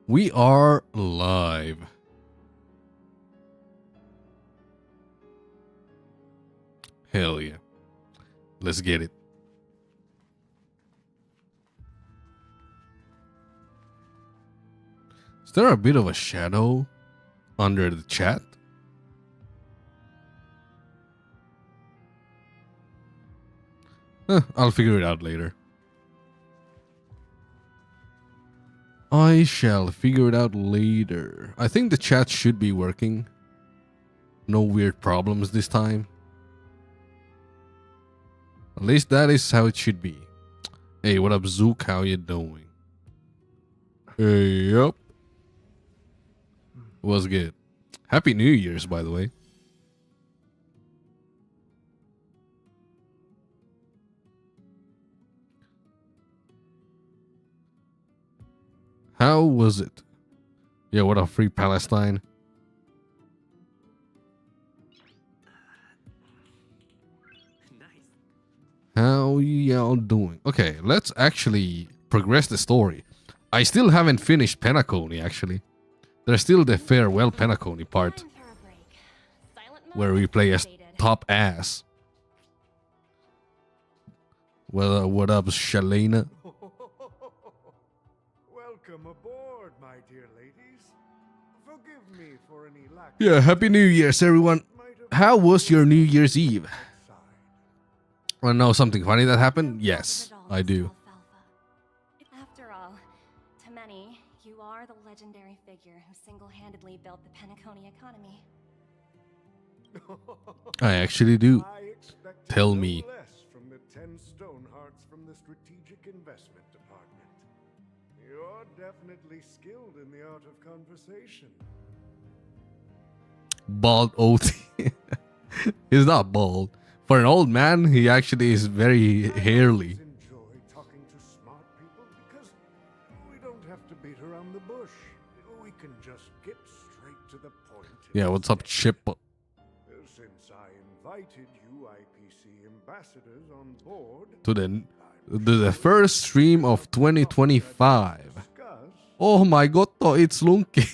We are live. Hell yeah. Let's get it. Is there a bit of a shadow under the chat? I'll figure it out later. I shall figure it out later. I think the chat should be working. No weird problems this time. At least that is how it should be. Hey, what up, Zook? How you doing? Hey, yup. What's good? Happy New Year's, by the way. How was it? Yeah, what up, Free Palestine? How y'all doing? Okay, let's actually progress the story. I still haven't finished Penacony, actually. There's still the farewell Penacony part, where we play as top ass. Well, what up, Shalena? Welcome aboard, my dear ladies. Forgive me for any lack. Yeah, Happy New Year's, everyone. How was your New Year's Eve? Want to know something funny that happened? Yes, I do. After all, to many, you are the legendary figure who single-handedly built the Penacony economy. I actually do. I expected Tell no me. less from the 10 stone hearts from the strategic investment department. You're definitely skilled in the art of conversation. Bald OT. He's not bald. For an old man, he actually is very hairy. I enjoy talking to smart people because we don't have to beat around the bush. We can just get straight to the point. Yeah, what's up, Chip? Since I invited you IPC ambassadors on board To the first stream of 2025. Oh my god, it's Lunky.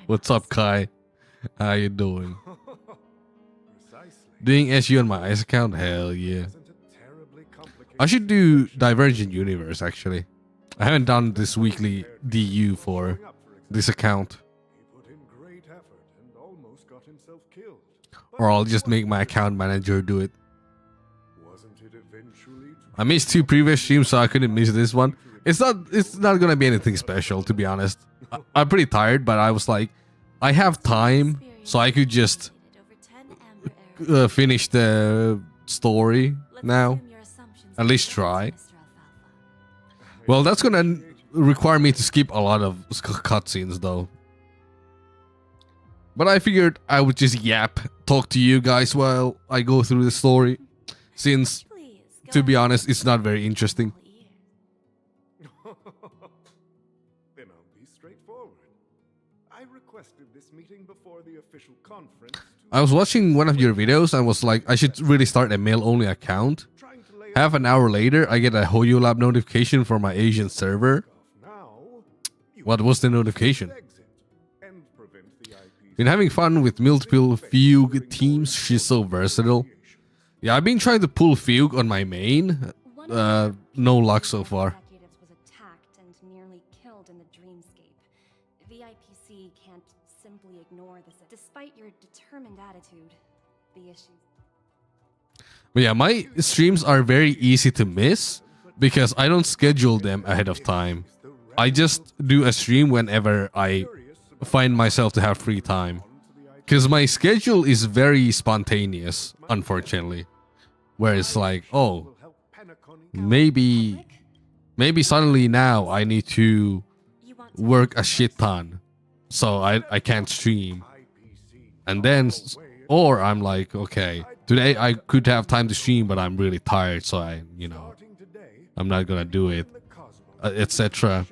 What's up, Kai? How you doing? Doing SU on my ice account? Hell yeah. I should do Divergent Universe, actually. I haven't done this weekly DU for this account. Or I'll just make my account manager do it. I missed 2 previous streams, so I couldn't miss this one. It's not gonna be anything special, to be honest. I'm pretty tired, but I was like, I have time, so I could just finish the story now. At least try. Well, that's gonna require me to skip a lot of cutscenes, though. But I figured I would just talk to you guys while I go through the story, since, to be honest, it's not very interesting. Then I'll be straightforward. I requested this meeting before the official conference. I was watching one of your videos and was like, I should really start a mail-only account. Half an hour later, I get a Hoyo Lab notification for my Asian server. What was the notification? Been having fun with multiple Fugue teams. She's so versatile. Yeah, I've been trying to pull Fugue on my main. No luck so far. Was attacked and nearly killed in the dreamscape. VIPC can't simply ignore this. Despite your determined attitude, the issue. But yeah, my streams are very easy to miss because I don't schedule them ahead of time. I just do a stream whenever I find myself to have free time. Because my schedule is very spontaneous, unfortunately. Where it's like, oh, maybe suddenly now I need to work a shit ton. So I can't stream. And then, or I'm like, okay, today I could have time to stream, but I'm really tired. So I'm not gonna do it, etc.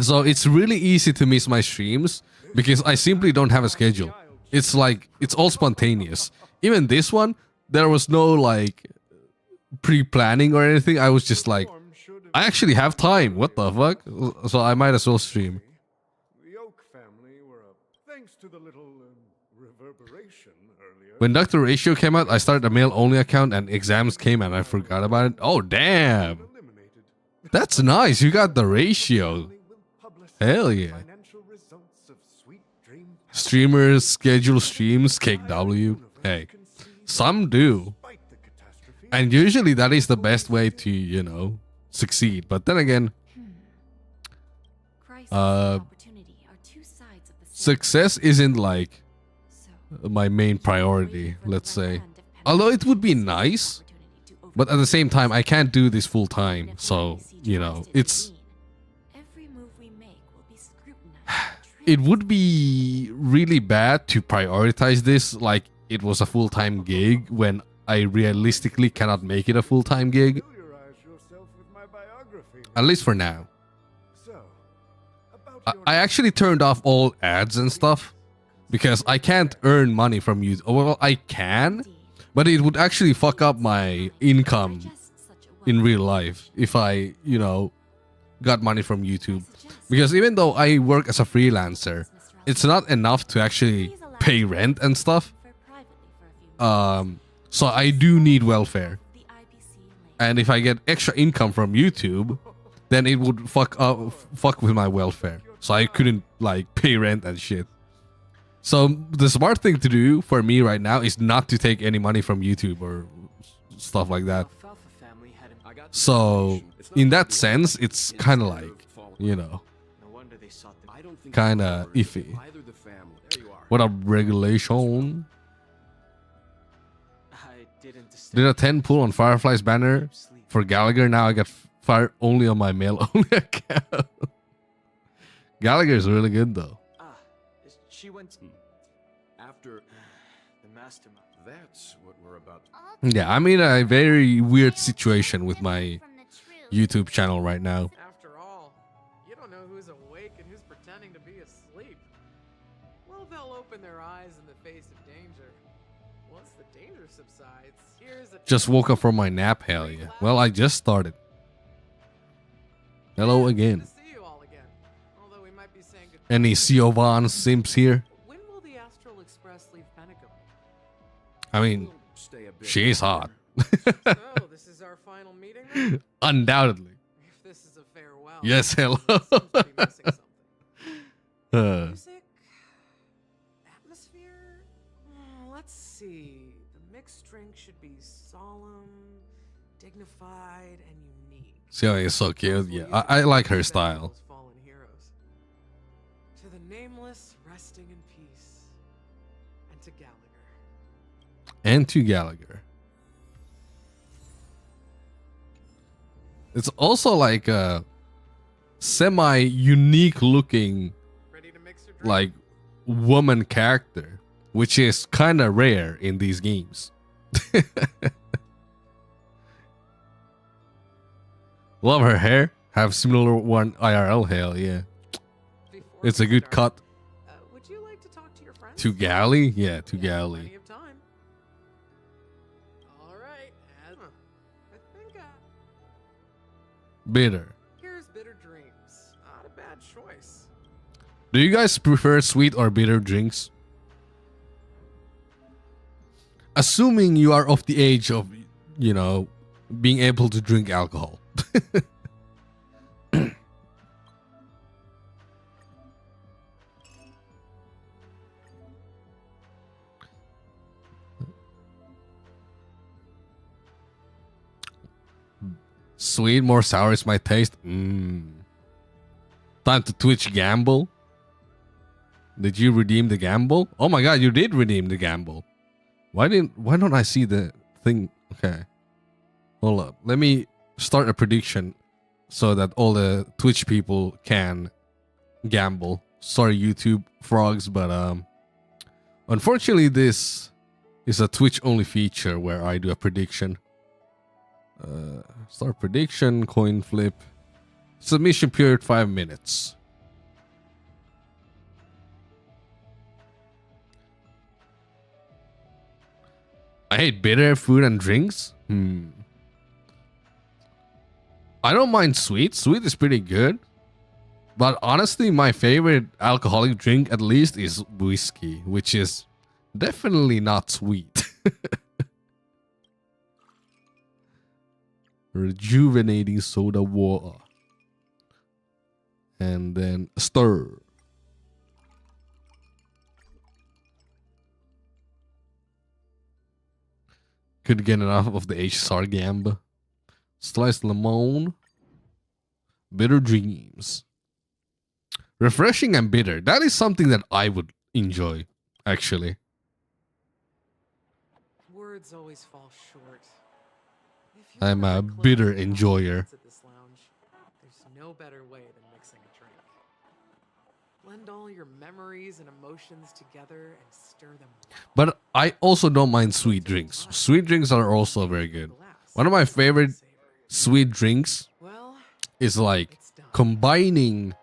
So it's really easy to miss my streams because I simply don't have a schedule. It's like, it's all spontaneous. Even this one, there was no like pre-planning or anything. I was just like, I actually have time. What the fuck? So I might as well stream. The Oak family were up. Thanks to the little reverberation earlier. When Dr. Ratio came out, I started a mail-only account and exams came and I forgot about it. Oh, damn. Eliminated. That's nice. You got the ratio. Family will publicize Hell yeah. financial results of Sweet Dream Streamers schedule streams, Cake W. Hey, some do. despite the catastrophe. And usually that is the best way to, you know, succeed. But then again, Crisis and opportunity are two sides of the same. success isn't like So, my main priority, waiting for the let's right say. hand if Although it would be Penny nice, opportunity to but at the same time, I can't do this full overcome. time. If the So, IPC you tries know, to it's intervene, every move we make will be scrutinized and it would be really bad to prioritize this like it was a full-time gig when I realistically cannot make it a full-time gig, Familiarize yourself with my biography. at least for now. So, about I actually turned off all ads and stuff because I can't earn money from YouTube. Well, I can, indeed, but it would actually fuck up my income digest such a in wealth. real life if I, you know, got money from YouTube. I suggest Because even though I work as a freelancer, Mr. it's not enough to actually Please allow pay me rent to and stuff. confer privately for a few minutes. So I do need welfare. The IPC link. And if I get extra income from YouTube, then it would fuck with my welfare. So I couldn't like pay rent and shit. So the smart thing to do for me right now is not to take any money from YouTube or stuff like that. So in that sense, it's kind of like, you know, kind of iffy. What up, regulation? Did a 10 pull on Firefly's banner for Gallagher. Now I got fire only on my mail only account. Gallagher's really good though. She went after the mastermind. That's what we're about. Yeah, I'm in a very weird situation with my YouTube channel right now. After all, you don't know who's awake and who's pretending to be asleep. Well, they'll open their eyes in the face of danger. Once the danger subsides, here's a Just woke up from my nap, hell yeah. Well, I just started. Hello Good again. to see you all again. Although we might be saying goodbye. Any Siobhan simps here? When will the Astral Express leave Penicum? I mean, Stay a bit she is hot. So, this is our final meeting then? Undoubtedly. If this is a farewell. Yes, hello. seems to be missing something. Uh, Music? Atmosphere? Let's see. The mixed drink should be solemn, dignified, and unique. Xiao is so cute. Yeah, I like her style. Those fallen heroes. To the nameless, resting in peace. And to Gallagher. And to Gallagher. It's also like a semi-unique looking Ready to mix your drink? like woman character, which is kind of rare in these games. Love her hair. Have similar one IRL. Hell yeah, Before it's a we good start, cut. would you like to talk to your friends? To Galley, yeah, to Yeah, Galley. Plenty of time. All right. I think Bitter. here's Bitter Dreams. Not a bad choice. Do you guys prefer sweet or bitter drinks? Assuming you are of the age of, you know, being able to drink alcohol. Sweet, more sour is my taste. Time to Twitch gamble. Did you redeem the gamble? Oh my god, you did redeem the gamble. Why don't I see the thing? Okay. Hold up. Let me start a prediction so that all the Twitch people can gamble. Sorry, YouTube frogs, but unfortunately this is a Twitch only feature where I do a prediction. Start prediction, coin flip. Submission period 5 minutes. I hate bitter food and drinks. I don't mind sweet. Sweet is pretty good. But honestly, my favorite alcoholic drink, at least, is whiskey, which is definitely not sweet. Rejuvenating soda water. And then stir. Couldn't get enough of the HSR gamba. Sliced lemon. Bitter dreams. Refreshing and bitter. That is something that I would enjoy, actually. Words always fall short. If you I'm ever a close bitter your eyes enjoyer. at this lounge, there's no better way than mixing a drink. Blend all your memories and emotions together and stir them. But I also don't mind sweet drinks. Sweet drinks are also very good. One of my favorite sweet drinks Well, is like it's done. combining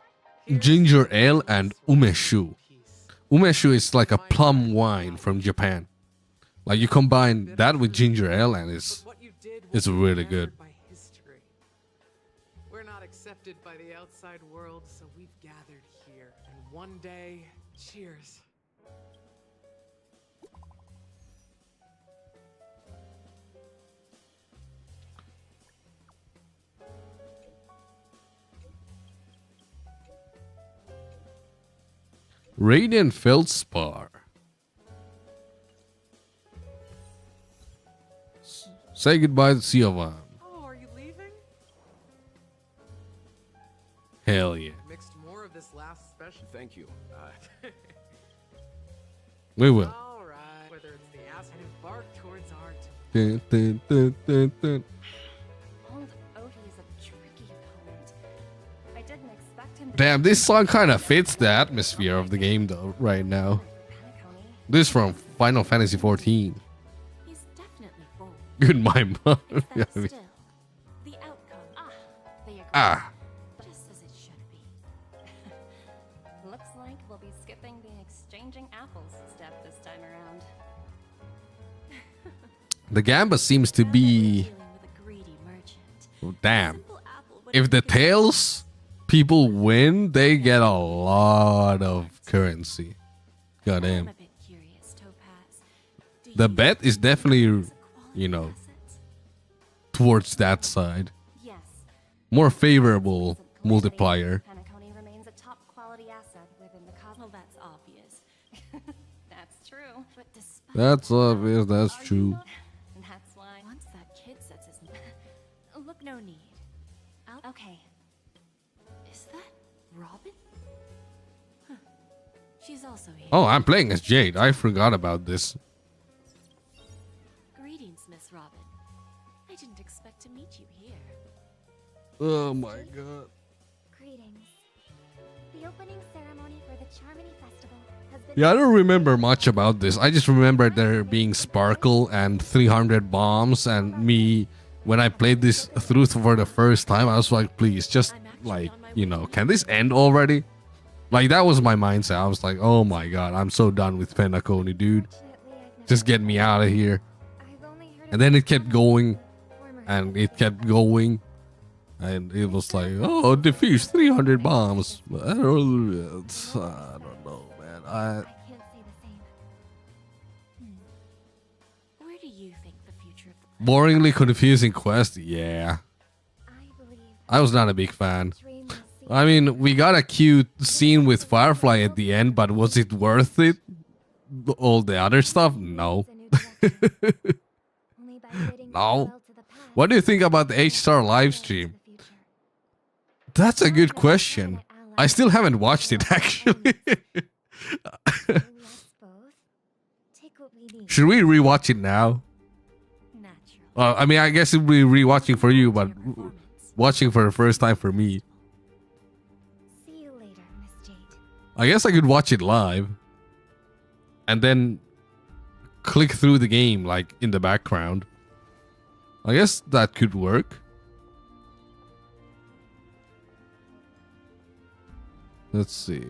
ginger ale and umeshu. Umeshu is like a plum wine from Japan. Like you combine that with ginger ale and it's really good. By history. We're not accepted by the outside world, so we've gathered here. And one day, cheers. Radiant Feldspar. Say goodbye to Siobhan. Oh, are you leaving? Hell yeah. Mixed more of this last special. Thank you. We will. All right. Whether it's the ass and embark towards art. Dun, dun, dun, dun, dun. Old Odie is a tricky opponent. I didn't expect him to. Damn, this song kind of fits the atmosphere of the game though, right now. Penacony. This is from Final Fantasy 14. He's definitely bold. Good my mom. It's Yeah, that I mean- still. The outcome. They agree. Ah. Just as it should be. Looks like we'll be skipping the exchanging apples step this time around. The Gamba seems to be... Dealing with a greedy merchant. Oh, damn. Simple apple would If the Tails people win, they get a lot of currency. I'm Goddamn. a bit curious, Topaz. Do The you bet is see definitely, these as a quality you know, asset? towards that side. Yes. More favorable Isn't clear multiplier. that Penacony remains a top quality asset within the cosmos. Well, that's obvious. That's true. But despite That's obvious, that's are you true. not- That's why once that kid sets his look, no need. Okay. Is that Robin? Huh. She's also here. Oh, I'm playing as Jade. I forgot about this. Greetings, Miss Robin. I didn't expect to meet you here. Oh my god. Greetings. The opening ceremony for the Charmony Festival has been... Yeah, I don't remember much about this. I just remember there being Sparkle and 300 bombs and me, when I played this through for the first time, I was like, please, just like, you know, can this end already? Like, that was my mindset. I was like, oh my god, I'm so done with Penacony, dude. Fortunately, I've never Just get me out of here. I've only heard And then it kept going, former and it kept going. And it was like, oh, defeats 300 bombs. I don't know, man. I can't say the same. Where do you think the future of the Boringly confusing quest, yeah. I believe I was not a big fan. dream will see I mean, we got a cute scene with Firefly at the end, but was it worth it? All the other stuff? No. a new direction. Only by bidding No. farewell to the past What do you think about the H-Star live stream? the future. That's a good question. I still haven't watched it, actually. Maybe us both. Take what we need. Should we rewatch it now? natural? I mean, I guess it'll be rewatching for you, but watching for the first time for me. See you later, Miss Jade. I guess I could watch it live. And then click through the game, like, in the background. I guess that could work. Let's see.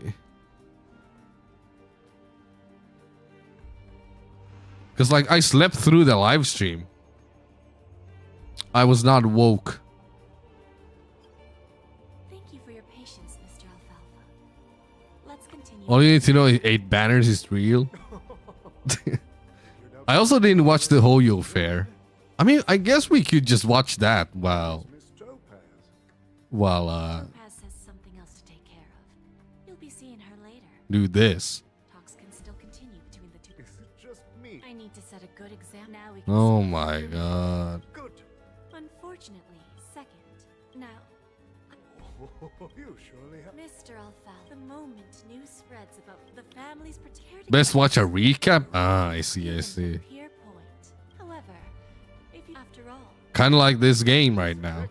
Because, like, I slept through the live stream. I was not woke. All you need to know is 8 banners is real. I also didn't watch the Hoyo fair. I mean, I guess we could just watch that while Miss Topaz. Topaz has something else to take care of. You'll be seeing her later. do this. Talks can still continue between the two. Is it just me? I need to set a good example. Now we can Oh see my her. god. Good. Unfortunately, second. Now, You surely have. Mr. Alfal, the moment news spreads about the family's particular Best watch a recap? Ah, I see, I see. Peer point. However, if you, after all, Kind of like this game right now.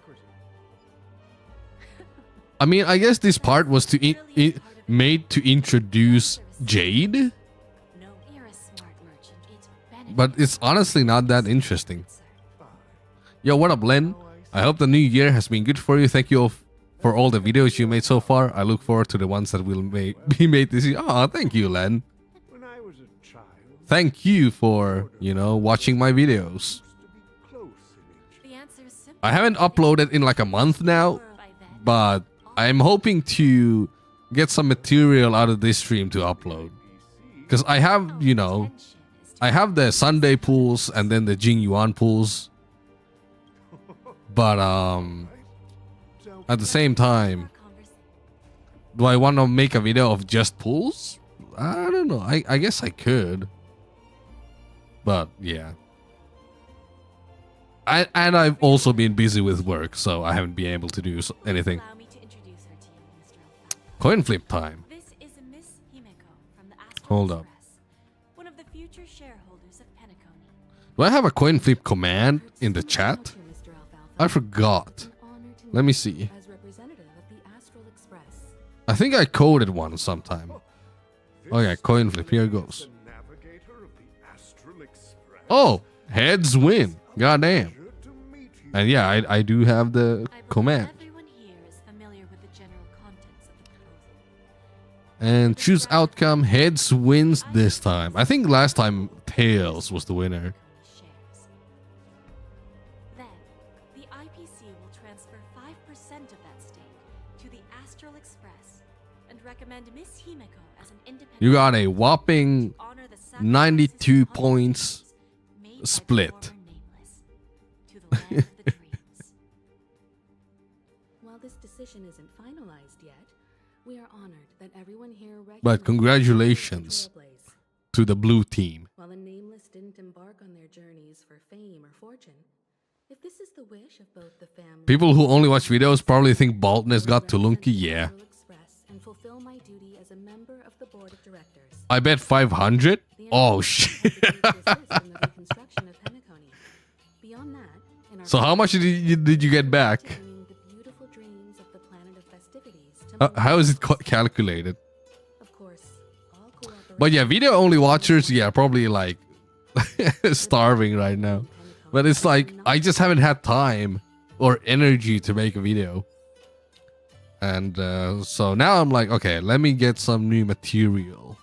I mean, I guess this part was to made to introduce Jade, no, you're a smart merchant. It's benefit. but it's honestly not that interesting. Yo, what up, Len? I hope the new year has been good for you. Thank you all for all the videos you made so far. I look forward to the ones that will be made this year. Oh, thank you, Len. When I was a child, Thank you for, watching my videos. used to be close in age. The answer is simple. I haven't uploaded in like a month now, By then, but I'm hoping to get some material out of this stream to upload. Because I have, attention is to I have the Sunday pools and then the Jing Yuan pools. But at the same time, our conversation. do I want to make a video of just pools? I don't know. I guess I could. But yeah. And I've also been busy with work, so I haven't been able to do anything. Allow me to introduce her to you, Mr. Alfal. Coin flip time. This is a Miss Himeko from the Astral Hold up. Express, one of the future shareholders of Penacony. Do I have a coin flip command in the chat? I forgot. Let me see. As representative of the Astral Express. I think I coded one sometime. Oh yeah, coin flip. Here goes. The navigator of the Astral Express. Oh, heads win. Goddamn. Pleasure to meet you. And yeah, I do have the I believe command. everyone here is familiar with the general contents of the proposal. And choose outcome. Heads wins this time. I think last time tails was the winner. Shares. Then, the IPC will transfer 5% of that stake to the Astral Express and recommend Miss Himeko as an independent. You got a whopping to honor the 92 sacrifices of points others made by the split. former nameless to the land of the dreams. While this decision isn't finalized yet, we are honored that everyone here But recognizes congratulations the trailblaze. to the blue team. While the nameless didn't embark on their journeys for fame or fortune, if this is the wish of both the family, People who only watch videos probably think baldness got Tulunki. Yeah. and fulfill my duty as a member of the board of directors. I bet 500. The Oh enterprise shit. will continue to assist in the reconstruction of Penacony. Beyond that, in our So how much did you get back? to bring the beautiful dreams of the planet of festivities to How is it calculated? Of course, all cooperation But yeah, video only watchers, yeah, probably like starving right now. But it's like I just haven't had time or energy to make a video. And so now I'm like, okay, let me get some new material.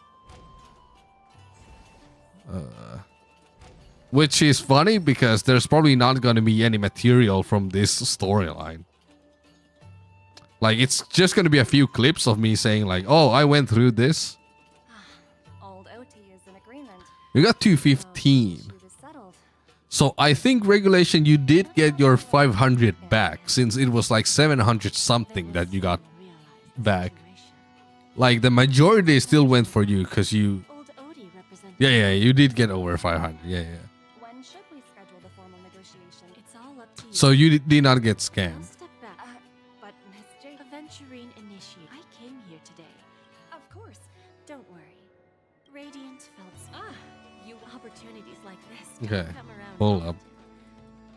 Which is funny because there's probably not going to be any material from this storyline. Like, it's just going to be a few clips of me saying like, oh, I went through this. Old OT is in agreement. We got 215. Issue is settled. So I think regulation, you did get your 500 back since it was like 700 something that you got back. Like the majority still went for you because you, Old Odie represents. yeah, you did get over 500. Yeah. When should we schedule the formal negotiation? It's all up to you. So you did not get I'll scammed. step back. But Miss J. Aventurine Initiate. I came here today. Of course. Don't worry. Radiant felt. You opportunities like this. Okay, Come around hold often. up.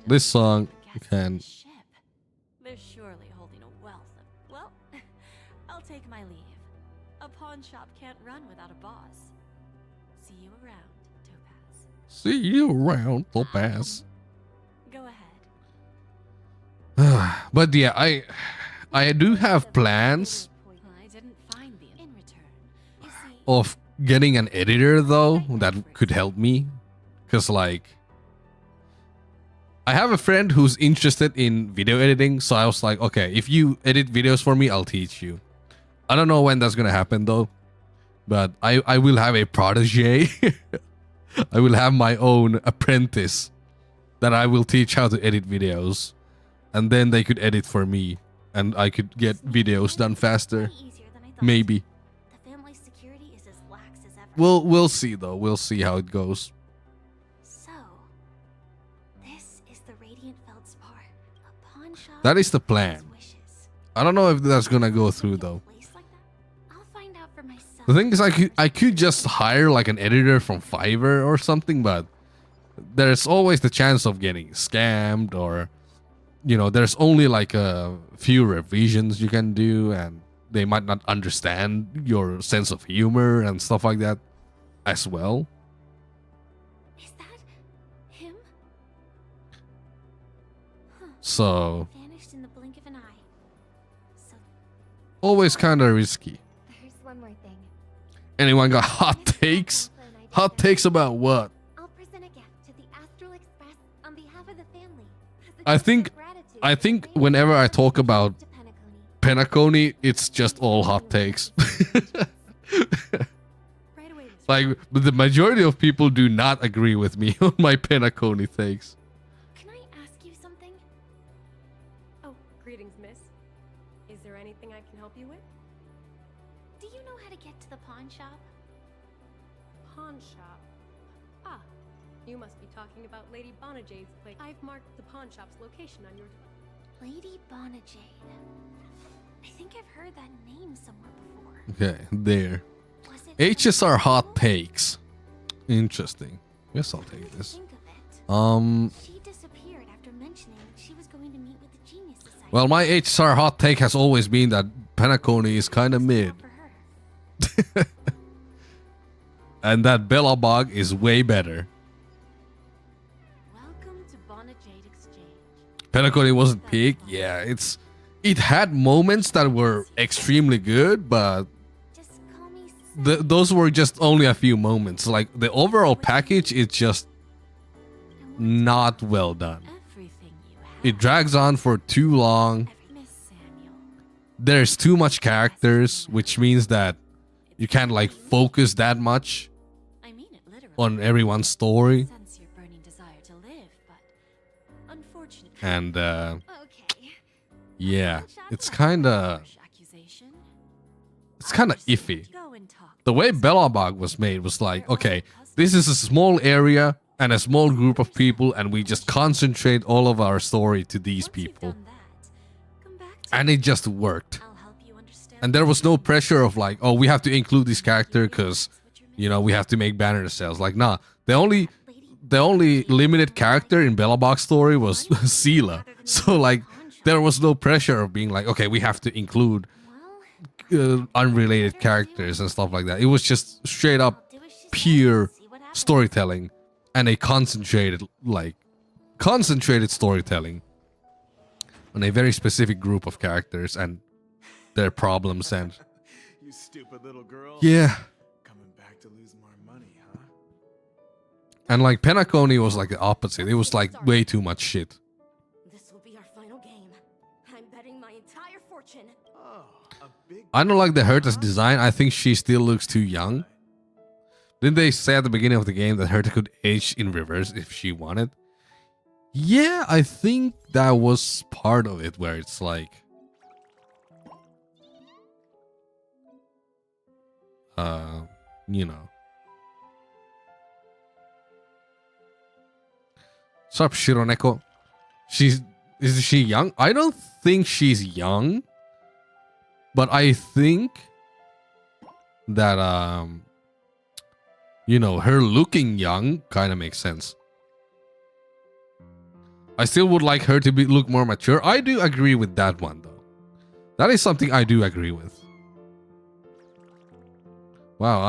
This song The guests can. of the ship. They're surely holding a wealth of. Well, I'll take my leave. A pawn shop can't run without a boss. See you around, Topaz. See you around, Topaz. Go ahead. But yeah, I do have plans I didn't find the in return. You see, of getting an editor though that could help me. Because like, I have a friend who's interested in video editing. So I was like, okay, if you edit videos for me, I'll teach you. I don't know when that's going to happen though. But I will have a protege. I will have my own apprentice that I will teach how to edit videos. And then they could edit for me. And I could get videos done faster. Maybe. The family's security is as lax as ever. We'll see though. We'll see how it goes. So, this is the Radiant Feldspar, a pawn shop. That is the plan. with wishes. I don't know if that's gonna go through though. A place like that? I'll find out for myself. The thing is, I could just hire like an editor from Fiverr or something, but there's always the chance of getting scammed, or there's only like a few revisions you can do, and they might not understand your sense of humor and stuff like that as well. Is that him? So Vanished in the blink of an eye. So always kind of risky. there's one more thing. Anyone got hot takes? Hot takes about what? I'll present a gift to the Astral Express on behalf of the family. As a I token think of gratitude I for think the whenever I talk about to Penacony. Penacony, it's just all hot takes. Right away, Miss Like, but the majority of people do not agree with me on my Penacony takes. Can I ask you something? Oh, greetings, miss. Is there anything I can help you with? Do you know how to get to the pawn shop? Pawn shop. Ah, you must be talking about Lady Bonajade's place. I've marked the pawn shop's location on your... Lady Bonajade. I think I've heard that name somewhere before. Okay, there. Was it HSR hot takes. Interesting. Guess I'll take this. Think of it. Well, She disappeared after mentioning that she was going to meet with the Genius Society. my HSR hot take has always been that Penacony is kind of mid. For her. And that Bellabog is way better. Welcome to Bonajade Exchange. Penacony wasn't peak. Yeah, it had moments that were extremely good, but Just call me Sam. those were just only a few moments. Like the overall package is just not well done. Everything you have. It drags on for too long. Miss Samuel. There's too much characters, which means that you can't like focus that much I mean it literally. on everyone's story. Sense your burning desire to live, but unfortunately. And Okay. yeah, it's kind of Accusation. iffy. Go and talk. The way Bellabog was made was like, okay, this is a small area and a small group of people, and we just concentrate all of our story to these Once you've people. done that, come back to And me. it just worked. I'll help you understand. And there was no pressure of like, oh, we have to include this character because, we have to make banner sales. Like, nah, the only limited character in Bellabog's story was Sela. So like, there was no pressure of being like, okay, we have to include Well, unrelated characters and stuff like that. It was just straight up do as she says pure and see what happens. storytelling and a concentrated storytelling on a very specific group of characters and their problems. And You stupid little girl. yeah, Coming back to lose more money, huh? and like Penacony was like the opposite. It was like way too much shit. This will be our final game. I'm betting my entire fortune. Oh, a big I don't like the Herta's design. I think she still looks too young. Didn't they say at the beginning of the game that Herta could age in reverse if she wanted? Yeah, I think that was part of it, where it's like, What's up, Shironeko? Is she young? I don't think she's young, but I think that her looking young kind of makes sense. I still would like her to look more mature. I do agree with that one though. That is something I do agree with. Wow,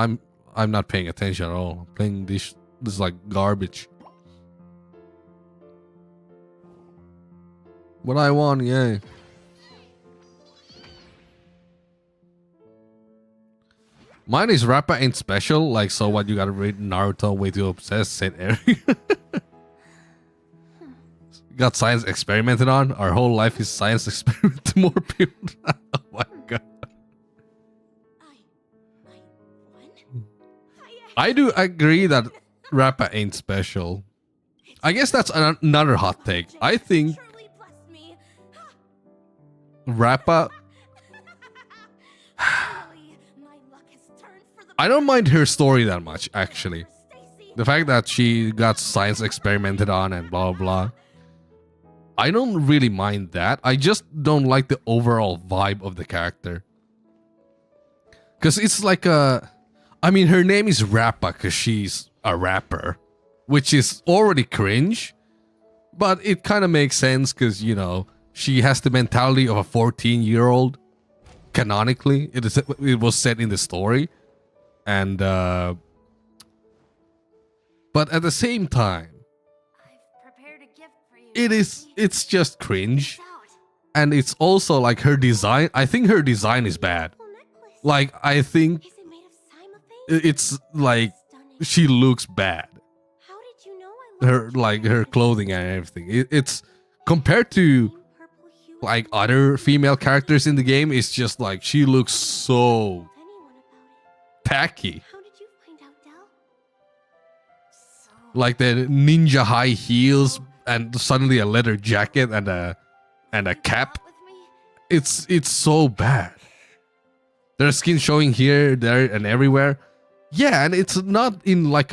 I'm not paying attention at all. I'm playing this like garbage. What I want, yay. Mine is Rappa ain't special. Like, so what, you gotta read Naruto way too obsessed, said Eric. Got science experimented on. Our whole life is science experiment to more people. Oh my god. I won? I do agree that Rappa ain't special. I guess that's another hot take. I think Truly blessed me. Rappa, Finally, my luck has turned for the I don't mind her story that much, actually. Stacy. The fact that she got science experimented on and blah, blah. I don't really mind that. I just don't like the overall vibe of the character. Because it's like a... I mean, her name is Rappa because she's a rapper, which is already cringe. But it kind of makes sense because, you know, she has the mentality of a 14-year-old. Canonically, it was set in the story. And, but at the same time, I've prepared a gift for you. it's just cringe. Check this out. And it's also like her design. I think her design is bad. Beautiful necklace. Like, I think Is it made of cymophane? it's like Stunning. she looks bad. How did you know I Her, like, her clothing and everything. It's compared to purple hue? like other female characters in the game, it's just like she looks so Anyone about it? tacky. How did you find out, Del? So Like the ninja high heels and suddenly a leather jacket and a cap. with me? It's so bad. There's skin showing here, there, and everywhere. Yeah, and it's not in like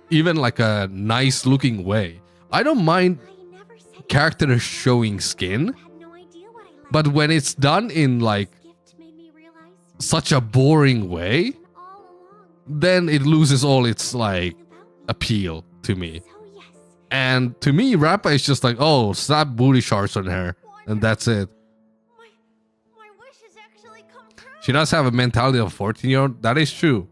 even like a nice looking way. I don't mind I never said characters showing skin, you had no idea what I lacked. but when it's done in like This gift made me realize such a boring way, all along then it loses all its like about me. appeal to me. So yes, And to me, Rappa is just like, oh, slap booty shots on her, and that's it. my wish has actually come true. She does have a mentality of a 14-year-old, that is true.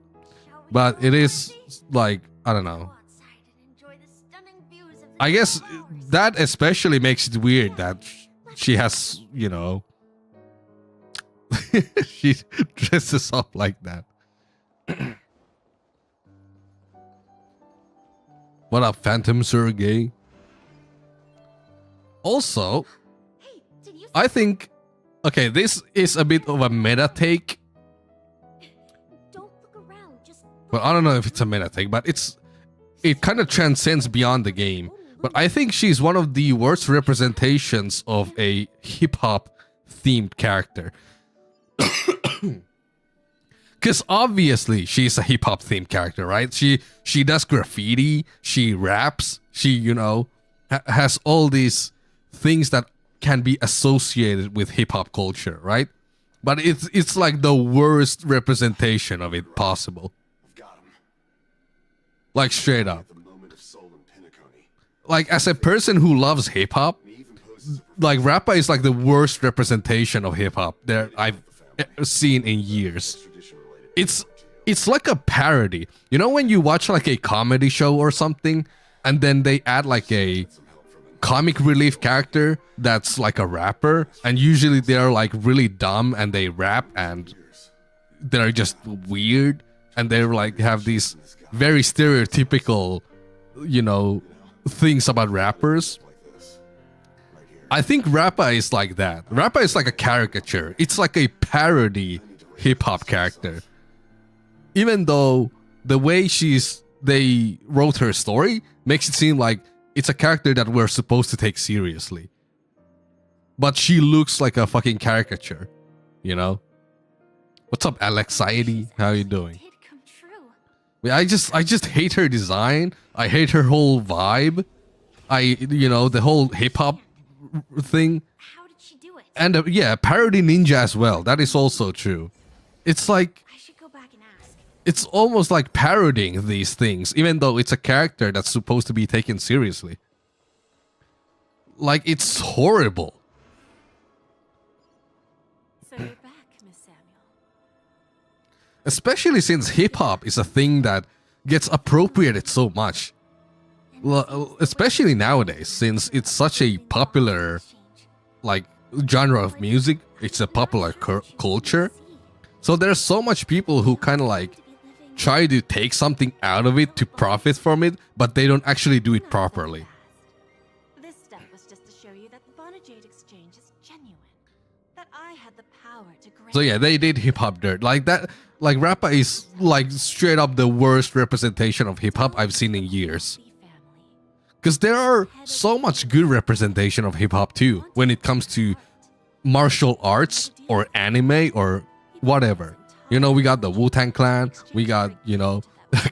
Shall we But go it is Stacy? like, I don't Go know. outside and enjoy the stunning views of the I guess flowers. that especially makes it weird that she has, you know, she dresses up like that. What up, Phantom Sergey? Also, Hey, did you I think, okay, this is a bit of a meta take, don't look around, just but I don't know if it's a meta take, but it kind of transcends beyond the game. But I think she's one of the worst representations of a hip-hop themed character. Because obviously she's a hip-hop themed character, right? She does graffiti, she raps, she, you know, has all these things that can be associated with hip-hop culture, right? But it's like the worst representation of it possible. Got him. Like straight up. The moment of soul in Pinnaconny. Like as a person who loves hip-hop, He even poses like Rappa is like the worst representation of hip-hop that I've seen in years. tradition related. It's like a parody. You know when you watch like a comedy show or something and then they add like a comic relief character that's like a rapper, and usually they're like really dumb and they rap and they're just weird and they're like have these very stereotypical, you know, things about rappers. I think Rappa is like that. Rappa is like a caricature. It's like a parody hip-hop character. Even though the way they wrote her story makes it seem like it's a character that we're supposed to take seriously. But she looks like a fucking caricature, you know? What's up, Alexiety? How you doing? did come true. Yeah, I just hate her design. I hate her whole vibe. You know, the whole hip-hop thing. How did she do it? And yeah, parody ninja as well. That is also true. It's like, I should go back and ask. it's almost like parodying these things, even though it's a character that's supposed to be taken seriously. Like, it's horrible. So you're back, Miss Samuel. Especially since hip-hop is a thing that gets appropriated so much. Well, especially nowadays, since it's such a popular, like, genre of music. It's a popular culture. So there's so much people who kind of like try to take something out of it to profit from it, but they don't actually do it properly. This step was just to show you that the Bonajade exchange is genuine. that I had the power to grant So yeah, they did hip hop dirt like that. Like Rappa is like straight up the worst representation of hip hop I've seen in years. Because there are so much good representation of hip hop too when it comes to martial arts or anime or whatever. You know, we got the Wu-Tang Clan, we got, you know,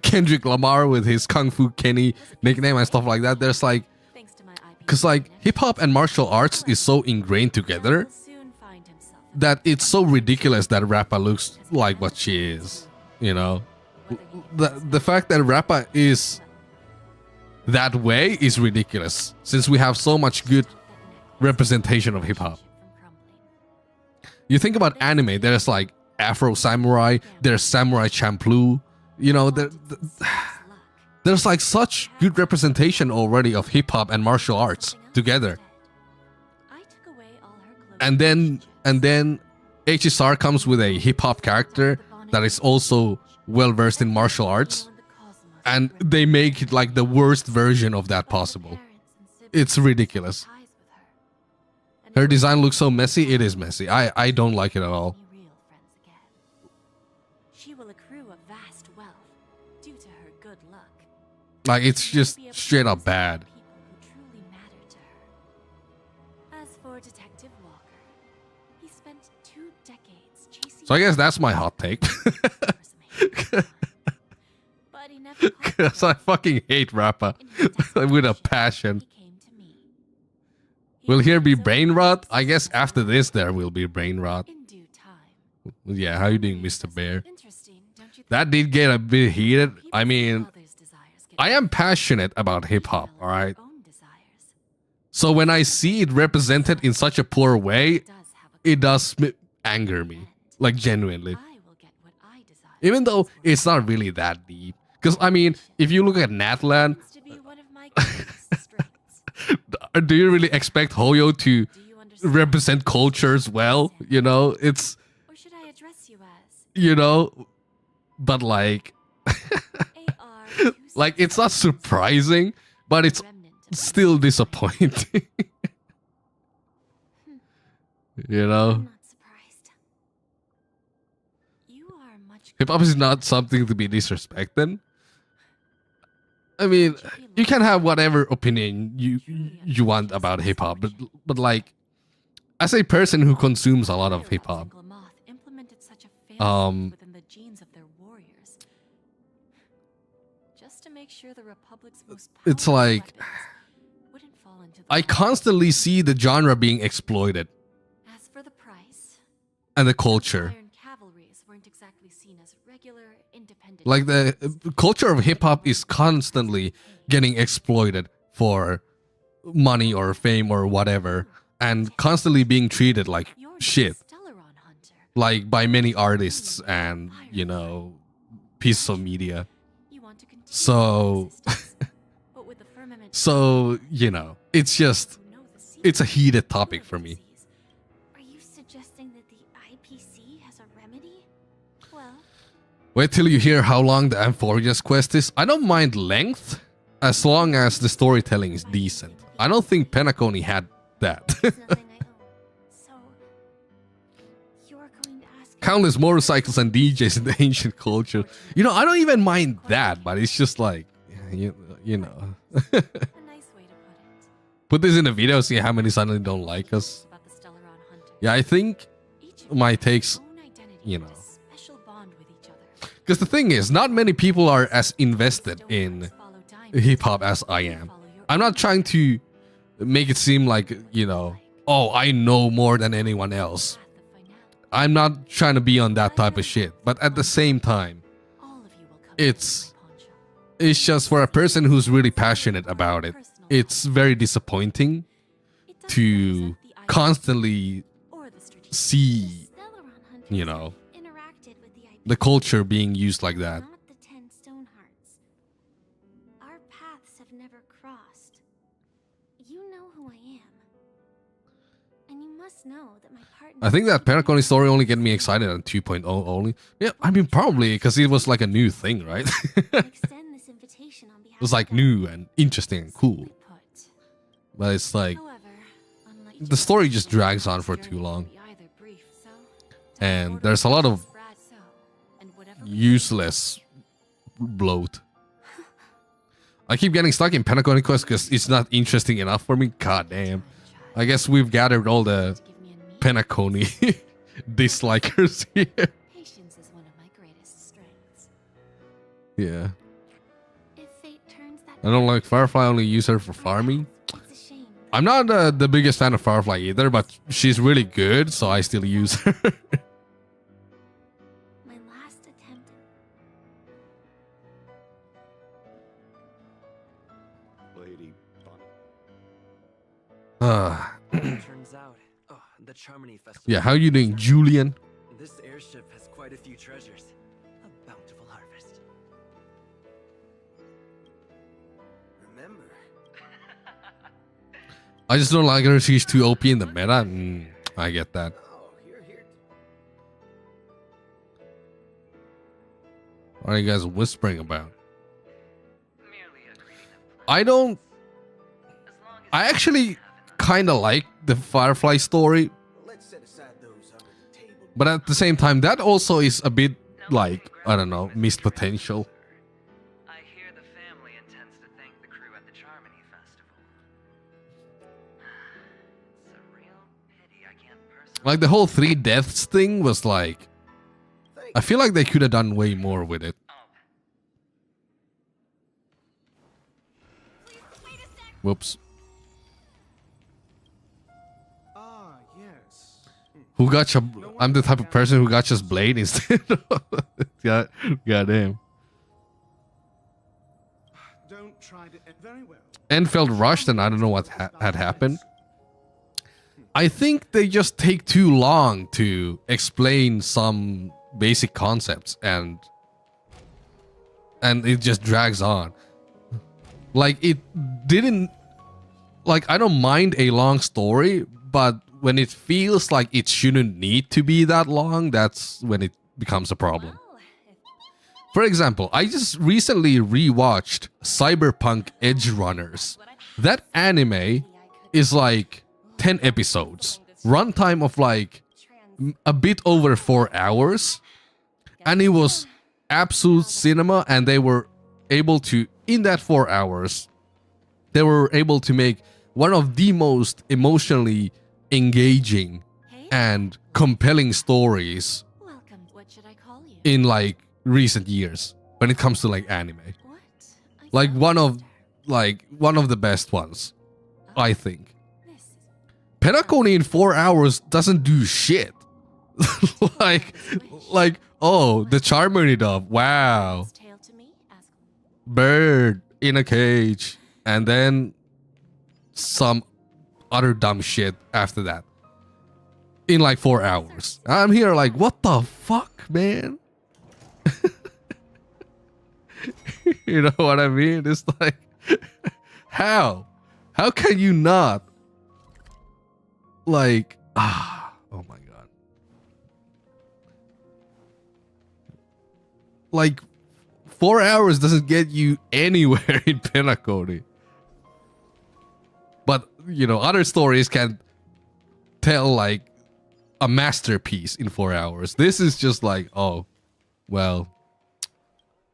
Kendrick Lamar with his Kung Fu Kenny nickname and stuff like that. There's like, because like hip hop and martial arts is so ingrained together that it's so ridiculous that Rappa looks like what she is. You know, the fact that Rappa is that way is ridiculous since we have so much good representation of hip hop. You think about anime, there's like Afro Samurai, there's Samurai Champloo, you know, there's like such good representation already of hip hop and martial arts together. And then HSR comes with a hip hop character that is also well versed in martial arts, and they make it like the worst version of that possible. It's ridiculous. Her design looks so messy. It is messy. I don't like it at all. She will accrue a vast wealth due to her good luck. Like, it's just straight up bad. As for Detective Walker, he spent 2 decades chasing. So I guess that's my hot take. But he never Because I fucking hate Rappa with a passion. Will here be brain rot? I guess after this there will be brain rot. In due time. Yeah, how you doing, Mr. Bear? Interesting, don't you That did get a bit heated. I mean, I am passionate about hip hop, all right? So when I see it represented in such a poor way, it does anger me, like genuinely. Even though it's not really that deep. Because, I mean, if you look at Natlan, do you really expect Hoyo to represent cultures well? You know, it's, Or should I address you as you know, but like, like it's not surprising, but it's still disappointing. You know, I'm not surprised. You are much hip hop is not something to be disrespected. I mean, you can have whatever opinion you want about hip hop, but like, as a person who consumes a lot of hip hop, implemented such a fantasy within the genes of their warriors. Just to make sure the Republic's most it's powerful like weapons wouldn't fall into the I constantly see the genre being exploited As for the price, and the culture. Iron cavalries weren't exactly seen as regular, independent. Like the culture of hip hop is constantly getting exploited for money or fame or whatever, and constantly being treated like You're shit, the Stellaron hunter. like by many artists and, you know, pieces of media. You want to continue So, your existence, but with the firmament so you know, it's just, who know the secret it's a heated of topic for me. disease. Are you suggesting that the IPC has a remedy? Well, Wait till you hear how long the Amphibious quest is. I don't mind length, as long as the storytelling is decent. I don't think Penacony had that. It's nothing I own. So, you're going to ask Countless motorcycles and DJs in the ancient culture. You know, I don't even mind that, but it's just like, you know. a nice way to put it. Put this in a video, see how many suddenly don't like us. About the Stellaron hunter. Yeah, I think Each of my them takes, has their own identity you and know. a special bond with each other. because the thing is, not many people are as invested in Follow diamonds. hip hop as I am. I'm not trying to make it seem like, you know, oh, I know more than anyone else. Path of finality. I'm not trying to be on that type of shit. But at the same time, All of you will come It's- to my pawn shop. it's just for a person who's really passionate about it, it's very disappointing It doesn't to represent the IPC constantly or the strategic see, Stellaron hunters you know, have interacted with the the culture being used like that. not the 10 stone hearts. Our paths have never crossed. You know who I am. And you must know that my partner I think that Penacony story only get me excited on 2.0 only. Yeah, I mean, probably because it was like a new thing, right? It extend this invitation on behalf was like of new and interesting and cool. Simply put. But it's like, However, unlike the story just drags on for too long. Journey can be either And there's a lot of So, and whatever we useless bloat. I keep getting stuck in Pentacon quest because it's not interesting enough for me. God damn. I guess we've gathered all the give me a meal. Pentaconi dislikers here. Patience is one of my greatest strengths. Yeah. If fate turns that I don't like Firefly, I only use her for farming. it's a shame. I'm not the biggest fan of Firefly either, but she's really good, so I still use her. My last attempt. Lady Ah. Turns out, the Charmony Festival. Yeah, how you doing, Julian? This airship has quite a few treasures. A bountiful harvest. Remember? I just don't like her. She's too OP in the meta. I get that. Oh, here. What are you guys whispering about? I don't. I actually kind of like the Firefly story, Let's set aside those under the table. but at the same time, that also is a bit like, I don't know, missed potential. I hear the family intends to thank the crew at the Charmony Festival. It's a real pity I can't personally. Like the whole 3 deaths thing was like, I feel like they could have done way more with it. Whoops. Ah, yes. Who got your? I'm the type of person who got just blade instead. God damn. Don't try to. Very well. And felt rushed, and I don't know what had happened. I think they just take too long to explain some basic concepts, and it just drags on. Like it didn't. Like I don't mind a long story, but when it feels like it shouldn't need to be that long, that's when it becomes a problem. For example, I just recently rewatched Cyberpunk Edge Runners. That anime is like 10 episodes, runtime of like a bit over 4 hours, and it was absolute cinema, and they were able to, in that 4 hours, they were able to make one of the most emotionally engaging and compelling stories Welcome. What should I call you? in like recent years when it comes to like anime. What? Like one of the best ones, I think. This is Penacony in 4 hours doesn't do shit. like oh, the Charmony dove. Wow. its tail to me. Ask Bird in a cage, and then some other dumb shit after that in like 4 hours. I'm here like, what the fuck, man? You know what I mean? It's like, how can you not like, oh my god, like 4 hours doesn't get you anywhere in Penacony. But, you know, other stories can tell like a masterpiece in 4 hours. This is just like, oh, well,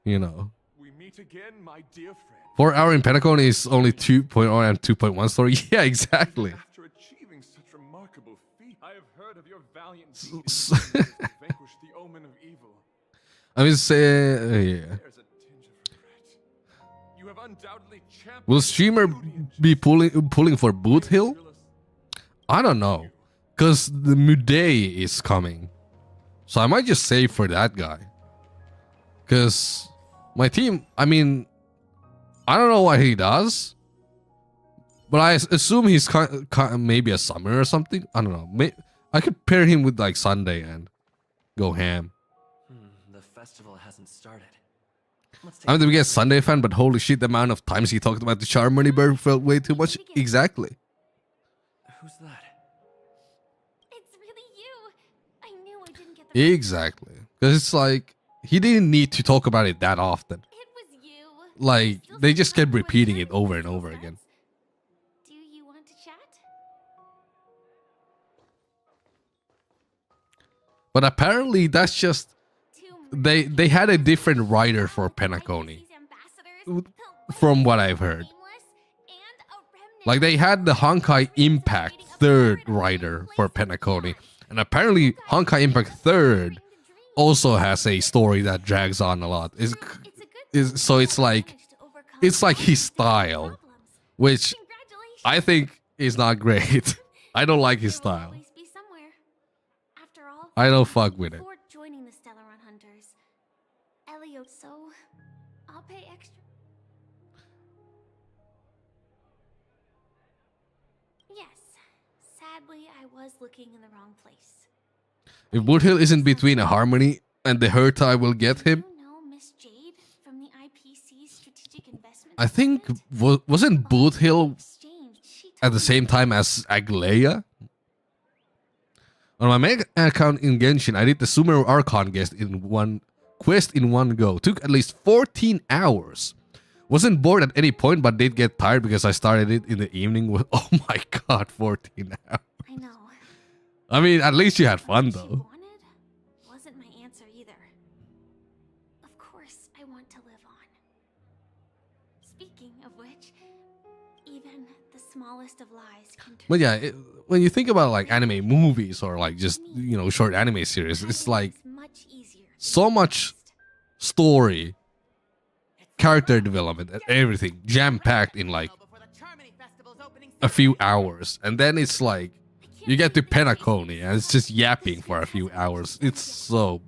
you know. We meet again, my dear friend. 4 hour in Penacony is only 2.0 and 2.1 story. Yeah, exactly. After achieving such remarkable feat, I have heard of your valiant S- deeds to vanquish the omen of evil. I mean, say, yeah. There's a tinge of regret. You have undoubtedly championed Will streamer be pulling for Boot Hill? I don't know, cause the Muday is coming, so I might just save for that guy. Cause my team, I mean, I don't know what he does, but I assume he's maybe a summoner or something. I don't know. I could pair him with like Sunday and go ham. The festival hasn't started. Let's take I'm the biggest Sunday fan, but holy shit, the amount of times he talked about the Charmony bird felt way too much. Exactly. Who's that? It's really you. I knew I didn't get the Exactly. Because it's like, he didn't need to talk about it that often. It was you. Like, they just kept repeating it over and over again. Do you want to chat? But apparently that's just they had a different writer for Penacony, from what I've heard. Like they had the Honkai Impact 3rd writer for Penacony, and apparently Honkai Impact 3rd also has a story that drags on a lot. So it's like his style, which I think is not great. I don't like his style. I don't fuck with it. Before joining the Stellar Run Hunters, Elio, so I'll pay extra. Yes, sadly, I was looking in the wrong place. If Woodhill isn't between a Harmony and the Hertai will get him, You know Miss Jade from the IPC's Strategic Investment I think Department? wasn't Woodhill Exchange. She at the told same me time as Aglaia? On my main account in Genshin, I did the Sumeru Archon quest in one go. Took at least 14 hours. Wasn't bored at any point, but did get tired because I started it in the evening. Oh my god, 14 hours. I know. I mean, at least you had fun What she though. wanted wasn't my answer either. Of course, I want to live on. Speaking of which, even the smallest of lies can turn. But yeah, when you think about like anime movies or like just, you know, short anime series, it's like much easier. so much story, character development, and everything jam-packed in like a few hours. And then it's like you get to Penacony and it's just yapping for a few hours. It's so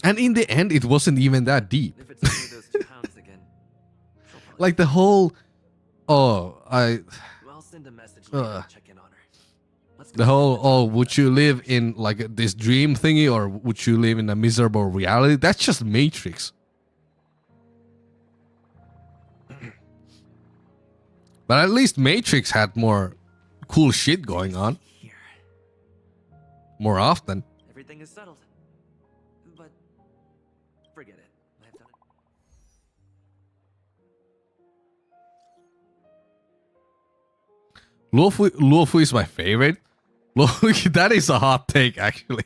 and in the end it wasn't even that deep. If it's only those 2 pounds again, she'll probably- Like the whole I'll send a message later to check in on her. Let's the go. whole would you live in like this dream thingy or would you live in a miserable reality? That's just Matrix. But at least Matrix had more cool shit going on Here. more often. Everything is settled. But forget it. I've done it. Luofu is my favorite. That is a hot take, actually.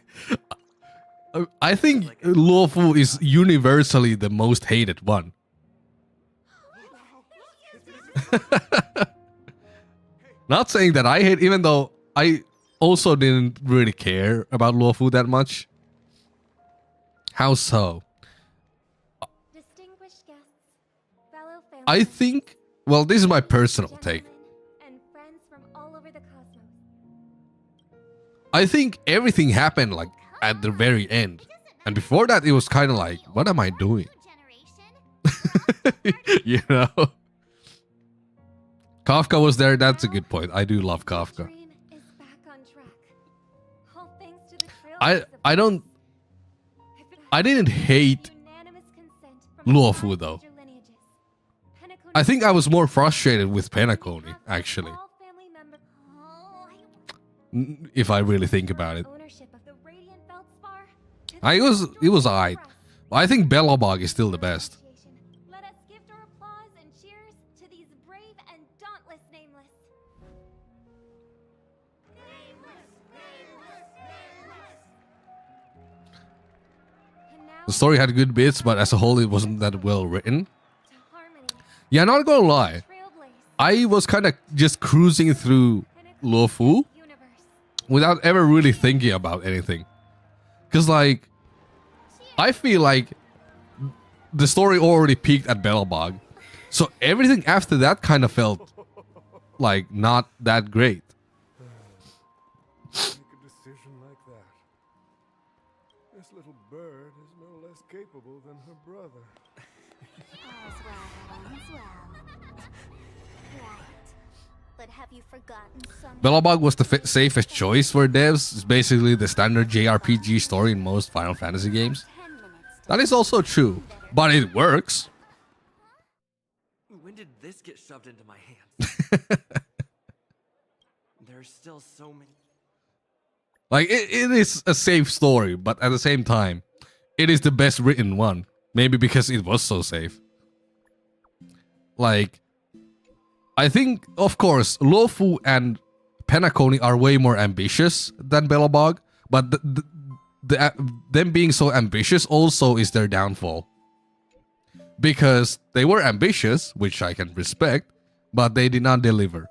I think Luofu is universally the most hated one. Not saying that I hate, even though I also didn't really care about Luofu that much. How so? Distinguished guests, fellow family I think, well, this is my personal take. gentlemen, and friends from all over the cosmos. I think everything happened like at the very end. And before that, it was kind of like, what am I doing? You know? Kafka was there. That's a good point. I do love Our Kafka. dream is back on track. All thanks to the I don't. I didn't hate Luofu though. I think I was more frustrated with Penacony, actually. If I really think about it. It was alright. I think Bellabog is still the best. Let us gift our applause and cheers to these brave and dauntless nameless. And now The story had good bits, but as a whole, it wasn't that well written. to harmony, Yeah, not gonna lie. trailblaze, I was kind of just cruising through Luofu universe. without ever really thinking about anything. Because, like, I feel like the story already peaked at Bellabog. So everything after that kind of felt like not that great. Make a decision like that. This little bird is no less capable than her brother. All's well, all's well. Right. But have you forgotten some? Bellabog was the safest choice for devs. It's basically the standard JRPG story in most Final Fantasy games. 10 minutes to That is also true, but it works. When did this get shoved into my hands? There's still so many. Like, it is a safe story, but at the same time, it is the best written one. Maybe because it was so safe. Like, I think, of course, Luofu and Penacony are way more ambitious than Belobog, but them being so ambitious also is their downfall. Because they were ambitious, which I can respect, but they did not deliver.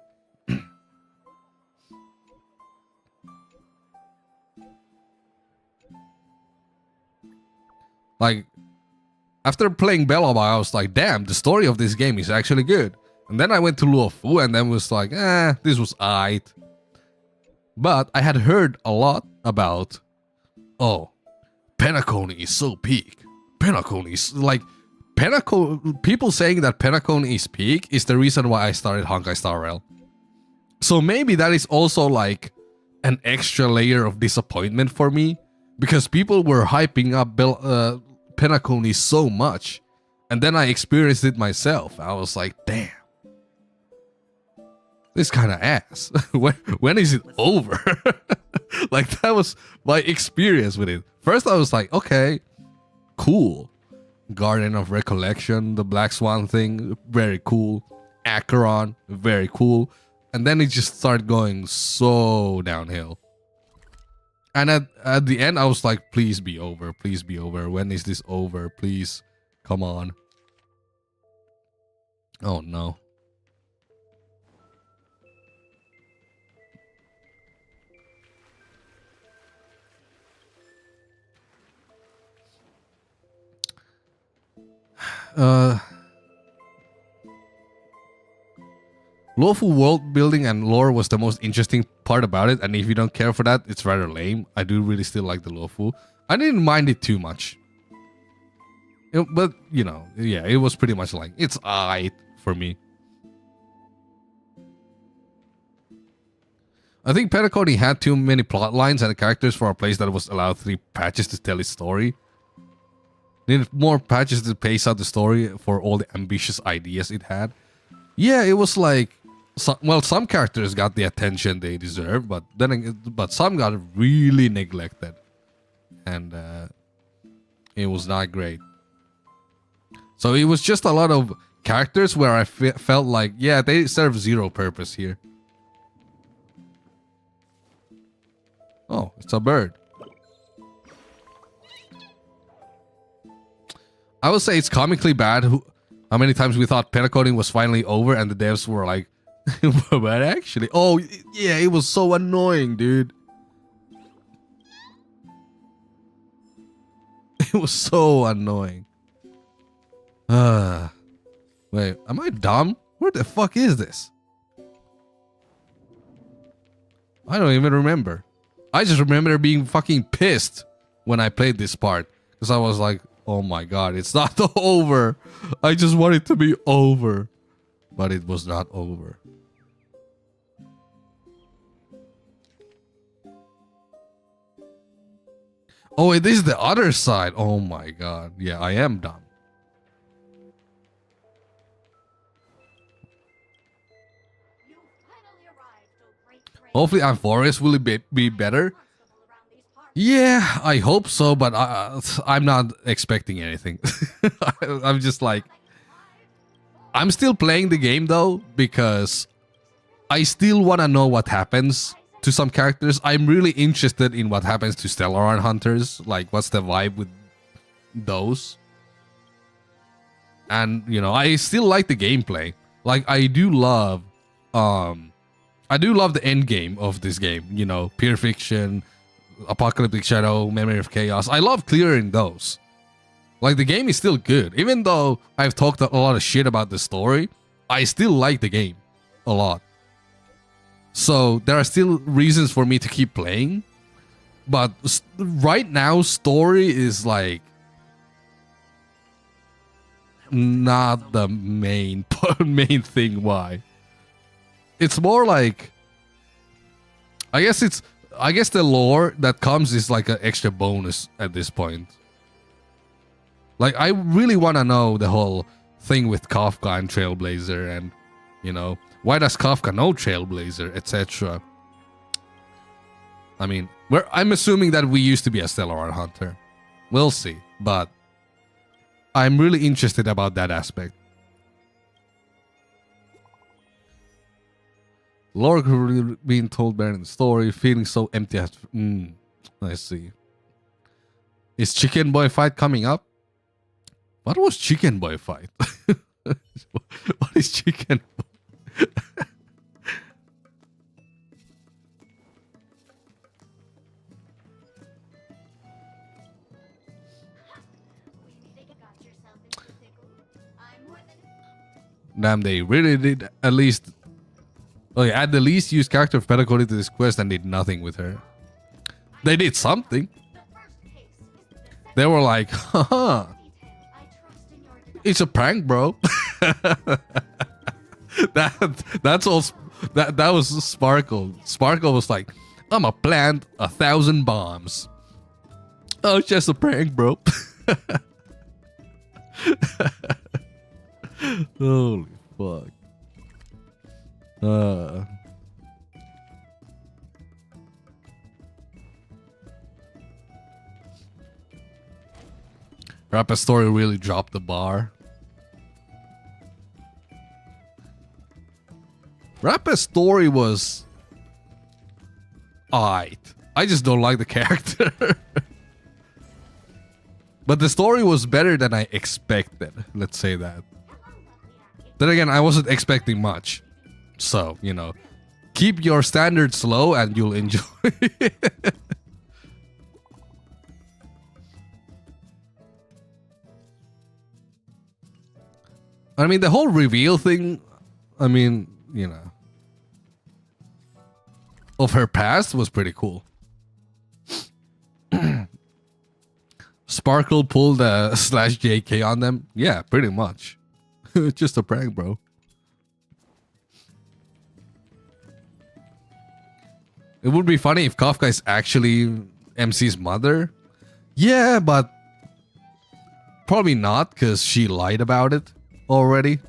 Like, after playing Belobog, I was like, damn, the story of this game is actually good. And then I went to Luofu and then was like, this was aight. But I had heard a lot about, oh, Penacony is so peak. Penacony is like, people saying that Penacony is peak is the reason why I started Honkai Star Rail. So maybe that is also like an extra layer of disappointment for me, because people were hyping up Penacony so much, and then I experienced it myself. I was like, damn, this kind of ass. when is it over? Like, that was my experience with it. First I was like, okay, cool. Garden of Recollection, the Black Swan thing, very cool. Acheron, very cool. And then it just started going so downhill. And at the end, I was like, please be over. Please be over. When is this over? Please, come on. Oh, no. Lawful world building and lore was the most interesting part about it, and if you don't care for that, it's rather lame. I do really still like the Lawful. I didn't mind it too much. But, you know, yeah, it was pretty much like, it's aight for me. I think Penacony had too many plot lines and characters for a place that was allowed 3 patches to tell its story. Needed more patches to pace out the story for all the ambitious ideas it had. Yeah, it was like, some characters got the attention they deserve, but some got really neglected, and it was not great. So it was just a lot of characters where I felt like, yeah, they serve zero purpose here. Oh, it's a bird. I would say it's comically bad how many times we thought Penacony was finally over and the devs were like, but actually, oh yeah, it was so annoying, dude. It was so annoying. Wait, am I dumb? Where the fuck is this? I don't even remember. I just remember being fucking pissed when I played this part, because I was like, oh my god, it's not over. I just want it to be over. But it was not over. Oh, it is the other side. Oh my god. Yeah, I am dumb. Hopefully Amphoris will be better. Yeah, I hope so, but I'm not expecting anything. I'm just like, I'm still playing the game though, because I still want to know what happens to some characters. I'm really interested in what happens to Stellaron Hunters. Like, what's the vibe with those? And, you know, I still like the gameplay. Like, I do love the end game of this game. You know, Pure Fiction, Apocalyptic Shadow, Memory of Chaos. I love clearing those. Like, the game is still good. Even though I've talked a lot of shit about the story, I still like the game a lot. So there are still reasons for me to keep playing. But right now, story is like not the main thing why. It's more like, I guess the lore that comes is like an extra bonus at this point. Like, I really want to know the whole thing with Kafka and Trailblazer, and, you know, why does Kafka know Trailblazer, etc. I mean, I'm assuming that we used to be a Stellaron Hunter. We'll see, but I'm really interested about that aspect. Laura being told better in the story, feeling so empty. I see. Is Chicken Boy fight coming up? What was Chicken Boy fight? What is Chicken Boy? Damn, they really did at least... Okay, at the least use character of pedagogy to this quest and did nothing with her. They did something. They were like, haha. It's a prank, bro. That's all. That was Sparkle. Sparkle was like, I'ma plant 1,000 bombs. Oh, it's just a prank, bro. Holy fuck. Rapid Story really dropped the bar. Rapid Story was alright. I just don't like the character. But the story was better than I expected. Let's say that. Then again, I wasn't expecting much. So, you know, keep your standards low and you'll enjoy it. I mean, the whole reveal thing, I mean, you know, of her past was pretty cool. Sparkle pulled a /JK on them. Yeah, pretty much. Just a prank, bro. It would be funny if Kafka is actually MC's mother. Yeah, but probably not because she lied about it already.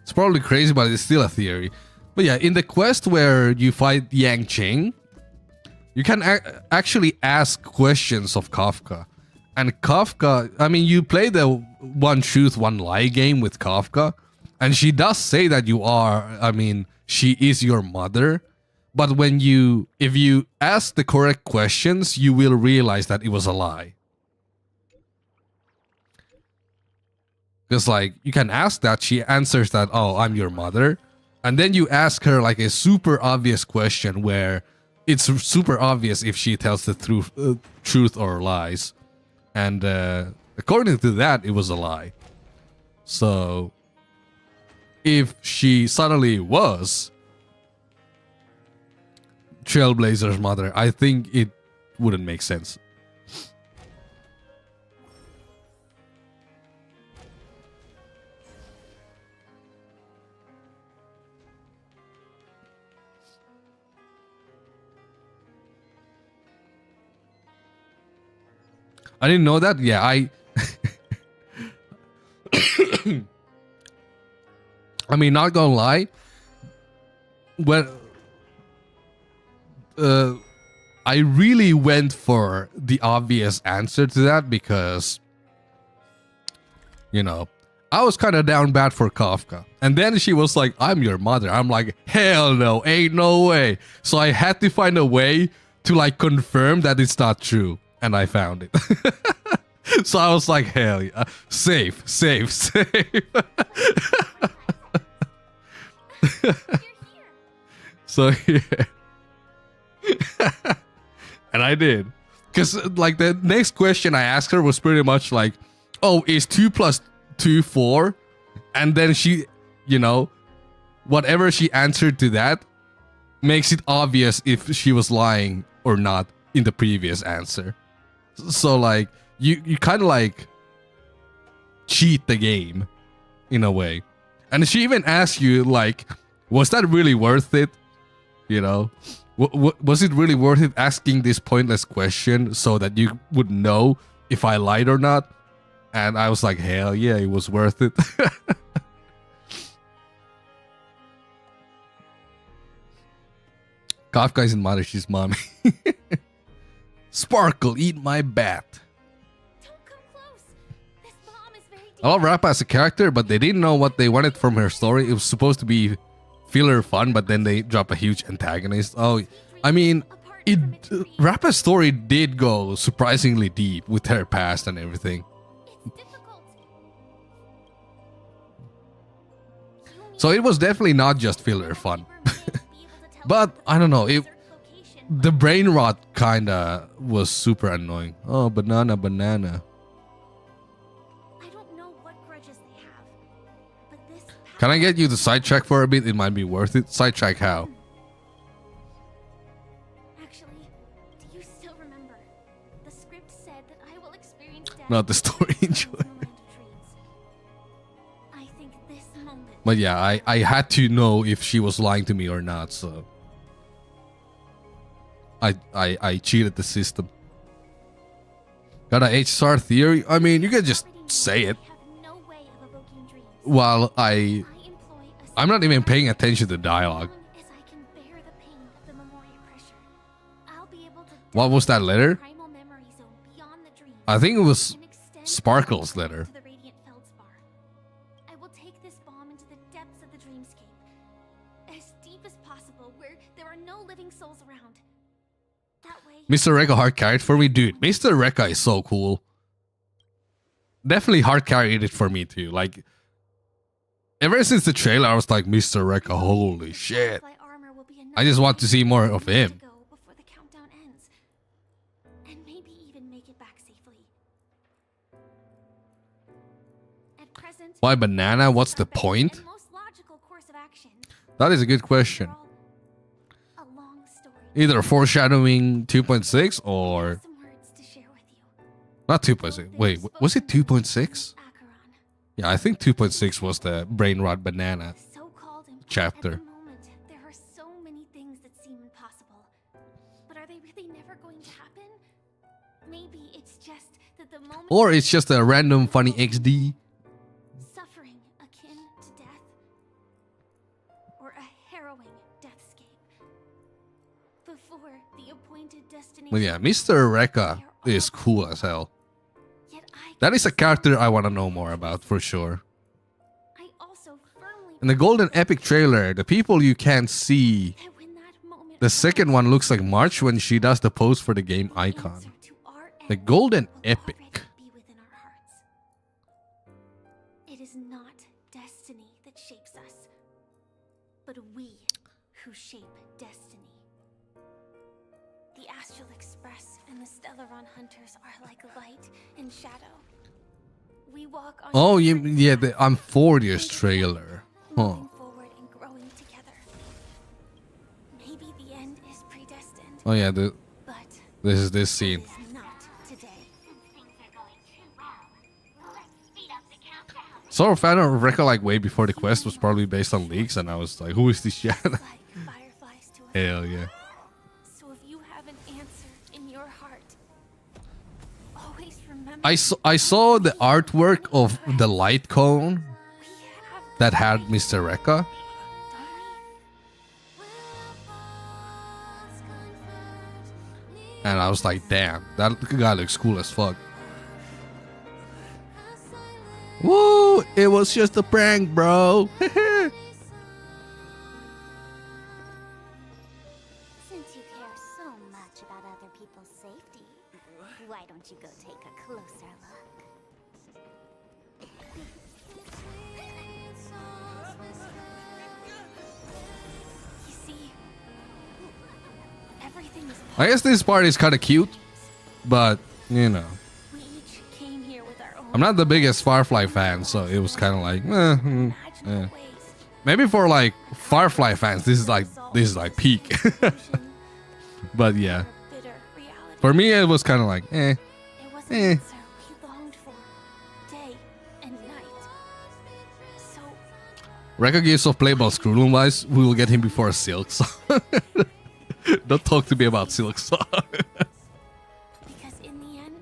It's probably crazy, but it's still a theory. But yeah, in the quest where you fight Yang Cheng, you can actually ask questions of Kafka. And Kafka, I mean, you play the one truth, one lie game with Kafka. And she does say that you are, I mean, she is your mother. But when if you ask the correct questions, you will realize that it was a lie. Because like, you can ask that, she answers that, oh, I'm your mother. And then you ask her like a super obvious question where it's super obvious if she tells the truth or lies. And according to that, it was a lie. So if she suddenly was Trailblazer's mother, I think it wouldn't make sense. I didn't know that. Yeah, I mean, not gonna lie. When I really went for the obvious answer to that because, you know, I was kind of down bad for Kafka. And then she was like, I'm your mother. I'm like, hell no, ain't no way. So I had to find a way to like confirm that it's not true. And I found it. So I was like, hell yeah. Safe. So yeah. And I did. Because like the next question I asked her was pretty much like, oh, is 2 + 2 4? And then she, you know, whatever she answered to that makes it obvious if she was lying or not in the previous answer. So like you kind of like cheat the game in a way. And she even asked you like, was that really worth it? You know, was it really worth it asking this pointless question so that you would know if I lied or not? And I was like, hell yeah, it was worth it. Kafka isn't mother, she's mommy. Sparkle, eat my bat. Don't come close. This bomb is very I love Rappa as a character, but they didn't know what they wanted from her story. It was supposed to be filler fun, but then they drop a huge antagonist. Oh, I mean, Rappa's story did go surprisingly deep with her past and everything. It's difficult. So it was definitely not just filler fun. But I don't know, the brain rot kinda was super annoying. Oh, banana. I don't know what grudges they have, but this Can I get you to sidetrack for a bit? It might be worth it. Sidetrack how? Actually, do you still remember? The script said that I will experience death. Not the story, enjoy. I think this moment. But yeah, I had to know if she was lying to me or not, so I cheated the system. Got a HSR theory? I mean, you can just say it. While I'm not even paying attention to dialogue. What was that letter? I think it was Sparkle's letter. I will take this bomb into the depths of the dreamscape, as deep as possible, where there are no living souls around. That way, Mr. Rekka hard carried for me, dude. Mr. Rekka is so cool. Definitely hard carried it for me too. Like, ever since the trailer, I was like, Mr. Rekka, holy shit. I just want to see more of him. before the countdown ends, and maybe even make it back safely. At present, Why banana? What's the point? most logical course of action. That is a good question. A long story. Either foreshadowing 2.6 or Some words to share with you. not 2.6. Wait, was it 2.6? Yeah, I think 2.6 was the brain rot banana So-called chapter. At the moment, there are so many things that seem impossible. But are they really never going to happen? Maybe it's just that the moment Or it's just a random funny XD. suffering akin to death, or a harrowing deathscape. Before the appointed destination. But yeah, Mr. Rekka is cool as hell. Yet I That is a character I want to know more about for sure. I also firmly In the Golden Epic trailer, the people you can't see, that when that moment the second one looks like March when she does the pose for the game icon. to our The end Golden will Epic. already be within our hearts. It is not destiny that shapes us, but we who shape destiny. The Astral Express and the Stellaron Hunters are like light and shadow. We walk on Oh, different yeah, paths, I'm 40's trailer. Huh. moving forward and growing together. Maybe the end is predestined, Oh yeah, but this is this scene. it is not today. Sort of fan of Rekka like way before the quest was probably based on leaks, and I was like, who is this shit? Like fireflies to a Hell yeah. So if you have an answer in your heart, always remember I saw the artwork of the light cone we have that had Mr. Rekka, don't and I was like, damn, that guy looks cool as fuck. Woo! It was just a prank, bro. Since you care so much about other people's safety, why don't you go take a closer look? You see, everything is I guess this part is kind of cute, but you know, we each came here with our own I'm not the biggest Firefly fan, so it was kind of like, imaginable ways. maybe for like Firefly fans, this is like peak. But yeah, Bitter reality. for me it was kind of like, It was an Eh. answer we longed for, day and night. So Rekka gives off playable Screwloom wise. We will get him before a Silk Song. Don't talk to me about Silk Song. because in the end,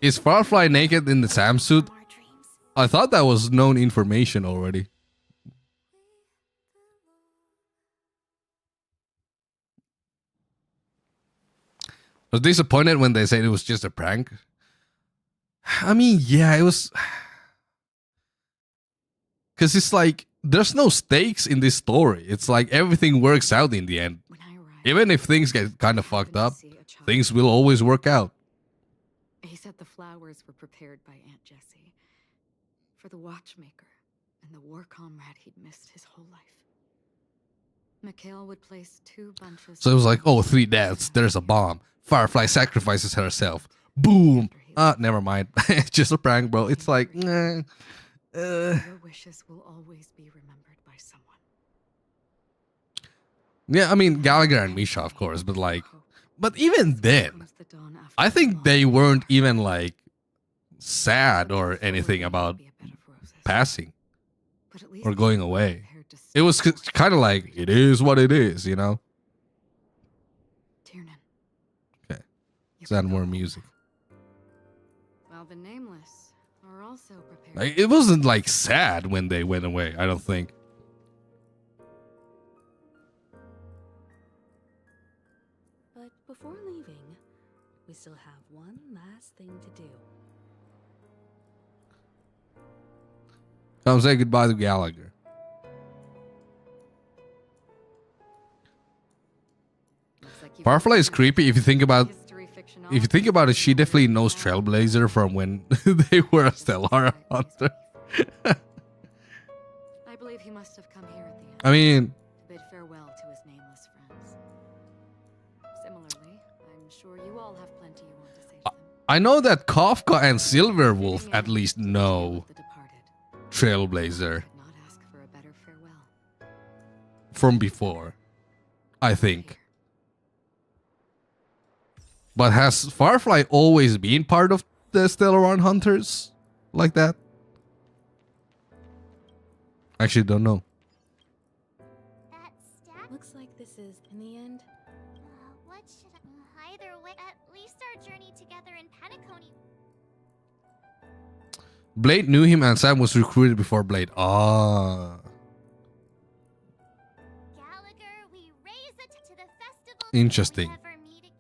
Is Firefly naked in the Sam suit? our dreams. I thought that was known information already. was disappointed when they said it was just a prank. I mean, yeah, it was. Because it's like, there's no stakes in this story. It's like everything works out in the end. Even if things get kind of fucked up, things will always work out. He said the flowers were prepared by Aunt Jessie for the watchmaker and the war comrade he'd missed his whole life. Mikhail would place 2 bunches. So it was like, oh, 3 deaths. There's a bomb. Firefly sacrifices herself. Boom. Never mind. It's just a prank, bro. It's like, Your wishes will always be remembered by someone. yeah, I mean, Gallagher and Misha, of course, but like, but even then, I think they weren't even like sad or anything about passing or going away. It was kind of like, it is what it is, you know? Okay. Let's add more music. Well, the nameless are also prepared. Like, it wasn't like sad when they went away, I don't think. But before leaving, we still have one last thing to do. Come say goodbye to Gallagher. Firefly is creepy if you think about it. She definitely knows Trailblazer from when they were a Stellar Hunter. I believe he must have come here at the end. I mean, to bid farewell to his nameless friends. Similarly, I'm sure you all have plenty you want to say to them. I know that Kafka and Silverwolf at least know Trailblazer Not ask for a better farewell. from before, I think. But has Firefly always been part of the Stellar Hunters like that? Actually, don't know. Looks like this is, in the end, What should I... Either way, at least our journey together in Penacony. Blade knew him and Sam was recruited before Blade. Ah. Gallagher, we raise it to the festival. Interesting. Never meet again.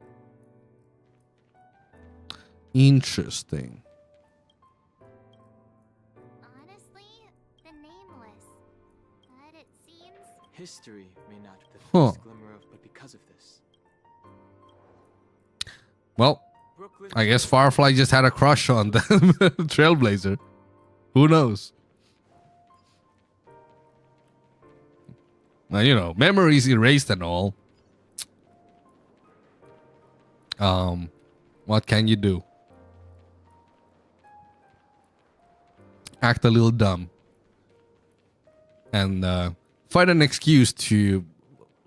Interesting. Honestly, the nameless. But it seems... History may not be the Huh. first glimmer of, but because of this. Well, I guess Firefly just had a crush on the Trailblazer. Who knows? Now, you know, memories erased and all. What can you do? Act a little dumb. And find an excuse to,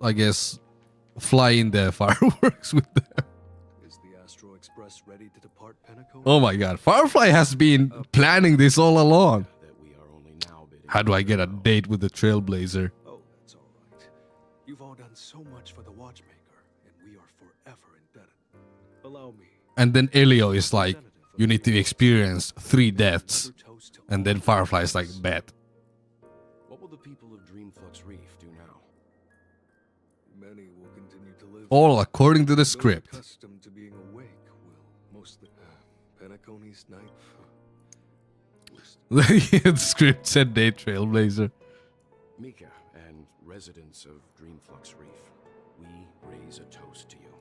I guess, fly in the fireworks with them. Is the Astro Express ready to depart Penacony? Oh my god, Firefly has been planning this all along. That we are only now bidding How do I get a date with the Trailblazer? Oh, that's all right. You've all done so much for the Watchmaker, and we are forever indebted. Allow me. And then Elio is like, you need to experience 3 deaths. And then Firefly is like, bet. What will the people of Dreamflux Reef do now? Many will continue to live. All according to the Those script. accustomed to being awake will mostly Penacony's night. The script said date Trailblazer. Mika and residents of Dreamflux Reef, we raise a toast to you,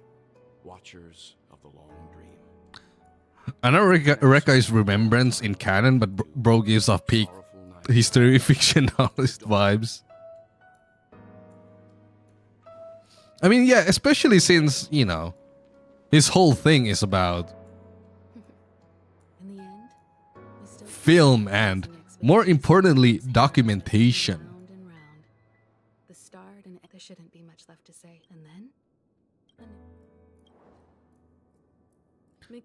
watchers of the long dream. I know Rekka is Remembrance in canon, but bro gives off peak history fiction novelist vibes. I mean, yeah, especially since, you know, his whole thing is about in the end, we still film and, more importantly, documentation. round and round. The start, and there shouldn't be much left to say. And then?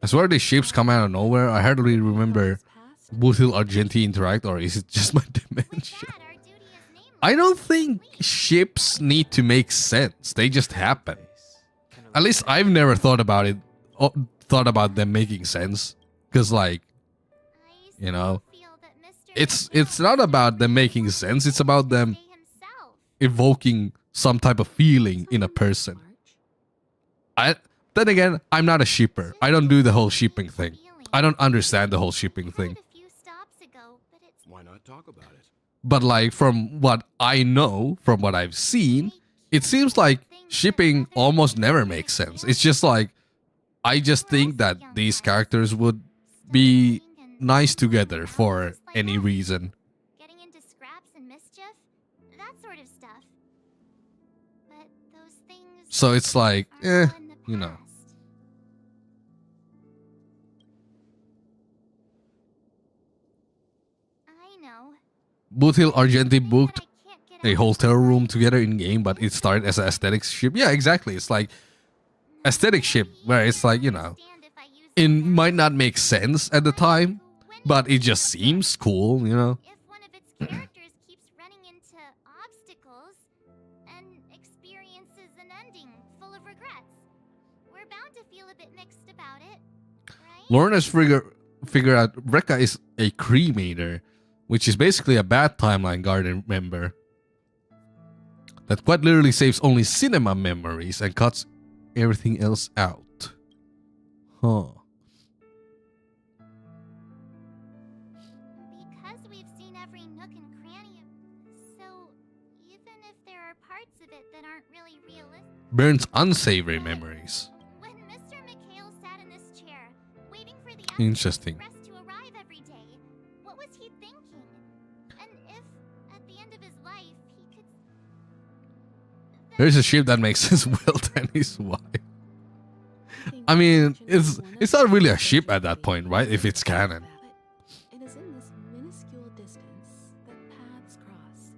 I swear these ships come out of nowhere. I hardly remember Buthil Argenti interact, or is it just my dementia? I don't think ships need to make sense. They just happen. At least I've never thought about it, thought about them making sense. Because like, you know, it's not about them making sense. It's about them evoking some type of feeling in a person. Then again, I'm not a shipper. I don't do the whole shipping thing. I don't understand the whole shipping thing. Why not talk about it? But like from what I know, from what I've seen, it seems like shipping almost never makes sense. It's just like I just think that these characters would be nice together for any reason. Getting into scraps and mischief, that sort of stuff. But those things So it's like, are all in the you know. past. I know. Boothil Argenti booked I can't get a out hotel of room my together in game, but it started as an aesthetic ship. Yeah, exactly. It's like aesthetic ship where it's like, you know, stand if I use it them might now. not make sense at the time, but it just seems cool, you know. If one of its characters keeps running into obstacles and experiences an ending full of regrets, we're bound to feel a bit mixed about it, right? Lauren has figured out Rekka is a cremator, which is basically a bad timeline garden member that quite literally saves only cinema memories and cuts everything else out. Huh. Because we've seen every nook and cranny of, so even if there are parts of it that aren't really realistic. Burns unsavory memories. When Mr. McHale sat in this chair, waiting for the Interesting. express to arrive every day, what was he thinking? And if, at the end of his life, he could... There's a ship that makes sense. Will Tenny's wife. I mean, it's not really a ship at that point, right? If it's canon. It is in this minuscule distance that paths cross,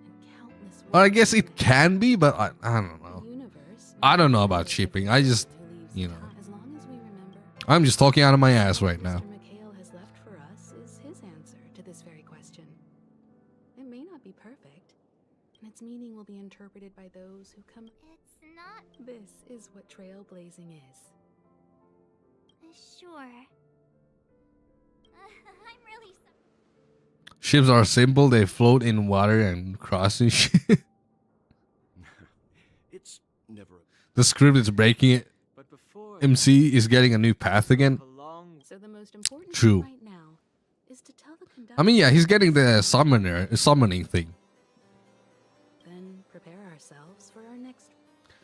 and countless Or I guess it can be, but I don't know. universe. I don't know about shipping. I just, you know, As long as we remember, I'm just talking out of my ass right now. Mr. McHale has left for us is his answer to this very question. It may not be perfect, and its meaning will be interpreted by those who come. It's not This is what trailblazing is. sure. I'm really sorry. Ships are simple. They float in water and cross and shit. It's never. The script is breaking it. But before MC is getting a new path again. belong So the most important True. thing right now is to tell the conductor. I mean, yeah, he's getting the summoning thing. Then prepare ourselves for our next.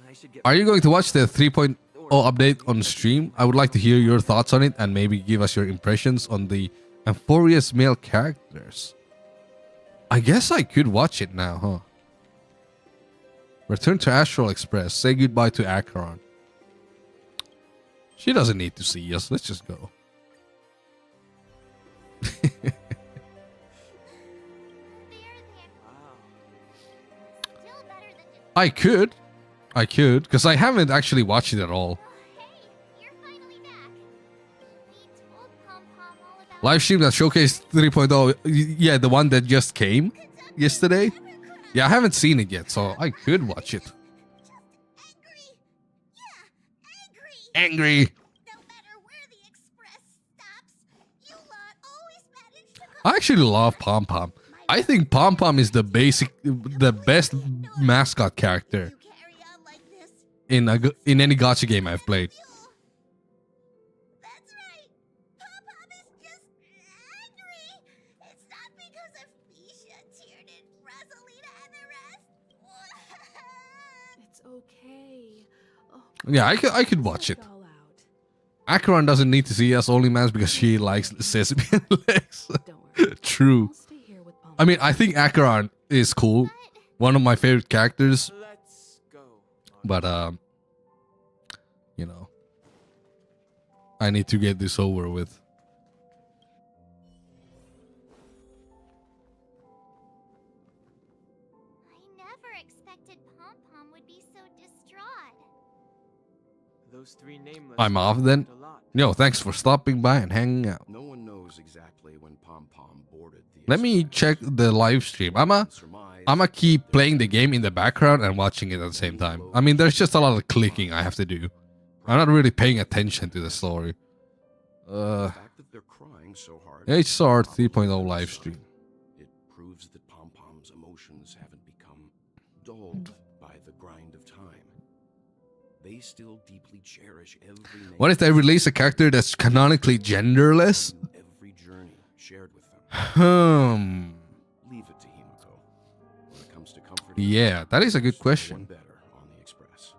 I should get Are you going to watch the 3.0 update on stream? I would like to hear your thoughts on it and maybe give us your impressions on the Amphorious male characters. I guess I could watch it now, huh? Return to Astral Express. Say goodbye to Acheron. She doesn't need to see us. Let's just go. wow. Still better than just. I could, because I haven't actually watched it at all. Hey, you're finally back. We told Pom Pom all about. Live stream that showcased 3.0. Yeah, the one that just came yesterday. Yeah, I haven't seen it yet, so I could watch it. Angry. No matter where the express stops, you lot always manage to I actually love Pom Pom. I think Pom Pom is the best mascot character carry on like this. in any gacha game I've played. That's right. Pom Pom is just angry. It's not because of Bisha, Tiernan, Rosalina, and the rest. It's okay. Oh, Yeah, I could watch it. all out. Acheron doesn't need to see us OnlyMans because she likes Sesame and Lex. Don't worry. True. I'll stay here with Pom. I mean, I think Acheron is cool. One of my favorite characters. Let's go. But, you know, I need to get this over with. I never expected Pom Pom would be so distraught. Those three nameless. I'm off then. a lot. Yo, thanks for stopping by and hanging out. No one knows exactly when Pom Pom boarded the. Let me check the live stream. I'ma keep playing the game in the background and watching it at the same time. I mean, there's just a lot of clicking I have to do. I'm not really paying attention to the story. The fact that they're crying so hard. HR 3.0 live stream. It proves that Pom Pom's emotions haven't become dulled by the grind of time. they still deeply cherish every name. What if they release a character that's canonically genderless? Every journey shared with them. Leave it to Himiko. When it comes to comforting, Yeah, that is a good there's no question. one better on the Express.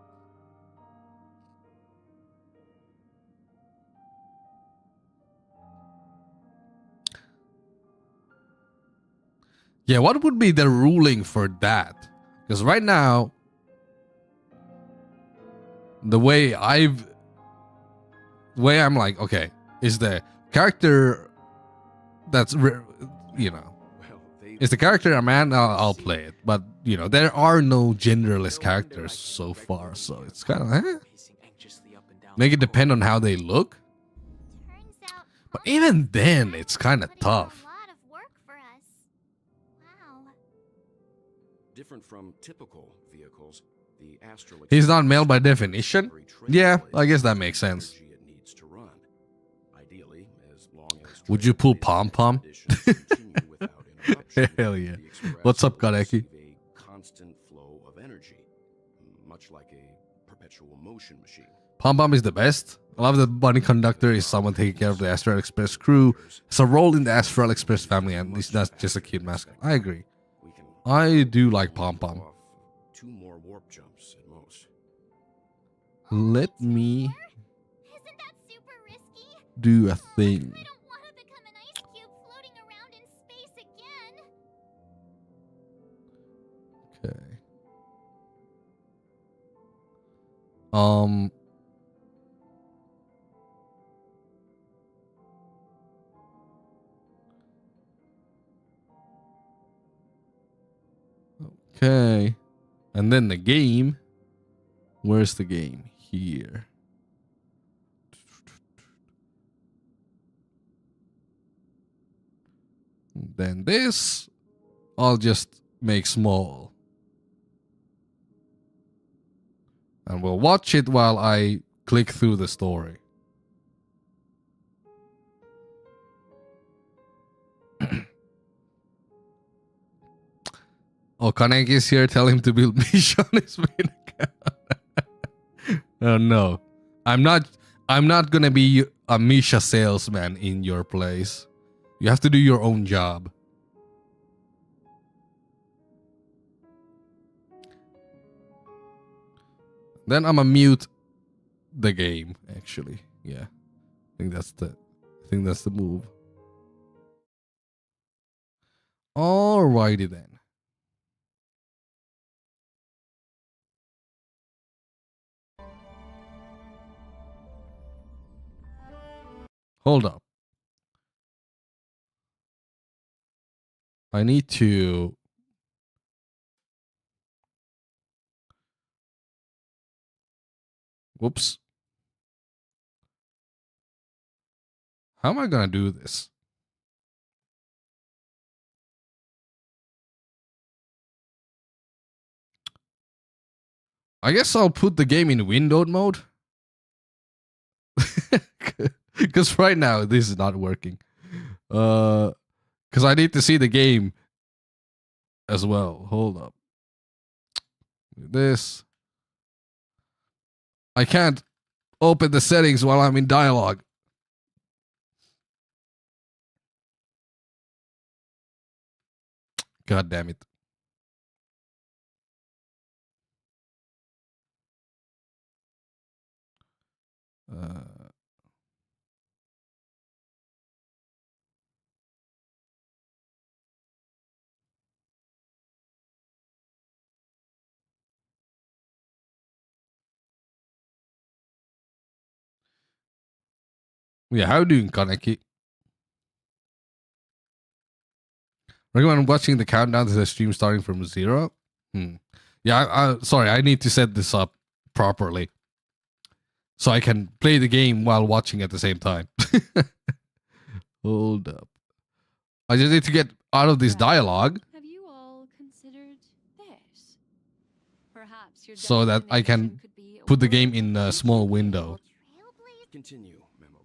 Yeah, what would be the ruling for that? Because right now, the way I'm like, okay, is the character that's is the character a man? I'll play it, but there are no genderless characters so far, so it's kind of make it depend on how they look. But even then, it's kind of tough. Different from typical vehicles, the Astral He's not male by definition. Yeah, I guess that makes sense. it needs to run. Ideally, as long as Would you pull pom pom? continue without interruption, Hell yeah. the Express What's up, will Kaneki? receive a constant flow of energy, much like a perpetual motion machine. Pom Pom is the best. I love that Bunny Conductor is someone taking care of the Astral Express crew. It's a role in the Astral Express family, and he's not just a cute mascot. I agree. We can I do like Pom Pom. off 2 more warp jumps at most. Let me Isn't that super risky? do a thing. I don't want to become an ice cube floating around in space again. Okay. Okay. And then the game. Where's the game? Here. Then this, I'll just make small. And we'll watch it while I click through the story. Oh, Kaneki is here. Tell him to build Misha on his main account. Oh no. I'm not gonna be a Misha salesman in your place. You have to do your own job. Then I'ma mute the game, actually. Yeah. I think that's the move. Alrighty then. Hold up. I need to... Whoops. How am I gonna do this? I guess I'll put the game in windowed mode. Because right now this is not working. Because I need to see the game as well. Hold up. This. I can't open the settings while I'm in dialogue. God damn it. Yeah, how are you doing, Kaneki? Recommend watching the countdown to the stream starting from 0. Yeah, sorry, I need to set this up properly so I can play the game while watching at the same time. Hold up. I just need to get out of this dialogue. Have you all considered this? Perhaps your So that I can destination could be a put the game world in a small window. Continue, Memo.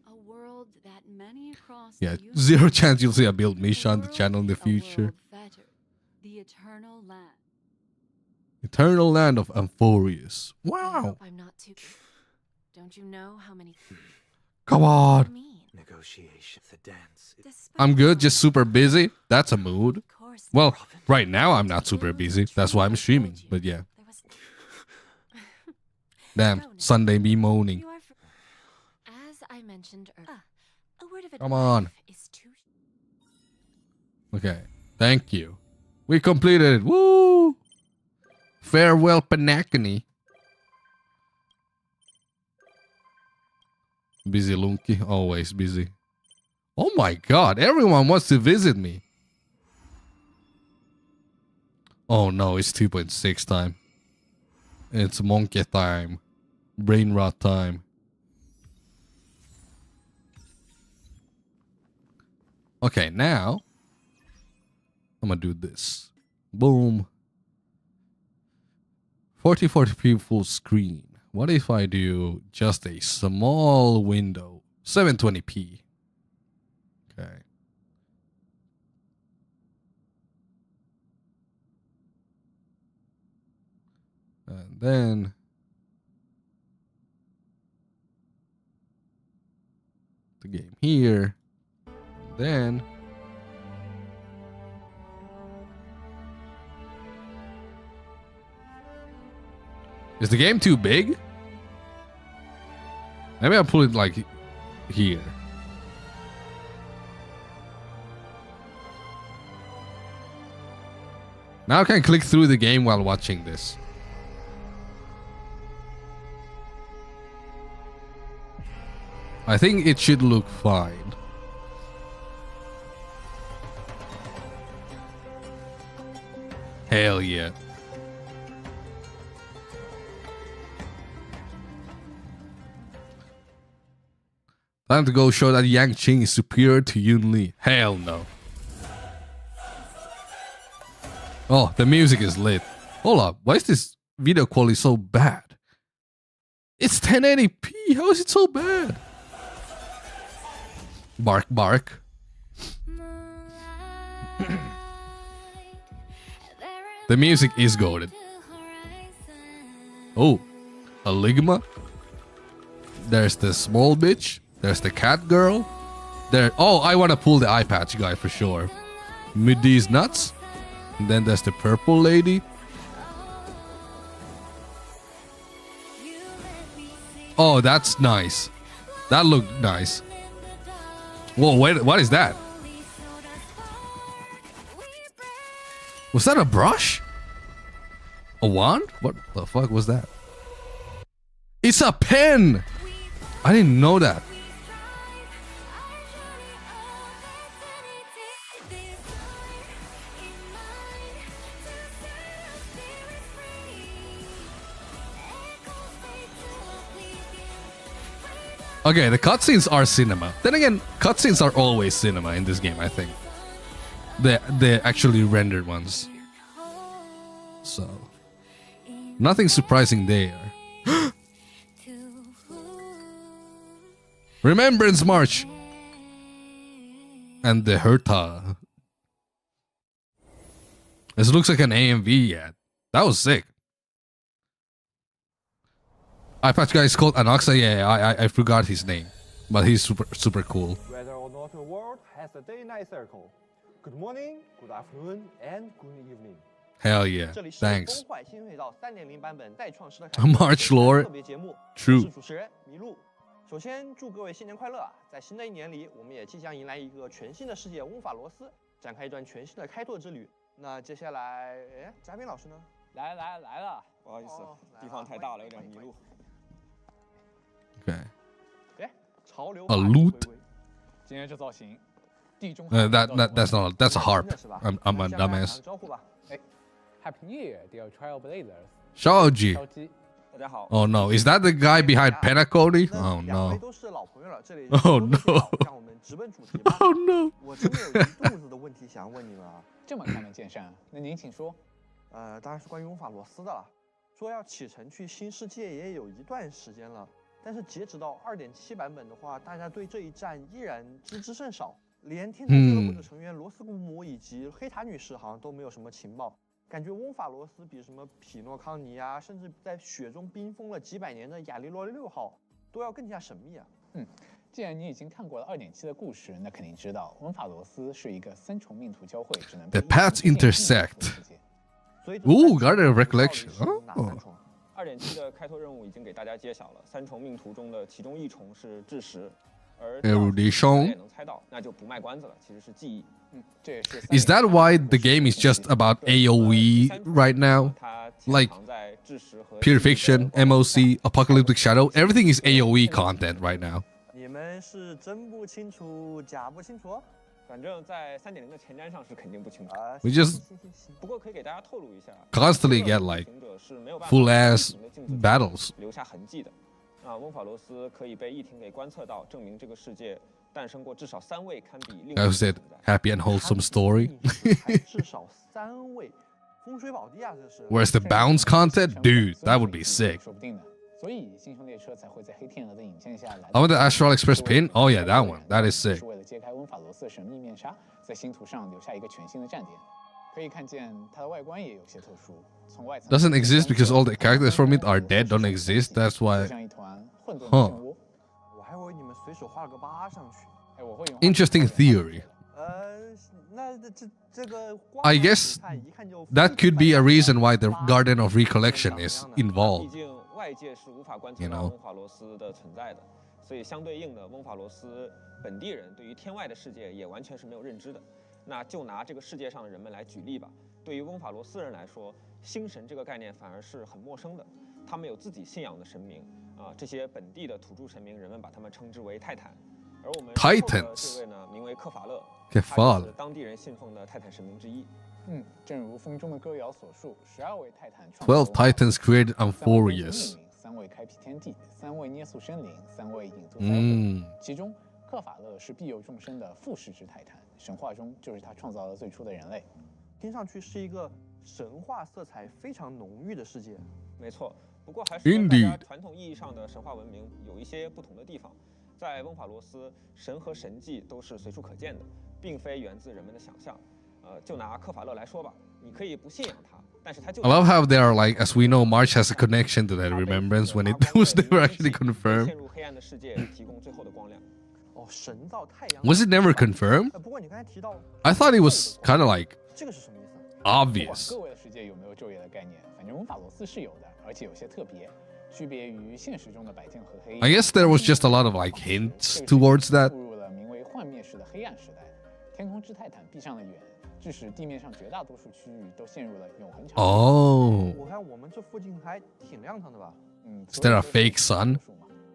A world that many across Yeah, the universe 0 chance you'll see a build a Misha on the world- channel in the a world future. better, the eternal land. Eternal Land of Amphorius. I Wow. hope I'm not too. Don't you know how many? Come What on. do you mean? Negotiation, the dance. Despite I'm good, all just super busy. That's a mood. Of course Well, not. right now I'm not super Remember busy. the That's dream why I I'm told streaming. you? But yeah. There was- Damn, Ronan, Sunday me moaning. you are as I mentioned earlier. A word of advice Come on. is too. Okay. Thank you. We completed it. Woo! Farewell, Panakani. Busy Lunky. Always busy. Oh my god. Everyone wants to visit me. Oh no, it's 2.6 time. It's monkey time. Brain rot time. Okay, now I'm gonna do this. Boom. 4040p full screen. What if I do just a small window? 720p. Okay. And then the game here. And then is the game too big? Maybe I'll put it like here. Now I can click through the game while watching this. I think it should look fine. Hell yeah. Time to go show that Yang Qing is superior to Yun Li. Hell no. Oh, the music is lit. Hold up, why is this video quality so bad? It's 1080p, how is it so bad? Bark, bark. The music is goated. Oh, a Ligma. There's the small bitch. There's the cat girl. There. Oh, I want to pull the eye patch guy for sure. Middy's nuts. And then there's the purple lady. Oh, that's nice. That looked nice. Whoa, wait, what is that? Was that a brush? A wand? What the fuck was that? It's a pen! I didn't know that. Okay, the cutscenes are cinema. Then again, cutscenes are always cinema in this game, I think. The actually rendered ones. So, nothing surprising there. Remembrance March! And the Herta. This looks like an AMV yet. That was sick. I patch guy is called Anoxa. Yeah, I forgot his name, but he's super cool. Whether or not the world has a day-night cycle. Good morning, good afternoon, and good evening. Hell yeah! Thanks. 坏新隧道3.0版本再创时的 March Lord. 特别节目， True. 我是主持人麋鹿。首先祝各位新年快乐啊！在新的一年里，我们也即将迎来一个全新的世界——翁法罗斯，展开一段全新的开拓之旅。那接下来，哎，嘉宾老师呢？来了，不好意思，地方太大了，有点迷路。Okay. 哎，潮流 A loot. 今天这造型，地中 that's a harp. I'm a dumbass. 招呼吧。哎 ，Happy New Year, dear Trailblazers. Shaoji. 大家好。 Oh no, is that the guy behind Penacony? Oh 两位 no. 都是老朋友了，这里 Oh no. 让我们直奔主题吧。 Oh no. 我真的有一肚子的问题想问你们啊。这么开门见山，那您请说。当然是关于翁法罗斯的了。说要启程去新世界也有一段时间了，但是截止到2.7版本的话，大家对这一战依然知之甚少。连天才俱乐部的成员罗斯古姆以及黑塔女士好像都没有什么情报。感觉翁法罗斯比什么匹诺康尼啊，甚至在雪中冰封了几百年的亚利洛6号都要更加神秘啊。既然你已经看过了2.7的故事，那肯定知道温法罗斯是一个3重命途交汇，只能 The paths intersect. Ooh, got a recollection. Oh. 2.7的开拓任务已经给大家揭晓了，3重命途中的其中1重是智识，而Erudition. 也能猜到，那就不卖关子了，其实是记忆。Is that why the game is just about AoE right now? Like pure fiction, MOC, apocalyptic shadow, everything is AoE content right now. 你们是真不清楚，假不清楚？反正在3.0的前瞻上是肯定不清楚。We just 不过可以给大家透露一下 constantly get like full ass battles. 留下痕迹的。啊，翁法罗斯可以被议庭给观测到，证明这个世界诞生过至少3位堪比另 I said happy and wholesome story. 至少3位，风水宝地啊，这是。Where's the bounce content? Dude, that would be sick. 说不定的。所以星穹列车才会在黑天鹅的引荐下来。I want the Astral Express pin. Oh yeah, that one. That is sick. 是为了揭开温法罗斯的神秘面纱，在星图上留下一个全新的站点。可以看见它的外观也有些特殊，从外层 Doesn't exist because all the characters from it are dead, don't exist. That's why. 像一团混沌的漩 Huh. 涡。我还以为你们随手画了个8上去。哎，我会用 Interesting theory. 那这个 I guess that could be a reason why the Garden of Recollection is 毕 involved. 竟外界是无法观测到翁法罗斯的存在的，所以相对应的，翁法罗斯本地人对于天外的世界也完全是没有认知的。那就拿这个世界上的人们来举例吧。对于翁法罗斯人来说，星神这个概念反而是很陌生的。他们有自己信仰的神明啊，这些本地的土著神明，人们把他们称之为泰坦。而我们 Titans 这位呢，名为克法勒， Kefal 他是当地人信奉的泰坦神明之一。正如风中的歌谣所述，12位泰坦12 Titans created Amphorius. 3位开辟天地，3位捏塑生灵，3位引渡灾祸。其中，克法勒是庇佑众生的复世之泰坦，神话中就是他创造了最初的人类。听上去是一个神话色彩非常浓郁的世界。没错，不过还是跟大家传统意义上的神话文明有一些不同的地方。在翁法罗斯，神和神迹都是随处可见的，并非源自人们的想象。就拿克法勒来说吧，你可以不信仰他，但是他就 I love how they are like, as we know, March has a connection to that remembrance when it was never actually confirmed. 陷入黑暗的世界，提供最后的光亮。哦，神造太阳。Was it never confirmed? 不过你刚才提到 I thought it was kind of like 这个是什么意思 obvious. 各位的世界有没有昼夜的概念？反正翁法罗斯是有的，而且有些特别，区别于现实中的白天和黑夜。 I guess there was just a lot of like hints towards that. 步入了名为幻灭式的黑暗时代，天空之泰坦闭上了眼，致使地面上绝大多数区域都陷入了永恒长。Oh. 我看我们这附近还挺亮堂的吧？Is there a fake sun?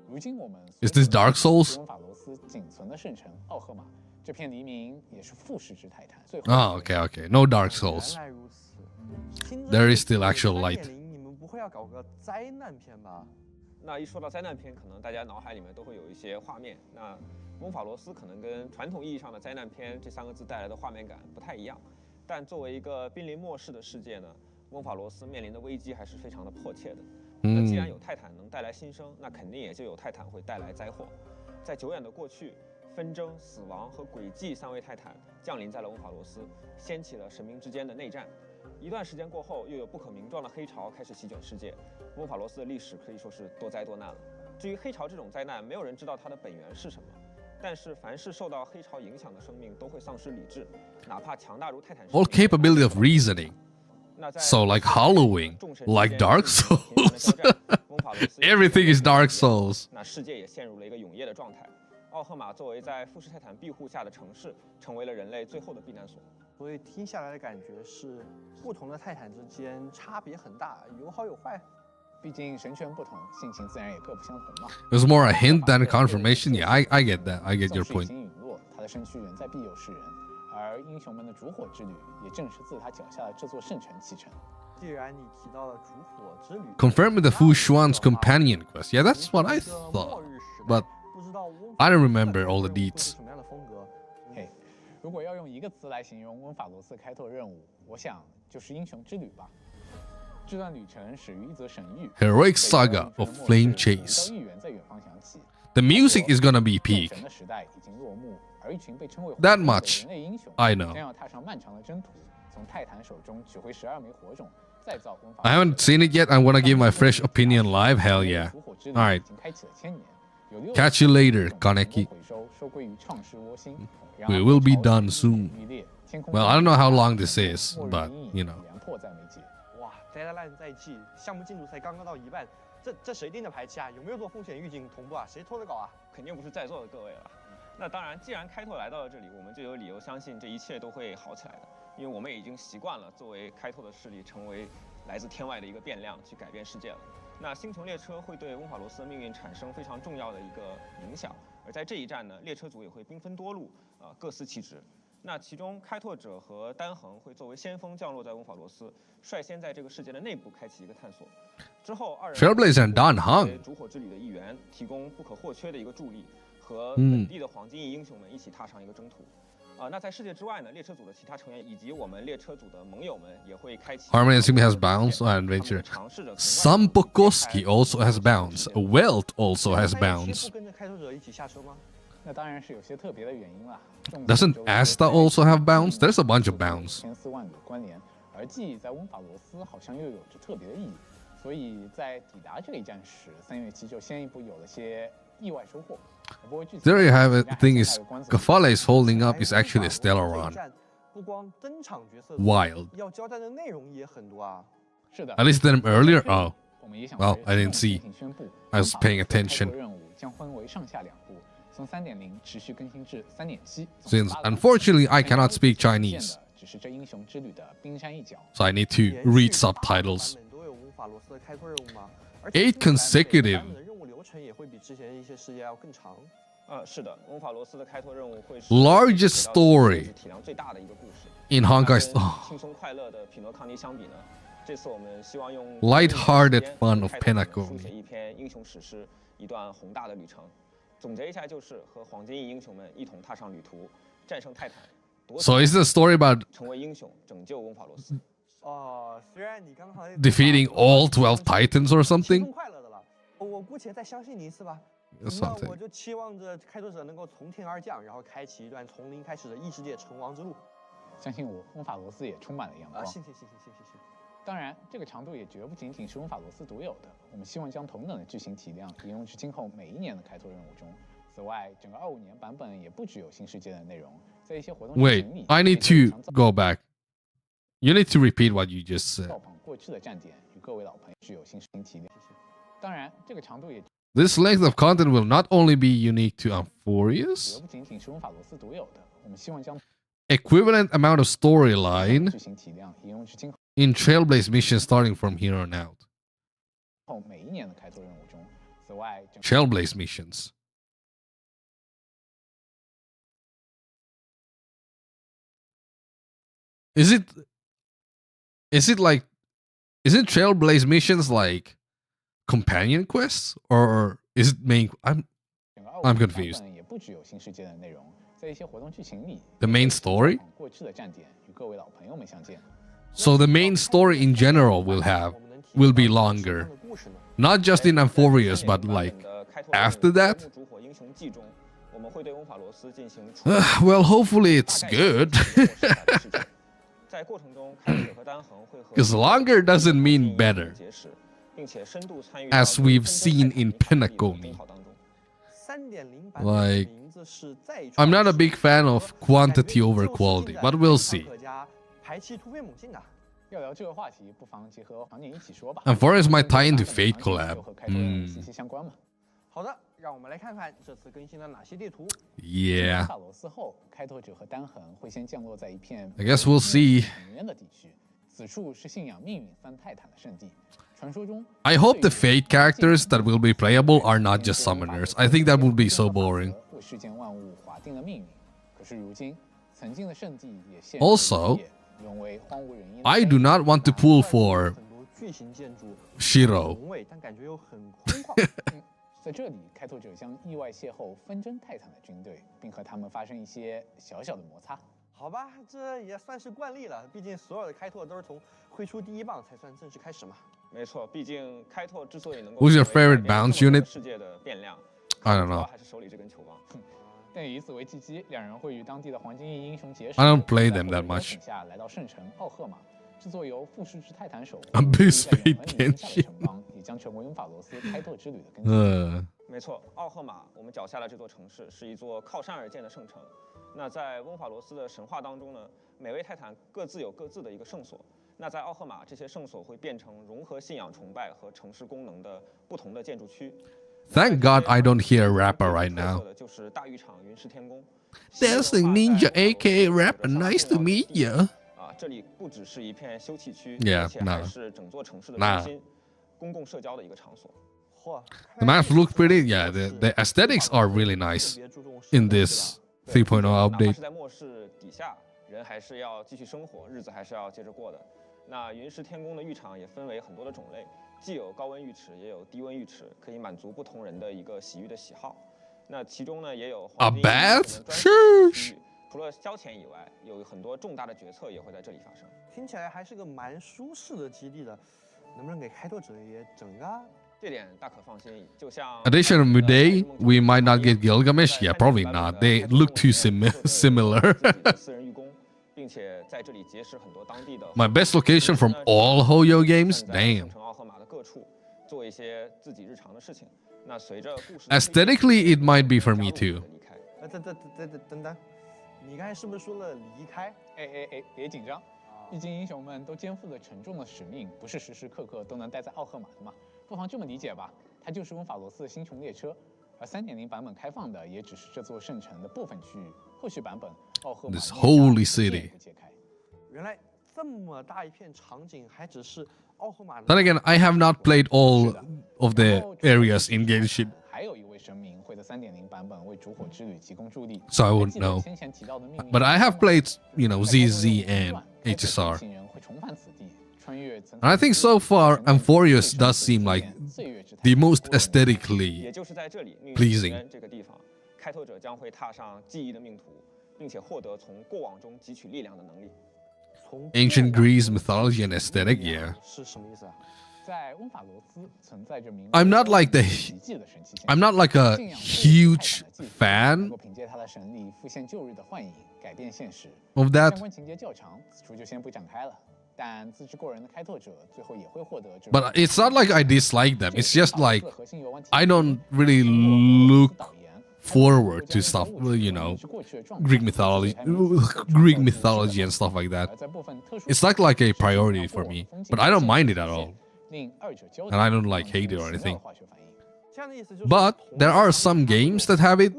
如今我们 Is this Dark Souls? 翁法罗斯仅存的圣城奥赫玛，这片黎明也是复世之泰坦。 Oh, okay. No Dark Souls. 原来如此。 There is still actual light. 你们不会要搞个灾难片吧？那一说到灾难片，可能大家脑海里面都会有一些画面。那翁法罗斯可能跟传统意义上的灾难片这3个字带来的画面感不太一样，但作为一个濒临末世的世界呢，翁法罗斯面临的危机还是非常的迫切的。那既然有泰坦能带来新生，那肯定也就有泰坦会带来灾祸。在久远的过去，纷争、死亡和诡计3位泰坦降临在了翁法罗斯，掀起了神明之间的内战。一段时间过后，又有不可名状的黑潮开始席卷世界，翁法罗斯的历史可以说是多灾多难了。至于黑潮这种灾难，没有人知道它的本源是什么。但是凡是受到黑潮影响的生命都会丧失理智，哪怕强大如泰坦。All capability of reasoning. So like Halloween, like Dark Souls. Everything is Dark Souls. 那世界也陷入了一个永夜的状态。奥赫玛作为在复世泰坦庇护下的城市，成为了人类最后的避难所。所以听下来的感觉是，不同的泰坦之间差别很大，有好有坏。毕竟神权不同，性情自然也各不相同嘛。It was more a hint than a confirmation. Yeah, I get that. I get your point. 已经陨落，他的身躯仍在庇佑世人，而英雄们的烛火之旅也正是自他脚下的这座圣城启程。既然你提到了烛火之旅 Confirming the Fu Xuan's companion quest. Yeah, that's what I thought. But I don't remember all the deeds. 嘿，如果要用一个词来形容温法罗斯开拓任务，我想就是英雄之旅吧。这段旅程始于一则神谕 Heroic Saga of Flame Chase. The music is gonna be peak. That much I know. 从泰坦手中取回12枚火种，再造温法。I haven't seen it yet. I want to give my fresh opinion live. Hell yeah. All right. Catch you later, Kaneki. We will be done soon. Well, I don't know how long this is, but you know. 哇，灾难在即，项目进度才刚刚到一半，这谁定的排期啊？有没有做风险预警同步啊？谁拖的稿啊？肯定不是在座的各位了。那当然，既然开拓来到了这里，我们就有理由相信这一切都会好起来的，因为我们已经习惯了作为开拓的势力，成为来自天外的一个变量，去改变世界了。那星穹列车会对温法罗斯的命运产生非常重要的一个影响，而在这一站呢，列车组也会兵分多路，各司其职。那其中，开拓者和单横会作为先锋降落在温法罗斯，率先在这个世界的内部开启一个探索。之后，二人 Trailblazer and Dan Heng 烛火之旅的一员，提供不可或缺的一个助力，和本地的黄金翼英雄们一起踏上一个征途。那在世界之外呢，列车组的其他成员以及我们列车组的盟友们也会开启。Harmony assuming has bounce on adventure. Sambukoski also has bounce. Welt also has bounce. 跟着开拓者一起下车吗？那当然是有些特别的原因啦。 Doesn't Asta also have bounce? There's a bunch of bounce. 1400万里的关联，而记忆在温法罗斯好像又有着特别的意义，所以在抵达这一站时，3月7就先一步有了些意外收获。 There you have it. The thing is, Kafale is holding up is actually a stellar run. 不光登场角色 Wild. 要交代的内容也很多啊。是的。 At least them earlier. Oh. Well, I didn't see. I was paying attention. 任务将分为上下2部，从3.0持续更新至3.7。Since unfortunately I cannot speak Chinese, 只是这英雄之旅的冰山一角。 so I need to read subtitles. 8 consecutive. 也会比之前一些世界要更长。是的，温法罗斯的开拓任务会是 Largest story 体量最大的一个故事。 in Honkai. 轻松快乐的匹诺康尼相比呢，这次我们希望用 Light-hearted fun of Pinnacle. 书写一篇英雄史诗，一段宏大的旅程。总结一下就是和黄金翼英雄们一同踏上旅途，战胜泰坦。So is the story about 成为英雄，拯救温法罗斯？虽然你刚刚 defeating all 12 Titans or something? 我姑且再相信你一次吧。 Or 那 something. 我就期望着开拓者能够从天而降，然后开启一段从零开始的异世界成王之路。相信我，温法罗斯也充满了阳光。谢谢。当然，这个长度也绝不仅仅是温法罗斯独有的。我们希望将同等的剧情体量引用至今后每一年的开拓任务中。此外，整个25年版本也不只有新世界的内容，在一些活动 Wait, I need to go back. You need to repeat what you just said. 造访过去的站点，与各位老朋友具有新体量。当然，这个长度也。 This length of content will not only be unique to Amphorius. 不仅仅是温法罗斯独有的，我们希望将 Equivalent amount of storyline in Trailblaze missions starting from here on out. 后每一年的开拓任务中，此外 Trailblaze missions. Is it like, isn't Trailblaze missions like companion quests or is it main? I'm confused. The main story? So the main story in general will be longer. Not just in Amphorius, but like after that? Well, hopefully it's good. Because longer doesn't mean better. As we've seen in Pinnacle. Like, I'm not a big fan of quantity over quality, but we'll see. Amphorius might tie into Fate collab. Yeah. I guess we'll see. I hope the Fate characters that will be playable are not just summoners. I think that would be so boring. Also, I do not want to pull for Shiro. 在这里，开拓者将意外邂逅纷争泰坦的军队，并和他们发生一些小小的摩擦。好吧，这也算是惯例了。毕竟所有的开拓都是从挥出第一棒才算正式开始嘛。没错，毕竟开拓之所以能够 Who's your favorite bounce unit? 世界的变量 I don't know. 还是手里这根球棒。但也以此为契机，两人会与当地的黄金翼英雄结识。I don't play them that 在 much. 邀请下来到圣城奥赫玛，制作由富士之泰坦守护 Abyss 在永 Fate 恒林下的 Genshin 城邦，也将成为温法罗斯开拓之旅的根基。没错，奥赫玛，我们脚下的这座城市是一座靠山而建的圣城。那在温法罗斯的神话当中呢，每位泰坦各自有各自的一个圣所。那在奥赫玛，这些圣所会变成融合信仰崇拜和城市功能的不同的建筑区。Thank God I don't hear a rapper right 特 now. 色的就是大浴场云石天宫。 Dancing Ninja aka rapper, nice to meet you. 啊，这里不只是一片休憩区， Yeah, 而且还 nah. 是整座城市的 Nah. 中心，公共社交的一个场所。 The maps look pretty. Yeah, the aesthetics are really nice in this 3.0 哪怕 update. 是在末世底下，人还是要继续生活，日子还是要接着过的。那云石天宫的浴场也分为很多的种类，既有高温浴池，也有低温浴池，可以满足不同人的一个洗浴的喜好。那其中呢，也有 A 黄金 bath? 专属区域，除了消遣以外，有很多重大的决策也会在这里发生。听起来还是个蛮舒适的基地的，能不能给开拓者也整个？这点大可放心，就像 Addition of Muday, we might not get Gilgamesh. Yeah, probably not. They look too similar. 私人寓工，并且在这里结识很多当地的 My best location from all Hoyo games? Damn. 圣奥赫玛的各处做一些自己日常的事情。那随着故事 Aesthetically, it might be for me too. 等，你刚才是不是说了离开？哎，别紧张，毕竟英雄们都肩负了沉重的使命，不是时时刻刻都能待在奥赫玛的嘛。不妨这么理解吧，它就是温法罗斯的星穹列车，而3.0版本开放的也只是这座圣城的部分区域，后续版本奥赫玛 This holy city. 原来这么大一片场景，还只是奥赫玛的。 Then again, I have not played all of the areas in Genshin, 还有一位神明会在3.0版本为烛火之旅提供助力， so I wouldn't know. 先前提到的命运 But I have played, ZZ and HSR. 行人会重返此地，穿越曾 And I think so far, Amphorius does seem like the most aesthetically 也就是在这里，命运 pleasing. 这个地方，开拓者将会踏上记忆的命途，并且获得从过往中汲取力量的能力。 Ancient Greece mythology and aesthetic, yeah. 是什么意思啊？在温法罗斯存在着名为 I'm not like the, 奇迹的神奇现象 I'm not like a huge 能 fan 够凭借他的神力复现旧日的幻影，改变现实。 of 相 that, 关情节较长，此处就先不展开了。但资质过人的开拓者最后也会获得这 but it's not like I dislike them. It's just like I don't really look forward to stuff, Greek mythology and stuff like that. It's not like a priority for me, but I don't mind it at all. 令二者交 And I don't like hate it or anything. 化学反应。这样的意思就是。 But there are some games that have it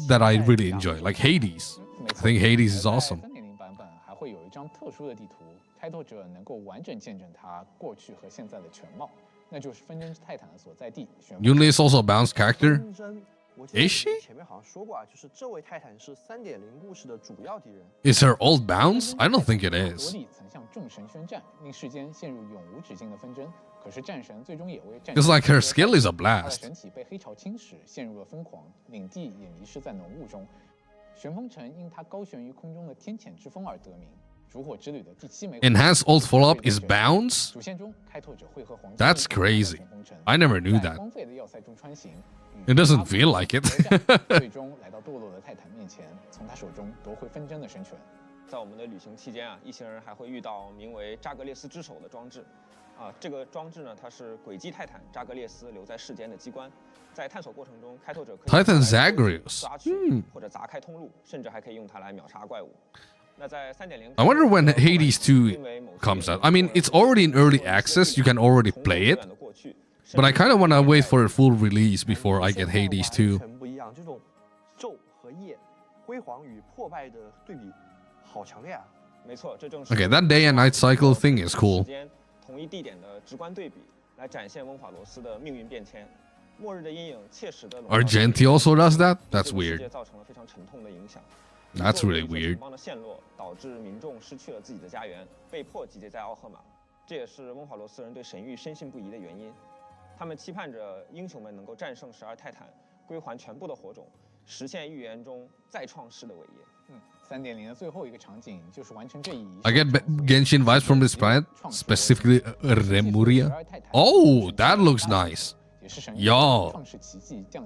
that I really enjoy, like Hades. I think Hades is awesome. 3.0版本还会有一张特殊的地图，开拓者能够完整见证它过去和现在的全貌，那就是纷争之泰坦的所在地。 Yunli is also a balanced character. 纷争，我记得 Is she? 你前面好像说过啊，就是这位泰坦是3.0故事的主要敌人。 Is her old bounce? I don't think it is. 罗莉曾向众神宣战，令世间陷入永无止境的纷争。可是战神最终也为战 It's like her skill is a 他的 blast. 神体被黑潮侵蚀，陷入了疯狂，领地也迷失在浓雾中。旋风城因它高悬于空中的天谴之风而得名。烛火之旅的第7枚 Enhanced ult follow-up is bounce? 主线中，开拓者会和黄金 That's crazy. I never knew 在 that. 荒废的要塞中穿行。 It doesn't feel like it. 最终来到堕落的泰坦面前，从他手中夺回纷争的神权。在我们的旅行期间啊，一行人还会遇到名为扎格列斯之手的装置。啊，这个装置呢，它是轨迹泰坦扎格列斯留在世间的机关。在探索过程中，开拓者可以 Titan Zagreus. 抓取或者砸开通路，甚至还可以用它来秒杀怪物。那在3.0， I wonder when Hades 2 comes out. I mean, it's already in early access. You can already play it. But I kind of want to wait for a full release before I get Hades 2. 全不一样，这种昼和夜、辉煌与破败的对比，好强烈啊！没错，这正是 Okay, that day and night cycle thing is cool. 时间同一地点的直观对比，来展现温法罗斯的命运变迁。末日的阴影切实的 Argenti also does that? That's 对世 weird. 界造成了非常沉痛的影响。 That's really weird. 城邦的陷落导致民众失去了自己的家园，被迫集结在奥赫玛。这也是温法罗斯人对神域深信不疑的原因。他们期盼着英雄们能够战胜12泰坦，归还全部的火种，实现预言中再创世的伟业。3.0的最后一个场景就是完成这一仪式。 I get Genshin vibes from this planet, specifically Remuria. Oh, that looks nice. Yo,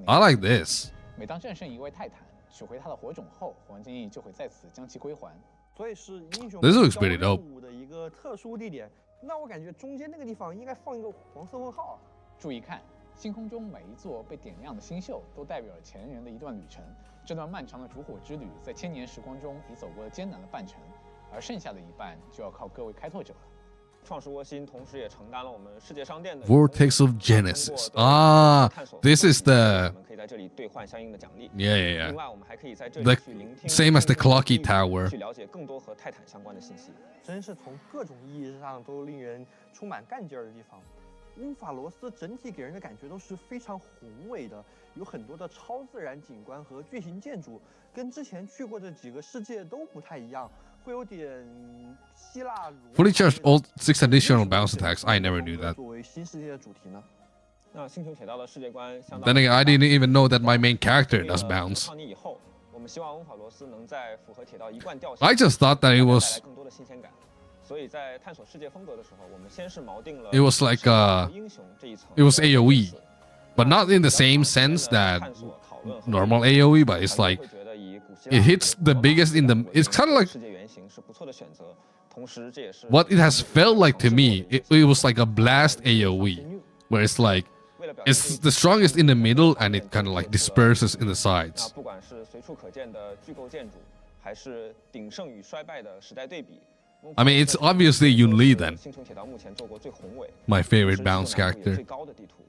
I like this. 每当战胜一位泰坦，取回它的火种后，黄金翼就会在此将其归还。所以是英雄 This looks 交 pretty 任 dope. 务的一个特殊地点。那我感觉中间那个地方应该放一个黄色问号啊。注意看，星空中每一座被点亮的星宿，都代表了前人的一段旅程。这段漫长的烛火之旅，在千年时光中已走过了艰难的半程，而剩下的一半就要靠各位开拓者了。创世窝心同时也承担了我们世界商店的 Vortex of Genesis. Ah, this is the 我们可以在这里兑换相应的奖励。 Yeah. 另外，我们还可以在这 The 里去聆听 same as the Clocky Tower. 去了解更多和泰坦相关的信息。真是从各种意义上都令人充满干劲儿的地方。翁法罗斯整体给人的感觉都是非常宏伟的，有很多的超自然景观和巨型建筑，跟之前去过的几个世界都不太一样，会有点希腊。Fully charged all 6 additional bounce attacks. I never knew that. 作为新世界的主题呢？那星球铁道的世界观相当。 Then again, I didn't even know that my main character does bounce. 创立以后，我们希望翁法罗斯能在符合铁道一贯调性。 I just thought that it was. 带来更多的新鲜感。所以在探索世界风格的时候，我们先是锚定了 It was like it was AOE, but not in the same sense that normal AOE, but it's like it hits the biggest in the. It's kind of like what it has felt like to me. It was like a blast AOE, where it's like it's the strongest in the middle and it kind of like disperses in the sides. 不管是随处可见的巨构建筑，还是鼎盛与衰败的时代对比。 I mean, it's obviously Yun Li then. 星穹铁道目前做过最宏伟、 My favorite bounce character. 最高的地图。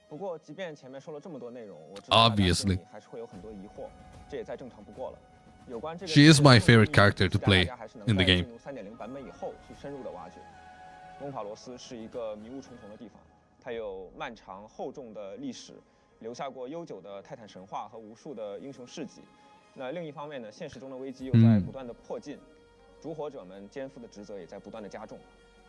不过，即便前面说了这么多内容，我知道 Obviously. 还是会有很多疑惑，这也再正常不过了。有关这个 She is my favorite character to play in the game. 进入3.0版本以后去深入的挖掘。翁法罗斯是一个迷雾重重的地方，它有漫长厚重的历史，留下过悠久的泰坦神话和无数的英雄事迹。那另一方面呢，现实中的危机又在不断的迫近。 烛火者们肩负的职责也在不断的加重，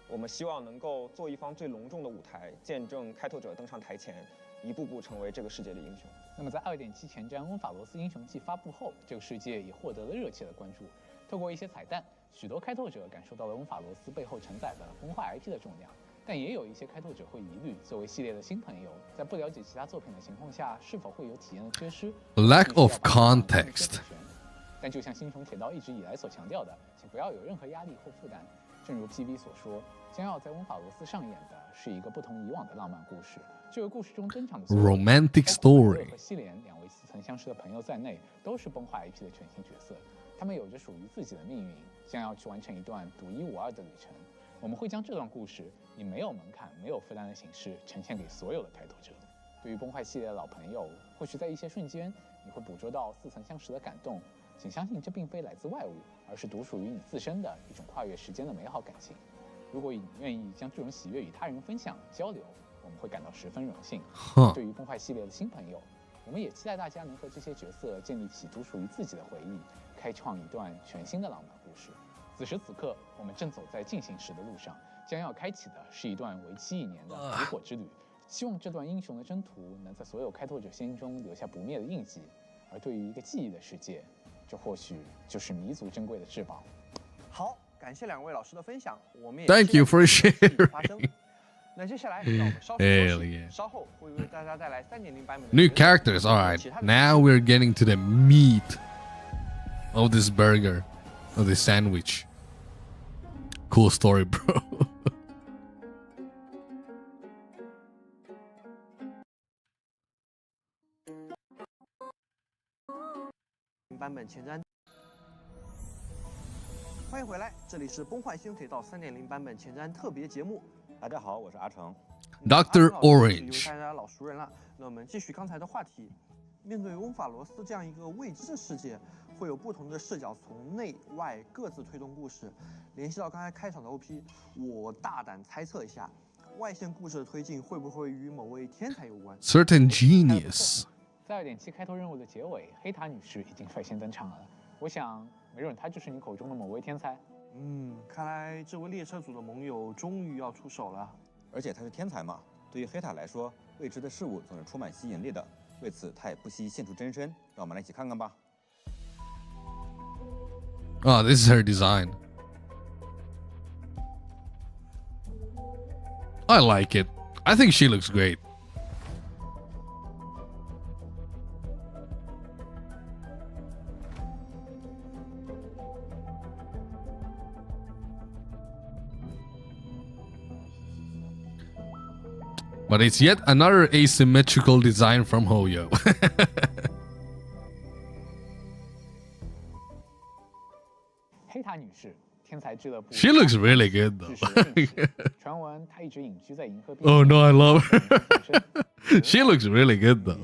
我们希望能够做一方最隆重的舞台，见证开拓者登上台前，一步步成为这个世界的英雄。那么在2.7前瞻《翁法罗斯英雄记》发布后，这个世界也获得了热切的关注。透过一些彩蛋，许多开拓者感受到了翁法罗斯背后承载的文化 IP 的重量。但也有一些开拓者会疑虑，作为系列的新朋友，在不了解其他作品的情况下，是否会有体验的缺失 ？Lack of context. 但就像星穹铁道一直以来所强调的，请不要有任何压力或负担。正如 PV 所说，将要在翁法罗斯上演的是一个不同以往的浪漫故事。这个故事中登场的 romantic story 和西莲2位似曾相识的朋友在内，都是崩坏 IP 的全新角色。他们有着属于自己的命运，将要去完成一段独一无二的旅程。我们会将这段故事以没有门槛、没有负担的形式呈现给所有的开拓者。对于崩坏系列的老朋友，或许在一些瞬间，你会捕捉到似曾相识的感动。 请相信，这并非来自外物，而是独属于你自身的一种跨越时间的美好感情。如果你愿意将这种喜悦与他人分享、交流，我们会感到十分荣幸。对于崩坏系列的新朋友，我们也期待大家能和这些角色建立起独属于自己的回忆，开创一段全新的浪漫故事。此时此刻，我们正走在进行时的路上，将要开启的是一段为期1年的烛火之旅。希望这段英雄的征途能在所有开拓者心中留下不灭的印记。而对于一个记忆的世界， 这或许就是弥足珍贵的至宝。好，感谢2位老师的分享，我们也 Thank you for sharing. 那接下来让我们稍事休息，稍后会为大家带来3.0版本的 New characters. All right, now we're getting to the meat of this burger, of this sandwich. Cool story, bro. 版本前瞻，欢迎回来，这里是崩坏星铁道3.0版本前瞻特别节目。大家好，我是阿成。Dr. Orange， 大家老熟人了。那我们继续刚才的话题，面对翁法罗斯这样一个未知的世界，会有不同的视角从内外各自推动故事。联系到刚才开场的 OP， 我大胆猜测一下，外线故事的推进会不会与某位天才有关 ？Certain genius。 在2.7开拓任务的结尾，黑塔女士已经率先登场了。我想，没准她就是你口中的某位天才。看来这位列车组的盟友终于要出手了。而且他是天才嘛，对于黑塔来说，未知的事物总是充满吸引力的。为此，他也不惜现出真身。让我们来一起看看吧。Oh, this is her design. I like it. I think she looks great. But it's yet another asymmetrical design from Hoyo. She looks really good though. Oh no, I love her. She looks really good though.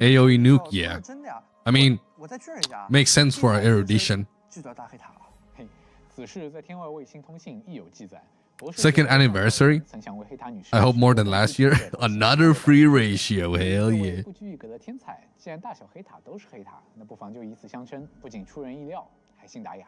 AoE nuke, yeah. I mean, makes sense for erudition. Second anniversary. I hope more than last year. Another free ratio. Hell yeah. 既然大小黑塔都是黑塔，那不妨就以此相称，不仅出人意料，还信达雅。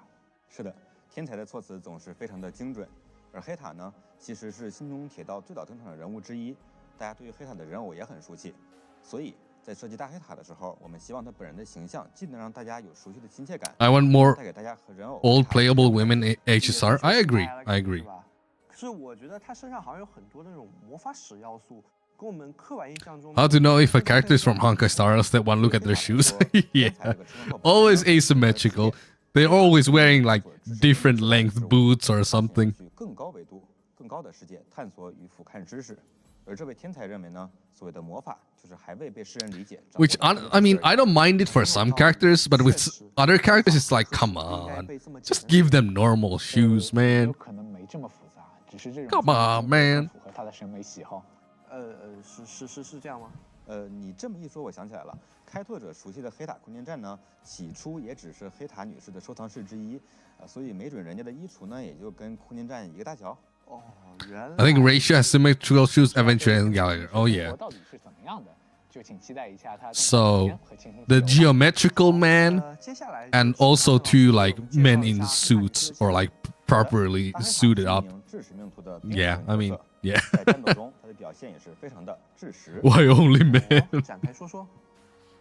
是的，天才的措辞总是非常的精准，而黑塔呢，其实是心中铁道最早登场的人物之一，大家对于黑塔的人偶也很熟悉，所以在设计大黑塔的时候，我们希望他本人的形象既能让大家有熟悉的亲切感， I want more 带给大家和人偶 old playable women HSR. I agree. I agree. 可是我觉得他身上好像有很多那种魔法史要素。 How to know if a character is from Honkai Star Rail? Step 1, look at their shoes. Yeah. Always asymmetrical. They're always wearing like different length boots or something. 更高维度、更高的世界探索与俯瞰知识。而这位天才认为呢，所谓的魔法就是还未被世人理解。Which I mean, I don't mind it for some characters, but with other characters, it's like, come on, just give them normal shoes, man. Come on, man. 是这样吗？你这么一说，我想起来了，开拓者熟悉的黑塔空间站呢，起初也只是黑塔女士的收藏室之一，所以没准人家的衣橱呢，也就跟空间站一个大小。哦，原来。I think Ratio has symmetrical shoes eventually in Gallagher. Oh yeah. So the geometrical man, and also two like men in suits or like properly suited up. Yeah, I mean, yeah. 在战斗中，他的表现也是非常的制时。Why OnlyMans? 展开说说。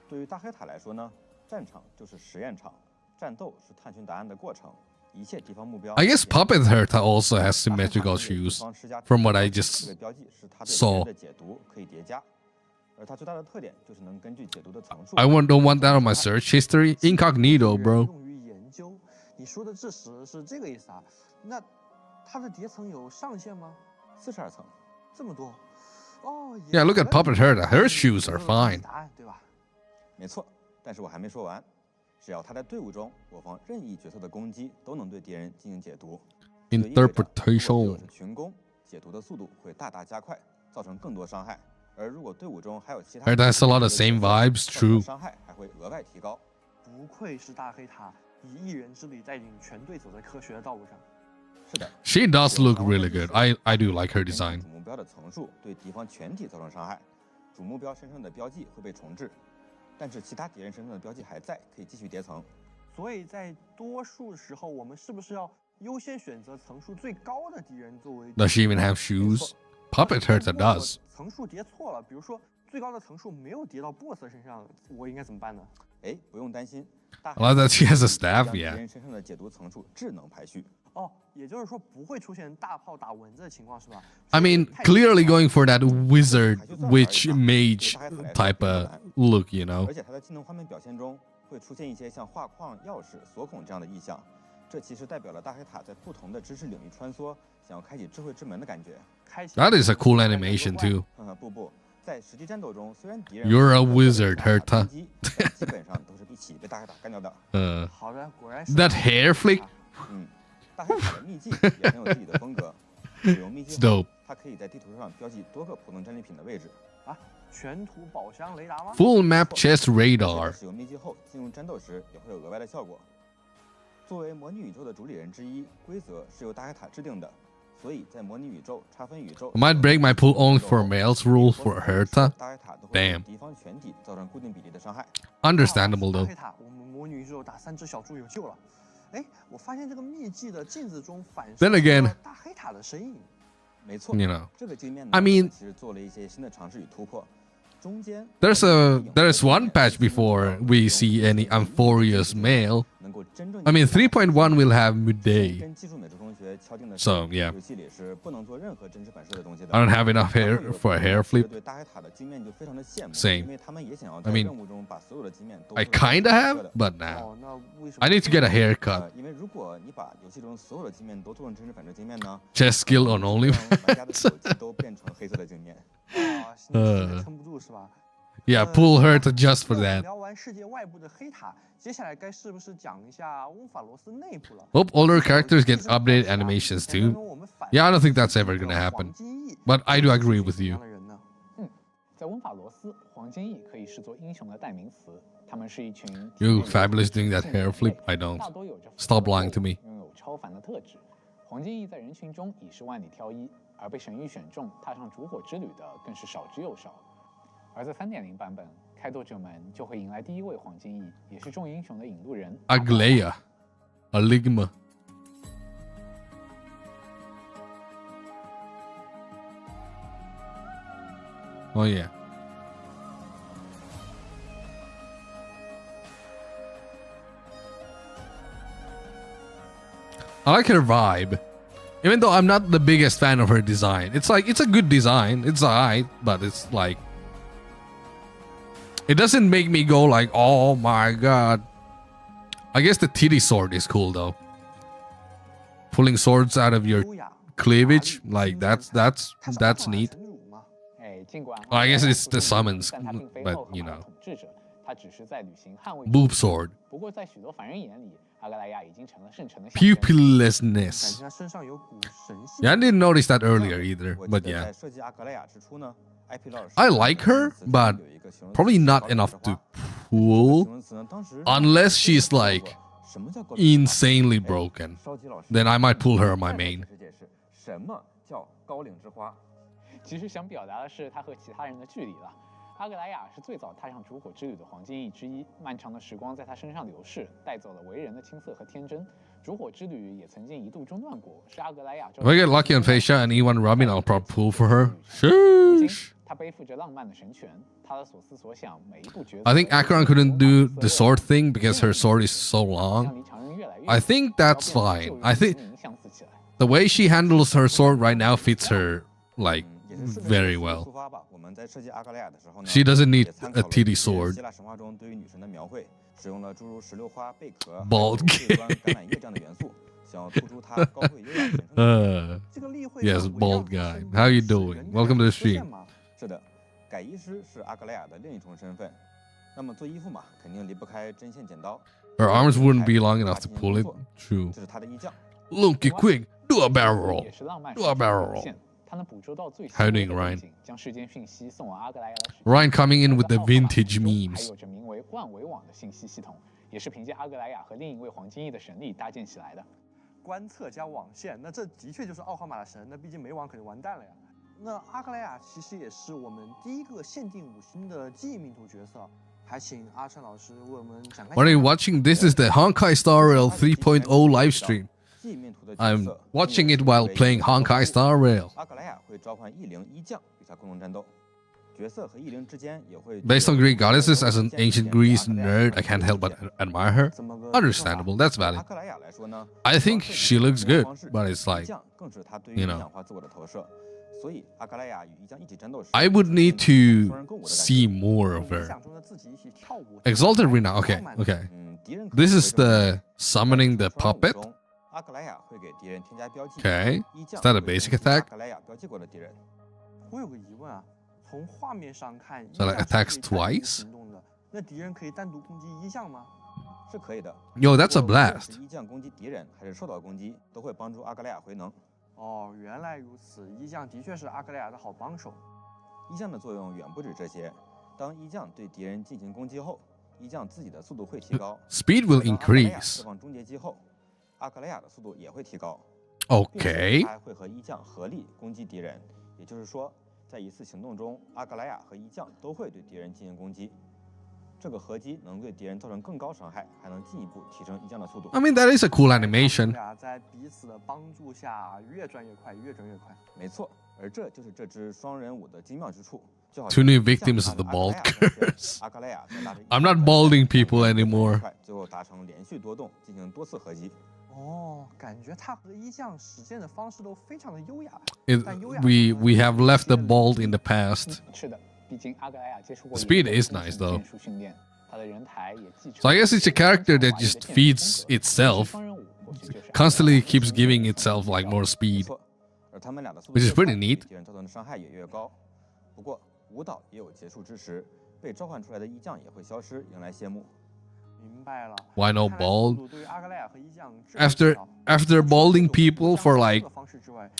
对于大黑塔来说呢，战场就是实验场，战斗是探寻答案的过程，一切敌方目标。I guess Puppet Herta also has symmetrical shoes, from what I just saw. 解读可以叠加，而它最大的特点就是能根据解读的层数。I don't want that on my search history. Incognito, bro. 用于研究，你说的制时是这个意思啊？那它的叠层有上限吗？42层，这么多。哦。Yeah, look at Puppet Herta. Her shoes are fine. 答案对吧？没错，但是我还没说完。只要他在队伍中，我方任意角色的攻击都能对敌人进行解读。Interpretation. 群攻，解读的速度会大大加快，造成更多伤害。而如果队伍中还有其他， Herta has a lot of same vibes. True. 伤害还会额外提高。不愧是大黑塔，以一人之力带领全队走在科学的道路上。是的。She does look really good. I do like her design. 主目标的层数对敌方全体造成伤害，主目标身上的标记会被重置。 但是其他敌人身上的标记还在，可以继续叠层。所以在多数时候，我们是不是要优先选择层数最高的敌人作为 ？Does she even have shoes? Puppet Herta does. 层数叠错了，比如说最高的层数没有叠到 BOSS 身上，我应该怎么办呢？哎，不用担心。I like that she has a staff, 敌 yeah. 人身上的解读层数智能排序。哦，也就是说不会出现大炮打蚊子的情况是吧 I mean, clearly going for that wizard, witch, mage type of look, you know. 而且它的技能画面表现中会出现一些像画框、钥匙、锁孔这样的意象，这其实代表了大黑塔在不同的知识领域穿梭，想要开启智慧之门的感觉。That is a cool animation too. 不，在实际战斗中，虽然敌人 You're a wizard, Herta. 基本上都是一起被大黑塔干掉的。好的，果然。That hair flick. 大黑塔的秘籍也很有自己的风格。使用秘籍后，它可以在地图上标记多个普通战利品的位置。啊，全图宝箱雷达吗 ？Full map chest radar. 使用秘籍后，进入战斗时也会有额外的效果。作为模拟宇宙的主理人之一，规则是由大黑塔制定的，所以在模拟宇宙、差分宇宙。I might break my pool only for males rule for Herta. 大黑塔都会对敌方全体造成固定比例的伤害。Understandable though. 大黑塔，我们模拟宇宙打3只小猪有救了。 哎，我发现这个秘籍的镜子中反射了大黑塔的身影。没错， You know, 这个镜面呢， I mean, 其实做了一些新的尝试与突破。There's one patch before we see any amphibious male. I mean 3.1 will have midday. So yeah. I don't have enough hair for a hair flip. Same. I mean, I kinda have, but nah. I need to get a haircut. Chess skill on OnlyMans. Yeah, pull her to just for that. Hope older characters get updated animations too. Yeah, I don't think that's ever gonna happen. But I do agree with you. 在温法罗斯，黄金翼可以视作英雄的代名词。他们是一群 You fabulous doing that hair flip. I don't. Stop lying to me. 拥有超凡的特质。黄金翼在人群中已是万里挑一，而被神域选中踏上烛火之旅的更是少之又少。而在3.0版本，开拓者们就会迎来第一位黄金翼，也是众英雄的引路人 Aglaia. Aligma. Oh yeah. I like her vibe. Even though I'm not the biggest fan of her design. It's like, it's a good design. It's alright, but it's like, it doesn't make me go like, oh my god. I guess the titty sword is cool though. Pulling swords out of your cleavage, like that's neat. I guess it's the summons, but you know. Boob sword. Pupillessness. Yeah, I didn't notice that earlier either, but yeah. I like her, but probably not enough to pull. Unless she's like insanely broken. Then I might pull her on my main. 其实想表达的是他和其他人的距离了。阿格莱亚是最早踏上烛火之旅的黄金翼之一，漫长的时光在他身上流逝，带走了为人的青涩和天真。烛火之旅也曾经一度中断过，是阿格莱亚。If I get lucky on Face Shot and E1 Robin, I'll probably pull for her. Sheesh. 他背负着浪漫的神权，他的所思所想，每一步抉择。I think Acheron couldn't do the sword thing because her sword is so long. I think that's fine. I think the way she handles her sword right now fits her like very well. She doesn't need a titty sword. Bald gay. Yes, bald guy. How you doing? Welcome to the stream. 是的，改衣师是阿格莱亚的另一重身份。那么做衣服嘛，肯定离不开针线剪刀。Her arms wouldn't be long enough to pull it. True. 这是他的衣匠。Loki, quick, do a barrel roll. Do a barrel roll. 他能捕捉到最 How you doing, Ryan? 将事件讯息送往阿格莱亚的 Ryan coming in with the vintage memes. 还有着名为万维网的信息系统，也是凭借阿格莱亚和另一位黄金翼的神力搭建起来的。观测加网线，那这的确就是奥号码的神，那毕竟没网肯定完蛋了呀。那阿格莱亚其实也是我们第一个限定5星的记忆命图角色，还请阿琛老师为我们展开。What are you watching? This is the Honkai Star Rail 3.0 live stream. I'm watching it while playing Honkai Star Rail. 阿格莱亚会召唤异灵一将与他共同战斗，角色和异灵之间也会。Based on Greek goddesses, as an ancient Greece nerd, I can't help but admire her. Understandable, that's valid. I think she looks good, but it's like, you know. I would need to see more of her. Exalted Rena, okay, okay. This is the summoning the puppet. Okay, is that a basic attack? So like attacks twice? Yo, that's a blast. 哦，原来如此，衣将的确是阿格莱亚的好帮手。衣将的作用远不止这些。当衣将对敌人进行攻击后，衣将自己的速度会提高。Speed will increase. 释放终结技后，阿格莱亚的速度也会提高。Okay. 他会和衣将合力攻击敌人，也就是说，在一次行动中，阿格莱亚和衣将都会对敌人进行攻击。这个合击能对敌人造成更高伤害，还能进一步提升衣将的速度。I mean, that is a cool animation. 在彼此的帮助下，越转越快，越转越快。没错，而这就是这支双人舞的精妙之处。就好 Two new victims of the bald curse. I'm not balding people anymore. 最后达成连续多动，进行多次合击。哦，感觉他和一将实践的方式都非常的优雅。 We have left the bald in the past. 是的，毕竟阿格莱亚接触过 Speed is nice though. 剑术训练，他的人台也继承。 So I guess it's a character that just feeds itself, constantly keeps giving itself like more speed, 而他们俩的速度 which is 越快 pretty neat. 敌人造成的伤害也越高。不过舞蹈也有结束之时，被召唤出来的衣将也会消失，迎来谢幕。 明白了。 Why no bald? 对于阿格莱亚和一将 After balding people for like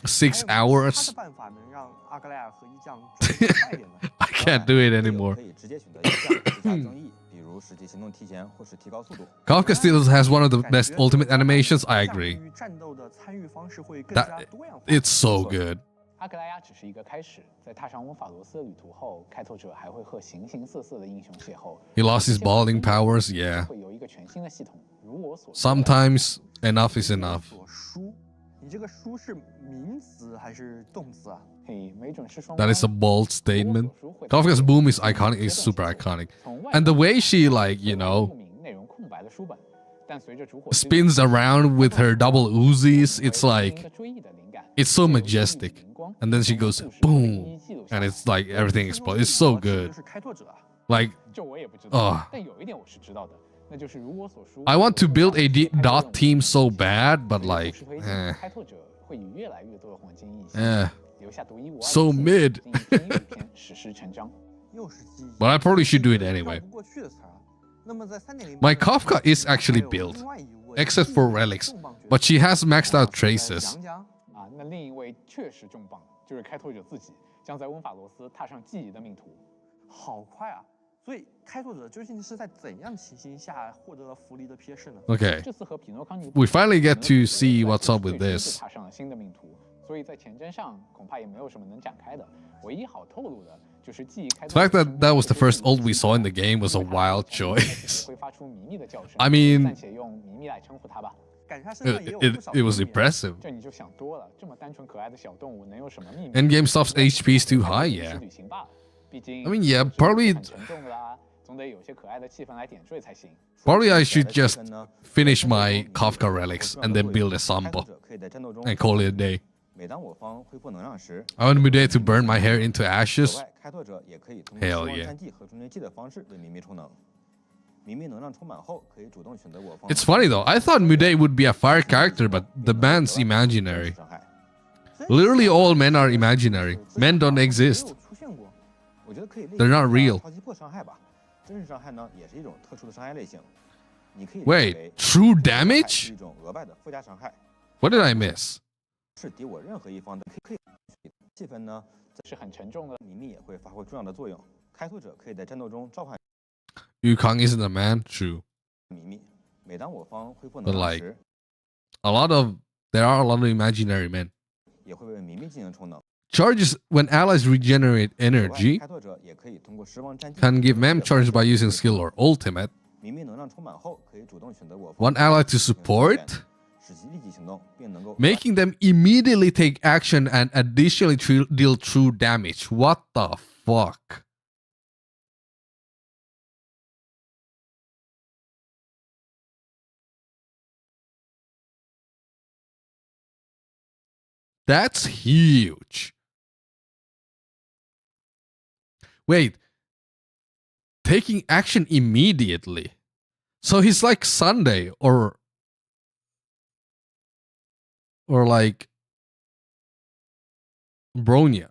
6 hours, 办法能让阿格莱亚和一将快一点呢？ I can't do it anymore. 可以直接选择一将不加增益，比如使其行动提前或是提高速度。 Kafka still has one of the best ultimate animations. I agree. 战斗的参与方式会更 That 加多样化。 it's so good. 阿格莱亚只是一个开始，在踏上温法罗斯的旅途后，开拓者还会和形形色色的英雄邂逅。 He lost his balding powers. Yeah. 会有一个全新的系统，如我所 Sometimes enough is enough. 书，你这个书是名词还是动词啊？嘿，没准是双。 That is a bold statement. Kafka's boom is iconic. It's super iconic, and the way she like spins around with her double Uzis, it's like it's so majestic. And then she goes boom, and it's like everything explodes. It's so good. Like, I want to build a dot team so bad, but like, so mid. But I probably should do it anyway. My Kafka is actually built, except for relics, but she has maxed out traces. 那另一位确实重磅，就是开拓者自己将在温法罗斯踏上记忆的命途。好快啊！所以开拓者究竟是在怎样情形下获得了弗利的瞥视呢？ Okay, 这次和匹诺康尼 we finally get to see what's up with this. 踏上了新的命途，所以在前瞻上恐怕也没有什么能展开的。唯一好透露的就是记忆开 The fact that that was the first ult we saw in the game was a wild choice. 会发出迷密的叫声。 I mean, 暂且用迷密来称呼它吧。 it was impressive. 这你就想多了，这么单纯可爱的小动物能有什么秘密 Endgame stuff's HP is too high, yeah. 旅行罢了，毕竟 I mean, yeah, probably 很沉重的啦，总得有些可爱的气氛来点缀才行。 Probably I should just finish my Kafka relics and then build a Samba and call it a day. 每当我方恢复能量时， I want Mude to burn my hair into ashes. 此外，开拓者也可以通过 Hell 时光 yeah. 战剂和终结技的方式对秘密充能。秘密能量充满后，可以主动选择我方。 It's funny though, I thought Mude would be a fire character, but the man's imaginary. Literally all men are imaginary. Men don't exist. 我觉得可以 They're not real. 超级破伤害吧，真实伤害呢也是一种特殊的伤害类型。你可以 Wait, true damage? 是一种额外的附加伤害， What did I miss? 是敌我任何一方的可以气氛呢是很沉重的，秘密也会发挥重要的作用。开拓者可以在战斗中召唤 Yukong isn't a man, true. 秘密，每当我方恢复 But 能量 like, 时， there are a lot of imaginary men. 也会为秘密进行充能。 Charges when allies regenerate 此外 energy 开拓者也可以通过时光战技 can give mem charge by using skill or ultimate. 秘密能量充满后，可以主动选择我方 One ally to support, 使其立即行动，并能够 making them immediately take action and additionally deal true damage. What the fuck? That's huge. Wait. Taking action immediately. So he's like Sunday or like Bronya,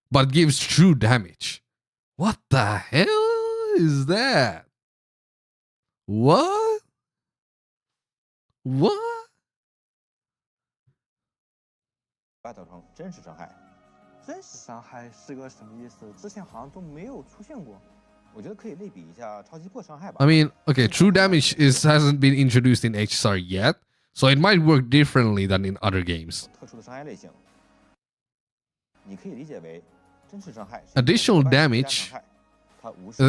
but gives true damage. What the hell is that? What? What? 造成真实伤害。真实伤害是个什么意思？之前好像都没有出现过。我觉得可以类比一下超级破伤害吧。 I mean, okay, true damage hasn't been introduced in HSR yet, so it might work differently than in other games. 特殊的伤害类型，你可以理解为真实伤害。 Additional damage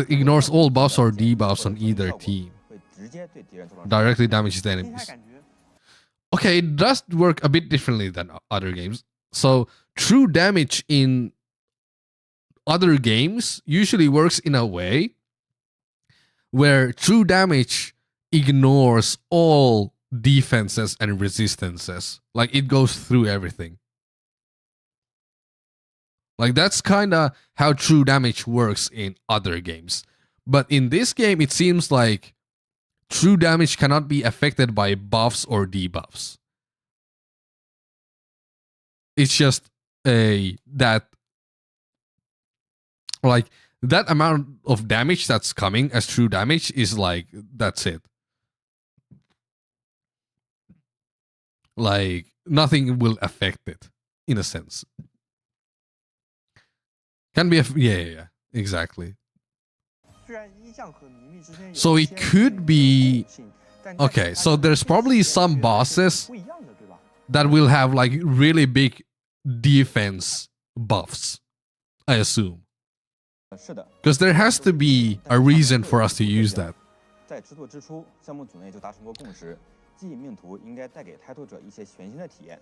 ignores all buffs or debuffs on either team. 会直接对敌人造成 Directly damages the enemies. Okay, it does work a bit differently than other games. So true damage in other games usually works in a way where true damage ignores all defenses and resistances. Like it goes through everything. Like that's kind of how true damage works in other games. But in this game, it seems like true damage cannot be affected by buffs or debuffs. It's just that amount of damage that's coming as true damage is like, that's it. Like nothing will affect it in a sense. Can be yeah, exactly. So it could be okay. So there's probably some bosses that will have like really big defense buffs, I assume. Because there has to be a reason for us to use that. 在制作之初，项目组内就达成过共识，记忆命图应该带给开拓者一些全新的体验。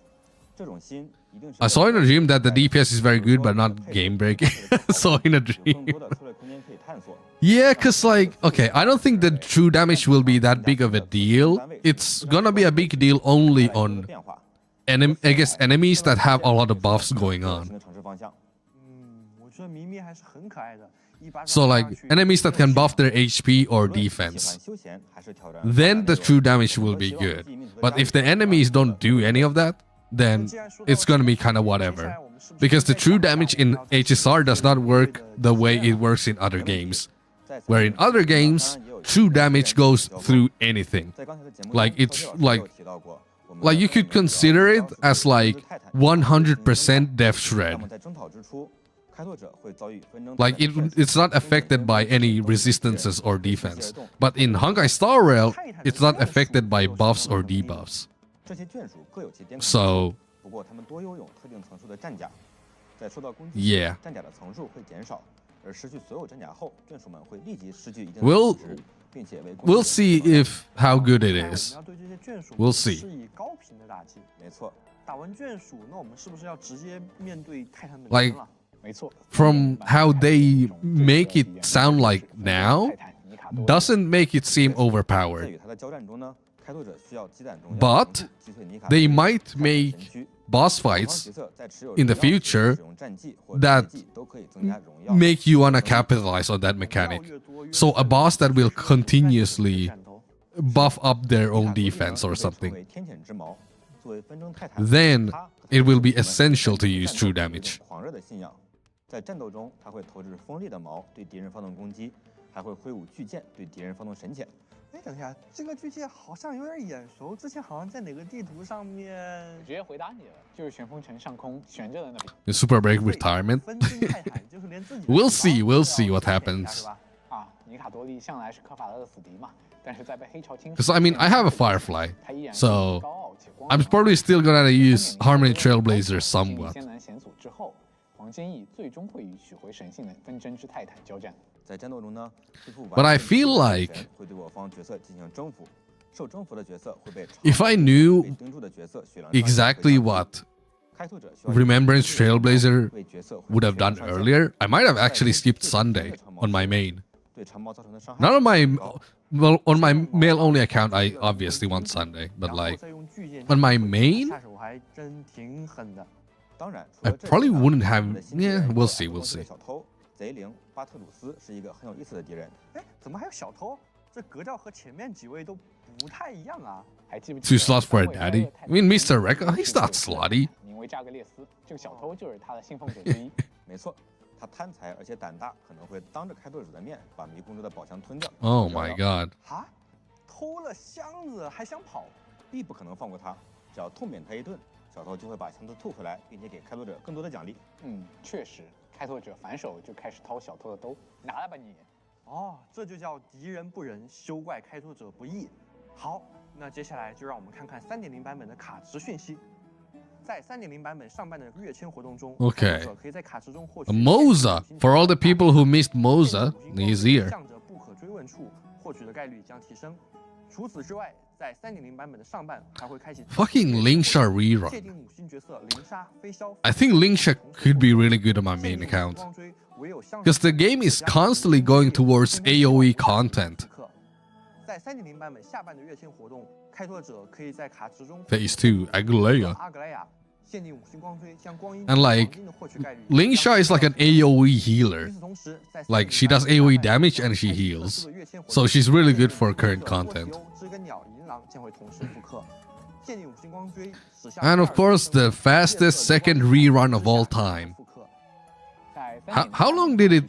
这种心一定是 I saw in a dream that the DPS is very good, but not game breaking. Saw in a dream. Yeah, because like, okay, I don't think the true damage will be that big of a deal. It's gonna be a big deal only on I guess enemies that have a lot of buffs going on. So like enemies that can buff their HP or defense, then the true damage will be good. But if the enemies don't do any of that, then it's gonna be kind of whatever. Because the true damage in HSR does not work the way it works in other games. Where in other games, true damage goes through anything. Like it's like you could consider it as like 100% Death Shred. Like it's not affected by any resistances or defense. But in Honkai Star Rail, it's not affected by buffs or debuffs. So yeah. We'll see if how good it is. We'll see. Like from how they make it sound like now, doesn't make it seem overpowered. But they might make boss fights in the future that make you wanna capitalize on that mechanic. So a boss that will continuously buff up their own defense or something, then it will be essential to use true damage. 在战斗中，它会投掷锋利的矛对敌人发动攻击，还会挥舞巨剑对敌人发动神潜。哎，等一下，这个巨剑好像有点眼熟，之前好像在哪个地图上面？直接回答你了，就是旋风城上空悬着的那边。Super Break retirement. We'll see what happens. 啊，尼卡多利向来是科法勒的死敌嘛，但是在被黑潮侵蚀。Because I mean, I have a Firefly, so I'm probably still gonna use Harmony Trailblazer somewhat. 艰难险阻之后。 黄坚毅最终会与取回神性的纷争之泰坦交战。在战斗中呢， But I feel like 会对我方角色进行征服，受征服的角色会被 if I knew exactly what Remembrance Trailblazer would have done earlier, I might have actually skipped Sunday on my main. Not on my on my mail only account, I obviously want Sunday, but like on my main. I probably wouldn't have. Yeah, we'll see. We'll see. 贼灵巴特鲁斯是一个很有意思的敌人。哎，怎么还有小偷？这格调和前面几位都不太一样啊。还记不记 Too slots for a daddy? I mean, Mr. Rekka, he's not slutty. 名为扎格列斯，这个小偷就是他的信奉者之一。没错，他贪财而且胆大，可能会当着开拓者的面把迷宫中的宝箱吞掉。Oh my god! 啊，偷了箱子还想跑，必不可能放过他。只要痛扁他一顿。 小偷就会把箱子吐回来，并且给开拓者更多的奖励。确实，开拓者反手就开始掏小偷的兜，拿来吧你。哦，这就叫敌人不仁，休怪开拓者不义。好，那接下来就让我们看看3.0版本的卡池讯息。在3.0版本上半的跃迁活动中， Okay. 可以在卡池中获取 Moza. For all the people who missed Moza, he's here. 向着不可追问处获取的概率将提升。除此之外，在3.0版本的上半还会开启 Fucking Lingsha rerun. 界定母星角色灵 I think Lingsha could be really good on my main account. Because the game is constantly going towards AoE content. 在3.0版本下半的跃迁活动，开拓者可以在卡池中 Phase 2, Aglaya. 阿格莱亚限定5星光锥向光阴 And like, 黄金的获取概率。Lingsha is like an AoE healer. Like, she does AoE damage and she heals. So she's really good for current content. 知更鸟银狼将会同时复刻。限定5星光锥驶向 And of course, the fastest second rerun of all time. How long did it...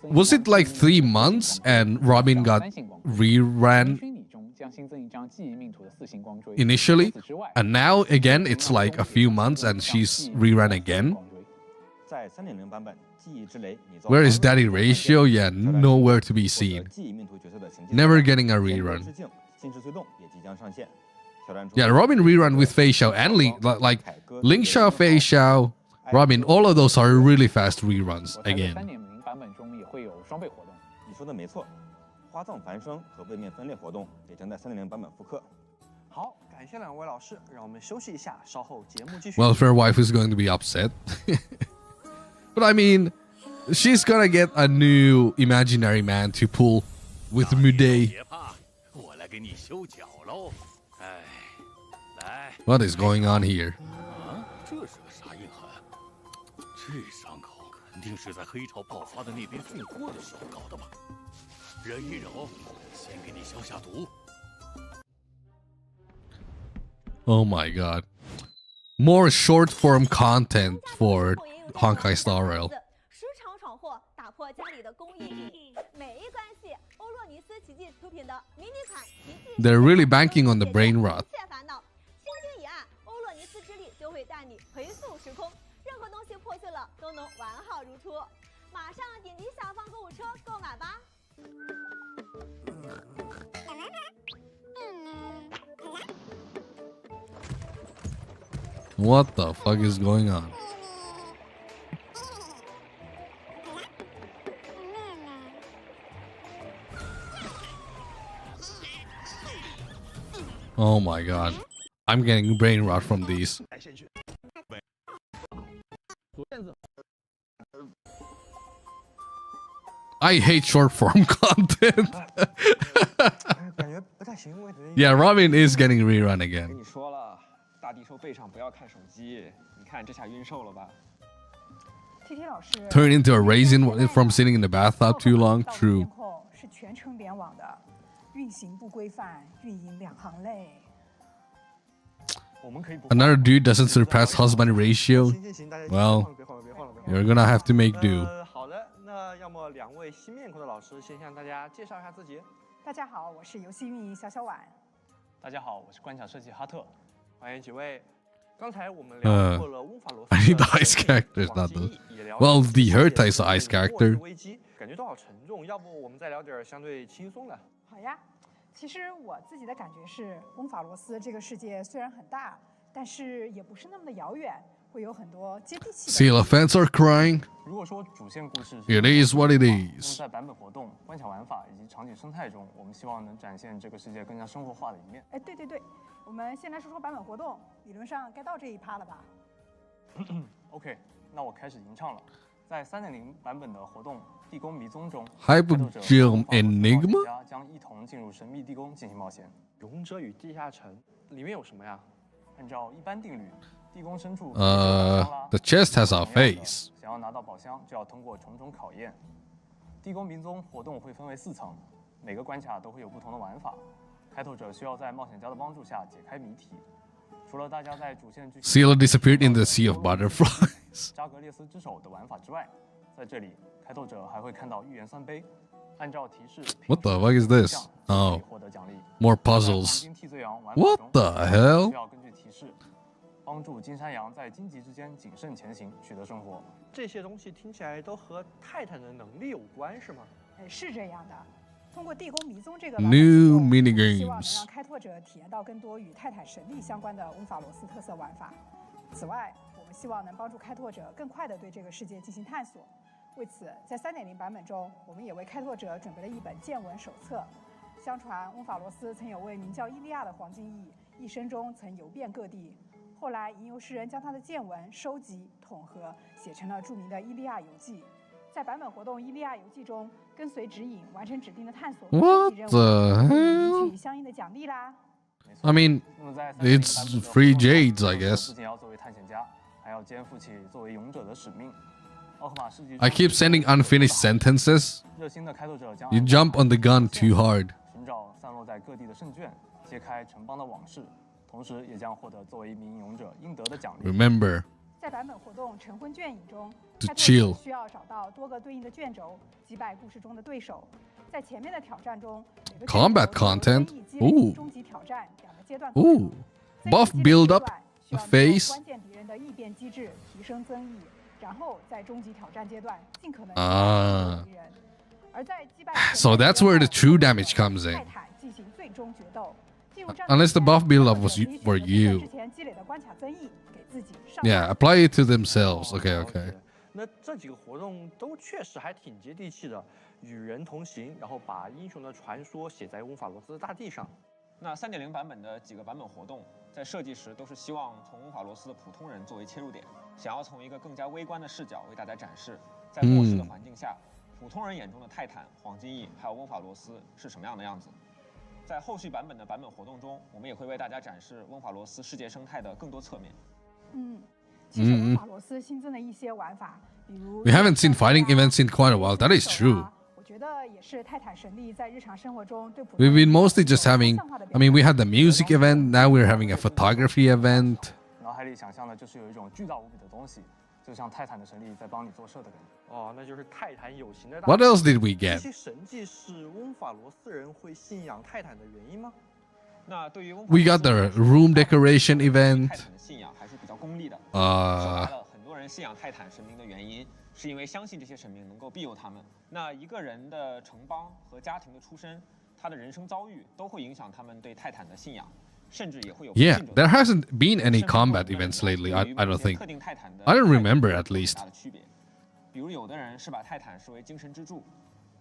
Was it like 3 months and Robin got reran initially? And now again, it's like a few months and she's reran again? 在3.0版本，记忆之雷，你造 Where is Daddy Ratio? Yeah, nowhere to be seen. 记忆命途角色的情境 Never getting a rerun. 致敬，心智催动也即将上线。挑战出 Yeah, Robin rerun with Fei Xiao and like Ling Xiao, Fei Xiao, Robin, all of those are really fast reruns again. 版本中也会有双倍活动。你说的没错，花葬繁生和位面分裂活动也将在3.0版本复刻。好，感谢2位老师，让我们休息一下，稍后节目继续。 Welfare wife is going to be upset. But I mean, she's gonna get a new imaginary man to pull with Muday. What is going on here? 这是个啥硬汉？这伤口肯定是在黑潮爆发的那边送货的时候搞的吧？忍一忍，先给你消下毒。 Oh my god. More short form content for Honkai Star Rail. 时常闯祸，打破家里的工艺，没关系。欧洛尼斯奇迹出品的迷你款奇迹， They're really banking on the brain rot. 一切烦恼，轻轻一按，欧洛尼斯之力就会带你回溯时空，任何东西破碎了都能完好如初。马上点击下方购物车购买吧。 What the fuck is going on? Oh my god. I'm getting brain rot from these. I hate short form content. Yeah, Robin is getting rerun 跟 again. 你说了，大地兽背上不要看手机，你看这下晕瘦了吧？ TT 老师 Turn into a raisin from sitting in the bathtub too long. True. 是全程联网的，运行不规范，运营2行泪。 Another dude doesn't surpass husband ratio. Well, you're gonna have to make do. 好的，那要么2位新面孔的老师先向大家介绍一下自己。大家好，我是游戏运营小小婉。大家好，我是关卡设计哈特。欢迎几位。刚才我们聊过了翁法罗斯 I need the ice characters, not the. Well, the Herta is the ice character. 危机感觉都好沉重，要不我们再聊点相对轻松的。好呀，其实我自己的感觉是，翁法罗斯这个世界虽然很大，但是也不是那么的遥远，会有很多接地气的。 See, elephants are crying. 如果说主线故事 It is what it is. 在版本活动、关卡玩法以及场景生态中，我们希望能展现这个世界更加生活化的一面。哎，对对对，我们先来说说版本活动，理论上该到这一趴了吧 OK， 那我开始吟唱了。在3.0版本的活动《地宫迷踪》中 Hypergeum Enigma? 家将一同进入神秘地宫进行冒险。勇者与地下城里面有什么呀？按照一般定律，地宫深处 The chest has a face. 想要拿到宝箱，就要通过重重考验。地宫迷踪活动会分为4层，每个关卡都会有不同的玩法。开拓者需要在冒险家的帮助下解开谜题。除了大家在主线剧情 Ciela disappeared in the sea of butterflies. 扎格列斯之手的玩法之外，在这里开拓者还会看到预言3杯，按照提示 What the fuck is this? Oh, more puzzles. What the hell? 需要根据提示帮助金山羊在荆棘之间谨慎前行，取得生活。这些东西听起来都和泰坦的能力有关，是吗？哎，是这样的。通过地宫迷踪这个 New mini 希望能 games. 让开拓者体验到更多与泰坦神力相关的翁法罗斯特色玩法。此外，我们希望能帮助开拓者更快地对这个世界进行探索。为此，在3.0版本中，我们也为开拓者准备了一本见闻手册。相传，翁法罗斯曾有位名叫伊利亚的黄金翼，一生中曾游遍各地。后来吟游诗人将他的见闻收集统合，写成了著名的《伊利亚游记》。在版本活动《伊利亚游记》中，跟随指引完成指定的探索和收集任务，可以领取相应的奖励啦。I mean, it's free jades, I guess. 不仅要作为探险家，还要肩负起作为勇者的使命。奥克玛世纪 I keep sending unfinished sentences. 热心的开拓者将 You jump on the gun too hard. 寻找散落在各地的圣卷，揭开城邦的往事，同时也将获得作为一名勇者应得的奖励。Remember 在版本活动晨昏卷影中， to 开拓者 chill. 需要找到多个对应的卷轴，击败故事中的对手。在前面的挑战中，每个卷轴 Combat 都有 content. 非议积累 Ooh. 终极挑战两个阶段。 Ooh. Buff build up 需要利用 phase. 关键敌人的异变机制提升增益，然后在终极挑战阶段尽可能 Ah. 敌人。而在击败 So that's where the true damage comes in. 泰坦进行最终决斗。进入战 Unless the buff build up was 可以 for 选择 you. 之前积累的关卡增益，给自己上 Yeah, apply it to themselves. Okay, okay. 那这几个活动都确实还挺接地气的，与人同行，然后把英雄的传说写在翁法罗斯的大地上。那3.0版本的几个版本活动，在设计时都是希望从翁法罗斯的普通人作为切入点，想要从一个更加微观的视角为大家展示，在末世的环境下，普通人眼中的泰坦、黄金翼还有翁法罗斯是什么样的样子。在后续版本的版本活动中，我们也会为大家展示翁法罗斯世界生态的更多侧面。其实翁法罗斯新增的一些玩法，比如 We haven't seen fighting events in quite a while. That is true. 我觉得也是泰坦神力在日常生活中对普通 We've been mostly just having. I mean, we had the music event. Now we're having a photography event. 脑海里想象的就是有一种巨大无比的东西，就像泰坦的神力在帮你做事的感觉。哦，那就是泰坦有形的大。 What else did we get? 这些神迹是翁法罗斯人会信仰泰坦的原因吗？那对于翁法 We got the room decoration event. 泰坦的信仰还是比较功利的。说白 Uh, 了，很多人信仰泰坦神明的原因，是因为相信这些神明能够庇佑他们。那一个人的城邦和家庭的出身，他的人生遭遇都会影响他们对泰坦的信仰，甚至也会有 yeah, there hasn't been any combat events lately. I don't think. I don't remember at least. 大的区别。比如有的人是把泰坦视为精神支柱，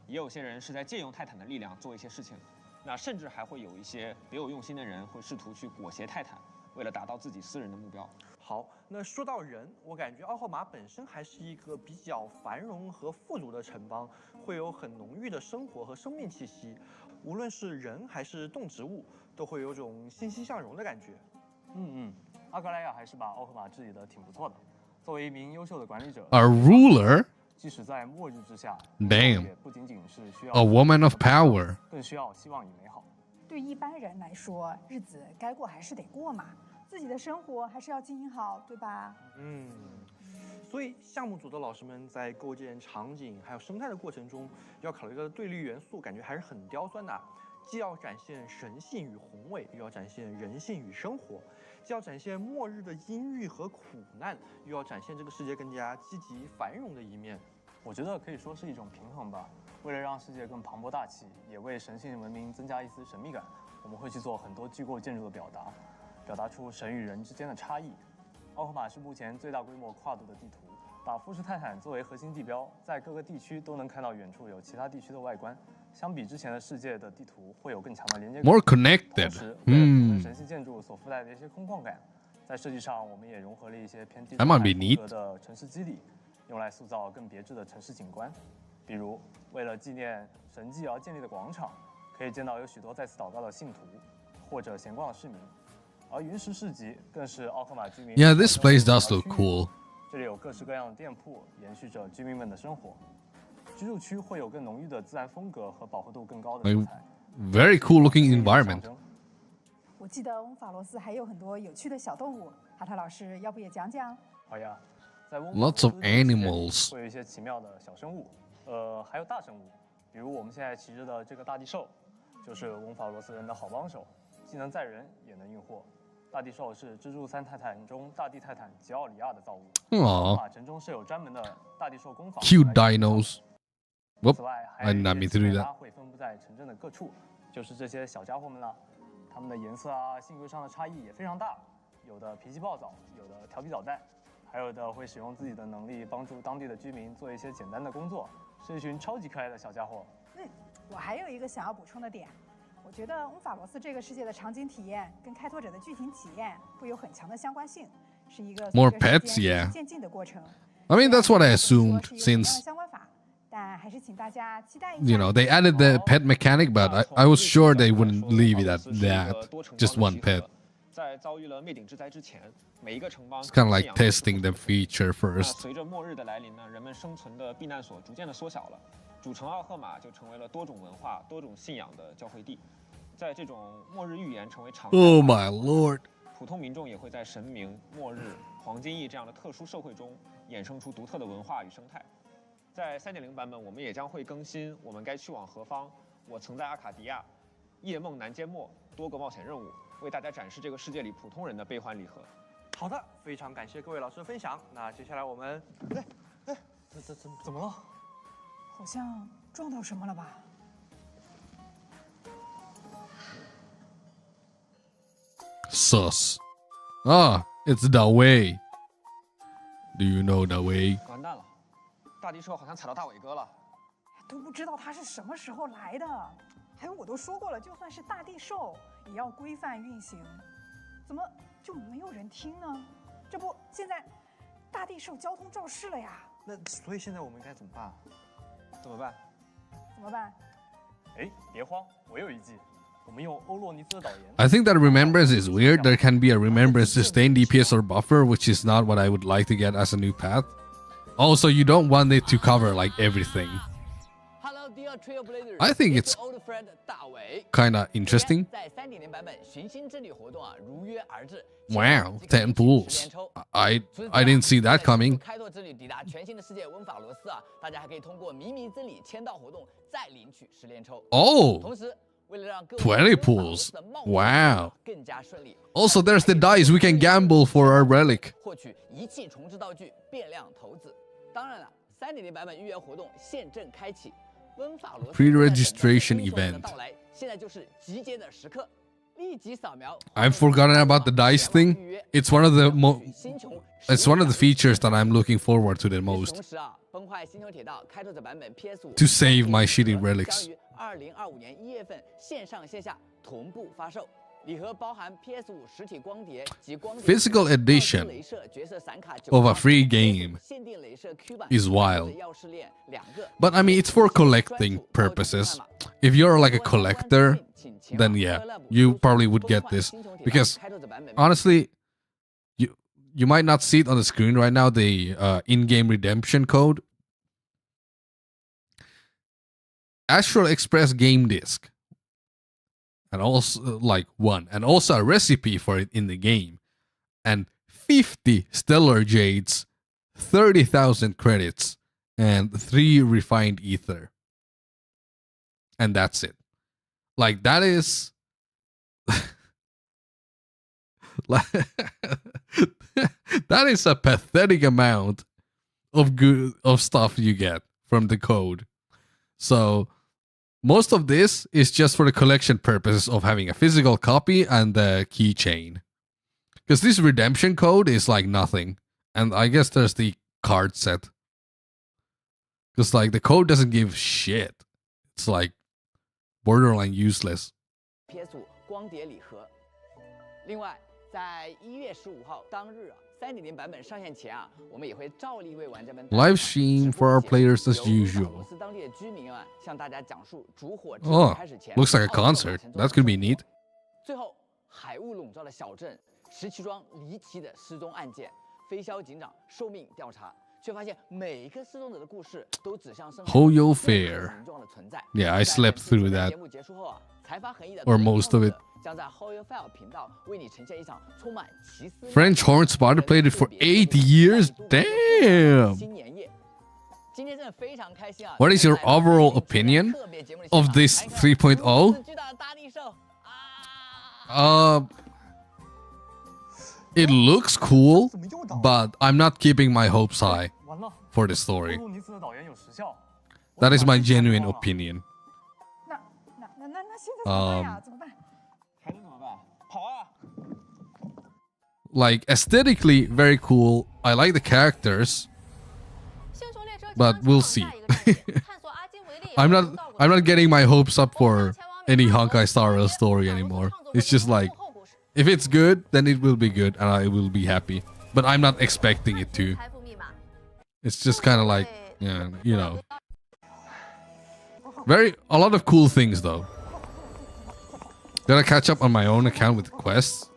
也有些人是在借用泰坦的力量做一些事情。那甚至还会有一些别有用心的人会试图去裹挟泰坦，为了达到自己私人的目标。好，那说到人，我感觉奥赫玛本身还是一个比较繁荣和富足的城邦，会有很浓郁的生活和生命气息。无论是人还是动植物，都会有种欣欣向荣的感觉。阿格莱亚还是把奥赫玛治理得挺不错的。作为一名优秀的管理者 A ruler? 即使在末日之下 Damn. 也不仅仅是需要 A woman of power. 更需要希望与美好。对一般人来说，日子该过还是得过嘛，自己的生活还是要经营好，对吧？所以项目组的老师们在构建场景还有生态的过程中，要考虑的对立元素，感觉还是很刁钻的。既要展现神性与宏伟，又要展现人性与生活；既要展现末日的阴郁和苦难，又要展现这个世界更加积极繁荣的一面。我觉得可以说是一种平衡吧。为了让世界更磅礴大气，也为神性文明增加一丝神秘感，我们会去做很多具构建筑的表达出神与人之间的差异。奥赫玛是目前最大规模跨度的地图，把富士泰坦作为核心地标，在各个地区都能看到远处有其他地区的外观。相比之前的世界的地图，会有更强的连接感。 More connected. 同时，为了平衡神系建筑所附带的一些空旷感，在设计上我们也融合了一些偏地中海风格的城市基底，用来塑造更别致的城市景观。比如，为了纪念神迹而建立的广场，可以见到有许多在此祷告的信徒，或者闲逛的市民。而云石市集更是奥克玛居民。Yeah, this place does look cool. 这里有各式各样的店铺，延续着居民们的生活。居住区会有更浓郁的自然风格和饱和度更高的色彩。Very cool looking environment. 我记得翁法罗斯还有很多有趣的小动物，哈特老师要不也讲讲？好呀，在翁 Lots of animals. 会有一些奇妙的小生物，还有大生物，比如我们现在骑着的这个大地兽，就是翁法罗斯人的好帮手，既能载人也能运货。大地兽是支柱3泰坦中大地泰坦吉奥里亚的造物。马城中设有专门的大地兽工坊。Cute dinos. 此外，还有一些奇拉会分布在城镇的各处，就是这些小家伙们了。它们的颜色啊、性格上的差异也非常大，有的脾气暴躁，有的调皮捣蛋，还有的会使用自己的能力帮助当地的居民做一些简单的工作，是一群超级可爱的小家伙。我还有一个想要补充的点，我觉得翁法罗斯这个世界的场景体验跟开拓者的剧情体验会有很强的相关性，是一个 More 随着时 pets, 间 yeah. 渐进的过程。 I mean, that's what I 说 assumed 是一个 since, 相关法，但还是请大家期待一 you 下。 know, they added the pet mechanic, but I was sure they wouldn't leave it at that. Just one pet. 在遭遇了灭顶之灾之前，每一个城邦 It's kind of like testing the feature 那 first. 随着末日的来临呢，人们生存的避难所逐渐的缩小了，主城奥赫玛就成为了多种文化、多种信仰的交汇地。在这种末日预言成为常态 Oh my lord. 普通民众也会在神明、末日、黄金翼这样的特殊社会中衍生出独特的文化与生态。在3.0版本，我们也将会更新我们该去往何方、我曾在阿卡迪亚、夜梦南缄默多个冒险任务，为大家展示这个世界里普通人的悲欢离合。好的，非常感谢各位老师的分享。那接下来我们，怎么了？好像撞到什么了吧？ Sus. Ah, it's the way. Do you know the way? 完蛋了，大地兽好像踩到大伟哥了。都不知道它是什么时候来的。还有我都说过了，就算是大地兽也要规范运行，怎么就没有人听呢？这不，现在大地兽交通肇事了呀！那所以现在我们该怎么办？怎么办？怎么办？哎，别慌，我有一计。 我们用欧洛尼兹的导言。 I think that remembrance is weird. There can be a remembrance sustained DPS or buffer, which is not what I would like to get as a new path. Also, you don't want it to cover like everything. I think it's kind of interesting. Wow, 10 pools. I didn't see that coming. Oh, 20 pools. Wow. Also, there's the dice. We can gamble for our relic. Pre-registration event. I've forgotten about the dice thing. It's one of the features that I'm looking forward to the most. To save my shitty relics. Physical edition of a free game is wild. But I mean, it's for collecting purposes. If you're like a collector, then yeah, you probably would get this. Because honestly, you might not see it on the screen right now, the in-game redemption code. Astral Express game disc. And also and also a recipe for it in the game. And 50 stellar jades, 30,000 credits, and 3 refined ether. And that's it. Like, that is that is a pathetic amount of stuff you get from the code. So most of this is just for the collection purposes of having a physical copy and the keychain. Because this redemption code is like nothing. And I guess there's the card set. Because like the code doesn't give shit. It's like borderline useless. PS5 光碟礼盒。另外，在1月15号当日3.0版本上线前我们也会照例为玩家们 Live stream for our players as usual. 当地的居民向大家讲述烛火之 Oh, 开始前 looks like a concert. That could be neat. 最后，海雾笼罩的小镇，17桩离奇的失踪案件，飞枭警长受命调查，却发现每一个失踪者的故事都指向深海 Hoyo Fair. 形状的存在。 Yeah, I slept through that. 节目结束后财阀横溢的 Or most of it. 将在 Hoyo Fair 频道为你呈现一场充满奇思。 French Horn Spotter played it for 8 years? Damn! 新年夜。今天真的非常开心 What is your overall opinion of this 3.0? It looks cool, but I'm not keeping my hopes high for the story. That is my genuine opinion. 那怎么办？ Like aesthetically very cool. I like the characters, but we'll see. I'm not getting my hopes up for any Honkai Star Rail story anymore. It's just like, if it's good, then it will be good and I will be happy. But I'm not expecting it to. It's just kind of like, yeah, you know. A lot of cool things though. Gotta catch up on my own account with quests.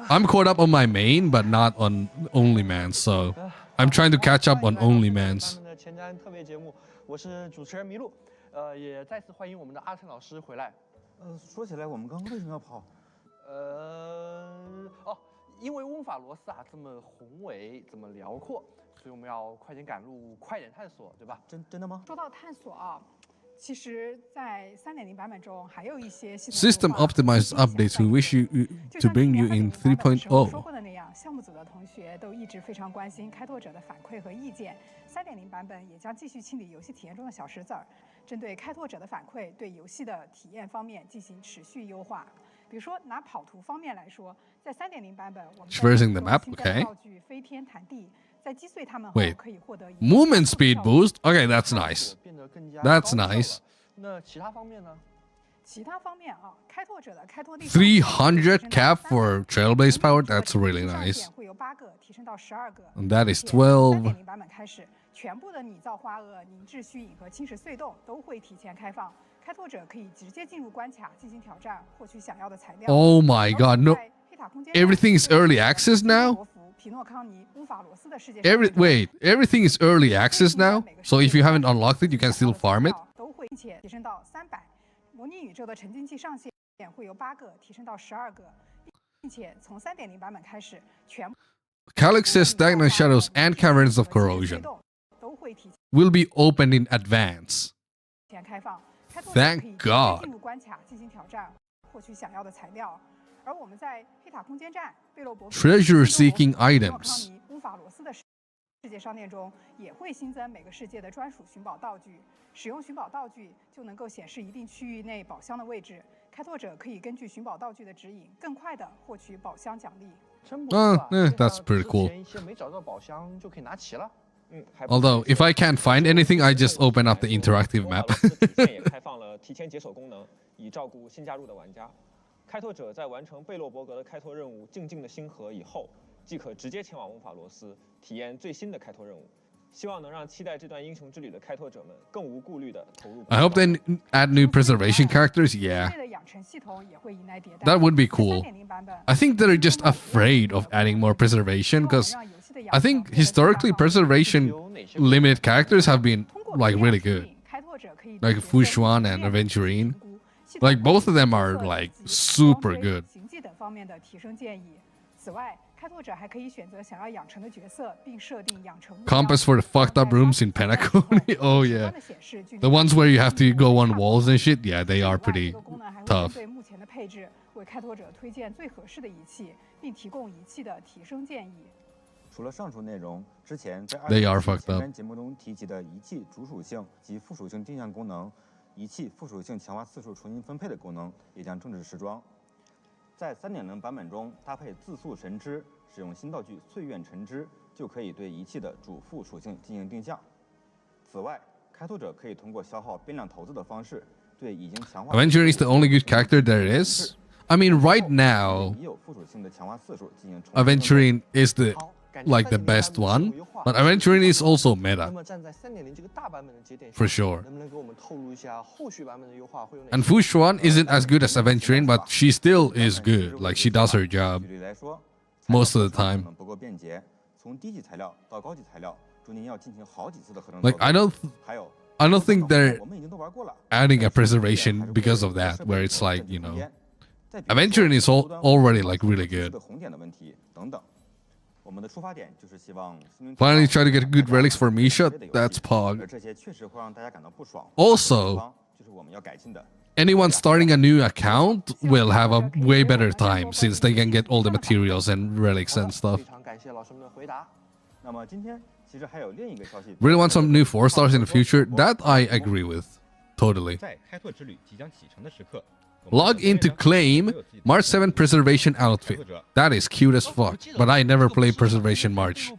I'm caught up on my main, but not on OnlyMans, so I'm trying to catch up on OnlyMans. 前瞻特别节目，我是主持人麋鹿，也再次欢迎我们的阿成老师回来。说起来，我们刚刚为什么要跑？因为翁法罗斯啊这么宏伟，这么辽阔，所以我们要快点赶路，快点探索，对吧？真的吗？说到探索啊，其实，在3.0版本中还有一些 System optimized updates we wish you to bring you in 3.0. 说过的那样，项目组的同学都一直非常关心开拓者的反馈和意见。3.0版本也将继续清理游戏体验中的小石子儿，针对开拓者的反馈，对游戏的体验方面进行持续优化。比如说，拿跑图方面来说，在3.0版本，我们 Traversing the map, okay. 道具飞天弹地，在击碎它们后 Wait, 可以获得 movement speed boost? Okay, that's nice. That's nice. 那其他方面呢？其他方面啊，开拓者的开拓力300 cap for Trailblaze power? That's really nice. 会由8个提升到12个。 And that is 12. 3.0版本开始，全部的拟造花萼、凝滞虚影和侵蚀隧洞都会提前开放，开拓者可以直接进入关卡进行挑战，获取想要的材料。 Oh my god, no. Everything is early access now? Everything is early access now? So if you haven't unlocked it, you can still farm it? 都会并且提升到300。模拟宇宙的沉浸器上限会由8个提升到12个，并且从3.0版本开始，全部 Calyx's Stagnant Shadows and Caverns of Corrosion 都会提 will be opened in advance. 前开放。 Thank God. 进入关卡进行挑战，获取想要的材料。而我们在黑塔空间站、贝洛伯 Treasure-seeking items. 乌法罗斯的世界商店中，也会新增每个世界的专属寻宝道具。使用寻宝道具就能够显示一定区域内宝箱的位置。开拓者可以根据寻宝道具的指引，更快地获取宝箱奖励。That's pretty cool. 一些没找到宝箱就可以拿齐了。 Although, if I can't find anything, I just open up the interactive map. 也开放了提前解锁功能，以照顾新加入的玩家。开拓者在完成贝洛伯格的开拓任务“静静的星河”以后，即可直接前往翁法罗斯，体验最新的开拓任务。希望能让期待这段英雄之旅的开拓者们更无顾虑地投入。I hope they add new preservation characters. Yeah, that would be cool. I think they're just afraid of adding more preservation because I think historically preservation limited characters have been like really good, like Fushuan and Aventurine. Like both of them are like super good. 此外，开拓者还可以选择想要养成的角色，并设定养成目标。 Compass for the fucked up rooms in Penacony. Oh yeah, the ones where you have to go on walls and shit. Yeah, they are pretty tough. 对目前的配置，为开拓者推荐最合适的仪器，并提供仪器的提升建议。除了上述内容，之前在They are fucked up. 前节目中提及的仪器主属性及附属性定向功能，仪器附属性强化次数重新分配的功能也将正式时装。 在3.0版本中，搭配自诉神之，使用新道具岁月神之，就可以对仪器的主副属性进行定向。此外，开拓者可以通过消耗变量投资的方式，对已经强化。Aventurine is the only good character there is. I mean, right now, 已有附属性的强化次数进行。Aventurine is the like the best one, but Aventurine is also meta. 那么站在3.0这个大版本的节点 For sure. 能不能给我们透露一下后续版本的优化会有哪些？ And Fushuan isn't as good as Aventurine, but she still is good. Like she does her job 举例来说， most of the time. 不够便捷，从低级材料到高级材料，中间要进行好几次的合成。 Like I don't think they're adding a preservation because of that, where it's like, you know, Aventurine is already like really good. 红点的问题等等。我们的出发点就是希望 Finally try to get good relics for Misha. That's Pog. 而这些确实会让大家感到不爽。 Also, 就是我们要改进的。 anyone starting a new account will have a way better time since they can get all the materials and relics and stuff. 非常感谢老师们的回答。那么今天其实还有另一个消息。 Really want some new 4 stars in the future? That I agree with. Totally. 在开拓之旅即将启程的时刻。 Log in to claim March 7 Preservation outfit. That is cute as fuck, but I never play Preservation March.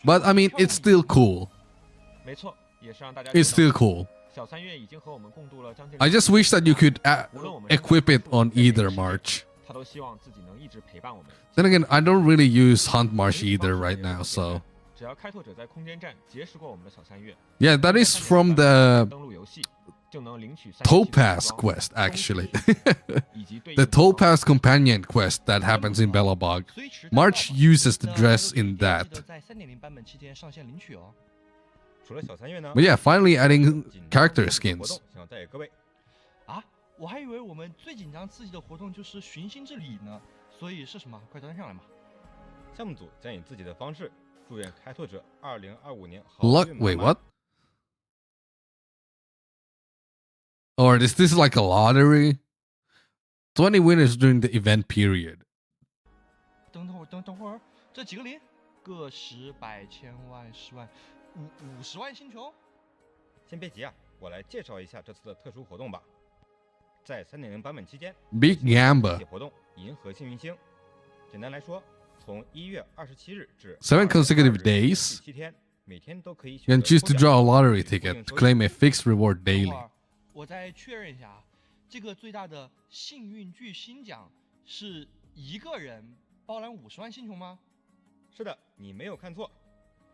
But I mean, it's still cool. It's still cool. I just wish that you could equip it on either March. Then again, I don't really use Hunt March either right now, so. Yeah, that is from the Topaz quest, actually. The Topaz companion quest that happens in Belobog. March uses the dress in that. But yeah, finally adding character skins. 我还以为我们最紧张刺激的活动就是寻星之旅呢，所以是什么？快端上来嘛！项目组将以自己的方式祝愿开拓者2025年好运满满。Wait, what? Or is this like a lottery? 20 winners during the event period. 等会儿，这几个零？个十百千万十万50万星球？先别急啊，我来介绍一下这次的特殊活动吧。 在3.0版本期间 ，Big Gamba 活动银河幸运星。简单来说，从1月27日至 7 consecutive days, 7天，每天都可以 you can choose to draw a lottery ticket to claim a fixed reward daily. 我再确认一下啊，这个最大的幸运巨星奖是一个人包揽50万星球吗？是的，你没有看错。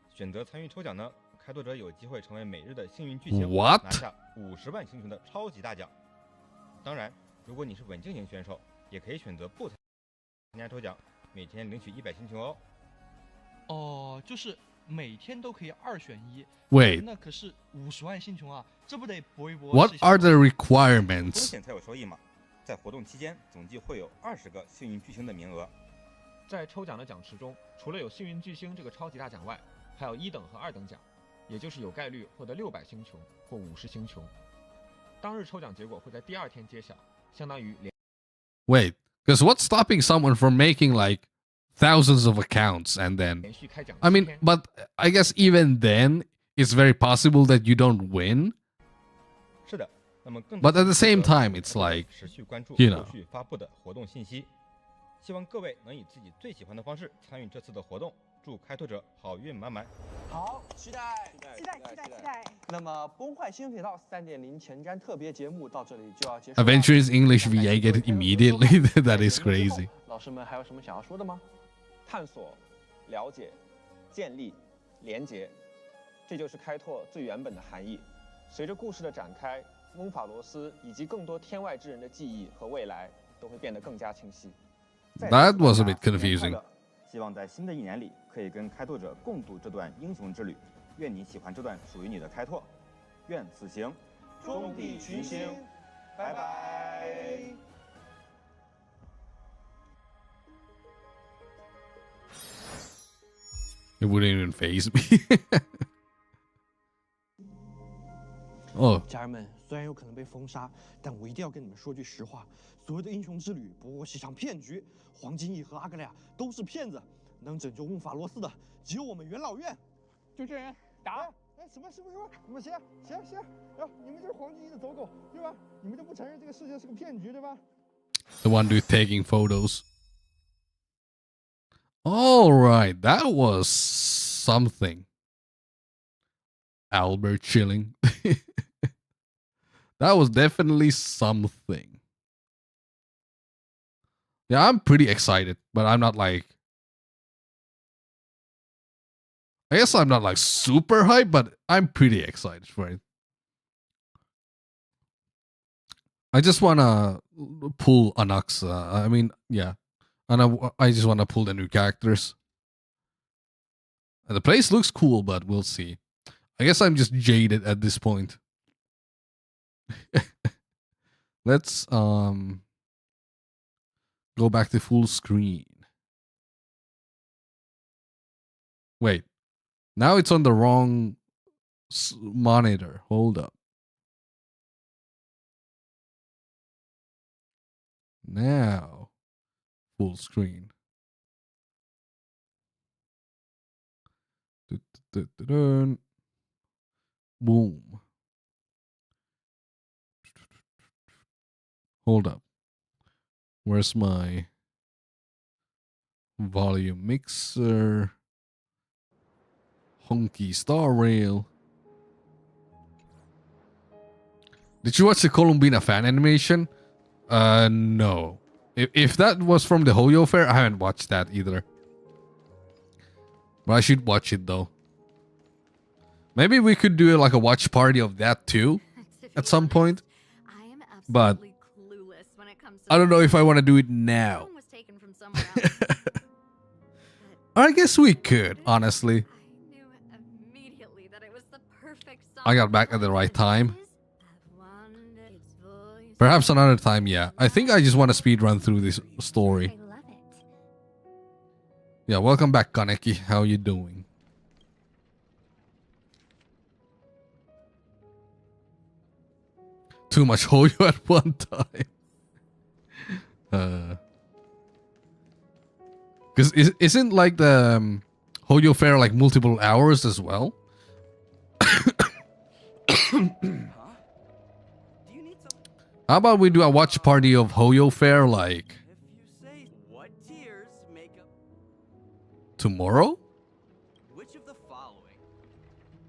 选择参与抽奖呢，开拓者有机会成为每日的幸运巨星，拿下50万星球的超级大奖。 当然，如果你是稳健型选手，也可以选择不参加抽奖，每天领取100星球哦。哦，就是每天都可以2选1。Wait， 那可是50万星球啊，这不得搏一搏 ？What are the requirements？ 风险才有收益嘛。在活动期间，总计会有20个幸运巨星的名额。在抽奖的奖池中，除了有幸运巨星这个超级大奖外，还有1等和2等奖，也就是有概率获得600星球或50星球。 当日抽奖结果会在第2天揭晓，相当于连。Wait, because what's stopping someone from making like thousands of accounts and then? I mean, but I guess even then, it's very possible that you don't win. 是的，那么更 But at the same time, it's like, 持续关注 you 后 know. 续发布的活动信息。希望各位能以自己最喜欢的方式参与这次的活动，祝开拓者好运满满。好，期待。那么，崩坏星铁道3.0前瞻特别节目到这里就要结束了。 Adventures English VA get it immediately. That is crazy. 老师们还有什么想要说的吗？探索、了解、建立、连结，这就是开拓最原本的含义。随着故事的展开，翁法罗斯以及更多天外之人的记忆和未来都会变得更加清晰。 That was a bit confusing. 希望在新的一年里，可以跟开拓者共度这段英雄之旅。愿你喜欢这段属于你的开拓，愿此行终抵群星。拜拜。 It wouldn't even faze me. Oh. 家人们，虽然有可能被封杀，但我一定要跟你们说句实话：所谓的英雄之旅不过是一场骗局，黄金翼和阿格莱亚都是骗子，能拯救翁法罗斯的只有我们元老院。就这人打！哎，什么？你们谁？你们就是黄金翼的走狗，对吧？你们就不承认这个世界是个骗局，对吧？ The one dude taking photos. All right, that was something. Albert chilling. That was definitely something. Yeah, I'm pretty excited, but I'm not like... I guess I'm not like super hyped, but I'm pretty excited for it. I just want to pull Anaxa. I mean, yeah. And I just want to pull the new characters. And the place looks cool, but we'll see. I guess I'm just jaded at this point. Let's go back to full screen. Wait. Now it's on the wrong monitor. Hold up. Now, full screen. Boom. Hold up. Where's my volume mixer? Honky Star Rail. Did you watch the Columbina fan animation? No. If that was from the Hoyo Fair, I haven't watched that either. But I should watch it though. Maybe we could do like a watch party of that too at some point. But I don't know if I want to do it now. I guess we could, honestly. I got back at the right time. Perhaps another time, yeah. I think I just want to speed run through this story. Yeah, welcome back, Kaneki. How you doing? Too much Hoyo at one time. Because isn't like the Hoyo Fair like multiple hours as well? How about we do a watch party of Hoyo Fair like tomorrow? Which of the following?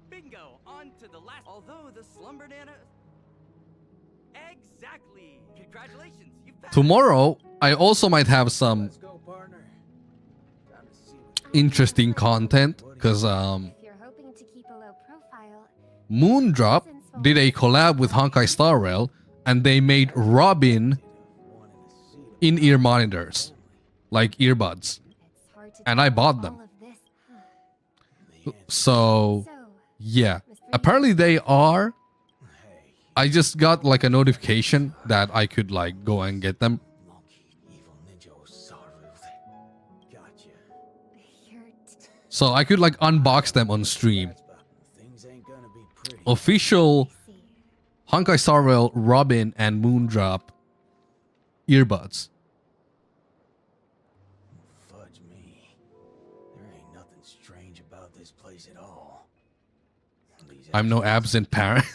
Bingo! On to the last. Although the slumber nana. Exactly. Congratulations. You passed. Tomorrow, I also might have some interesting content because Moondrop did a collab with Honkai Star Rail and they made Robin in-ear monitors, like earbuds, and I bought them. So yeah, apparently they are. I just got like a notification that I could like go and get them. So I could like unbox them on stream. Official Honkai Star Rail, Robin, and Moondrop earbuds. Fudge me. There ain't nothing strange about this place at all. I'm no absent parent.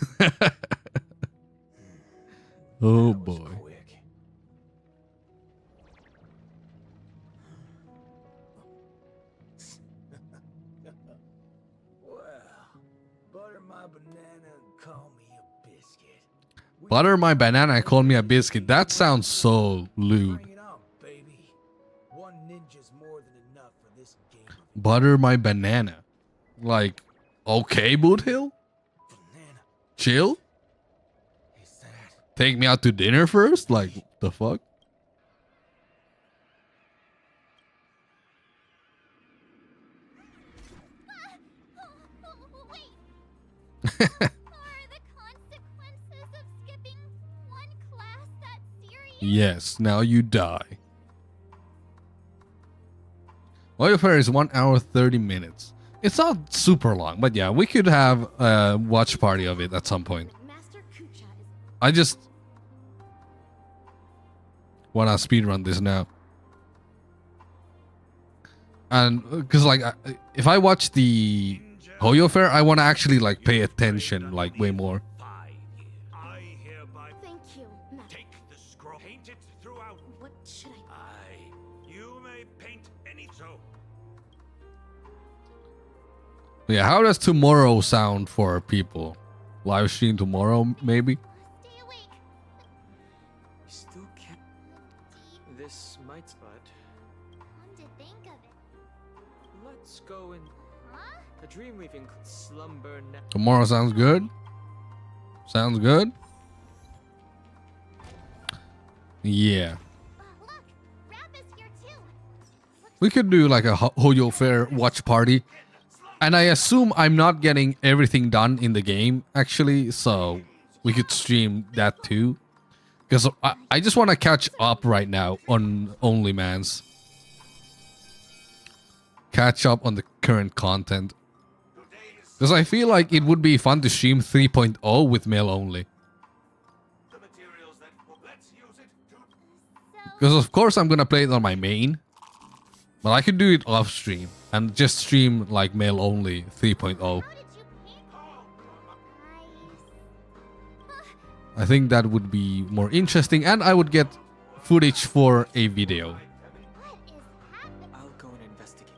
Oh boy. Butter my banana and call me a biscuit. That sounds so lewd. Butter my banana. Like, okay, Boot Hill? Chill? Take me out to dinner first? Like, the fuck? Yes, now you die. Oil Fair is 1 hour 30 minutes. It's not super long, but yeah, we could have a watch party of it at some point. I just want to speedrun this now. And because like if I watch the Hoyo Fair, I want to actually like pay attention like way more. Thank you. Take the scroll. Paint it throughout. What should I? You may paint any so. Yeah, how does tomorrow sound for people? Live stream tomorrow, maybe? Still can't. This might spot. Come to think of it. Let's go in. A dream weaving slumber. Tomorrow sounds good. Sounds good. Yeah. We could do like a Hoyo Fair watch party. And I assume I'm not getting everything done in the game, actually. So we could stream that too. Because I just want to catch up right now on OnlyMans. Catch up on the current content. Because I feel like it would be fun to stream 3.0 with male only. Because of course I'm going to play it on my main. But I could do it off stream. And just stream like male only 3.0. I think that would be more interesting. And I would get footage for a video. I'll go and investigate.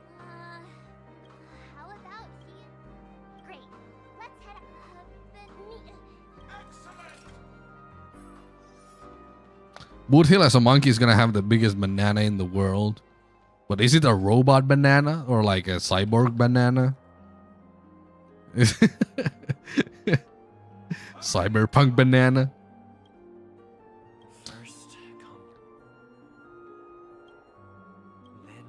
How about he? Great. Let's head up. Boot Hill as a monkey is gonna have the biggest banana in the world. But is it a robot banana or like a cyborg banana? Cyberpunk banana? First come, then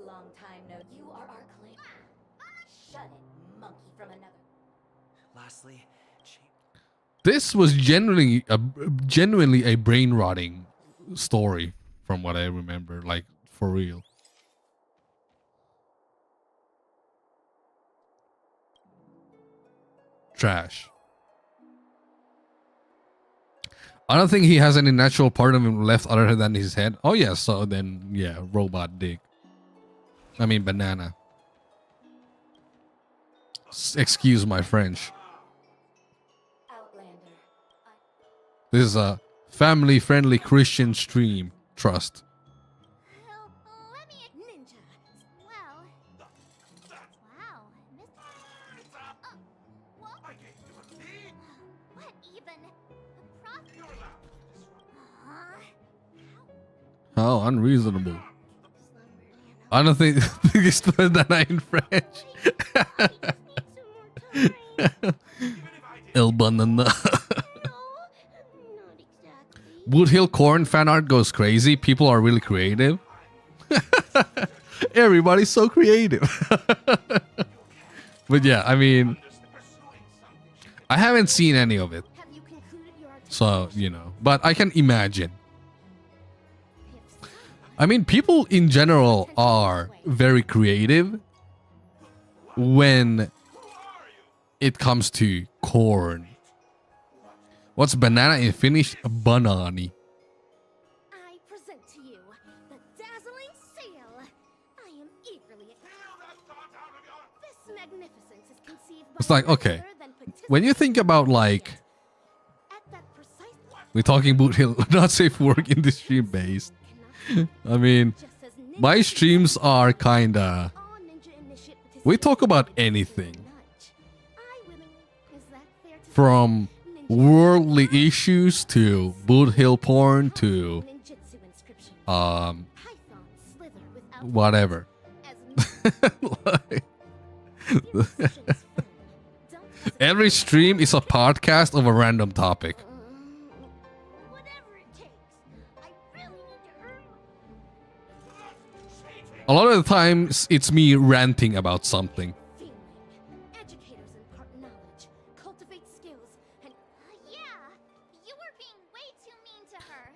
Long time no. You are our claim. Shut it, monkey from another. lastly, she This was genuinely a brain rotting story from what I remember, like for real. Trash. I don't think he has any natural part of him left other than his head. Oh yeah, so then yeah, robot dick. I mean banana. Excuse my French. This is a family-friendly Christian stream. Trust. Ninja. Well. Wow. What even? How unreasonable. I don't think biggest banana in French. El banana. Boot Hill corn fan art goes crazy. People are really creative. Everybody's so creative. But yeah, I mean, I haven't seen any of it. So, you know, but I can imagine. I mean, people in general are very creative when it comes to corn. What's banana in Finnish? Banani. I present to you the dazzling seal. I am eagerly. This magnificence is conceived by It's like, okay, when you think about like, we're talking Boot Hill, not safe for work in the stream based. I mean, my streams are kinda, we talk about anything. From worldly issues to Boot Hill porn to whatever. Every stream is a podcast of a random topic. A lot of the times it's me ranting about something.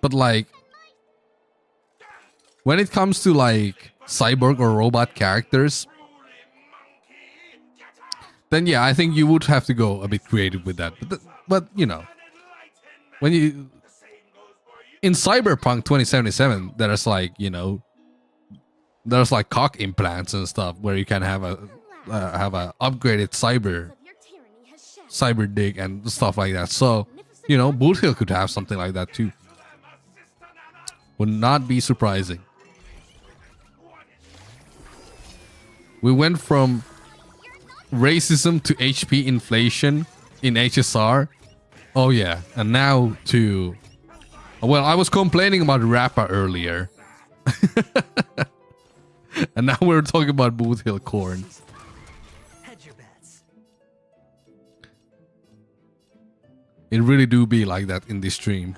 But like, when it comes to like cyborg or robot characters, then yeah, I think you would have to go a bit creative with that. But you know, when you in Cyberpunk 2077, there's like, you know, there's like cock implants and stuff where you can have a upgraded cyber dick and stuff like that. So, you know, Boot Hill could have something like that too. Would not be surprising. We went from racism to HP inflation in HSR. Oh yeah, and now to, well, I was complaining about Rappa earlier. And now we're talking about Boot Hill corn. It really do be like that in this stream.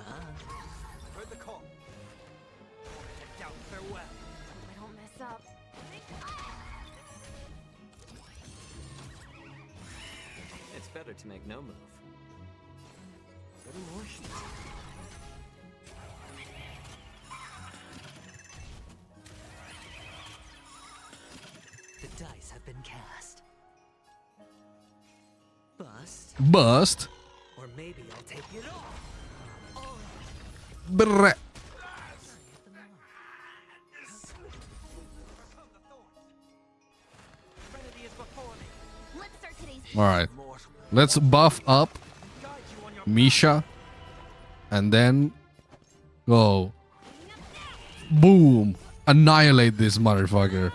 It's better to make no move. Little more heat. The dice have been cast. Bust. Or maybe I'll take it off. Brrrr. All right, let's buff up Misha, and then go boom, annihilate this motherfucker.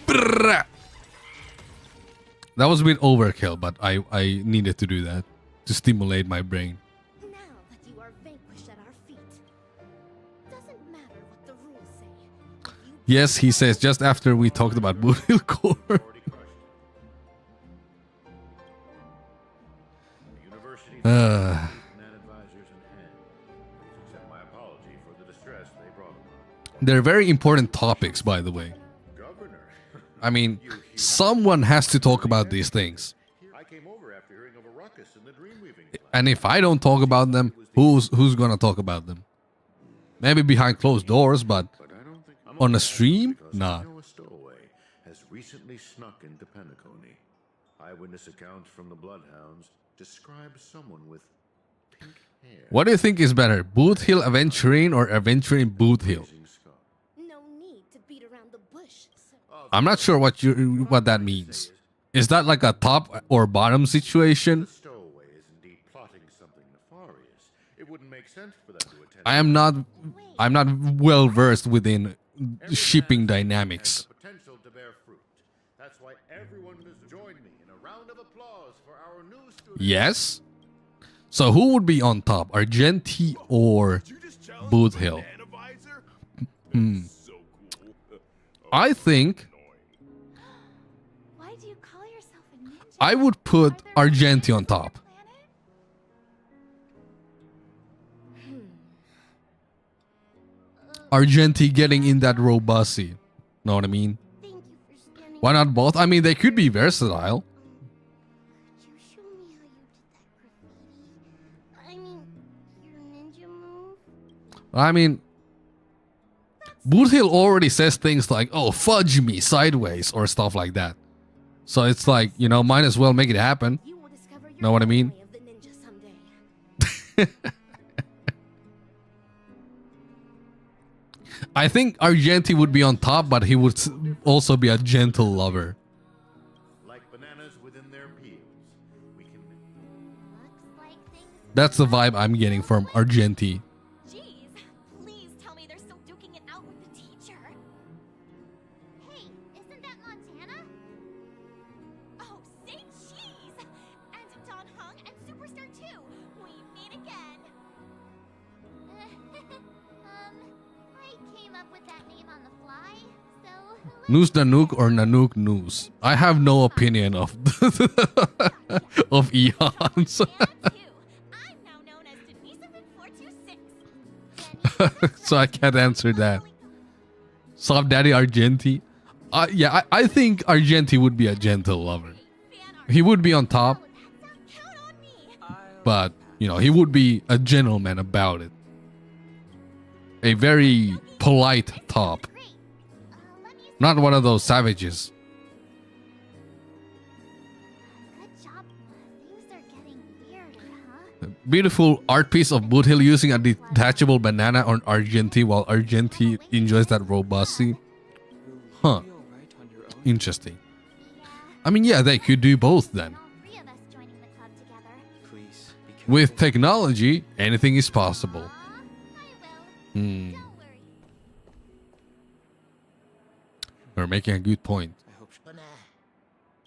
Brrrr. That was a bit overkill, but I needed to do that to stimulate my brain. Now that you are vanquished at our feet, doesn't matter what the rules say. Yes, he says just after we talked about Boot Hill Core. They're very important topics, by the way. I mean, someone has to talk about these things. And if I don't talk about them, who's gonna talk about them? Maybe behind closed doors, but on a stream? Nah. Has recently snuck into Penacony. Eyewitness accounts from the Bloodhounds describe someone with pink hair. What do you think is better, Boot Hill Aventurine or Aventurine Boot Hill? No need to beat around the bush. I'm not sure what that means. Is that like a top or bottom situation? I'm not well versed within shipping dynamics. Yes. So who would be on top, Argenti or Boot Hill? I think Why do you call yourself a ninja? I would put Argenti on top. Argenti getting in that robusty. Know what I mean? Why not both? I mean, they could be versatile. I mean, Boot Hill already says things like, oh, fudge me sideways or stuff like that. So it's like, you know, might as well make it happen. Know what I mean? I think Argenti would be on top, but he would also be a gentle lover. That's the vibe I'm getting from Argenti. Jeez, please tell me they're still duking it out with the teacher. Hey, isn't that Montana? Oh, say cheese! And Don Hung and Superstar 2. We meet again. I came up with that name on the fly, so... Noose Nanook or Nanook Noose? I have no opinion of of eons. So I can't answer that. Soft Daddy Argenti. Yeah, I think Argenti would be a gentle lover. He would be on top. But, you know, he would be a gentleman about it. A very polite top. Not one of those savages. Beautiful art piece of Boot Hill using a detachable banana on Argenti while Argenti enjoys that robusty. Huh. Interesting. I mean, yeah, they could do both then. With technology, anything is possible. We're making a good point.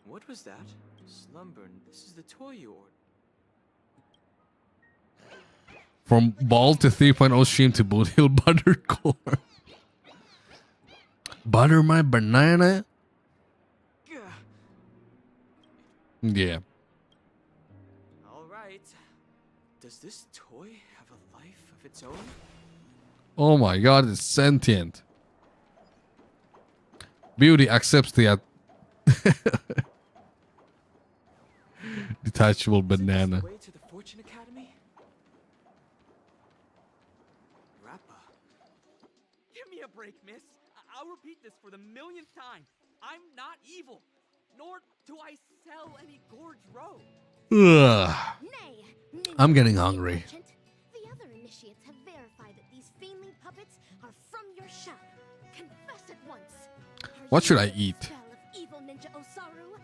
What was that? Slumber, this is the toy you ordered. From Ball to 3.0 stream to Boot Hill Buttercore. Butter my banana? Yeah. Alright. Does this toy have a life of its own? Oh my god, it's sentient. Beauty accepts the detachable banana. Way to the Fortune Academy? Rappa. Give me a break, miss. I'll repeat this for the millionth time. I'm not evil, nor do I sell any Gorge Road. Ugh. I'm getting hungry. The other initiates have verified that these fiendling puppets are from your shop. Confess at once. What should I eat? Spell of evil ninja Osaru.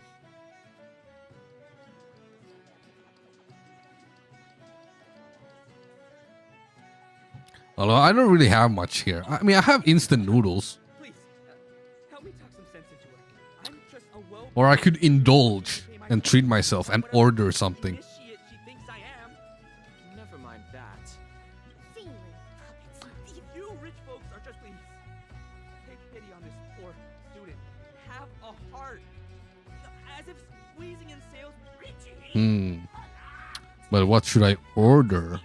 Although I don't really have much here. I mean, I have instant noodles. Please, help me talk some sense into her. I'm just a well. Or I could indulge and treat myself and order something. Initiate she thinks I am. Never mind that. You rich folks are just please. Take pity on this poor student. Have a heart. As if squeezing in sales. But what should I order?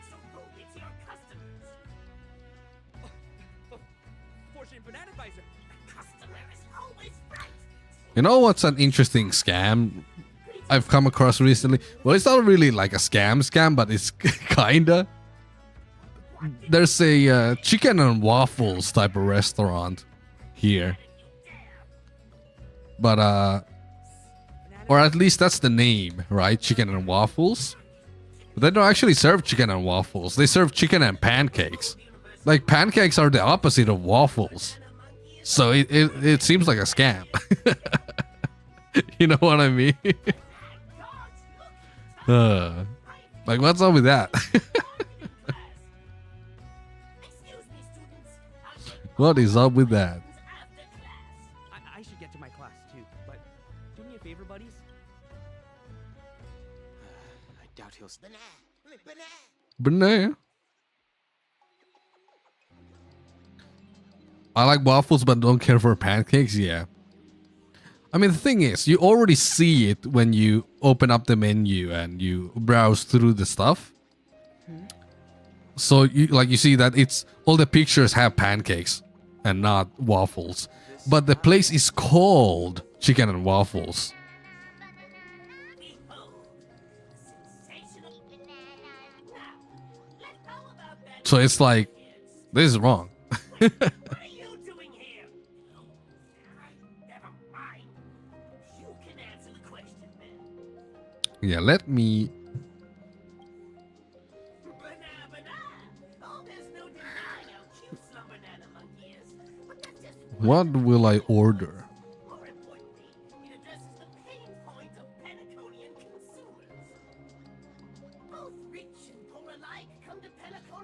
You know what's an interesting scam I've come across recently? Well, it's not really like a scam, but it's kinda. There's a chicken and waffles type of restaurant here. But, or at least that's the name, right? Chicken and waffles. But they don't actually serve chicken and waffles. They serve chicken and pancakes. Like, pancakes are the opposite of waffles. So it seems like a scam. You know what I mean? Like, what's up with that? What is up with that? I should get to my class too, but do me a favor, buddies. I doubt he'll. Banana. I like waffles but don't care for pancakes, yeah. I mean, the thing is, you already see it when you open up the menu and you browse through the stuff. So you see that it's all the pictures have pancakes and not waffles. But the place is called Chicken and Waffles. So it's like, this is wrong. Yeah, let me... What will I order?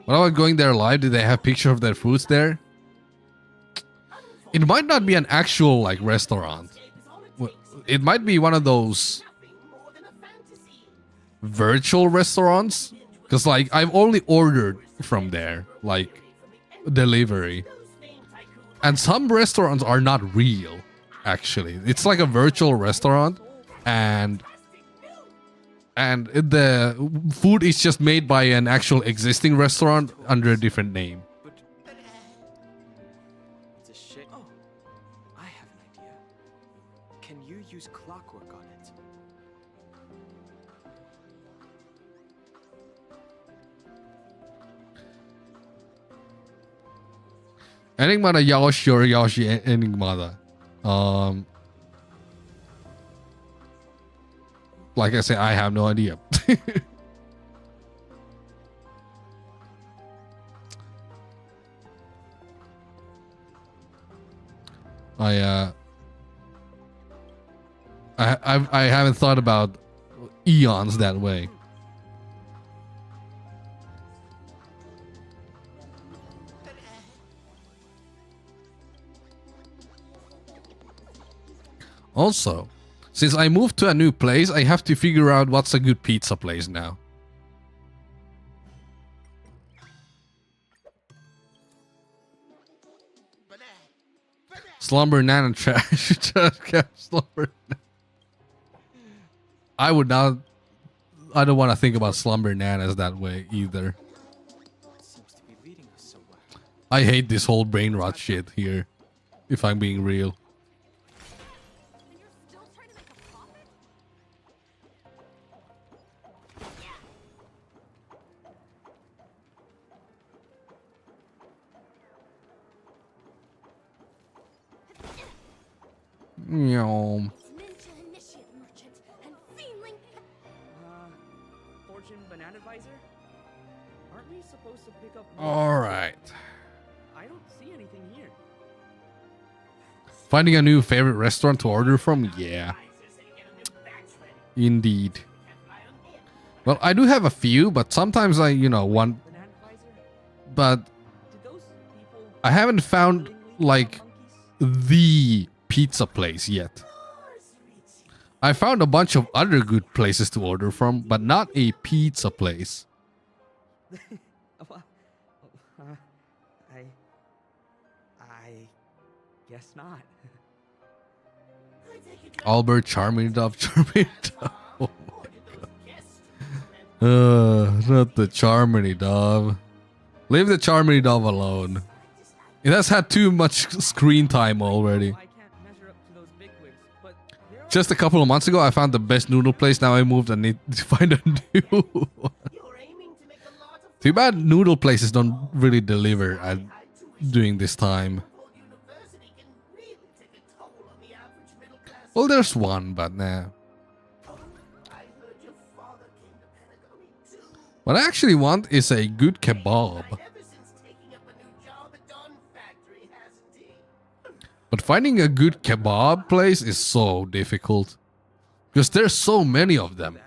What about going there live? Did they have picture of their foods there? It might not be an actual like restaurant. It might be one of those virtual restaurants, because like I've only ordered from there, like delivery, and some restaurants are not real. Actually, it's like a virtual restaurant, and the food is just made by an actual existing restaurant under a different name. It's a shit. Oh, I have an idea. Can you use clockwork on it? Enigmada Yoshi or Yoshi Enigmada. Like I say, I have no idea. I haven't thought about eons that way. Also, since I moved to a new place, I have to figure out what's a good pizza place now. Slumber Nana trash. Slumber. I would not. I don't want to think about Slumber Nanas that way either. I hate this whole brain rot shit here, if I'm being real. Fortune Banana Advisor? Aren't we supposed to pick up more? All right. I don't see anything here. Finding a new favorite restaurant to order from? Yeah. Indeed. Well, I do have a few, but sometimes I, want... But I haven't found, like, the pizza place yet. I found a bunch of other good places to order from, but not a pizza place. Well, I guess not. Albert, Charming Dove, Charming Dove. Oh my god. Not the Charming Dove. Leave the Charming Dove alone. It has had too much screen time already. Just a couple of months ago, I found the best noodle place. Now I moved and need to find a new one. Too bad noodle places don't really deliver at during this time. Well, there's one, but nah. What I actually want is a good kebab. But finding a good kebab place is so difficult. Because there's so many of them.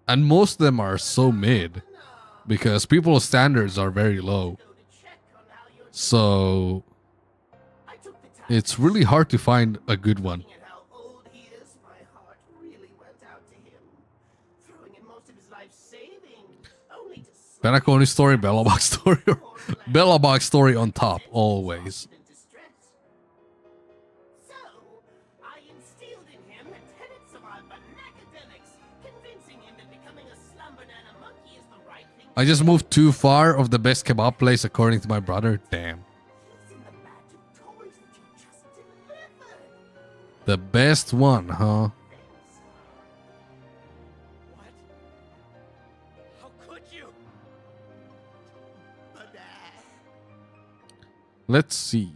And most of them are so mid. Because people's standards are very low. So it's really hard to find a good one. Penacony story, Bellabog story, or Bellabog story on top, always. I just moved too far of the best kebab place according to my brother. Damn. The best one, huh? Let's see.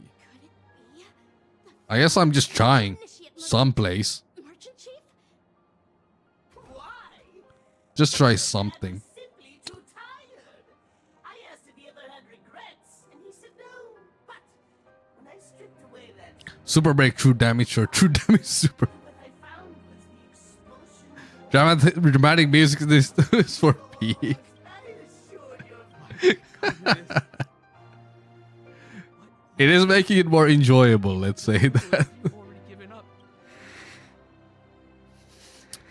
I guess I'm just trying someplace. Just try something. Super break, true damage, or true damage super. Dramatic music this is for peak. It is making it more enjoyable, let's say that.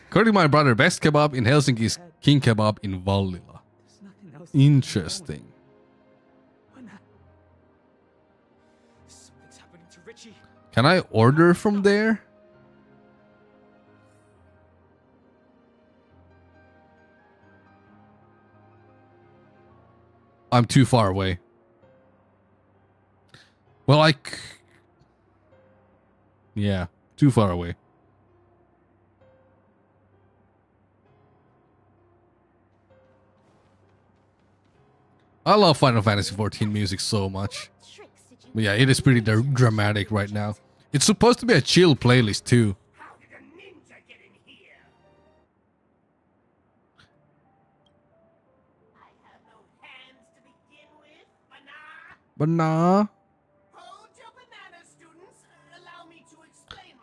According to my brother, best kebab in Helsinki is King Kebab in Vallila. Interesting. Can I order from there? I'm too far away. Well, yeah, too far away. I love Final Fantasy XIV music so much. But yeah, it is pretty dramatic right now. It's supposed to be a chill playlist too. But nah.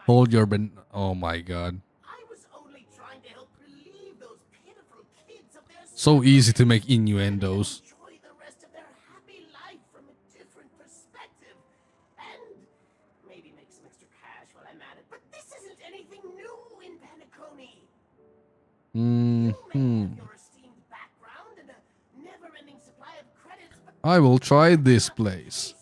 Hold your ban. Oh my god. So easy to make innuendos. I will try this place.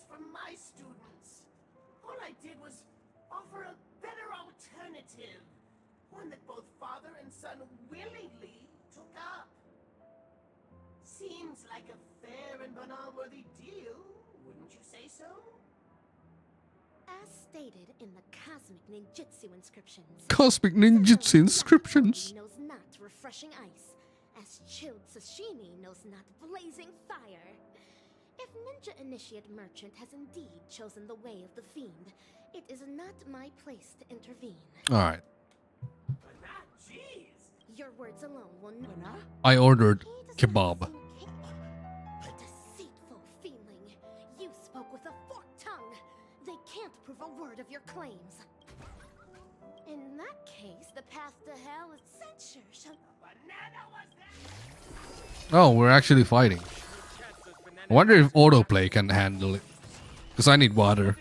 In the cosmic ninjutsu inscriptions. Cosmic ninjutsu inscriptions. Knows not refreshing ice, as chilled sashimi knows not blazing fire. If ninja initiate merchant has indeed chosen the way of the fiend, it is not my place to intervene. All right. Your words alone will not. I ordered kebab. Deceitful feeling. You spoke with a forked tongue. They can't prove a word of your claims. In that case, the path to hell is censure shall... Oh, we're actually fighting. I wonder if autoplay can handle it. Because I need water.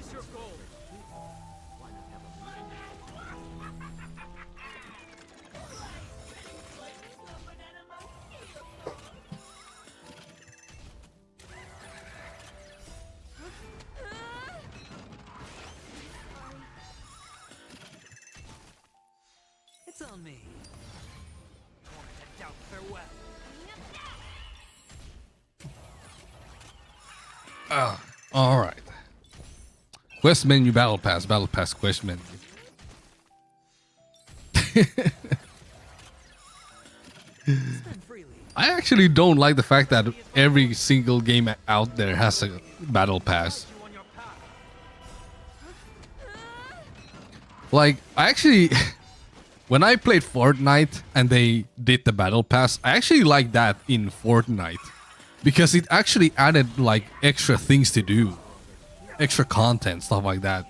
All right. Quest menu, battle pass, quest menu. I actually don't like the fact that every single game out there has a battle pass. Like, I actually, when I played Fortnite and they did the battle pass, I actually like that in Fortnite. Because it actually added like extra things to do. Extra content, stuff like that.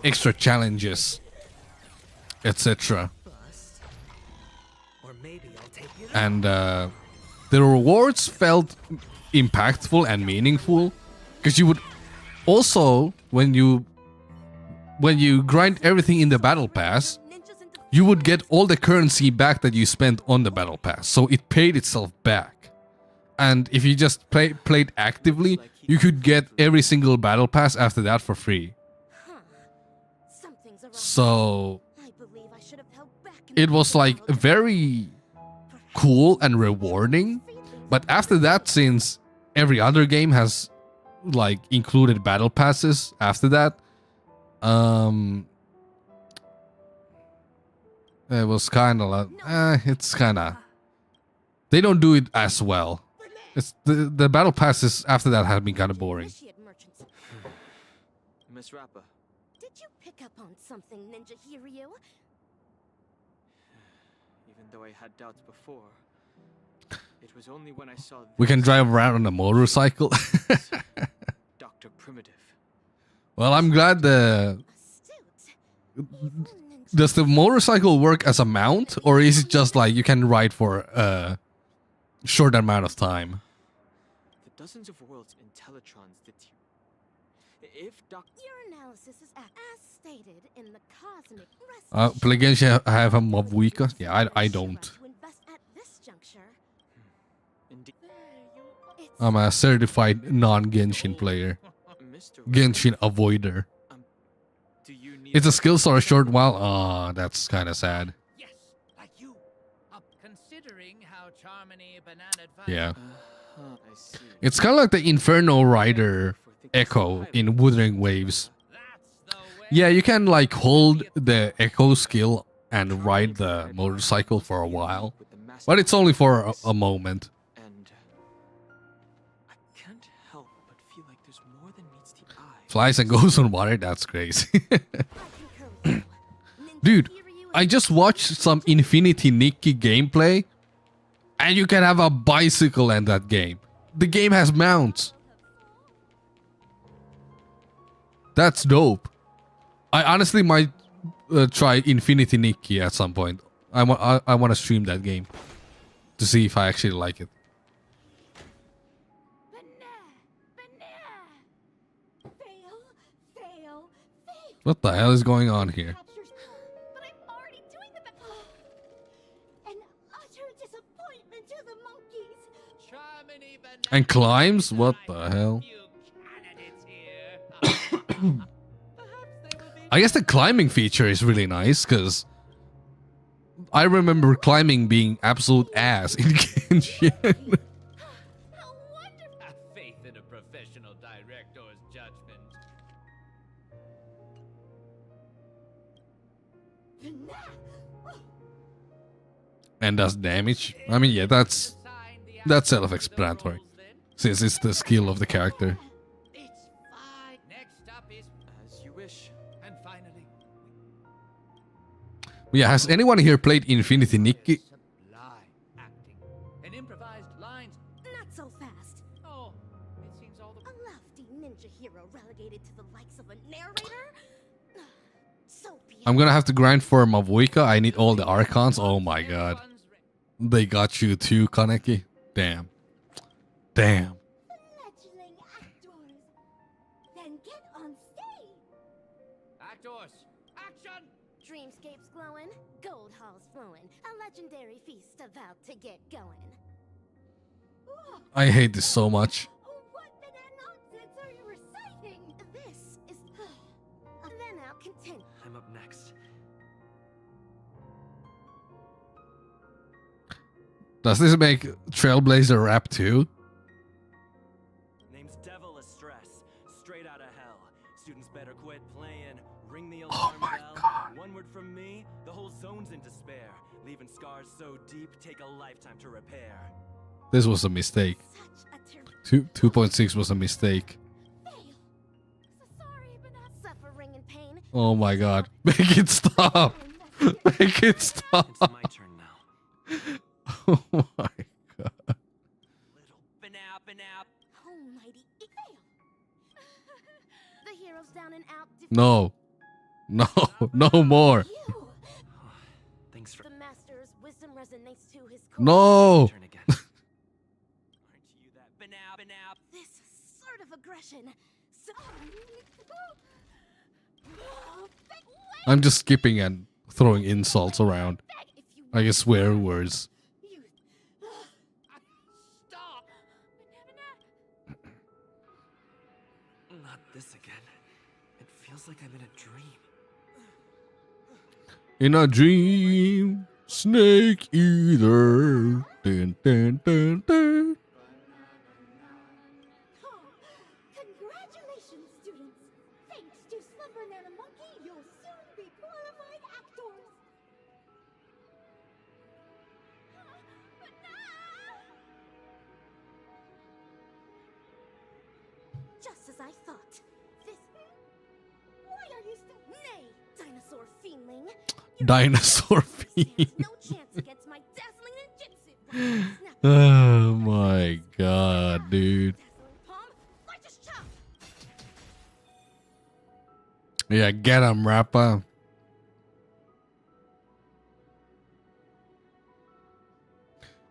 Extra challenges. Etc. And the rewards felt impactful and meaningful. Because you would also, when you grind everything in the battle pass, you would get all the currency back that you spent on the battle pass. So it paid itself back. And if you just played actively, you could get every single battle pass after that for free. So it was like very cool and rewarding. But after that, since every other game has like included battle passes after that, it was kind of like, it's kind of, they don't do it as well. It's the battle passes after that have been kind of boring. Miss Rappa. Did you pick up on something, Ninja Hiryu? Even though I had doubts before, it was only when I saw We can drive around on a motorcycle. Dr. Primitive. Well, I'm glad does the motorcycle work as a mount, or is it just like you can ride for a short amount of time? The dozens of worlds Intellitrons that if your analysis is as stated in the cosmic Play Genshin, I have a mob weaker. Yeah, I don't. I'm a certified non-Genshin player. Genshin avoider. It's a skill for a short while. Ah, that's kind of sad. Yeah. It's kind of like the Inferno Rider Echo in Wuthering Waves. Yeah, you can like hold the Echo skill and ride the motorcycle for a while. But it's only for a moment. Flies and goes on water, that's crazy. Dude, I just watched some Infinity Nikki gameplay, and you can have a bicycle in that game. The game has mounts. That's dope. I honestly might try Infinity Nikki at some point. I want to stream that game to see if I actually like it. What the hell is going on here? But I'm already doing the an utter disappointment to the monkeys. And climbs? What the hell? I guess the climbing feature is really nice because I remember climbing being absolute ass in Genshin. Have faith in a professional director's judgment. And does damage. I mean, yeah, that's self-explanatory, since it's the skill of the character. as you wish. And finally, Yeah, has anyone here played Infinity Nikki? an improvised lines. Not so fast. Oh, it seems all the A lofty ninja hero relegated to the likes of a narrator? So be I'm gonna have to grind for Mavuika. I need all the Archons. Oh my god. They got you too, Kaneki. Damn. Damn. fledgling actors. Then get on stage. Actors, action! Dreamscapes glowing, gold halls flowing, a legendary feast about to get going. I hate this so much. What nonsense are you reciting? This is. Then I'll continue. I'm up next. Does this make Trailblazer rap too? Name's Devil Astray. class. Straight out of hell. Students better quit playing. Ring the alarm bell. One word from me, the whole zone's in despair. Leaving scars so deep, take a lifetime to repair. This was a mistake. 2.6 was a mistake. Suffering and pain. Oh my god. Make it stop. Make it stop. It's my turn now. Oh my god. Almighty fail. The heroes down and out. No. No. No more. Thanks for The master's wisdom resonates to his core. No. This sort of aggression. So I'm just skipping and throwing insults around. Like swear words. Not this again. It feels like I'm in a dream. In a dream, snake eater. Dun, dun, dun, dun. congratulations, students. Thanks to Slumber Nana Monkey, you'll soon be qualified actors. Just as I thought. This. Why are you still? Nay, dinosaur fiendling. Dinosaur fiend. No chance against my dazzling ninjutsu. Oh my god, dude. Yeah, get him, Rappa.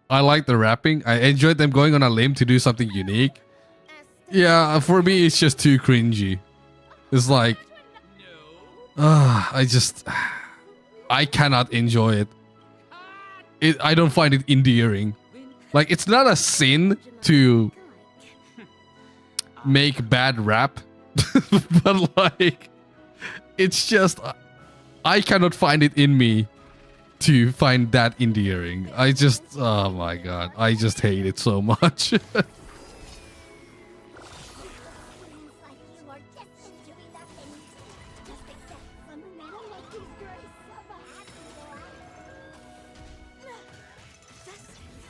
I like the rapping. I enjoyed them going on a limb to do something unique. Yeah, for me, it's just too cringy. It's like, I cannot enjoy it. I don't find it endearing. Like, it's not a sin to make bad rap, but like, it's just, I cannot find it in me to find that endearing. I just, oh my god, I just hate it so much.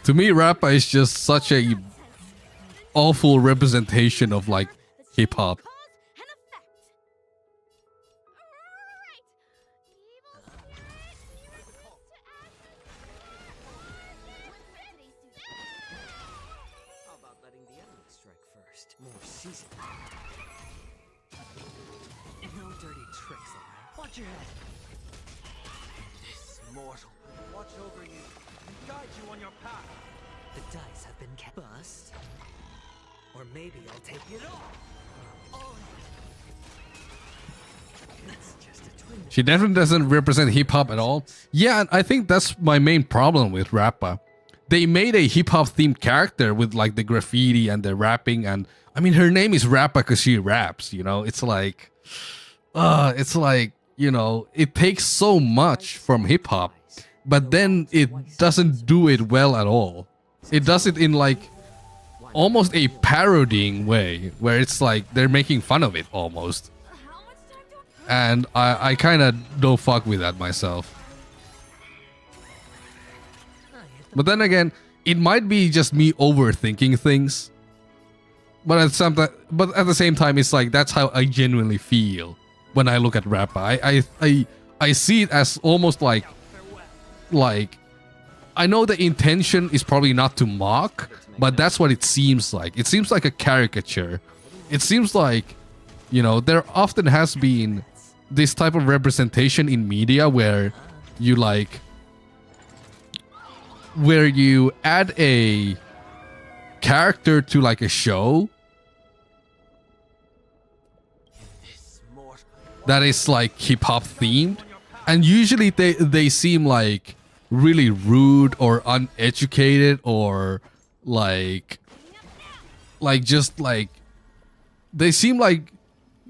To me, Rappa is just such a awful representation of like hip hop. How about letting the enemy strike first? More seasoned. No dirty tricks, alright? Watch your head. This mortal will watch over you and guide you on your path. The dice have been bust. Or maybe I'll take it all. That's just a twin. She definitely doesn't represent hip hop at all. Yeah, I think that's my main problem with Rappa. They made a hip hop themed character with like the graffiti and the rapping, and I mean her name is Rappa because she raps. You know, it's like, you know, it takes so much from hip hop, but then it doesn't do it well at all. It does it in like almost a parodying way, where it's like they're making fun of it almost. And I kind of don't fuck with that myself. But then again, it might be just me overthinking things. But at the same time, it's like that's how I genuinely feel when I look at Rappa. I see it as almost like I know the intention is probably not to mock, but that's what it seems like. It seems like a caricature. It seems like, you know, there often has been this type of representation in media where you add a character to like a show that is like hip hop themed, and usually they seem like really rude or uneducated or like just like they seem like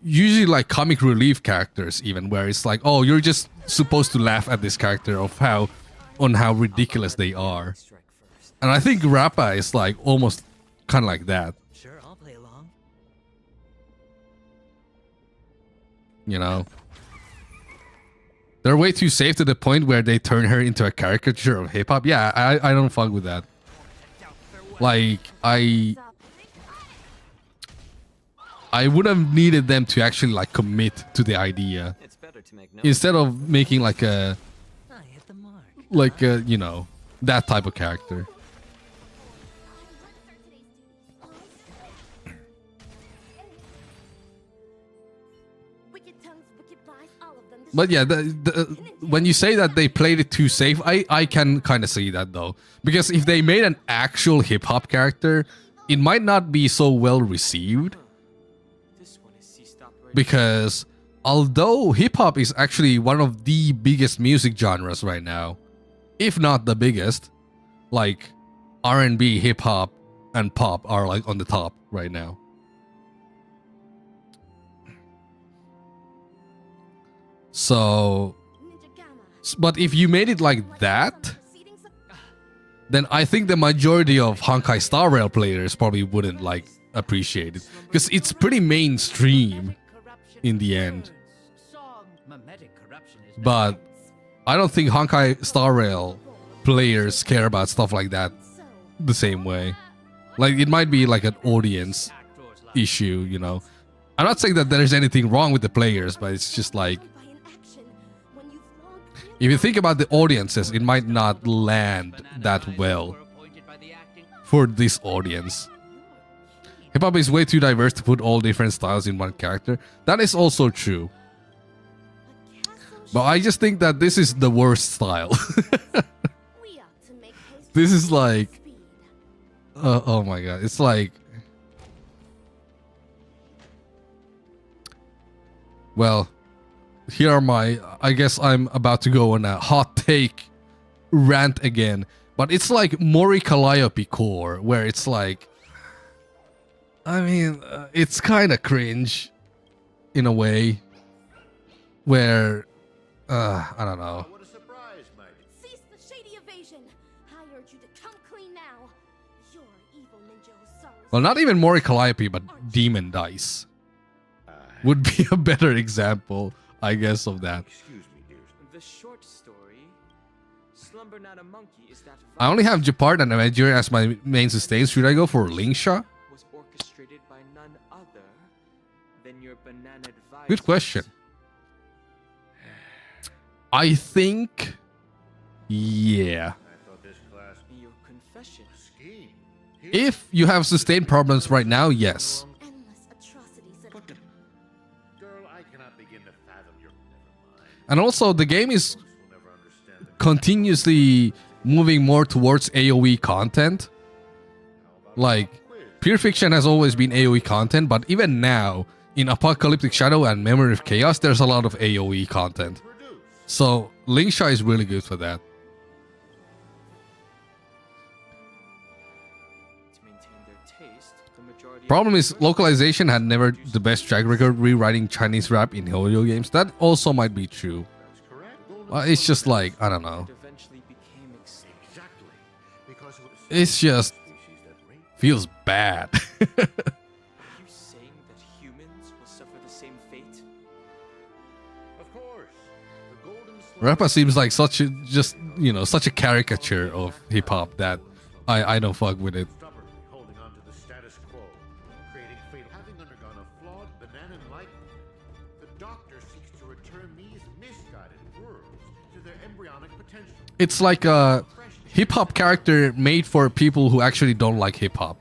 usually like comic relief characters, even, where it's like, oh, you're just supposed to laugh at this character of how ridiculous they are. And I think Rappa is like almost kind of like that. Sure, I'll play along. You know, they're way too safe to the point where they turn her into a caricature of hip hop. Yeah, I don't fuck with that. Like I would have needed them to actually like commit to the idea instead of making like a you know, that type of character. But yeah, when you say that they played it too safe, I can kind of see that though. Because if they made an actual hip-hop character, it might not be so well received. Because although hip-hop is actually one of the biggest music genres right now, if not the biggest, like R&B, hip-hop, and pop are like on the top right now. So, but if you made it like that, then I think the majority of Honkai Star Rail players probably wouldn't like appreciate it, because it's pretty mainstream in the end. But I don't think Honkai Star Rail players care about stuff like that the same way. Like, it might be like an audience issue, you know. I'm not saying that there's anything wrong with the players, but it's just like, if you think about the audiences, it might not land that well for this audience. Hip-hop is way too diverse to put all different styles in one character. That is also true. But I just think that this is the worst style. This is like... oh my god, it's like... Well... Here are my... I guess I'm about to go on a hot take rant again. But it's like Mori Calliope core, where it's like... I mean, it's kind of cringe in a way. Where... I don't know. Cease the shady evasion. I urge you to come clean now. Your evil ninja Osaru's Well, not even Mori Calliope, but Demon Dice would be a better example, I guess, of that. The short story, Slumber Not a Monkey, is that I only have Japard and Avenger as my main sustains. Should I go for Lingsha? was orchestrated by none other than your banana advisor. Good question. I think... Yeah. Your confession. If you have sustained problems right now, yes. And also, the game is continuously moving more towards AoE content. Like, Pure Fiction has always been AoE content, but even now, in Apocalyptic Shadow and Memory of Chaos, there's a lot of AoE content. So, Lingsha is really good for that. Problem is, localization had never the best track record rewriting Chinese rap in audio games. That also might be true. It's just like, I don't know. It's just feels bad. Rappa seems like such a such a caricature of hip hop that I don't fuck with it. It's like a hip hop character made for people who actually don't like hip hop.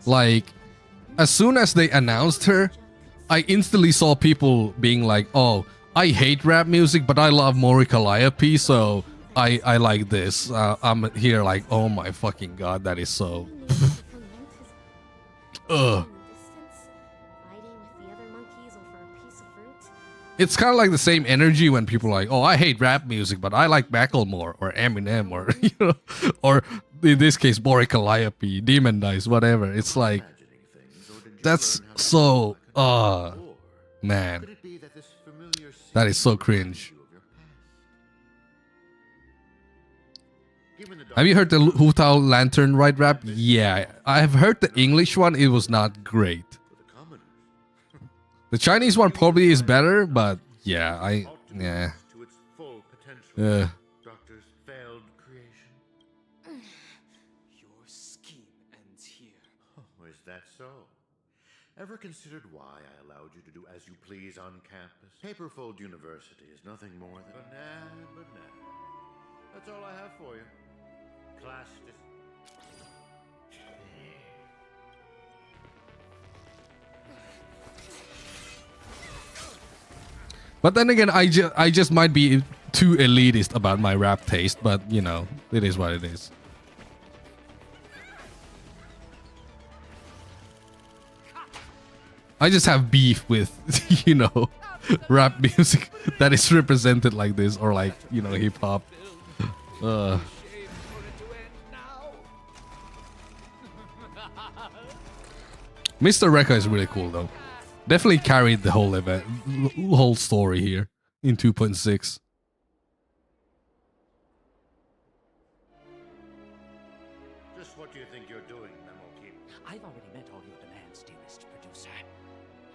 Like, as soon as they announced her, I instantly saw people being like, "Oh, I hate rap music, but I love Mori Calliope, so I like this." I'm here like, "Oh my fucking god, that is so." Ugh. It's kind of like the same energy when people are like, "Oh, I hate rap music, but I like Macklemore or Eminem or or in this case, Mori Calliope, Demon Dice, whatever." It's like, that's so, man, that is so cringe. Have you heard the Hu Tao Lantern Ride rap? Yeah, I have heard the English one. It was not great. The Chinese one probably is better, but yeah, yeah. Doctor's failed creation. Your scheme ends here. Oh, is that so? Ever considered why I allowed you to do as you please on campus? Paperfold University is nothing more than banana. That's all I have for you. Class But then again, I just might be too elitist about my rap taste, but you know, it is what it is. I just have beef with, you know, rap music that is represented like this, or like, you know, hip hop. Mr. Rekka is really cool though. Definitely carried the whole event, whole story here in 2.6. Just what do you think you're doing, Memo Keep? I've already met all your demands, dearest producer.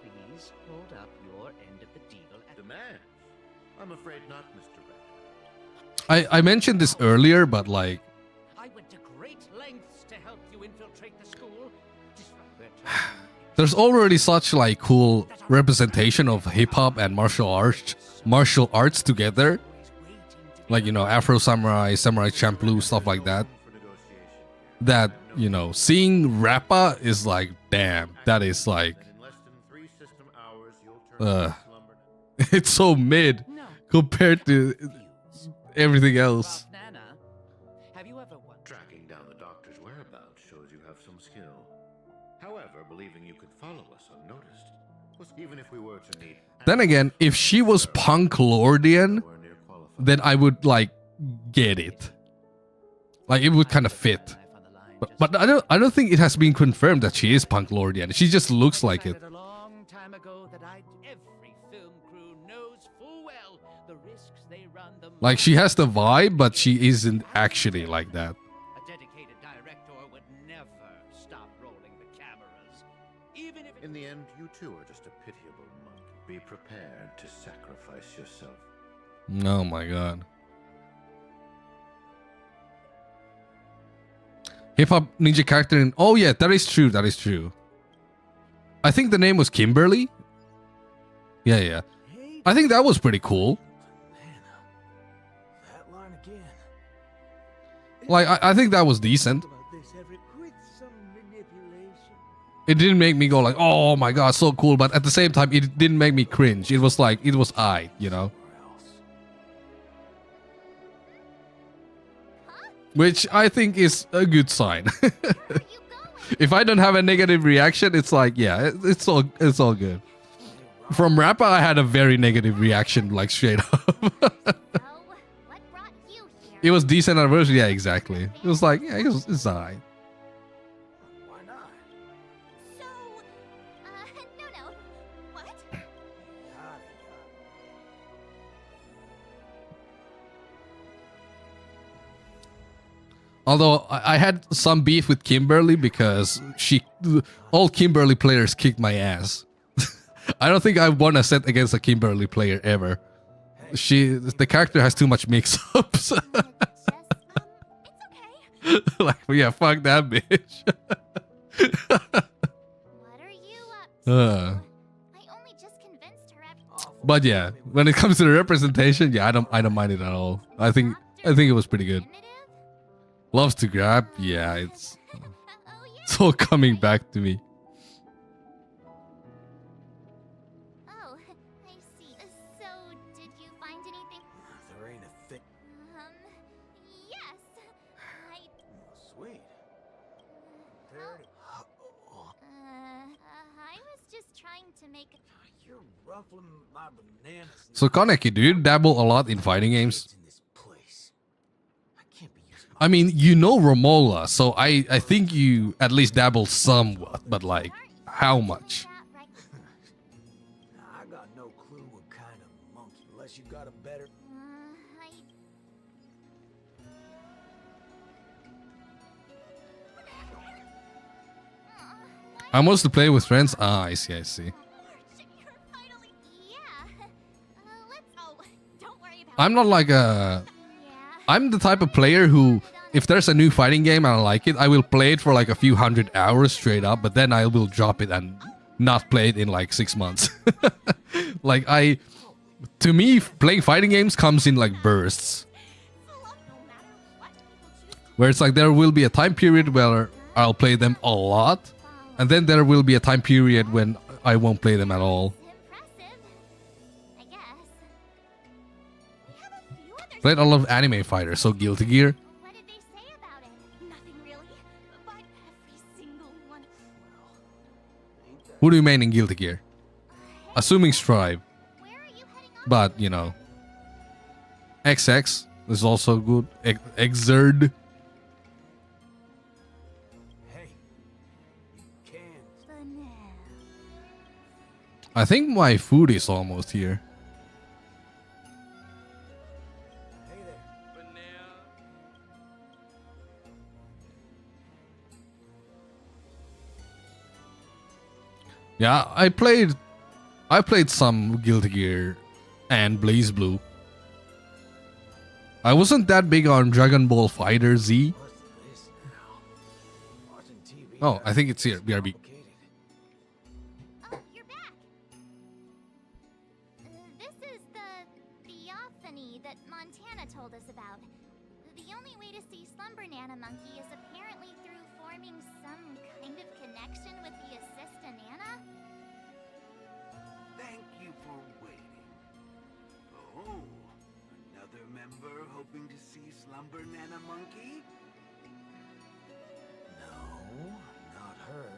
Please hold up your end of the deal. Demands? I'm afraid not, Mr. I mentioned this earlier, but like, I went to great lengths to help you infiltrate the school. there's already such like cool representation of hip hop and martial arts together. Like, you know, Afro Samurai, Samurai Champloo, stuff like that. That, you know, seeing Rappa is like, damn, that is like, it's so mid compared to everything else. Tracking down the doctor's whereabouts shows you have some skill. However, believing you could follow us unnoticed was even if we were to need. Then again, if she was Punk Lordian, then I would like get it. Like it would kind of fit. But I don't think it has been confirmed that she is Punk Lordian. She just looks like it. Like she has the vibe, but she isn't actually like that. A dedicated director would never stop rolling the cameras. Even if In the end, you too are just a pitiable monk. Be prepared to sacrifice yourself. Oh my god. Hip hop ninja character in. Oh yeah, that is true. That is true. I think the name was Kimberly. Yeah, yeah. I think that was pretty cool. Like I think that was decent. It didn't make me go like, oh my god, so cool. But at the same time, it didn't make me cringe. It was like, it was you know. Which I think is a good sign. If I don't have a negative reaction, it's like, yeah, it's all good. From Rappa, I had a very negative reaction, like straight up. It was decent at first, yeah, exactly. It was like, yeah, it's alright. Although I had some beef with Kimberly because all Kimberly players kicked my ass. I don't think I won a set against a Kimberly player ever. The character has too much mix-ups. Like, yeah, fuck that bitch. But yeah, when it comes to the representation, yeah, I don't mind it at all. I think it was pretty good. Loves to grab, yeah, it's all coming back to me. Oh, I see. So, did you find anything? There ain't a thing. Yes. Sweet. I was just trying to make. You're ruffling my bananas. So Kaneki, do you dabble a lot in fighting games? I mean, you know Romola, so I think you at least dabble somewhat, but like, how much? I got no clue what kind of monkey, unless you got a better. I mostly play with friends. Ah, I see, I see. I'm not like a... I'm the type of player who, if there's a new fighting game and I like it, I will play it for like a few hundred hours straight up, but then I will drop it and not play it in like 6 months. Like to me, playing fighting games comes in like bursts. Where it's like there will be a time period where I'll play them a lot, and then there will be a time period when I won't play them at all. Played a lot of anime fighters, so Guilty Gear. Who do you main in Guilty Gear? Assuming Strive. But, you know. XX is also good. Exerd. I think my food is almost here. Yeah, I played some Guilty Gear and Blaze Blue. I wasn't that big on Dragon Ball Fighter Z. Oh, I think it's here. BRB. This is the theophany that Montana told us about. The only way to see Slumber Nana Monkey is apparently through forming some kind of connection with the assistant Nana. Thank you for waiting. Oh, another member hoping to see Slumber Nana Monkey? No, not her.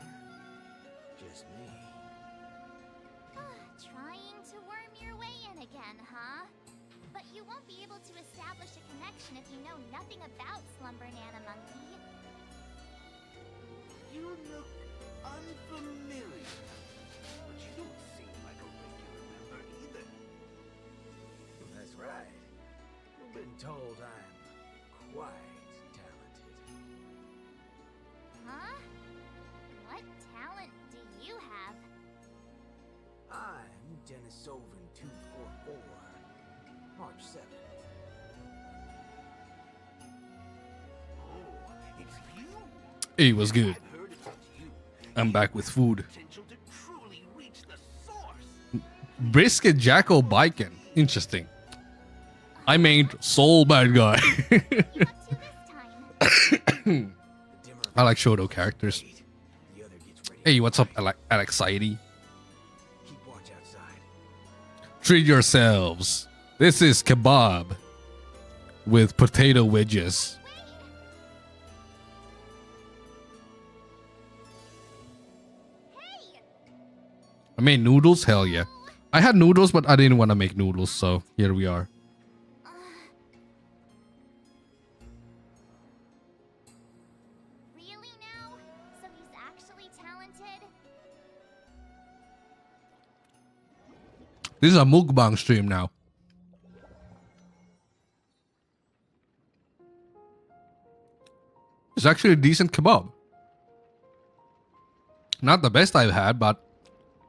Just me. Trying to worm your way in again, huh? But you won't be able to establish a connection if you know nothing about Slumber Nana Monkey. You look unfamiliar, but you don't seem like a regular member either. That's right. I've been told I'm quite talented. Huh? What talent do you have? I'm Denisovan 244, March 7th. Oh, it's you. Hey, what's good? I'm back with food. Brisket Jacko Biken. Interesting. I made Soul Bad Guy. I like Shoto characters. Hey, what's up, Alexiety? Treat yourselves. This is kebab with potato wedges. I made noodles? Hell yeah. I had noodles, but I didn't want to make noodles, so here we are. Really now? So he's actually talented? This is a mukbang stream now. It's actually a decent kebab. Not the best I've had, but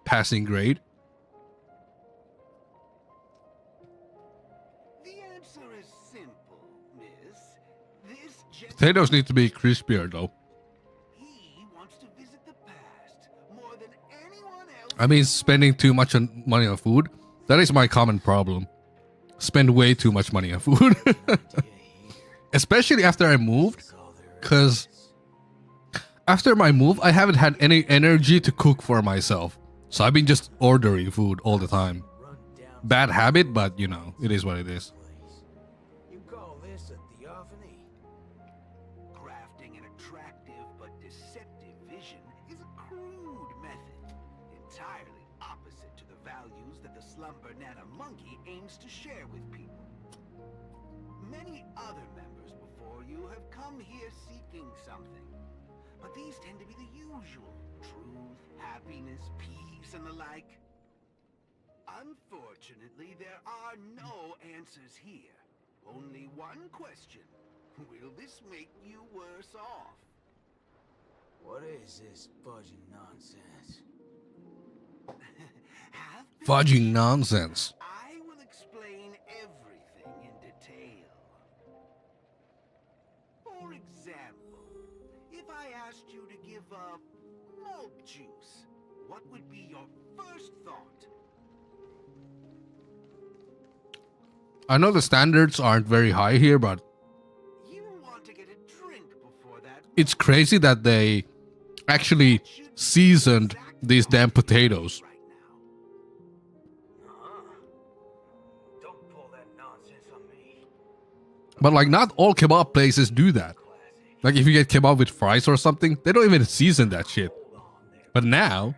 passing grade. The answer is simple, miss. This Potatoes need to be crispier though. wants to visit the past more than anyone else. I mean, spending too much money on food. That is my common problem. Spend way too much money on food. Especially after I moved. Because after my move, I haven't had any energy to cook for myself. So I've been just ordering food all the time. Bad habit, but you know, it is what it is. You call this a theophany? Crafting an attractive but deceptive vision is a crude method, entirely opposite to the values that the Slumber Nana Monkey aims to share with people. Many other members before you have come here seeking something, but these tend to be the usual: truth, happiness, peace, and the like. Unfortunately, there are no answers here. Only one question. Will this make you worse off? What is this budging nonsense? Fudging nonsense. I will explain everything in detail. For example, if I asked you to give up malt juice, what would be your first thought? I know the standards aren't very high here, but it's crazy that they actually seasoned these damn potatoes. But like, not all kebab places do that. Like, if you get kebab with fries or something, they don't even season that shit. But now,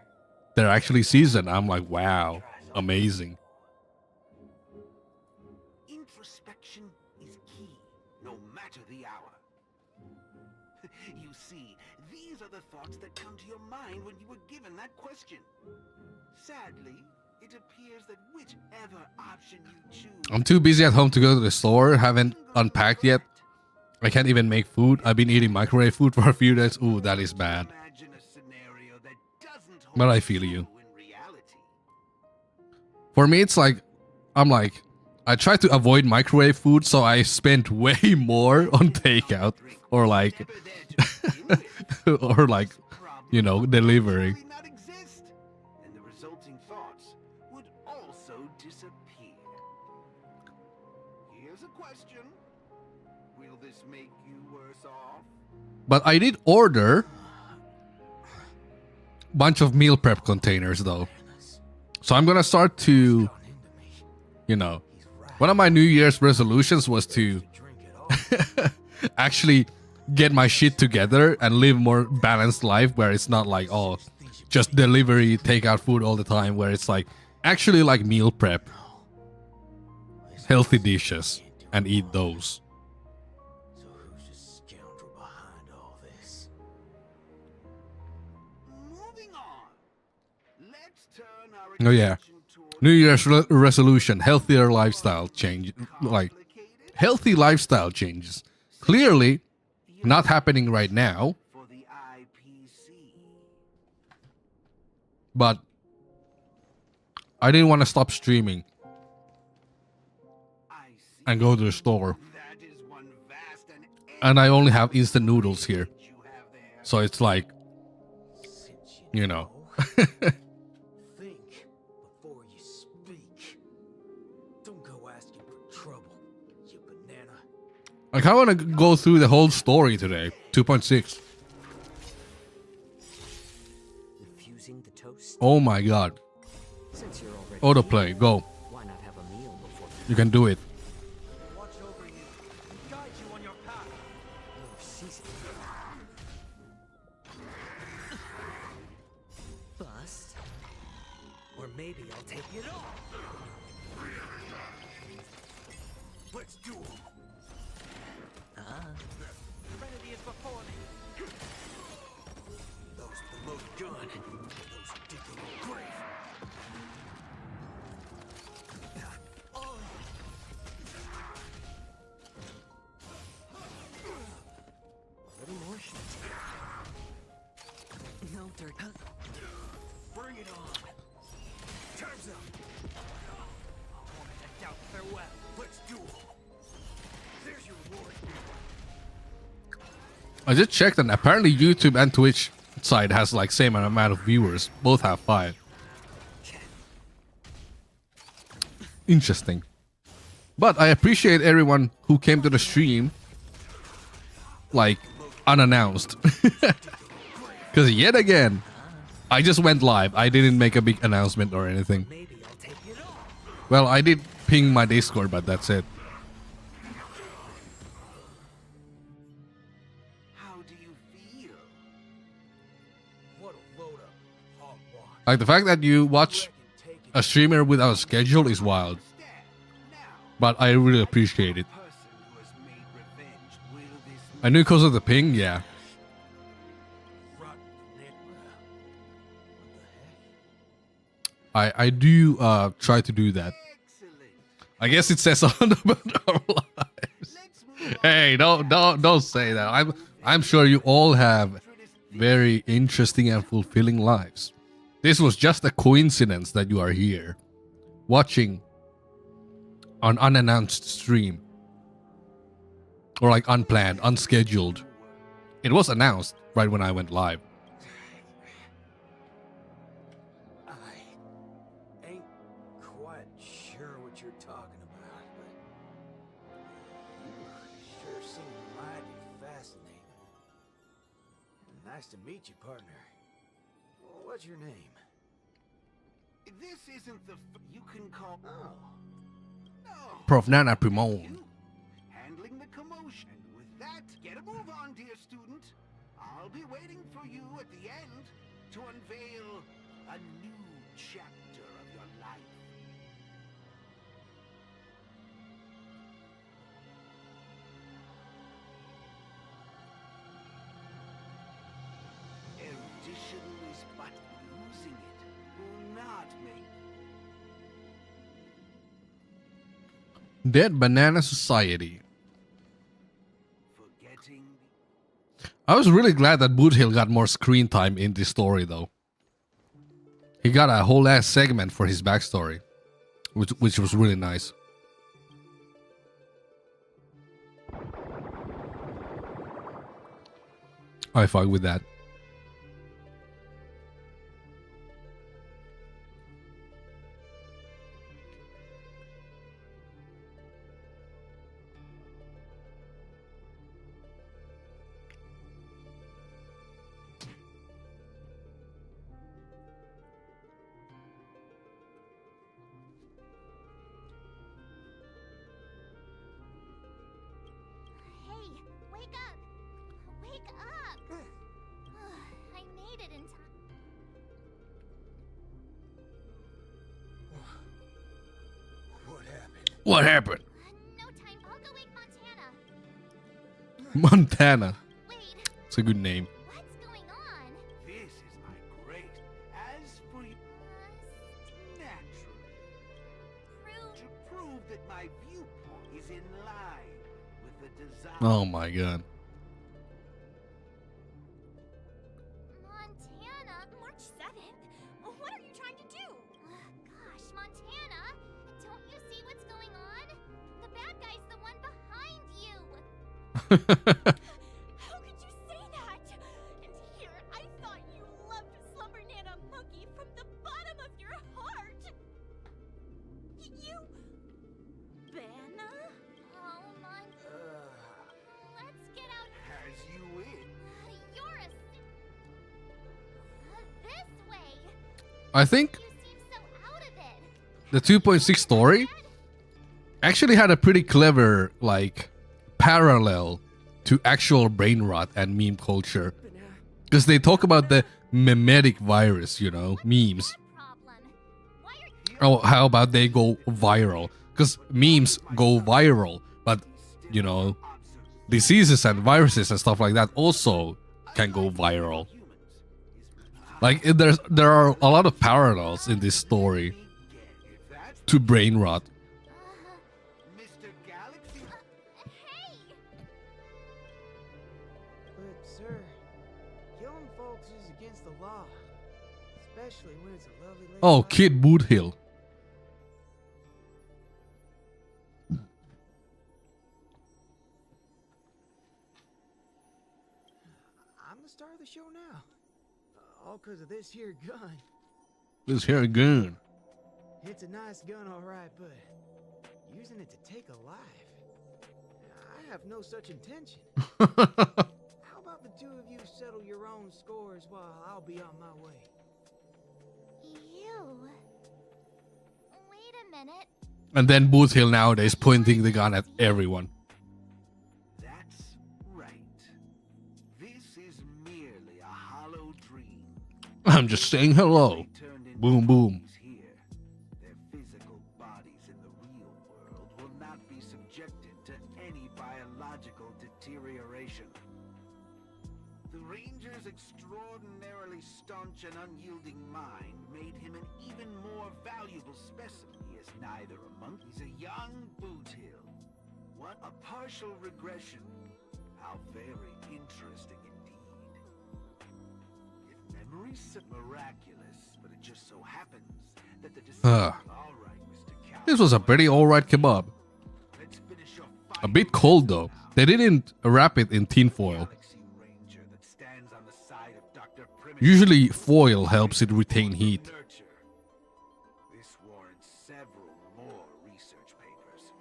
they're actually seasoned. I'm like, wow, amazing. Introspection is key, no matter the hour. You see, these are the thoughts that come to your mind when you were given that question. Sadly, it appears that whichever option you choose... I'm too busy at home to go to the store. Haven't unpacked yet. I can't even make food. I've been eating microwave food for a few days. Ooh, that is bad. But I feel you. For me, it's like, I try to avoid microwave food, so I spend way more on takeout or like, you know, delivery. And the resulting thoughts would also disappear. Here's a question. Will this make you worse off? But I did order a bunch of meal prep containers though. So I'm gonna start to, you know, one of my New Year's resolutions was to actually get my shit together and live more balanced life where it's not like, oh, just delivery, takeout food all the time, where it's like actually like meal prep, healthy dishes, and eat those. So who's the scoundrel behind all this? Moving on. Let's turn our Oh yeah, New Year's resolution, healthier lifestyle change, like healthy lifestyle changes. Clearly not happening right now, but I didn't want to stop streaming and go to the store. And I only have instant noodles here. So it's like, you know. Think before you speak. Don't go asking for trouble, you banana. I kind of want to go through the whole story today. 2.6. Diffusing the toast. Oh my god. Since you're already Autoplay, go. why not have a meal before You can do it. watch over you, guide you on your path. No season. Bust. Or maybe I'll take it all. Let's do it. Serenity is before me. Those with the loaded gun. Those who dig their own grave. Little more shit. No dirt. Bring it on. Time's up. I wanted to doubt farewell. Let's do it. There's your reward. I just checked and apparently YouTube and Twitch side has like same amount of viewers. Both have 5. Interesting. But I appreciate everyone who came to the stream like unannounced. Because yet again, I just went live. I didn't make a big announcement or anything. Well, I did ping my Discord, but that's it. How do you feel? What a load up. Hogwash. Like the fact that you watch a streamer without a schedule is wild. But I really appreciate it. I knew because of the ping, yeah. I do try to do that. I guess it says on about our lives. Hey, don't say that. I'm sure you all have very interesting and fulfilling lives. This was just a coincidence that you are here, watching an unannounced stream. Or like unplanned, unscheduled. It was announced right when I went live. I ain't quite sure what you're talking about, but you sure seem mighty fascinating. Nice to meet you, partner. What's your name? This isn't the you can call. Oh. No. Prof. Nana Primone. Handling the commotion. And with that, get a move on, dear student. I'll be waiting for you at the end to unveil a new chapter of your life. Erudition is but losing it will not make. Dead Banana Society. I was really glad that Boothill got more screen time in this story, though. He got a whole ass segment for his backstory, which was really nice. I fuck with that. Hey, wake up! Wake up! I made it in time. What happened? What happened? No time. I'll go wake Montana. Montana. It's a good name. What's going on? This is my great. As for you, naturally, to prove that my viewpoint is in line with the design. Oh my god. Montana, March 7th? What are you trying to do? Gosh, Montana, don't you see what's going on? The bad guy's the one behind you. How could you say that? And here, I thought you loved Slumber Nana Monkey from the bottom of your heart. You... Banna? Oh, let's get out. Has you in? You're a... this way. I think You seem so out of it. the 2.6 story actually had a pretty clever, like, parallel to actual brain rot and meme culture. Because they talk about the memetic virus, you know, memes. Oh, how about they go viral? Because memes go viral, but, you know, diseases and viruses and stuff like that also can go viral. Like, there are a lot of parallels in this story to brain rot. But, sir, killing folks is against the law. Especially when it's a lovely lady. Oh, Kid Boothill. I'm the star of the show now. All because of this here gun. This here gun. It's a nice gun, all right, but using it to take a life. I have no such intention. How about the two of you settle your own scores while I'll be on my way? You... Wait a minute. And then Boothill nowadays pointing the gun at everyone. That's right. This is merely a hollow dream. I'm just saying hello. Boom, boom. Here, their physical bodies in the real world will not be subjected to any biological deterioration. The Ranger's extraordinarily staunch and unyielding mind made him an even more valuable specimen. He is neither a monk, he's a young Boothill. What a partial regression. How very interesting indeed. Miraculous, but it just so happens that the This was a pretty alright kebab. A bit cold though. They didn't wrap it in tinfoil. Usually foil helps it retain heat. This warrants several more research papers.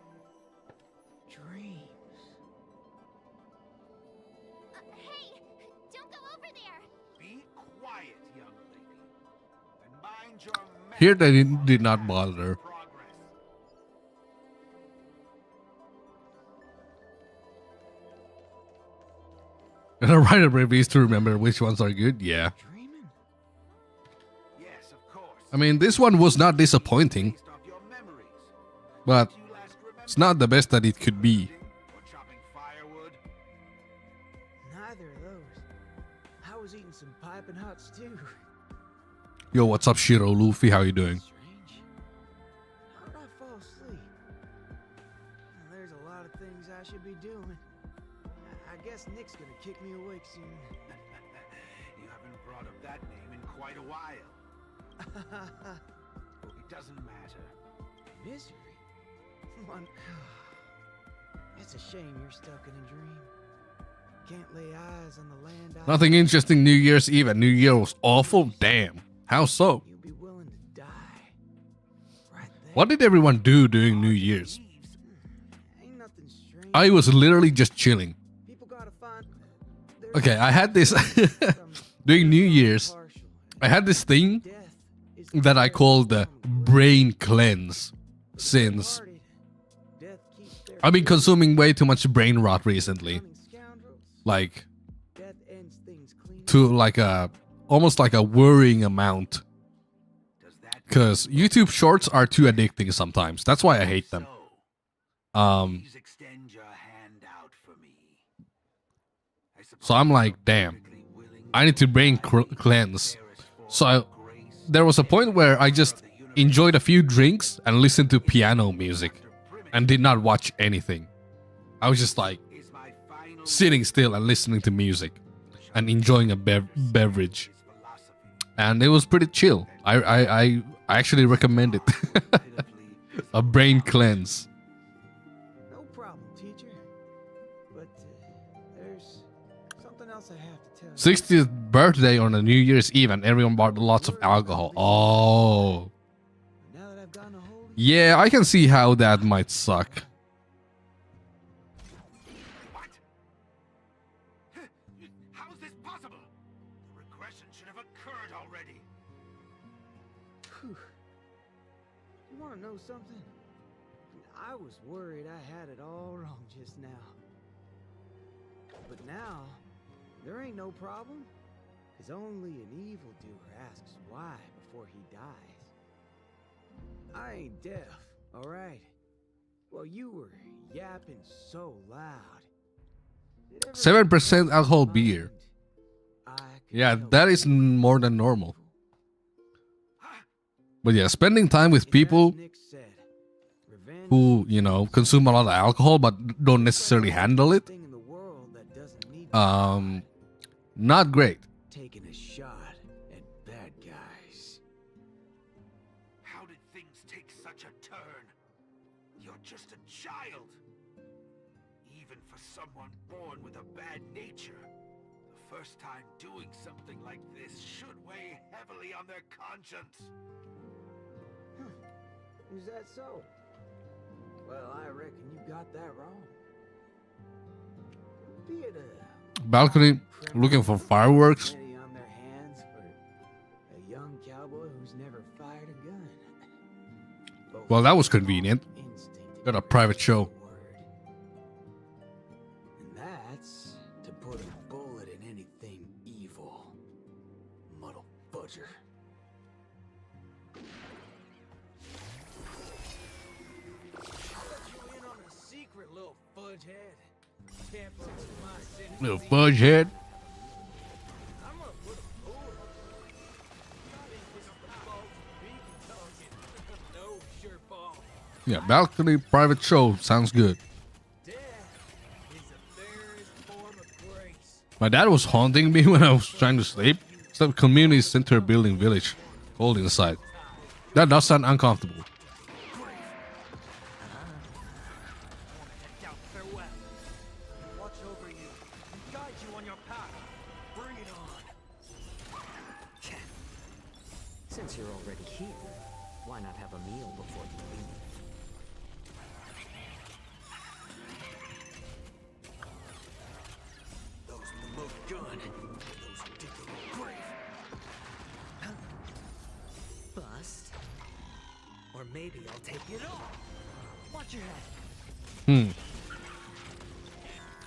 Dreams. Hey, don't go over there. Be quiet, young lady. And mind your Here they did not bother. And I write a reviews to remember which ones are good. Yeah. I mean, this one was not disappointing, but it's not the best that it could be. Neither of those. I was eating some piping hot stew. Yo, what's up, Shiro Luffy? How you doing? How did I fall asleep? There's a lot of things I should be doing. I guess Nick's gonna kick me awake soon. You haven't brought up that name in quite a while. It doesn't matter. Misery? It's a shame you're stuck in a dream. Can't lay eyes on the land. Nothing interesting New Year's Eve, and New Year was awful? Damn. How so? You'd be willing to die. What did everyone do during New Year's? I was literally just chilling. Okay, I had this during New Year's. I had this thing that I called the brain cleanse, since I've been consuming way too much brain rot recently, like to like a almost like a worrying amount, because YouTube shorts are too addicting sometimes. That's why I hate them. So I'm like, damn, I need to brain cleanse. So there was a point where I just enjoyed a few drinks and listened to piano music and did not watch anything. I was just like sitting still and listening to music and enjoying a beverage. And it was pretty chill. I actually recommend it. A brain cleanse. No problem, teacher. But there's something else I have to tell you. 60th birthday on a New Year's Eve and everyone bought lots of alcohol. Oh. Yeah, I can see how that might suck. How is this possible? The regression should have occurred already. You want to know something? I was worried I had it all wrong just now. But now, there ain't no problem. Because only an evildoer asks why before he dies. I ain't deaf, alright? Well, you were yapping so loud. 7% alcohol beer. Yeah, that is more than normal. But yeah, spending time with people who, you know, consume a lot of alcohol but don't necessarily handle it, not great. Taking a shot at bad guys. How did things take such a turn? You're just a child. Even for someone born with a bad nature, the first time doing something like this should weigh heavily on their conscience. Is that so? Well, I reckon you got that wrong. Be it a Balcony looking for fireworks. on their hands for a young cowboy who's never fired a gun. Well, that was convenient. Got a private show. And that's to put a bullet in anything evil. Muddle budger. You in on a secret, little fudge head. Tamper with my city. Little fudge head. Yeah, balcony private show sounds good. My dad was haunting me when I was trying to sleep. Some community center building village. Cold inside. That does sound uncomfortable. Watch over you and guide you on your path. Bring it on. Since you're already here, why not have a meal before you leave? Those remote gun. Those dig a grave. Bust. Or maybe I'll take it all. Watch your head.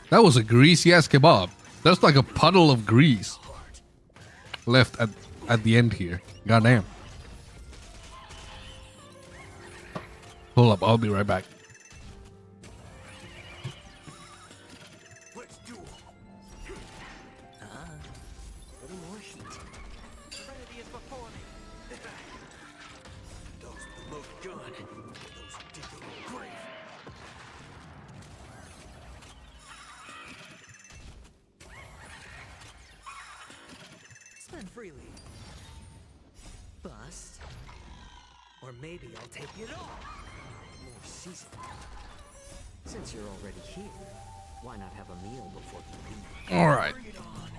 That was a greasy ass kebab. That's like a puddle of grease left at the end here. Goddamn. Hold up, I'll be right back. Let's do it. Little more heat. Serenity is before me. Those remote gun. Those dig a grave. Spend freely. Bust. Or maybe I'll take it all. More season. Since you're already here, why not have a meal before you leave? All right. Bring it on.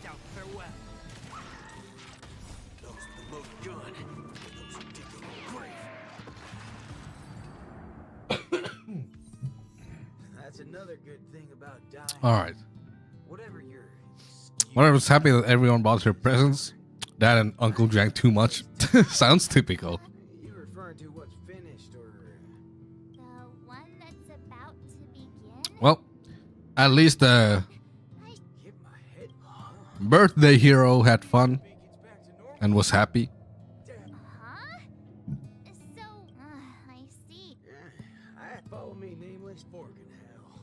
Out farewell. Those remote gun. Those dig a grave. That's another good thing about dying. All right. Whatever your Well, I was happy that everyone bought her presents. Dad and Uncle drank too much. Sounds typical. you referring to what's finished or The one that's about to begin? Well, at least the birthday hero had fun and was happy. I see. follow me, nameless fork in hell.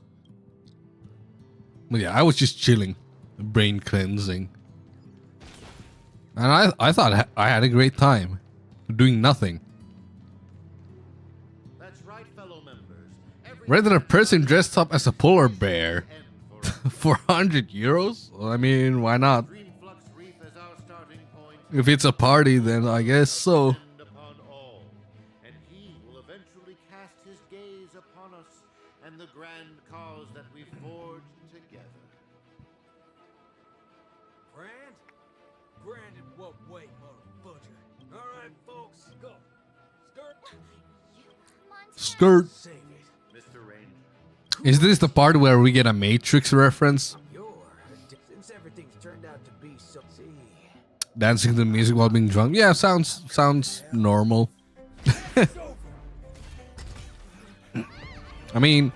But yeah, I was just chilling, brain cleansing. And I thought I had a great time doing nothing. That's right, fellow members. Rather than a person dressed up as a polar bear for 100 euros? Well, I mean, why not? If it's a party, then I guess so. Upon all, and he will eventually cast his gaze upon us and the grand cause that we forged together. Grand? Grand in what way, motherfucker? Alright, folks, go. Skirt. Save it. Mr. Ranger. Is this the part where we get a Matrix reference? Since everything's turned out to be so... See... Dancing to music while being drunk? Yeah, sounds normal. I mean,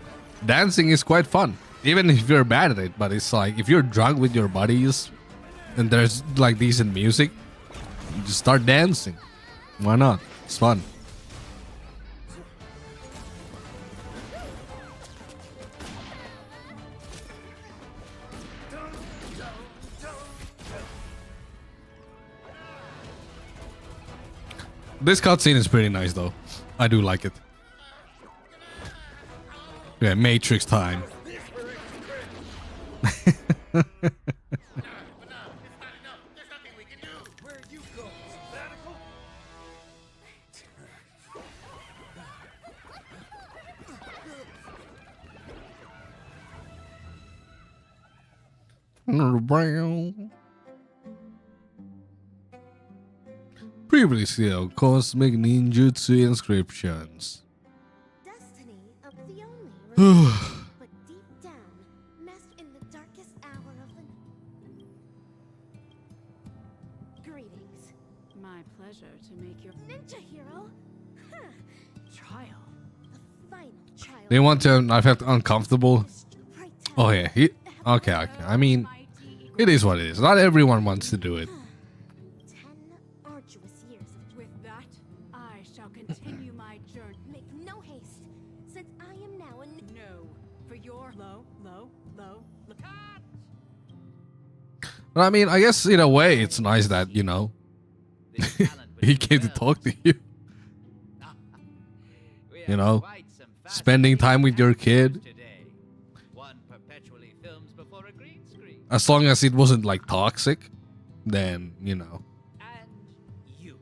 dancing is quite fun, even if you're bad at it. But it's like, if you're drunk with your buddies and there's like decent music, you just start dancing. Why not? It's fun. This cutscene is pretty nice though. I do like it. Yeah, Matrix time. Previously on Cosmic Ninjutsu Inscriptions. Destiny of the only Ugh. but deep down, masked in the darkest hour of the night. Greetings. My pleasure to make your Ninja hero? Huh. trial. The final trial. They want to. I felt uncomfortable. Oh yeah. Okay. I mean, it is what it is. Not everyone wants to do it. Arduous years of With that, I shall continue my journey. Make no haste, since I am now a No, for your low. But I mean, I guess in a way, it's nice that he came to talk to you. You know, spending time with your kid. One perpetually films before a green screen. As long as it wasn't like toxic, then you know. You,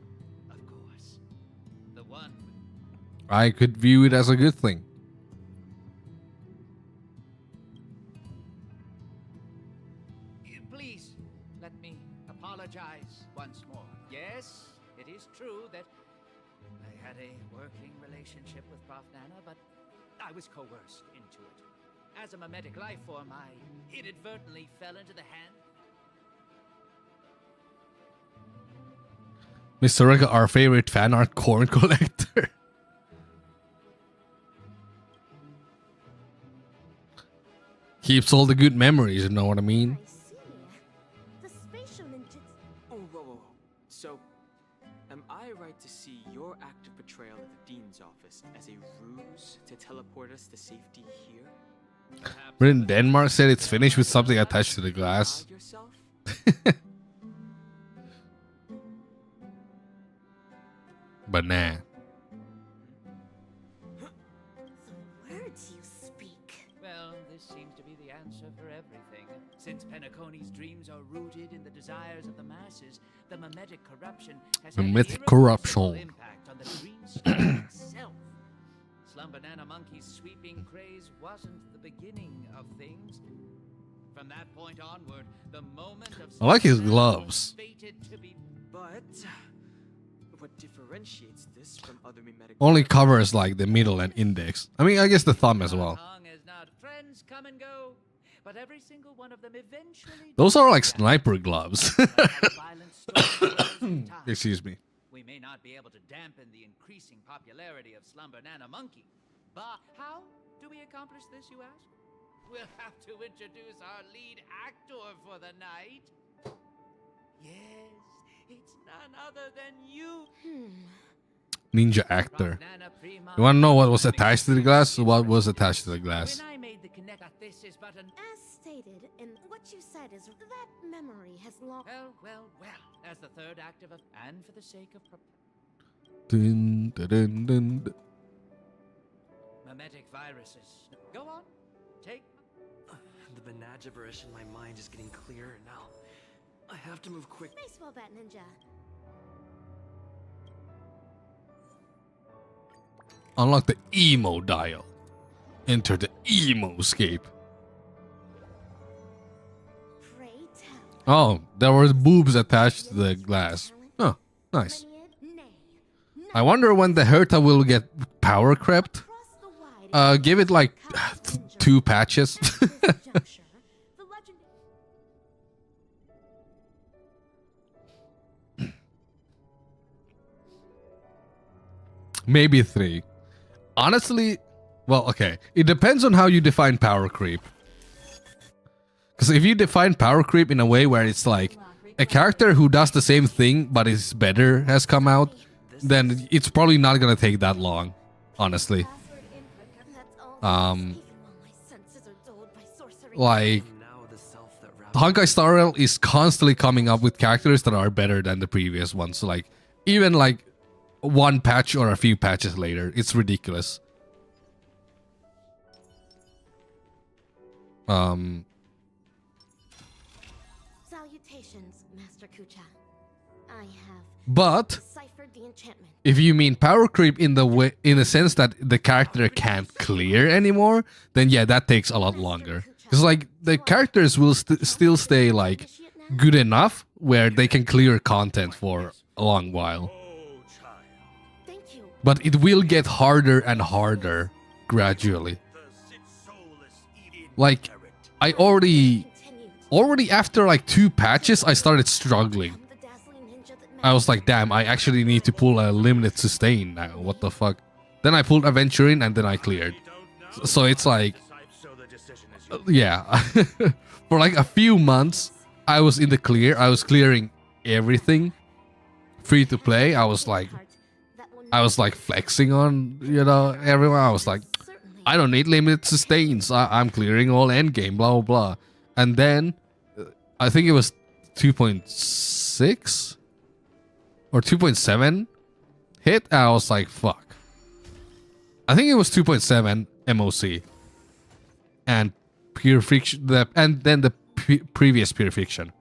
of course. The one. I could view it as a good thing. Please, let me apologize once more. Yes, it is true that I had a working relationship with Prof. Nana, but I was coerced into it. As a mimetic life form, I inadvertently fell into the hand. Mr. Rega, our favorite fan art corn collector. Keeps all the good memories, you know what I mean? The spatial ninjas. Oh, whoa, whoa, whoa. So, am I right to see your active portrayal of the Dean's office as a ruse to teleport us to safety here? Britain Denmark said it's finished with something attached to the glass. But nah. Words you speak. Well, this seems to be the answer for everything. Since Penaconi's dreams are rooted in the desires of the masses, the mimetic corruption has had an Mimetic irreversible corruption. impact on the dream state itself. Slum Banana Monkey's sweeping craze wasn't the beginning of things. From that point onward, the moment of I like his success gloves. was fated to be. But what differentiates this from other mimetic? Only covers like the middle and index. I mean, I guess the thumb as well. Friends come and go, but every single one of them eventually. Those are like sniper gloves. Excuse me. We may not be able to dampen the increasing popularity of Slum Banana Monkey, but how do we accomplish this, you ask? We'll have to introduce our lead actor for the night. Yes, it's none other than you. Ninja actor. You want to know what was attached to the glass? What was attached to the glass? I made the connect. This is but an. As stated, and what you said is that memory has long. Well. As the third act of a, and for the sake of. Dun, dun, dun, dun. Mimetic viruses. Go on. Take. The Banaj gibberish in my mind is getting clearer now. I have to move quick. Baseball bat ninja. Unlock the emo dial. Enter the emo scape. Oh, there were boobs attached to the glass. Oh, nice. I wonder when the Herta will get power crept. Give it like 2 patches. Maybe 3. Honestly, well, okay. It depends on how you define power creep. Because if you define power creep in a way where it's like a character who does the same thing but is better has come out, then it's probably not gonna take that long, honestly. Like Honkai Star Rail is constantly coming up with characters that are better than the previous ones. So like even like 1 patch or a few patches later, it's ridiculous. Salutations, Master Kucha. I have But deciphered the enchantment. if you mean power creep in the way, in the sense that the character can't clear anymore, then yeah, that takes a lot longer. Because like the characters will still stay like good enough where they can clear content for a long while. But it will get harder and harder gradually. Like I already after like 2 patches, I started struggling. I was like, damn, I actually need to pull a limited sustain now. What the fuck? Then I pulled Aventuring and then I cleared. So it's like, yeah. For like a few months, I was in the clear. I was clearing everything. Free to play. I was like flexing on, you know, everyone. I was like, I don't need limited sustains. I'm clearing all endgame, blah, blah, blah. And then, I think it was 2.6 or 2.7 hit. And I was like, fuck. I think it was 2.7 MOC. And pure friction, and then the previous Purification.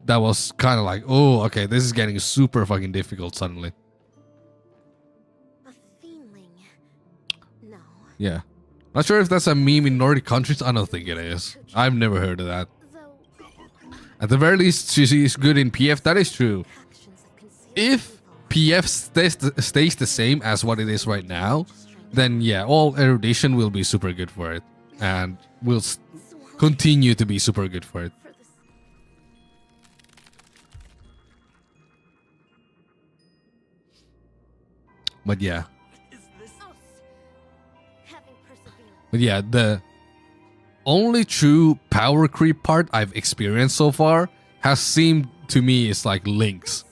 That was kind of like, oh, okay, this is getting super fucking difficult suddenly. Yeah. Not sure if that's a meme in Nordic countries. I don't think it is. I've never heard of that. At the very least, she's good in PF. That is true. If PF stays the same as what it is right now, then yeah, all erudition will be super good for it. And will continue to be super good for it. But yeah. But yeah, the only true power creep part I've experienced so far has seemed to me is like Lynx,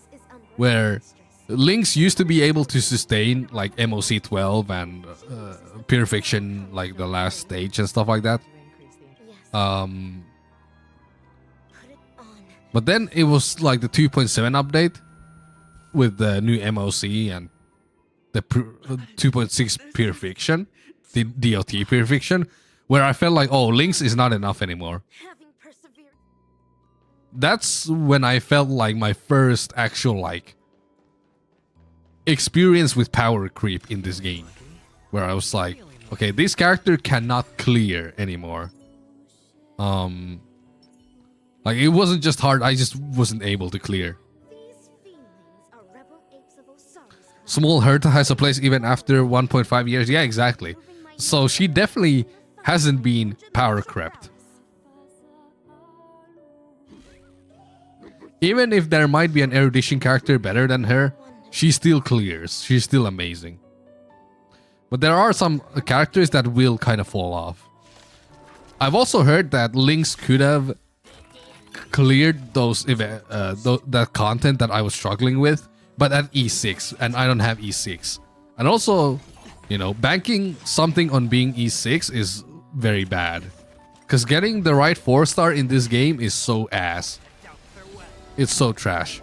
where Lynx used to be able to sustain like MOC 12 and Purification, like the last stage and stuff like that. But then it was like the 2.7 update with the new MOC and the 2.6 Purification. The DOT Purification, where I felt like, oh, Lynx is not enough anymore. That's when I felt like my first actual like experience with power creep in this game, where I was like, okay, this character cannot clear anymore. Like it wasn't just hard, I just wasn't able to clear. Small Herta has a place even after 1.5 years. Yeah, exactly. So she definitely hasn't been power crept. Even if there might be an erudition character better than her, she still clears. She's still amazing. But there are some characters that will kind of fall off. I've also heard that Lynx could have cleared that content that I was struggling with, but at E6, and I don't have E6. And also, you know, banking something on being E6 is very bad. Because getting the right 4-star in this game is so ass. It's so trash.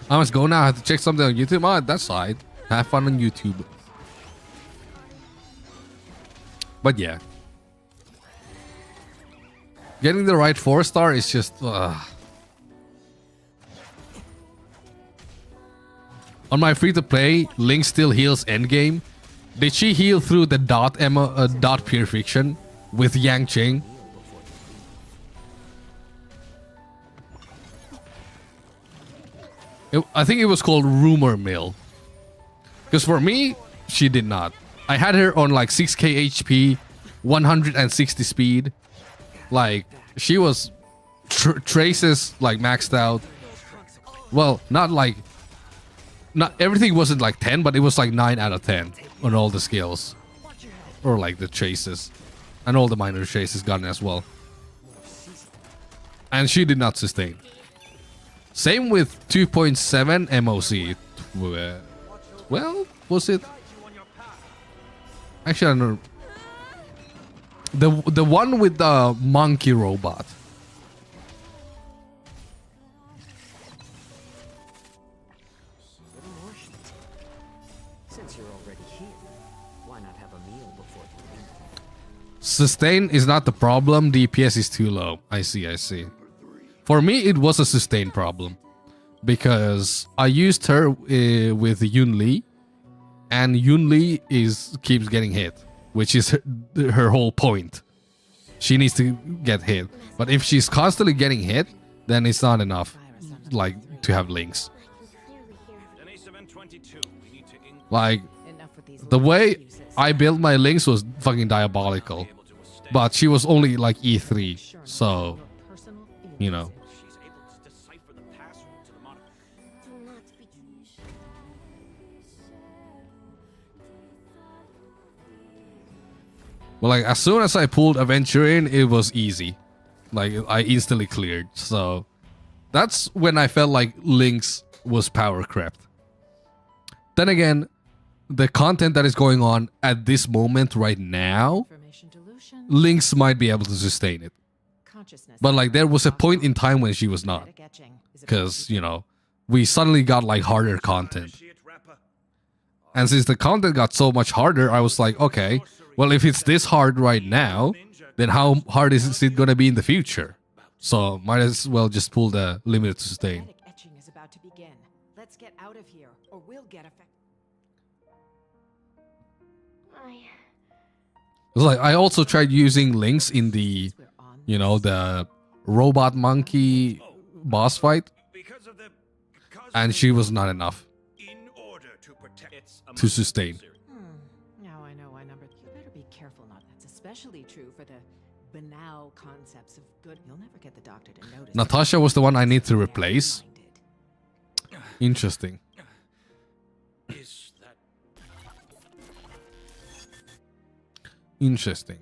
I must go now. I have to check something on YouTube. Oh, that's fine. Have fun on YouTube. But yeah. Getting the right 4-star is just... On my free-to-play, Link still heals endgame. Did she heal through the dot Purification with Yang Ching? I think it was called Rumor Mill. Because for me, she did not. I had her on like 6k HP, 160 speed. Like, she was traces like maxed out. Well, not like... Not everything wasn't like 10, but it was like 9 out of 10 on all the skills. Or like the chases. And all the minor chases gotten as well. And she did not sustain. Same with 2.7 MOC. Well, was it? Actually, I don't know. The one with the monkey robot. Since you're already here, why not have a meal before you leave? Sustain is not the problem. DPS is too low. I see, I see. For me, it was a sustain problem. Because I used her with Yun Li. And Yun Li keeps getting hit. Which is her whole point. She needs to get hit. But if she's constantly getting hit, then it's not enough. Like, to have links. Like, the way I built my links was fucking diabolical. But she was only like E3. So, you know. Well, like, as soon as I pulled Aventurine, it was easy. Like, I instantly cleared. So, that's when I felt like Lynx was power crept. Then again, the content that is going on at this moment right now, Lynx might be able to sustain it. But, like, there was a point in time when she was not. Because, you know, we suddenly got, like, harder content. And since the content got so much harder, I was like, okay, well, if it's this hard right now, then how hard is it gonna be in the future? So might as well just pull the limited sustain. Kinetic etching is about to begin. Let's get out of here, or we'll get affected. It's like I also tried using links in the, the robot monkey boss fight, and she was not enough to sustain. Now I know why number. You better be careful not. That's especially true for the banal concepts of good. You'll never get the doctor to notice. Natasha was the one I need to replace. Interesting. Interesting.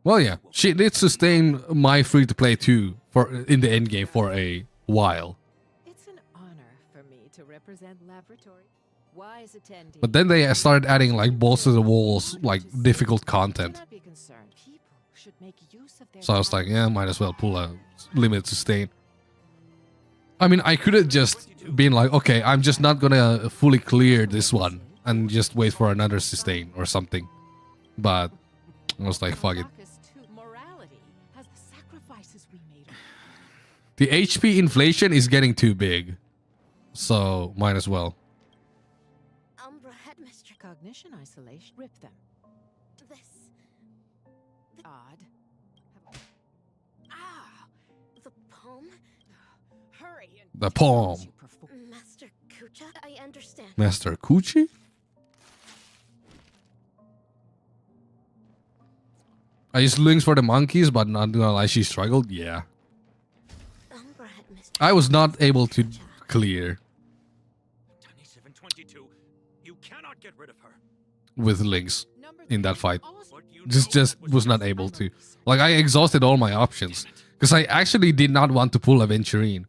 Well, yeah, she did sustain my free-to-play too for in the end game for a while. It's an honor for me to represent laboratory. Wise attendee. But then they started adding like balls to the walls, like difficult content. So I was like, yeah, might as well pull a limited sustain. I mean, I could have just been like, okay, I'm just not gonna fully clear this one and just wait for another sustain or something. But I was like, fuck it. The HP inflation is getting too big, so might as well. Umbra headmistress. Cognition isolation. Rip them. This. Odd. The poem? Hurry. The palm. Master Kucha? I understand. Master Coochie? I used links for the monkeys, but not gonna lie, she struggled. Yeah. I was not able to clear with links in that fight. Just was not able to. Like, I exhausted all my options because I actually did not want to pull Aventurine.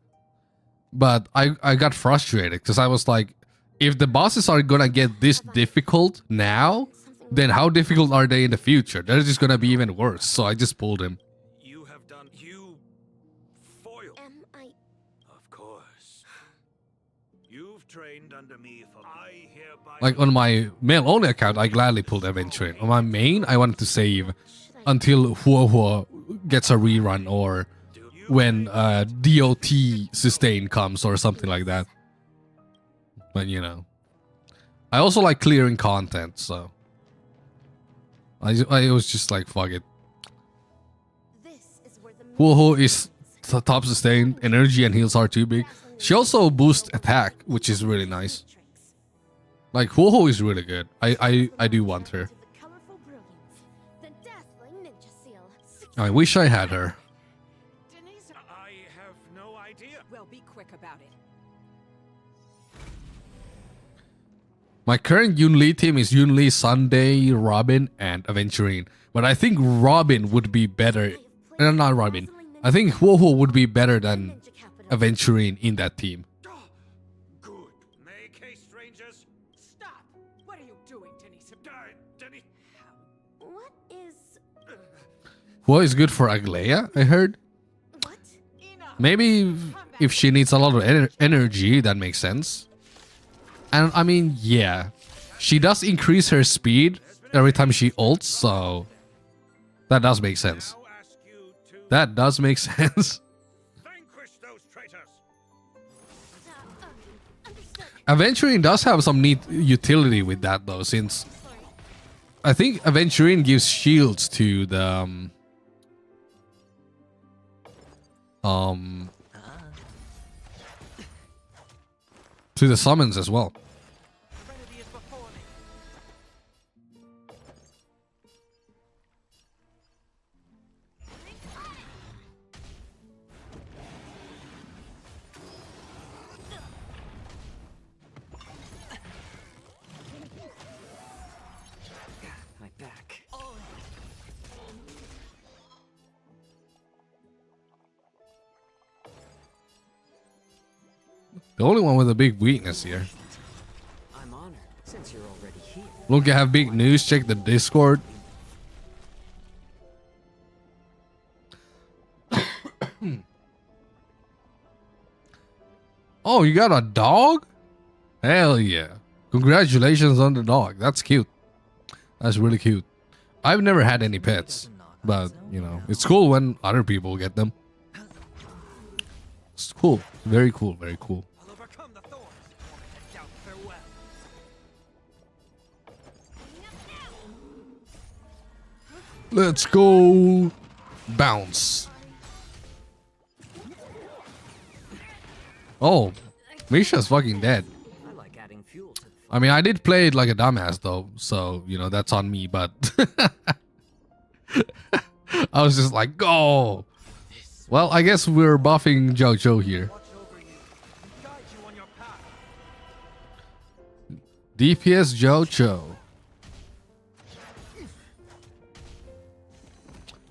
But I got frustrated because I was like, if the bosses are gonna get this difficult now, then how difficult are they in the future? They're just gonna be even worse. So I just pulled him. Under me for I hereby Like on my mail only account, I gladly pulled Aventurine. On my main, I wanted to save until Huo gets a rerun or when DOT sustain comes or something like that. But you know, I also like clearing content, so I was just like, fuck it. Huo is top sustain, energy and heals are too big. She also boosts attack, which is really nice. Like, Huo is really good. I do want her. I wish I had her. I have no idea. Well, be quick about it. My current Yunli team is Yunli, Sunday, Robin, and Aventurine. But I think Robin would be better. Not Robin. I think Huo would be better than Aventurine in that team. Good. Make haste, strangers. Stop. What are you doing, Denise? What is... Huo is good for Aglaia, I heard. Maybe if she needs a lot of energy, that makes sense. And I mean, yeah, she does increase her speed every time she ults, so that does make sense. That does make sense. Aventurine does have some neat utility with that though, since I think Aventurine gives shields to the to the summons as well. My back. The only one with a big weakness here. I'm honored since you're already here. Look, I have big news. Check the Discord. Oh, you got a dog? Hell yeah. Congratulations on the dog. That's cute. That's really cute. I've never had any pets, but you know, it's cool when other people get them. It's cool. Very cool. Very cool. Let's go. Bounce. Oh, Misha's fucking dead. I mean, I did play it like a dumbass though, so you know that's on me. But I was just like, go. Well, I guess we're buffing JoJo here. DPS JoJo.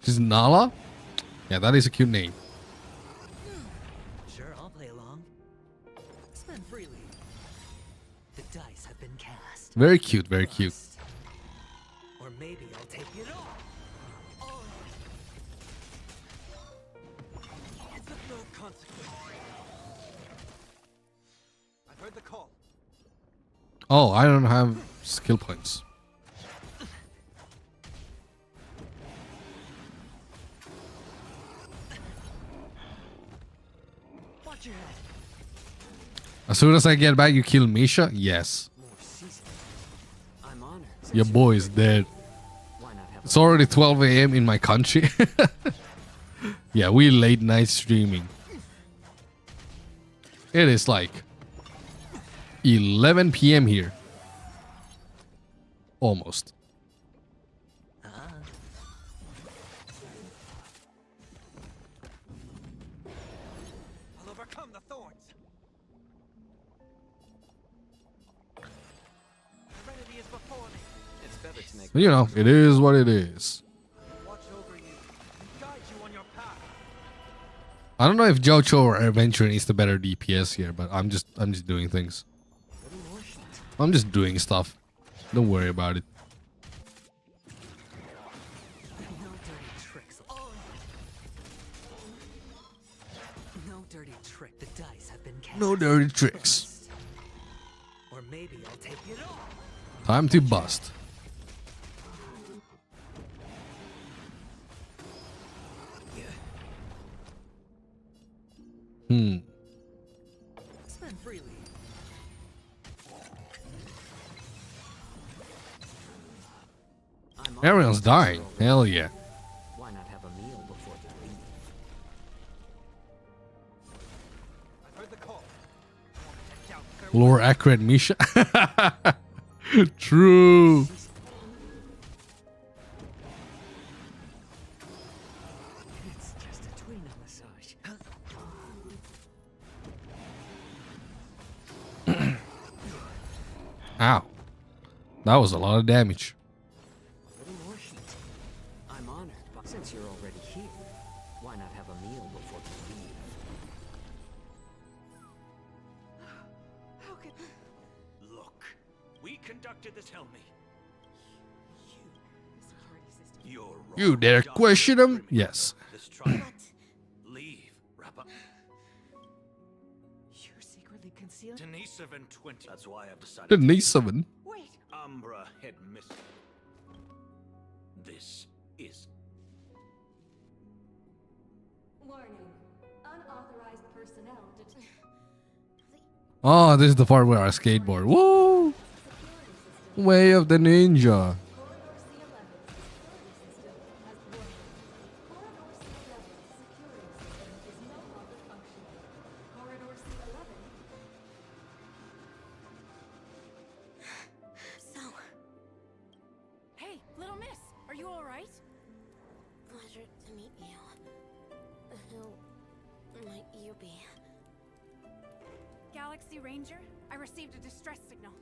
She's Nala? Yeah, that is a cute name. Sure, I'll play along. Spend freely. The dice have been cast. Very cute, very cute. Or maybe I'll take it all. It's of no consequence. I've heard the call. Oh, I don't have skill points. As soon as I get back, you kill Misha? Yes. Your boy is dead. It's already 12 a.m. in my country. Yeah, we late night streaming. It is like 11 p.m. here. Almost. I'll overcome the thorns. Serenity is before me. It's better to make. You know, it is what it is. Watch over you and guide you on your path. I don't know if JoJo or Adventure is the better DPS here, but I'm just doing things. I'm just doing stuff. Don't worry about it. No dirty tricks. No dirty trick. The dice have been cast. No dirty tricks. Or maybe I'll take it all. Time to bust. Spend freely. Everyone's dying. Hell yeah. Why not have a meal before you leave? I've heard the call. Lore accurate Misha. True. It's just a tweener massage. Ow. That was a lot of damage. More heat. I'm honored, but since you're already here, why not have a meal before you leave? How could... Look, we conducted this, tell me. You're wrong. You dare question him? Yes. This trial. Leave, wrap up. You're secretly concealed? Denisovin 20. That's why I've decided. Denisovin. Wait. Umbra head miss. This is. Warning. Unauthorized personnel Oh, this is the part where I skateboard. Woo! Way of the ninja. Hey, little miss, are you all right? Pleasure to meet you. Who might you be? Galaxy Ranger, I received a distress signal.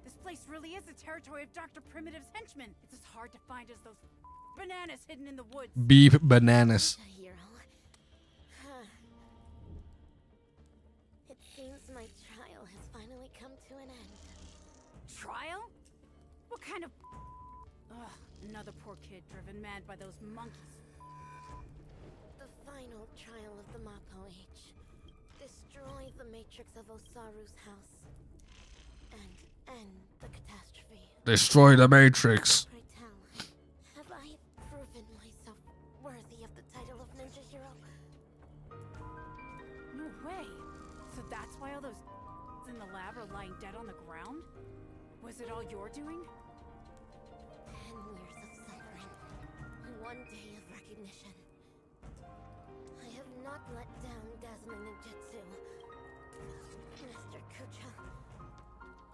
This place really is the territory of Dr. Primitive's henchmen. It's as hard to find as those bananas hidden in the woods. Beep bananas. A hero. It seems my trial has finally come to an end. Trial? What kind of... Ugh, another poor kid driven mad by those monkeys. The final trial of the Mappo Age. Destroy the matrix of Osaru's house. And end the catastrophe. Destroy the Matrix. Pray tell, have I proven myself worthy of the title of ninja hero? No way. So that's why all those in the lab are lying dead on the ground? Was it all your doing? 10 years of suffering. 1 day of recognition. I have not let down Gazma Ninjutsu. Mr. Kucha,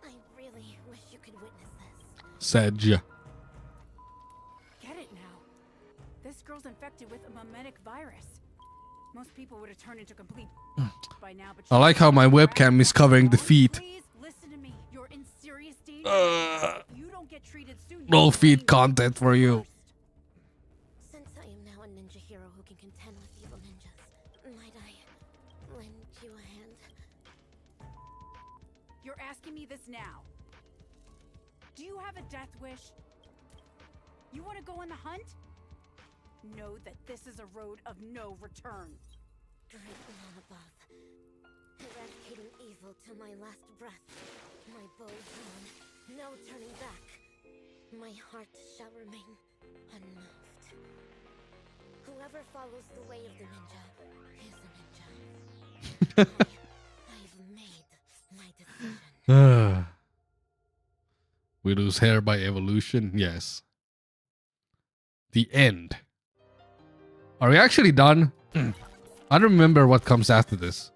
I really wish you could witness this. Said ya. Get it now. This girl's infected with a mimetic virus. Most people would have turned into complete by now, but I like how my webcam is covering the feet. please listen to me. You're in serious danger. If you don't get treated soon, No feed content for you. Since I am now a ninja hero who can contend with evil ninjas, might I lend you a hand? You're asking me this now. Do you have a death wish? You want to go on the hunt? Know that this is a road of no return. Great one above. Eradicating evil till my last breath. My bow drawn, no turning back. My heart shall remain unmoved. Whoever follows the way of the ninja is a ninja. I've made my decision. We lose hair by evolution. Yes. The end. Are we actually done? I don't remember what comes after this.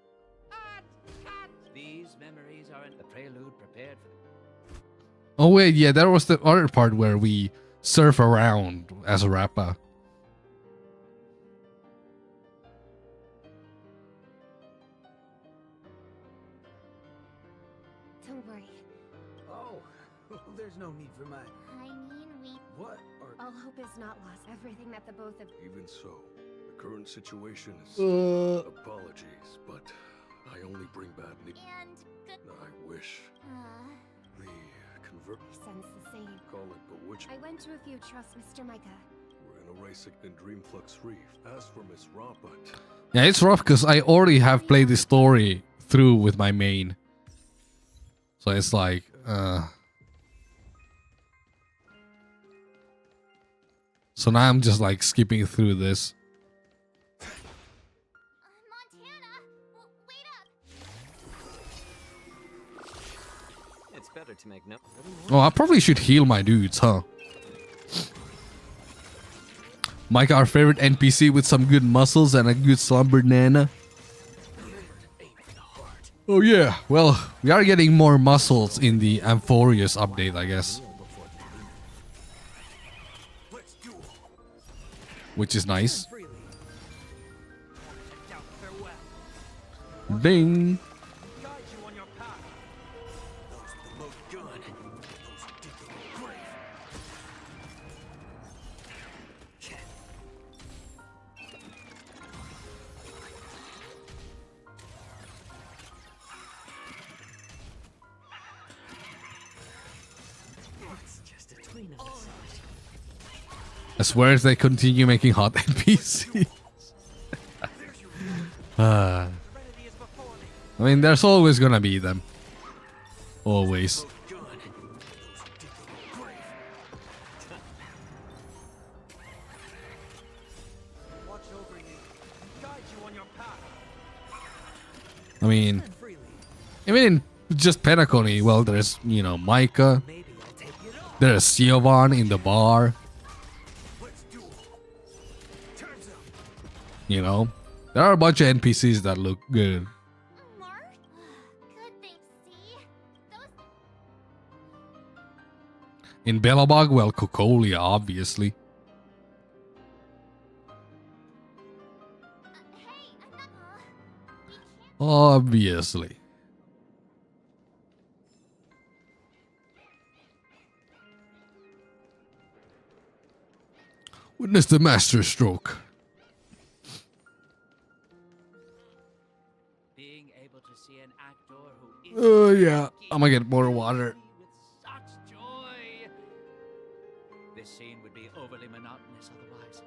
These memories are in the prelude prepared for. Oh wait, yeah, that was the other part where we surf around as a rapper. Don't worry. Oh, there's no need for mine. I mean, we... What are... All hope is not lost. Everything that the both of... Even so, the current situation is... Apologies, but I only bring bad news. And good... I wish the convert... Sense the same. Call it bewitchment. I went to a few trusts, Mr. Micah. We're in a racing in Dreamflux Reef. As for Miss Robert... Yeah, it's rough because I already have played the story through with my main. So it's like, So now I'm just like skipping through this. It's better to make no. Oh, I probably should heal my dudes, huh? Mike, our favorite NPC with some good muscles and a good slumber nana. Oh yeah, well, we are getting more muscles in the Amphorius update, I guess. Which is nice. Ding. I swear if they continue making hot NPCs. I mean, there's always gonna be them. Always. I mean, even in just Penacony, well, there's, you know, Micah. There's Siobhan in the bar. You know, there are a bunch of NPCs that look good. In Belobog, well, Cocolia, obviously. Obviously. Witness the master stroke. Being able to see an actor who is Yeah, I'm gonna get more water. such joy. This scene would be overly monotonous otherwise.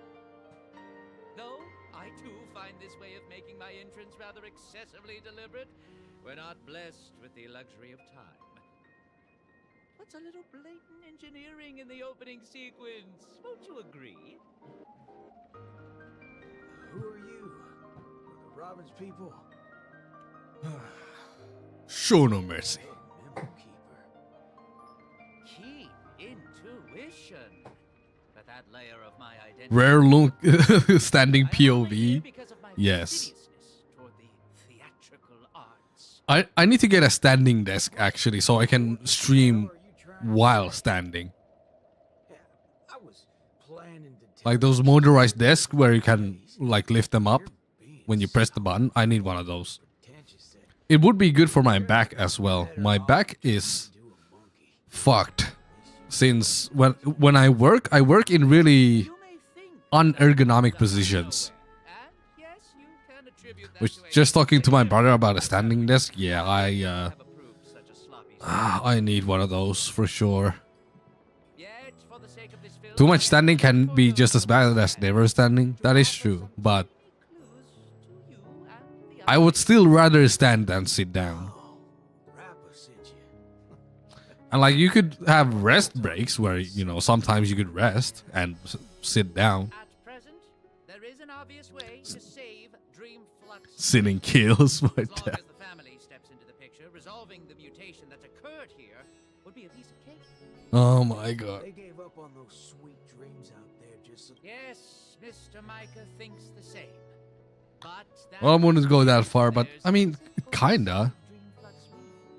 Though I too find this way of making my entrance rather excessively deliberate. We're not blessed with the luxury of time. What's a little blatant engineering in the opening sequence? Won't you agree? Who are you? The Robbins people? Show no mercy. Keep intuition. But that layer of my identity. Rare look standing POV. Yes. I need to get a standing desk actually so I can stream while standing. Like those motorized desks where you can like lift them up when you press the button. I need one of those. It would be good for my back as well. My back is fucked since when I work in really unergonomic positions. Which, just talking to my brother about a standing desk, yeah, I need one of those for sure. Too much standing can be just as bad as never standing. That is true, but I would still rather stand than sit down. And like you could have rest breaks where, you know, sometimes you could rest and sit down. Sitting kills my dad. Oh my god. They gave up on those sweet dreams out there just so... Yes, Mr. Micah thinks the same. But Well, I wouldn't go that far, but I mean, kinda.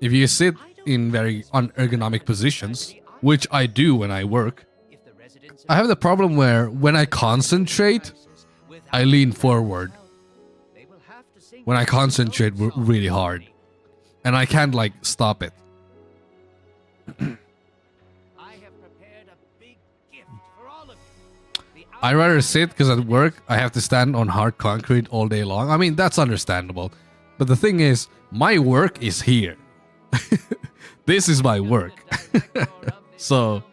If you sit in very unergonomic positions, which I do when I work, I have the problem where when I concentrate, I lean forward. When I concentrate really hard. And I can't like stop it. I'd rather sit because at work I have to stand on hard concrete all day long. I mean, that's understandable. But the thing is, my work is here. This is my work. So,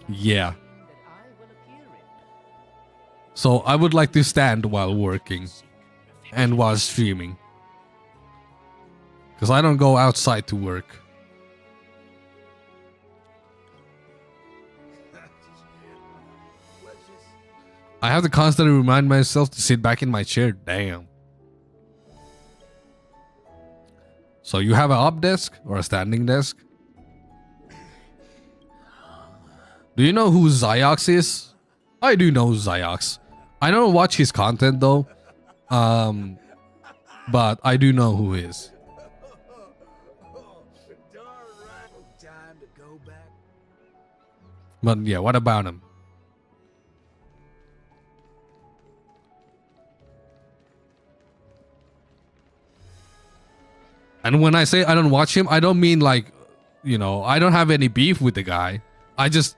yeah. So I would like to stand while working and while streaming. Because I don't go outside to work. I have to constantly remind myself to sit back in my chair. Damn. So you have an up desk or a standing desk? Do you know who Zyox is? I do know Zyox. I don't watch his content though. But I do know who he is. But yeah, what about him? And when I say I don't watch him, I don't mean like, you know, I don't have any beef with the guy. I just,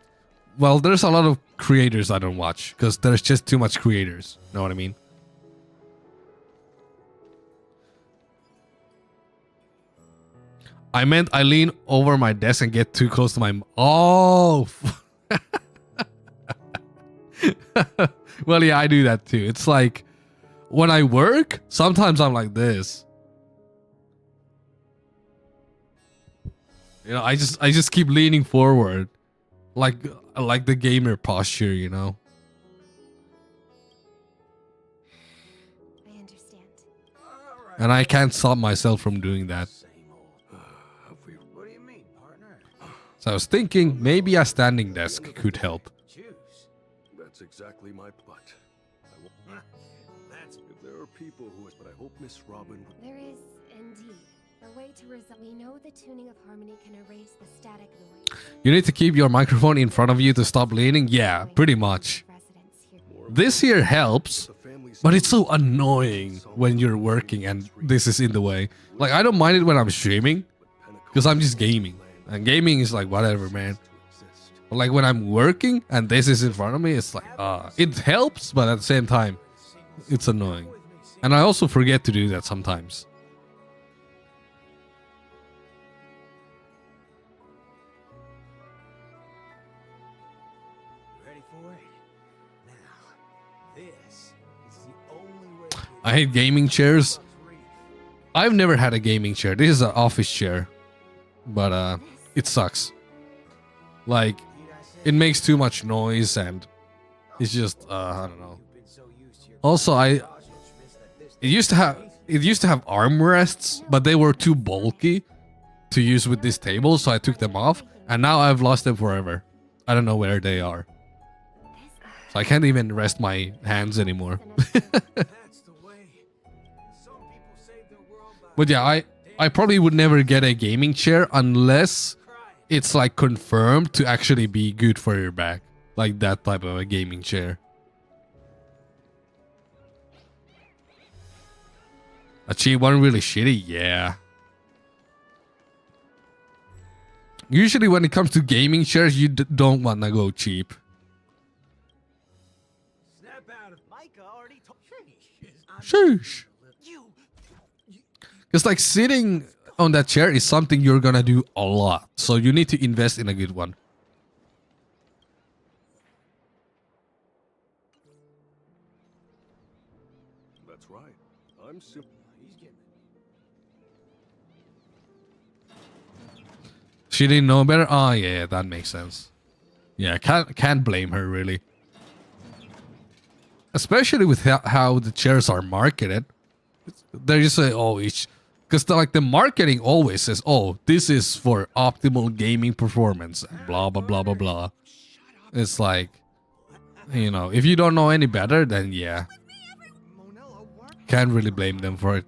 well, there's a lot of creators I don't watch because there's just too much creators. Know what I mean? I meant I lean over my desk and get too close to my... Oh! Well, yeah, I do that too. It's like, when I work, sometimes I'm like this. You know, I just keep leaning forward. Like the gamer posture, you know? I understand. And I can't stop myself from doing that. So I was thinking maybe a standing desk could help. That's exactly my plot. If there are people who... But I hope Miss Robin... There is, indeed, a way to resolve. We know the tuning of harmony can erase the static noise. You need to keep your microphone in front of you to stop leaning? Yeah, pretty much. This here helps, but it's so annoying when you're working and this is in the way. Like, I don't mind it when I'm streaming, because I'm just gaming. And gaming is like, whatever, man. But like, when I'm working and this is in front of me, it's like, it helps, but at the same time, it's annoying. And I also forget to do that sometimes. Ready for it? I hate gaming chairs. I've never had a gaming chair. This is an office chair. But it sucks. Like, it makes too much noise and it's just I don't know. Also, it used to have armrests, but they were too bulky to use with this table, so I took them off, and now I've lost them forever. I don't know where they are. So I can't even rest my hands anymore. But yeah, I probably would never get a gaming chair unless it's like confirmed to actually be good for your back. Like that type of a gaming chair. A cheap one really shitty? Yeah. Usually when it comes to gaming chairs, you don't want to go cheap. Sheesh. Because like sitting on that chair is something you're gonna do a lot. So you need to invest in a good one. That's right. I'm simple. She didn't know better? Oh yeah, that makes sense. Yeah, can't blame her really. Especially with how the chairs are marketed. They just say, oh, because like the marketing always says, oh, this is for optimal gaming performance, and blah blah blah blah blah. It's like, you know, if you don't know any better, then yeah, can't really blame them for it.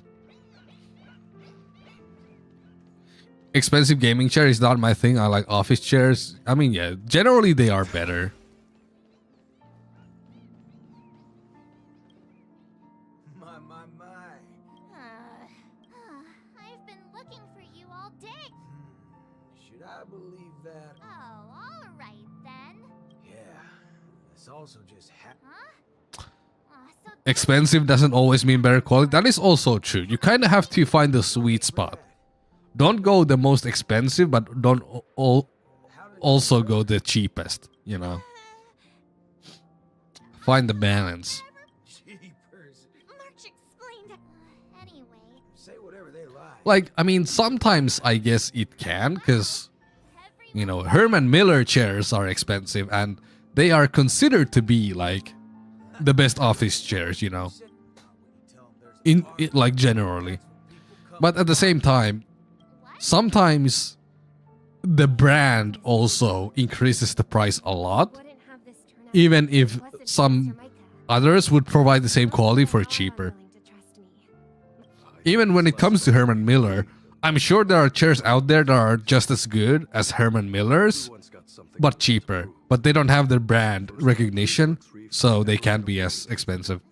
Expensive gaming chair is not my thing. I like office chairs. I mean, yeah, generally they are better. I've been looking for you all day. Should I believe that? Oh, all right then. Yeah. This also just happened. Expensive doesn't always mean better quality. That is also true. You kind of have to find the sweet spot. Don't go the most expensive, but don't also go the cheapest, you know. Find the balance. Say whatever they like. Like, I mean, sometimes I guess it can, because, you know, Herman Miller chairs are expensive, and they are considered to be, like, the best office chairs, you know. Like, generally. But at the same time, sometimes the brand also increases the price a lot, even if some others would provide the same quality for cheaper. Even when it comes to Herman Miller, I'm sure there are chairs out there that are just as good as Herman Miller's, but cheaper. But they don't have the brand recognition, so they can't be as expensive.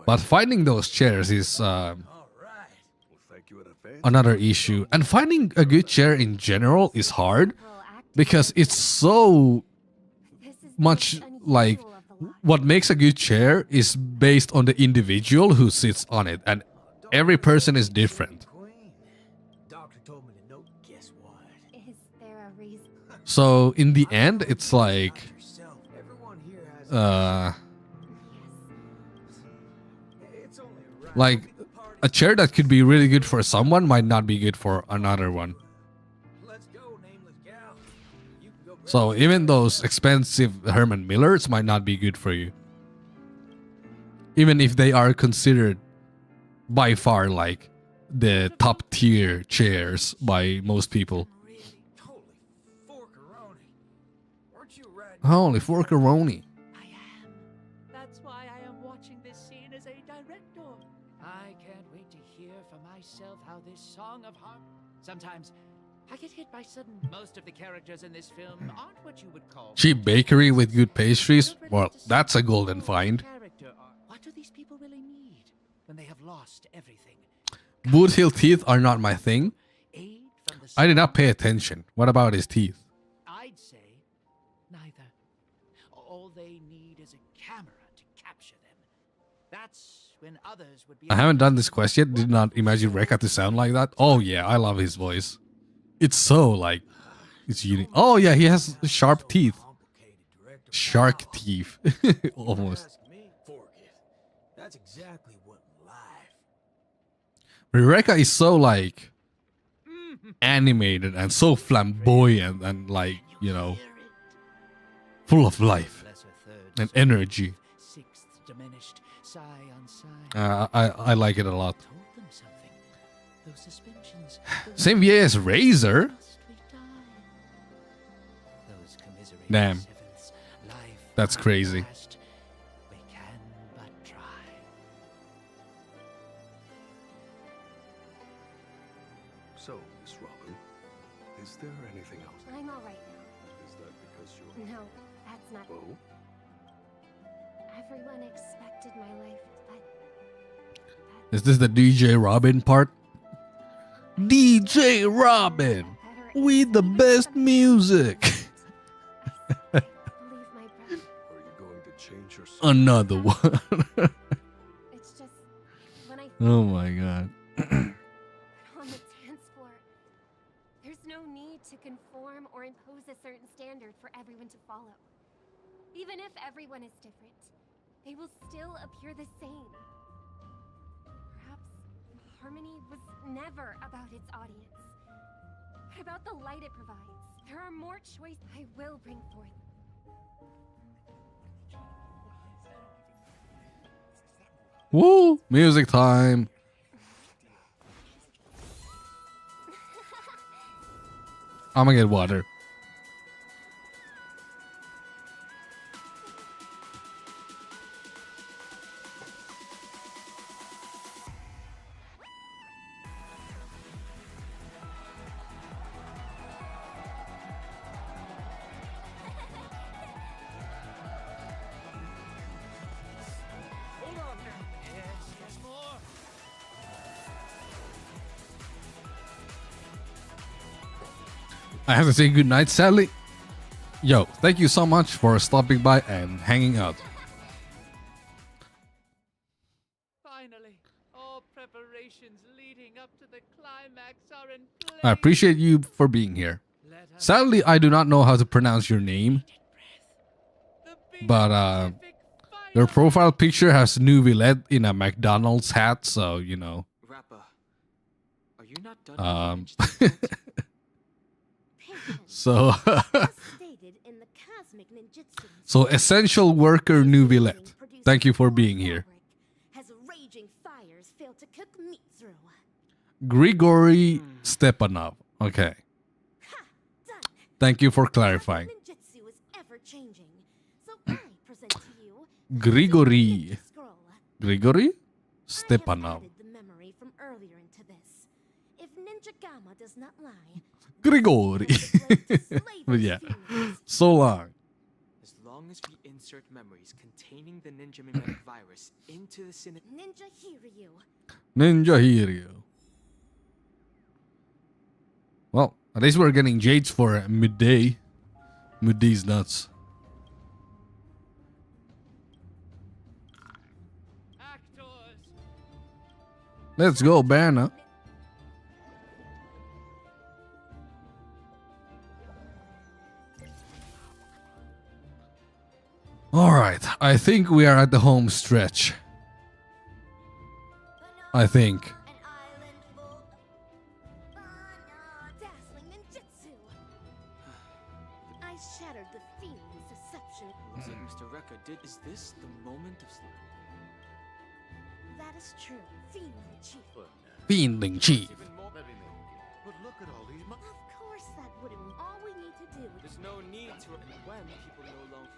But finding those chairs is another issue, and finding a good chair in general is hard because it's so much like what makes a good chair is based on the individual who sits on it, and every person is different. So in the end, it's like a chair that could be really good for someone might not be good for another one. So even those expensive Herman Millers might not be good for you. Even if they are considered by far like the top tier chairs by most people. Holy forkaroni. That's why I am watching this scene as a director. I can't wait to hear for myself how this song of harm. Sometimes I get hit by sudden. Most of the characters in this film aren't what you would call Cheap bakery with good pastries? Well, that's a golden find. What do these people really need when they have lost everything? Boot Hill teeth are not my thing. I did not pay attention. What about his teeth? I'd say neither. All they need is a camera to capture them. That's when others would be. I haven't done this quest yet. Did not imagine Rekka to sound like that. Oh yeah, I love his voice. It's so like, it's unique. Oh yeah, he has sharp teeth. shark teeth. Almost. Ask me, fork it. That's exactly what life. Rebecca is so like animated and so flamboyant and like, you know, full of life and energy. Diminished, sigh on sigh. I like it a lot. Told them something. Those suspensions. Same year as Razor. Those commiserating Damn. sevens, life That's crazy. past, we can but try. So, Miss Robin, is there anything else? I'm all right now. Is that because you're... No, that's not. Oh? Everyone expected my life, but Is this the DJ Robin part? DJ Robin, we the best music. Are you going to change your... Another one. it's just when I Oh my god. on the dance floor, there's no need to conform or impose a certain standard for everyone to follow. Even if everyone is different, they will still appear the same. Perhaps harmony was never about its audience, but about the light it provides. There are more choices I will bring forth. Woo! Music time. I'm gonna get water. Hold on now. Yes, more. I have to say goodnight, Sally. Yo, thank you so much for stopping by and hanging out. Finally, all preparations leading up to the climax are in place. I appreciate you for being here. Sadly, I do not know how to pronounce your name. But your profile picture has Nuvillette in a McDonald's hat, so you know. Rappa, are you not done? So Stated in the cosmic ninjutsu, so essential worker Nuvillette. Thank you for being here. has raging fires failed to cook meat through. Grigory Stepanov. Okay. Thank you for clarifying. Ninjutsu is ever changing, so I present to you Grigory. scroll. Grigory Stepanov. Added the memory from earlier into this. If Ninja Gamma does not lie, Grigory. But yeah, so long. As long as we insert memories containing the ninja mimetic virus into the Ninja Hiryu. Ninja Hiryu. Well, at least we're getting Jades for midday. Midday's nuts. Let's go, Banner. Alright, I think we are at the home stretch. I think. Dazzling ninjutsu. I shattered the fiend's deception. Looks like Mr. Rekka did. Is this the moment of That is true. Fiendling chief. Fiendling Chief. But look at all these Of course that wouldn't. All we need to do. There's no need to when people no longer.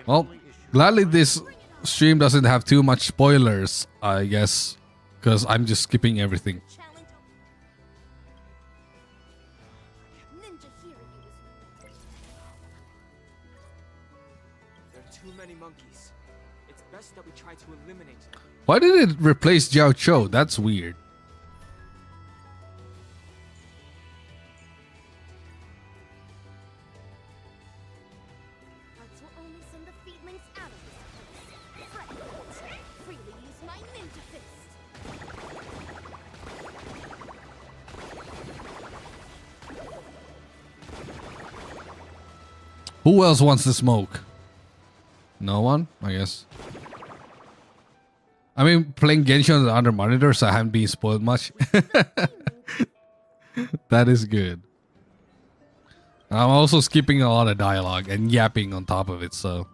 Well, gladly this stream doesn't have too much spoilers, I guess, because I'm just skipping everything. Ninja Hiryu There are too many monkeys. It's best that we try to eliminate them. Why did it replace Jiao Cho? That's weird. Hearts will only send the fiendlings out of this place. Fret. Freely use my ninja fist. Who else wants to smoke? No one, I guess. I mean, playing Genshin on the other monitor, so I haven't been spoiled much. That is good. I'm also skipping a lot of dialogue and yapping on top of it, so.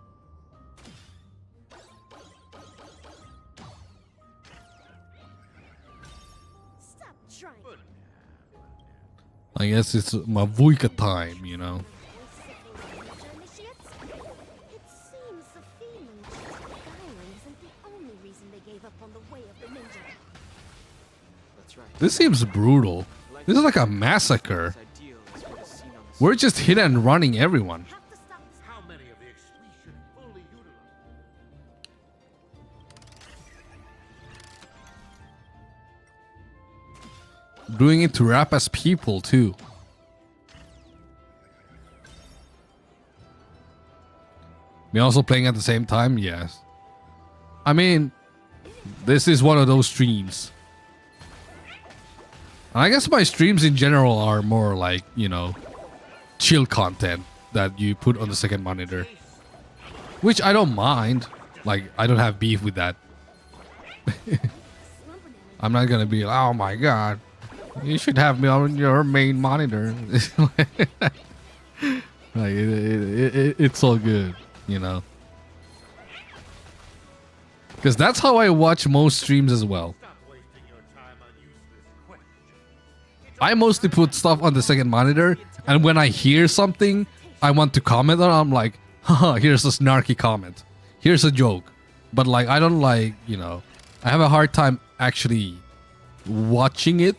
I guess it's my Vuika time, you know. It seems the feeling dying isn't the only reason they gave up on the way of the ninja. That's right. This seems brutal. This is like a massacre. We're just hit and running everyone. How many of the we should fully utilize? Doing it to rap as people too. We also playing at the same time? Yes. I mean, this is one of those streams. I guess my streams in general are more like, you know, chill content that you put on the second monitor. Which I don't mind. Like, I don't have beef with that. I'm not gonna be like, oh my god, you should have me on your main monitor. Like, it's all good, you know. Because that's how I watch most streams as well. I mostly put stuff on the second monitor, and when I hear something I want to comment on, I'm like, haha, here's a snarky comment. Here's a joke. But like, I don't like, you know, I have a hard time actually watching it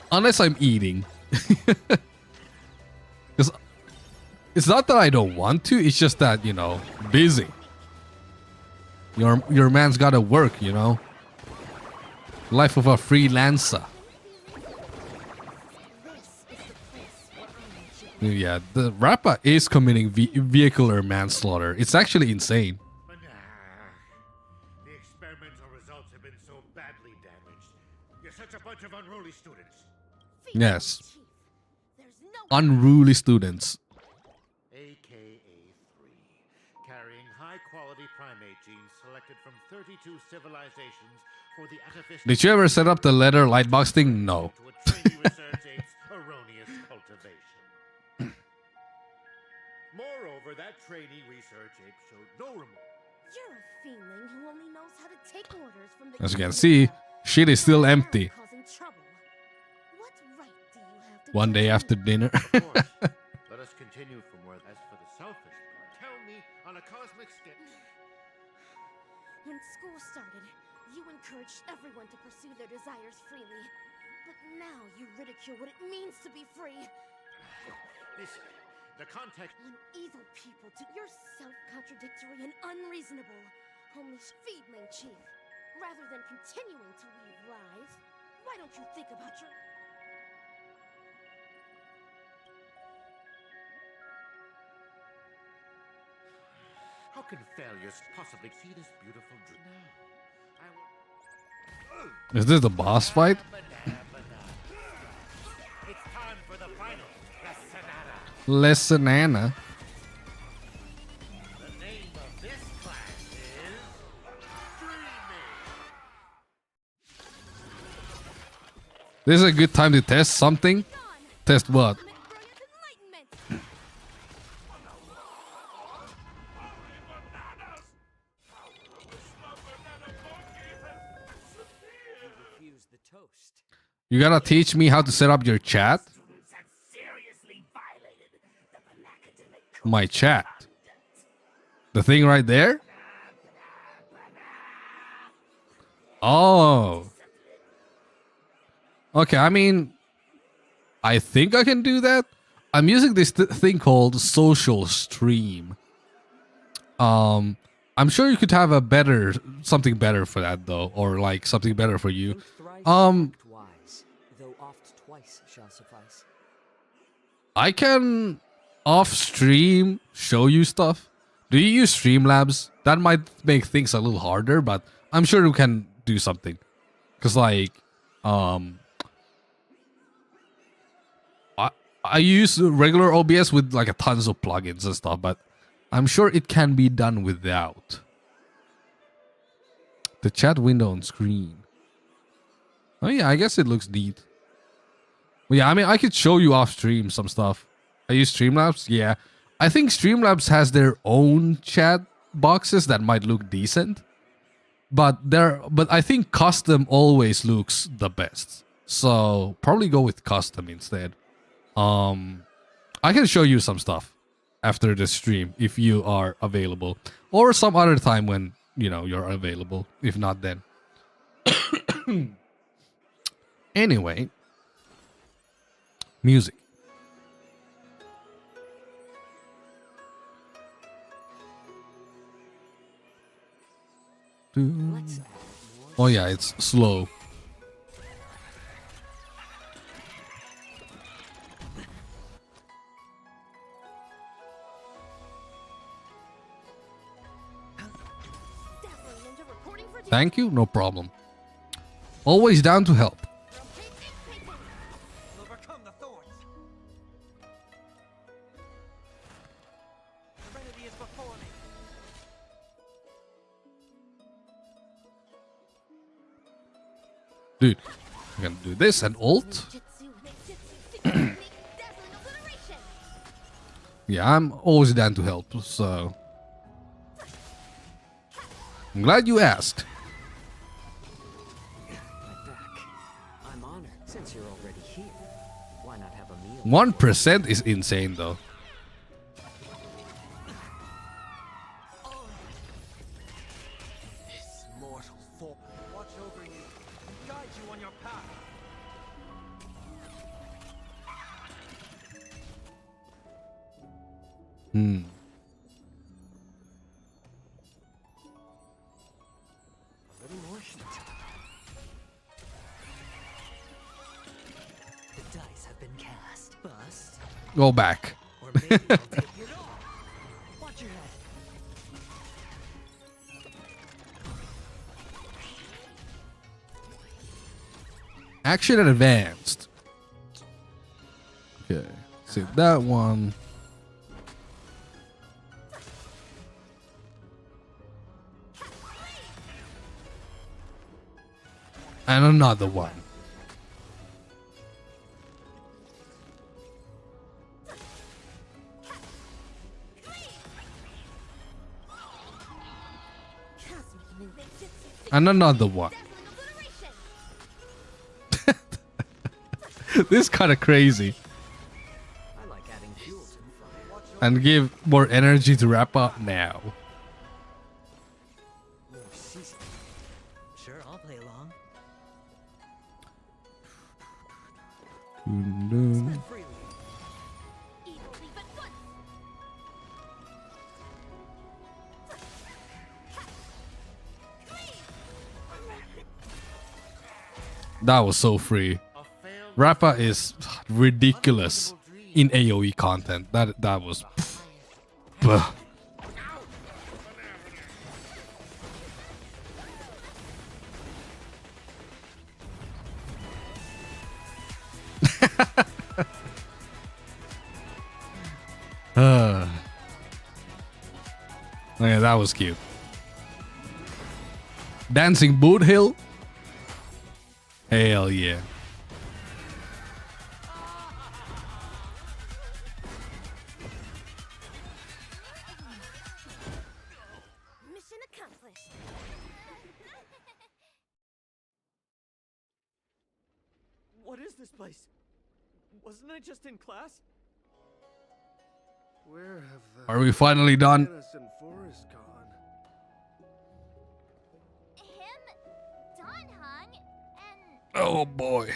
unless I'm eating. Because it's not that I don't want to, it's just that, you know, busy. Your man's gotta work, you know. Life of a freelancer. Yeah, the Rappa is committing vehicular manslaughter. It's actually insane. The experimental results have been so badly damaged. You're such a bunch of unruly students. Yes. Unruly students. AKA 3. Carrying high-quality primate genes selected from 32 civilizations for the artificial... Did you ever set up the letter lightbox thing? No. research apes' erroneous cultivation. Moreover, that trainee research ape showed no remorse. You're a feeling who only knows how to take orders from the As you can see, shit is still empty. causing trouble. What right do you have to One day after dinner. Let us continue from where. As for the selfish part, tell me on a cosmic scale. When school started, you encouraged everyone to pursue their desires freely. But now you ridicule what it means to be free. Listen, the context. When evil people do, you're self-contradictory and unreasonable. Only feed me, Chief. Rather than continuing to weave lies, why don't you think about your... How can failures possibly see this beautiful dream? Now, Is this the boss fight? it's time for the final Lessanana. The name of this class is This is a good time to test something. Test what? You gotta teach me how to set up your chat? My chat. The thing right there? Oh. Okay, I mean, I think I can do that. I'm using this thing called social stream. I'm sure you could have a better, something better for that though, or like something better for you. Though oft twice shall suffice. I can off stream show you stuff. Do you use Streamlabs? That might make things a little harder, but I'm sure you can do something. Cause like, I use regular OBS with like a tons of plugins and stuff, but I'm sure it can be done without. The chat window on screen. Oh yeah, I guess it looks neat. Well, yeah, I mean, I could show you off stream some stuff. I use Streamlabs. Yeah, I think Streamlabs has their own chat boxes that might look decent, but I think custom always looks the best. So probably go with custom instead. I can show you some stuff after the stream if you are available, or some other time when you're available. If not, then anyway, music. Oh yeah, it's slow. Thank you, no problem. Always down to help. Overcome the thorns. The remedy is before me. Dude, I'm gonna do this and ult. Yeah, I'm always down to help, so I'm glad you asked. I'm honored. Since you're already here, why not have a meal? 1% is insane though. This mortal foe watch over you, guide you on your path. Hmm. A little more heat. The dice have been cast. Bust. Go back. Or maybe I'll take it all. Watch your head. Action advanced. Okay, save that one. And another one. And another one. This is kind of crazy. I like adding fuel to the fire. And give more energy to wrap up now. More seasoning. Sure, I'll play along. Dun-dun. Freely. That was so free. Rappa is ridiculous in AoE content. That was. Pff. Yeah, that was cute. Dancing Boot Hill? Hell yeah. Mission accomplished. What is this place? Wasn't I just in class? Where have the Are we finally done? innocent forest gone? Oh boy.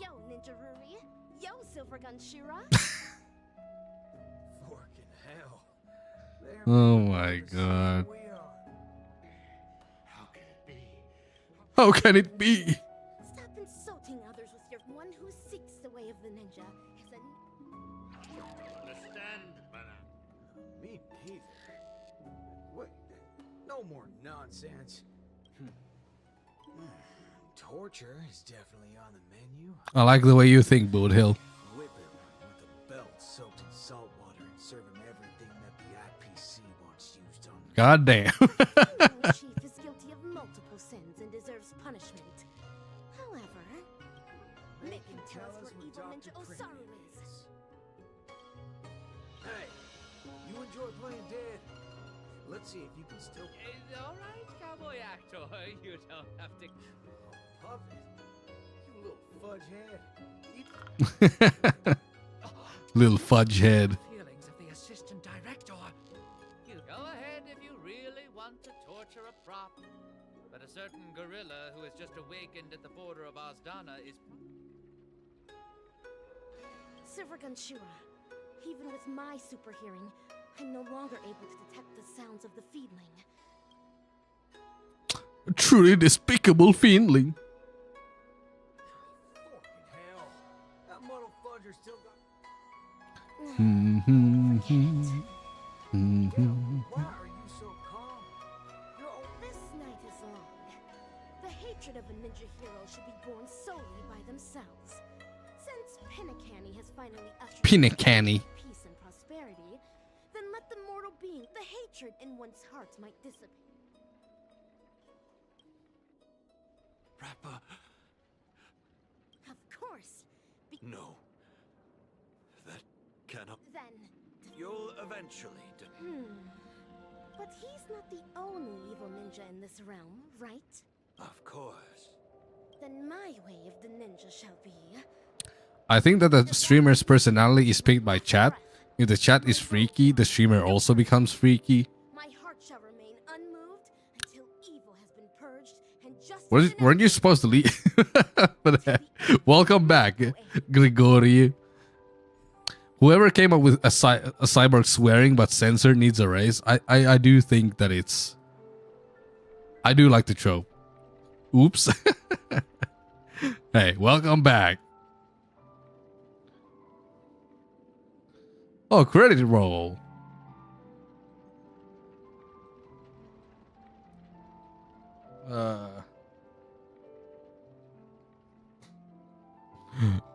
Yo, Ninja Ruri. Yo, Silvergun Shira. Forking hell. There Oh my god. we are. How can it be? Stop insulting others with your one who seeks the way of the ninja. Is Understand, Mana. Me neither. What? No more nonsense. Torture is definitely on the menu. I like the way you think, Boot Hill. Whip him with a belt soaked in salt water and serve him God damn. The chief is guilty of multiple sins and deserves punishment. However, make him tell us where evil ninja Osaru is. Hey, you enjoy playing dead? Let's see if you can still. All right, cowboy actor. You don't have to. Puff it. You little fudge head. Little fudge head. Feelings of the assistant director. You go ahead if you really want to torture a prop. But a certain gorilla who has just awakened at the border of Azdana is. Silvergun Shura, even with my super hearing, I'm no longer able to detect the sounds of the feedling. A truly despicable feeling. Hell, that muddle fudger still got. Why are you so calm? This night is long. The hatred of a ninja hero should be born solely by themselves. Since Pinakani has finally ushered Pinakani. peace and prosperity, then let the mortal being, the hatred in one's heart might dissipate. Rappa. Of course. No. That cannot. Then. You'll eventually. But he's not the only evil ninja in this realm, right? Of course. Then my way of the ninja shall be. I think that the streamer's personality is picked by chat. If the chat is freaky, the streamer also becomes freaky. My heart shall remain unmoved until evil has been purged and justice. Weren't you supposed to leave? Welcome back, Grigori. Whoever came up with a cyborg swearing but censored needs a raise. I do think that it's. I do like the trope. Oops. Hey, welcome back. Oh, credit roll.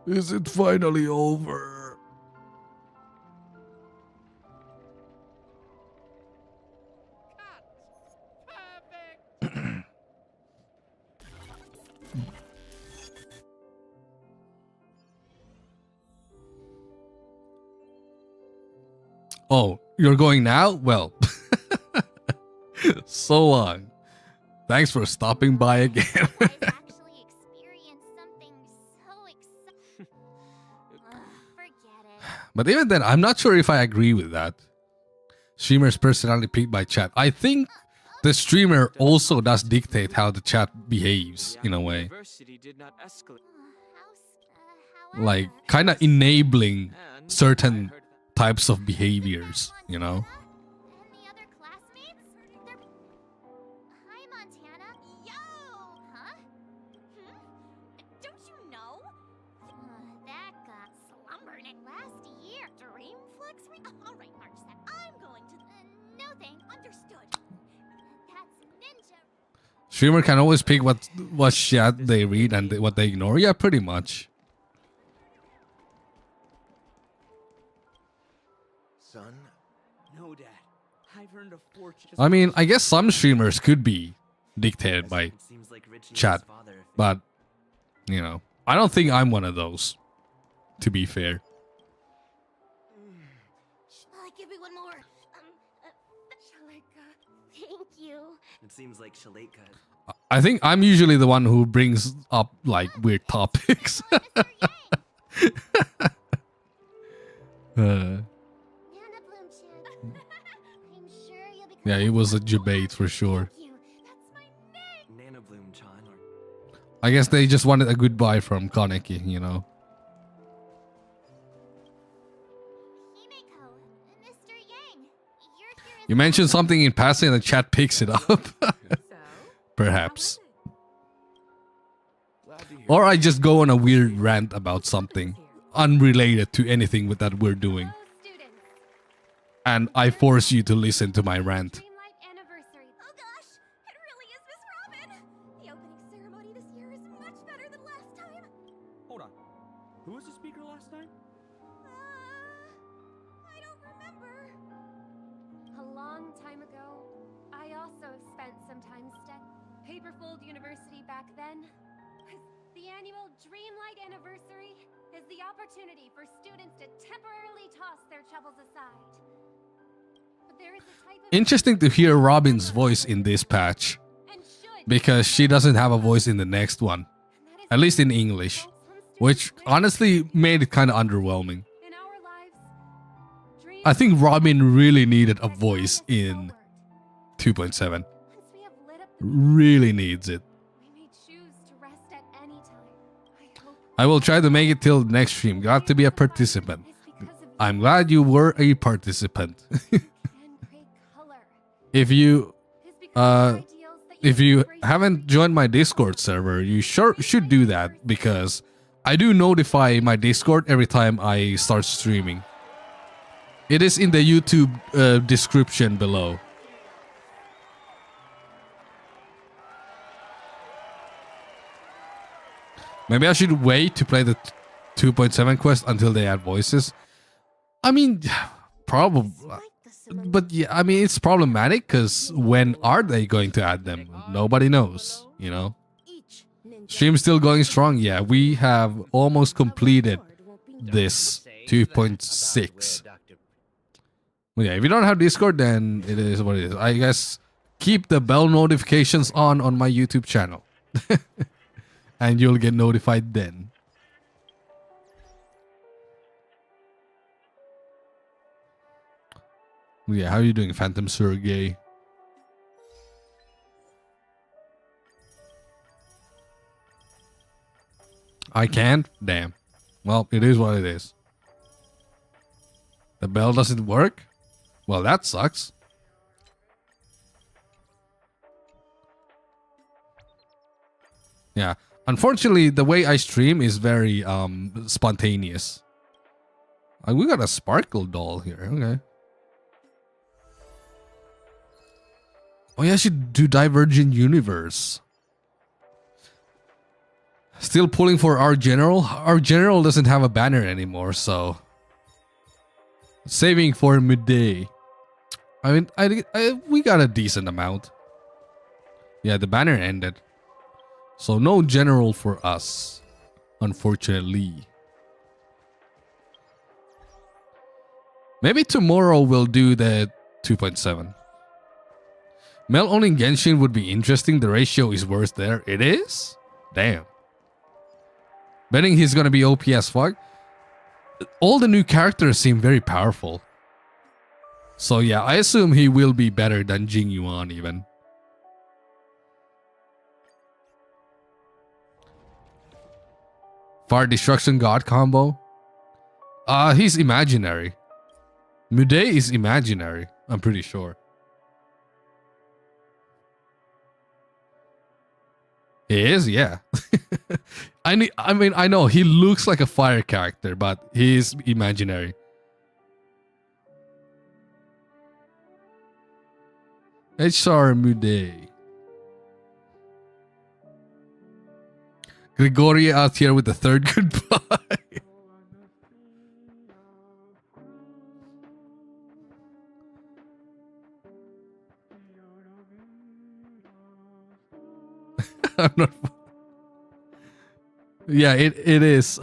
Is it finally over? Oh, you're going now? Well, so long. Thanks for stopping by again. But even then, I'm not sure if I agree with that. Streamer's personality picked by chat. I think the streamer also does dictate how the chat behaves in a way. Like, kind of enabling certain types of behaviors, you know? Hi, Montana. Yo! Huh? Don't you know? That got slumbered last year. Dreamflux? All right, March 7th. I'm going to... no thing. Understood. That's ninja. Streamer can always pick what chat they read and what they ignore. Yeah, pretty much. Son? No, Dad. I've earned a fortune. I mean, I guess some streamers could be dictated by Seems like Richie and chat, his father. but, you know, I don't think I'm one of those, to be fair. Give me one more. Shalika. Thank you. It seems like Shaleka. I think I'm usually the one who brings up, like, weird topics. Yeah, it was a debate for sure. Nana Bloom Chan. I guess they just wanted a goodbye from Kaneki, you know. You mentioned something in passing and the chat picks it up. Perhaps. Or I just go on a weird rant about something unrelated to anything with that we're doing. And I force you to listen to my rant. Anniversary. Oh gosh, it really is Miss Robin. The opening ceremony this year is much better than last time. Hold on. Who was the speaker last time? I don't remember. A long time ago, sometimes Paperfold University back then was the annual Dreamlight Anniversary is the opportunity for students to temporarily toss their troubles aside. But there is a type of Interesting to hear Robin's voice in this patch, because she doesn't have a voice in the next one, at least in English, which honestly made it kind of underwhelming. I think Robin really needed a voice in 2.7. Really needs it. I will try to make it till the next stream. Got to be a participant. I'm glad you were a participant. If you haven't joined my Discord server, you sure should do that, because I do notify my Discord every time I start streaming. It is in the YouTube description below. Maybe I should wait to play the 2.7 quest until they add voices. I mean, probably. But yeah, I mean, it's problematic because when are they going to add them? Nobody knows, you know? Stream's still going strong. Yeah, we have almost completed this 2.6. Well, yeah, if you don't have Discord, then it is what it is. I guess keep the bell notifications on my YouTube channel. And you'll get notified then. Yeah, how are you doing, Phantom Sergey? I can't? Damn. Well, it is what it is. The bell doesn't work? Well, that sucks. Yeah. Unfortunately, the way I stream is very spontaneous. We got a sparkle doll here. Okay. Oh yeah, I should do Divergent Universe. Still pulling for our general. Our general doesn't have a banner anymore, so saving for midday. I mean, we got a decent amount. Yeah, the banner ended. So no general for us, unfortunately. Maybe tomorrow we'll do the 2.7. Mel owning Genshin would be interesting. The ratio is worse there. It is? Damn. Betting he's gonna be OP as fuck. All the new characters seem very powerful. So yeah, I assume he will be better than Jing Yuan even. Fire Destruction God combo? He's imaginary. Muday is imaginary, I'm pretty sure. He is, yeah. I mean, I know he looks like a fire character, but he is imaginary. HR Muday. Gregoria out here with the third goodbye. I'm not. Yeah, it is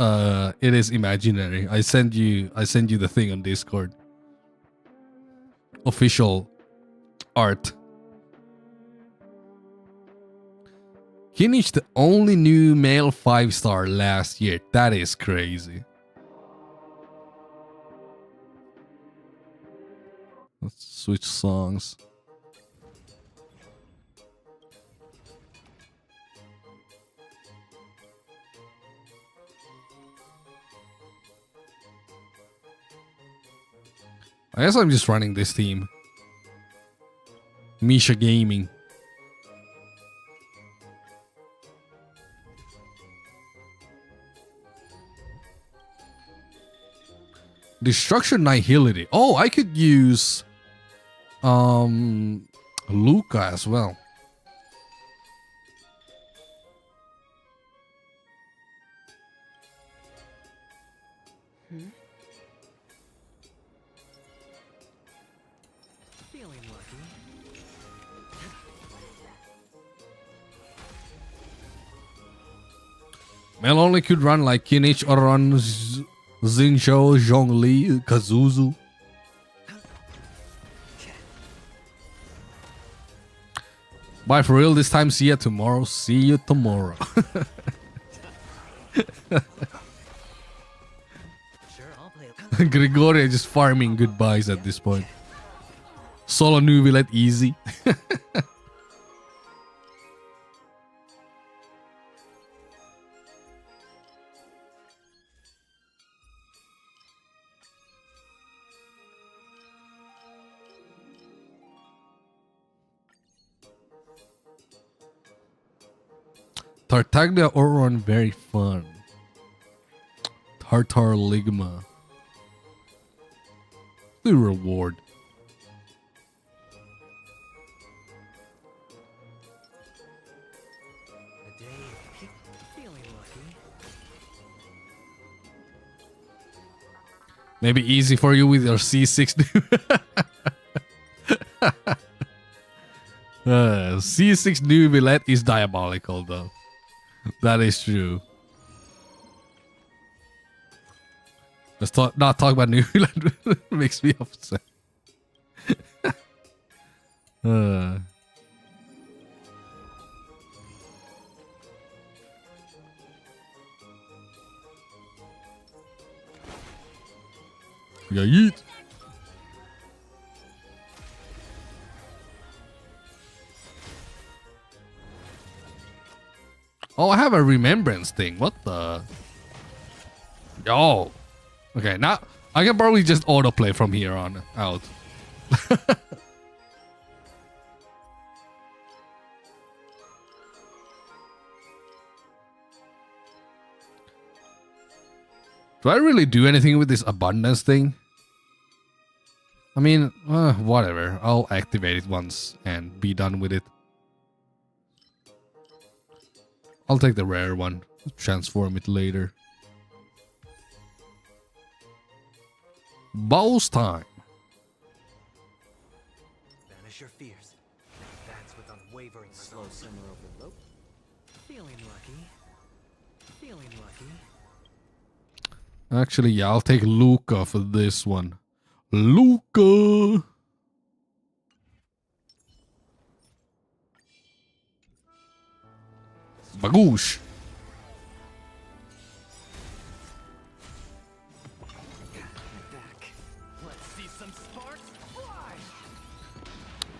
imaginary. I send you the thing on Discord. Official art. Kinich, the only new male 5-star last year. That is crazy. Let's switch songs. I guess I'm just running this team. Misha Gaming. Destruction Nihility. Oh, I could use Luca as well. Feeling lucky. Mel only could run like Kinich or run Xingqiu, Zhongli, Kazuzu. Bye for real this time. See you tomorrow. See you tomorrow. Gregoria just farming goodbyes at this point. Solo Nubilet easy. Tartaglia Oron, very fun. Tartar Ligma. The reward. Maybe easy for you with your C6. C6 Nubilet is diabolical though. That is true. Let's not talk about Nubilet. Makes me upset. Yeah, yeet. Oh, I have a remembrance thing. What the? Yo. Okay, now I can probably just autoplay from here on out. Do I really do anything with this abundance thing? I mean, whatever. I'll activate it once and be done with it. I'll take the rare one. Transform it later. Boss time. Banish your fears. That's with unwavering slow simmer over low. Feeling lucky. Feeling lucky. Actually, yeah, I'll take Luca for this one. Luca. Bagoosh.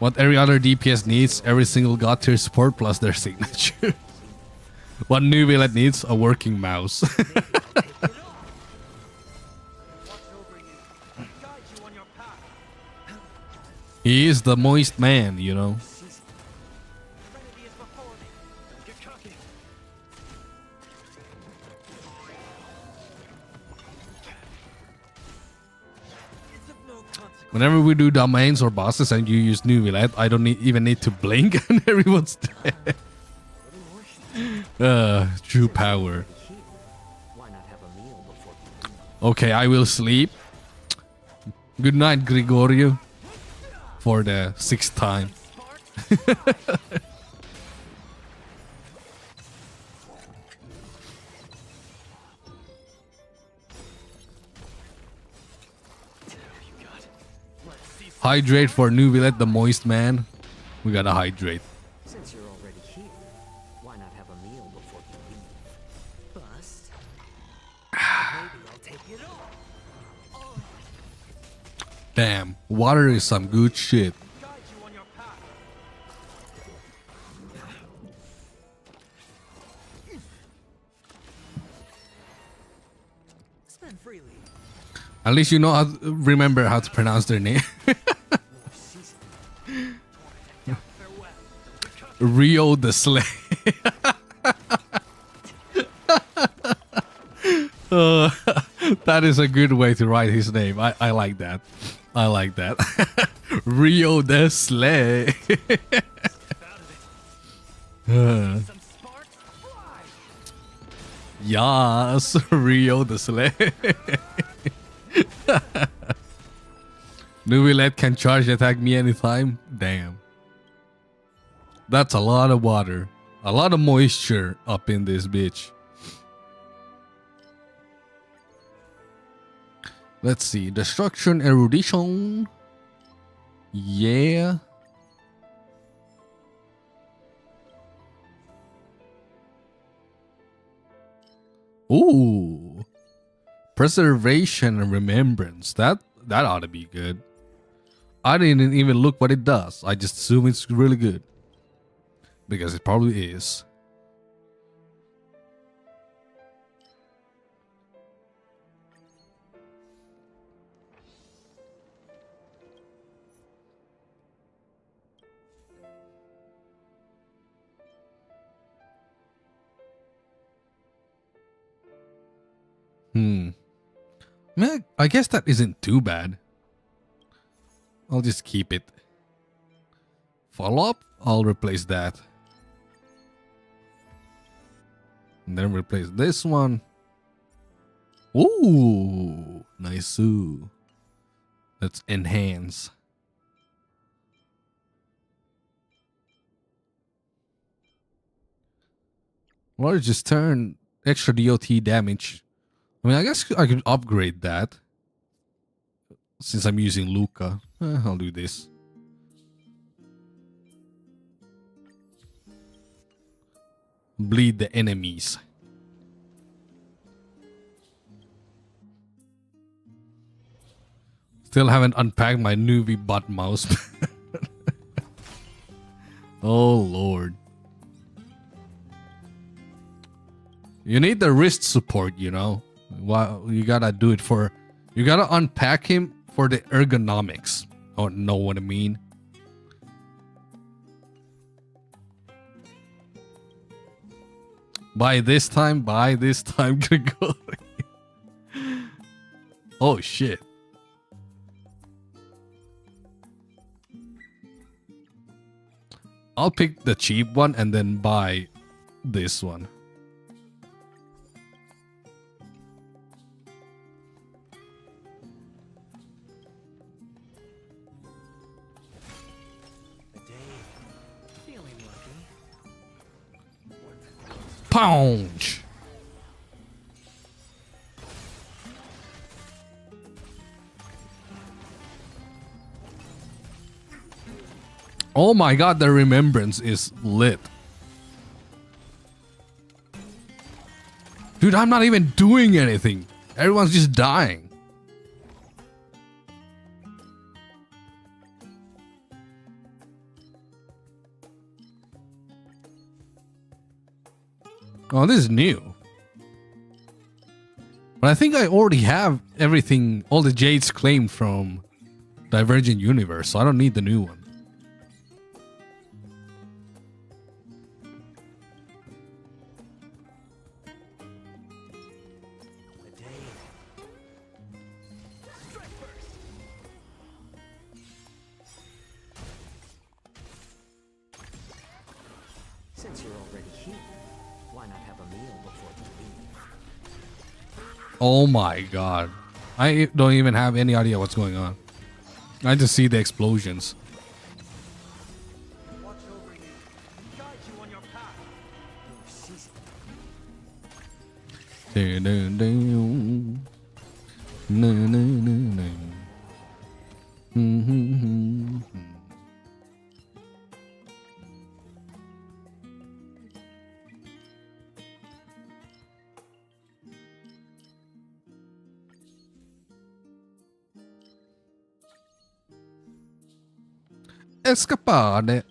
What every other DPS needs, every single god tier support plus their signature. What Nubilet needs, a working mouse. He is the moist man, you know. Whenever we do domains or bosses and you use Nubilet, I don't even need to blink and everyone's dead. True power. Okay, I will sleep. Good night, Gregorio. For the 6th time. Hydrate for Nubilet, the moist man. We gotta hydrate. Since you're already here, why not have a meal before you leave? Bust. Maybe I'll take it all. Damn, water is some good shit. Spend freely. At least you know how remember how to pronounce their name. Rio the Slay. That is a good way to write his name. I like that. I like that. Rio the Slay. Yes, Rio the Slay. Nubilet can charge attack me anytime. Damn. That's a lot of water. A lot of moisture up in this bitch. Let's see. Destruction, erudition. Yeah. Ooh. Preservation and remembrance. That ought to be good. I didn't even look what it does. I just assume it's really good. Because it probably is. I guess that isn't too bad. I'll just keep it. Follow up, I'll replace that. And then replace this one. Ooh, nice. Let's enhance. Or just turn extra DOT damage. I mean, I guess I could upgrade that. Since I'm using Luca. I'll do this. Bleed the enemies. Still haven't unpacked my newbie butt mouse. Oh lord. You need the wrist support, you know. Well, you gotta do it for. You gotta unpack him for the ergonomics. Oh, know what I mean? By this time, Gregory. Oh shit. I'll pick the cheap one and then buy this one. Pounce. Oh my god, the remembrance is lit. Dude, I'm not even doing anything. Everyone's just dying. Oh, this is new. But I think I already have everything, all the jades claimed from Divergent Universe, so I don't need the new one. Since you're already here, why not have a meal before you leave? Oh my god. I don't even have any idea what's going on. I just see the explosions. Escapade.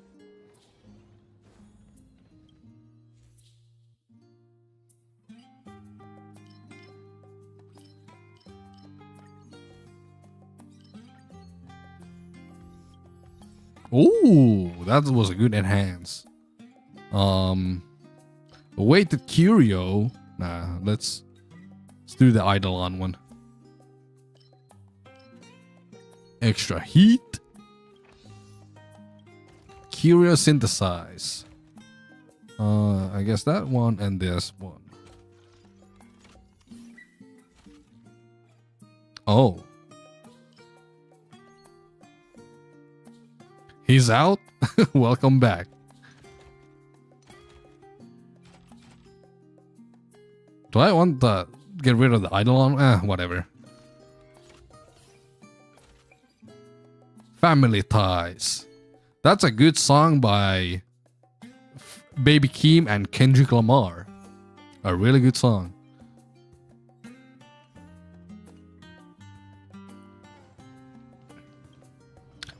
Ooh, that was a good enhance. Weighted curio. Nah, let's do the Eidolon one. Extra heat. Curio synthesize. I guess that one and this one. Oh. He's out? Welcome back. Do I want to get rid of the Eidolon? Whatever. Family Ties. That's a good song by Baby Keem and Kendrick Lamar. A really good song.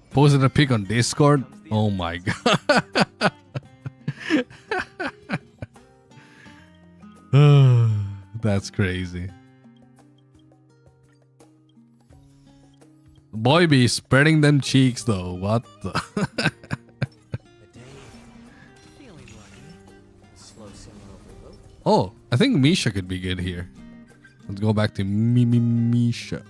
Posted a pic on Discord. Oh my god. That's crazy. Boy be spreading them cheeks though. What the? Oh, I think Misha could be good here. Let's go back to Misha.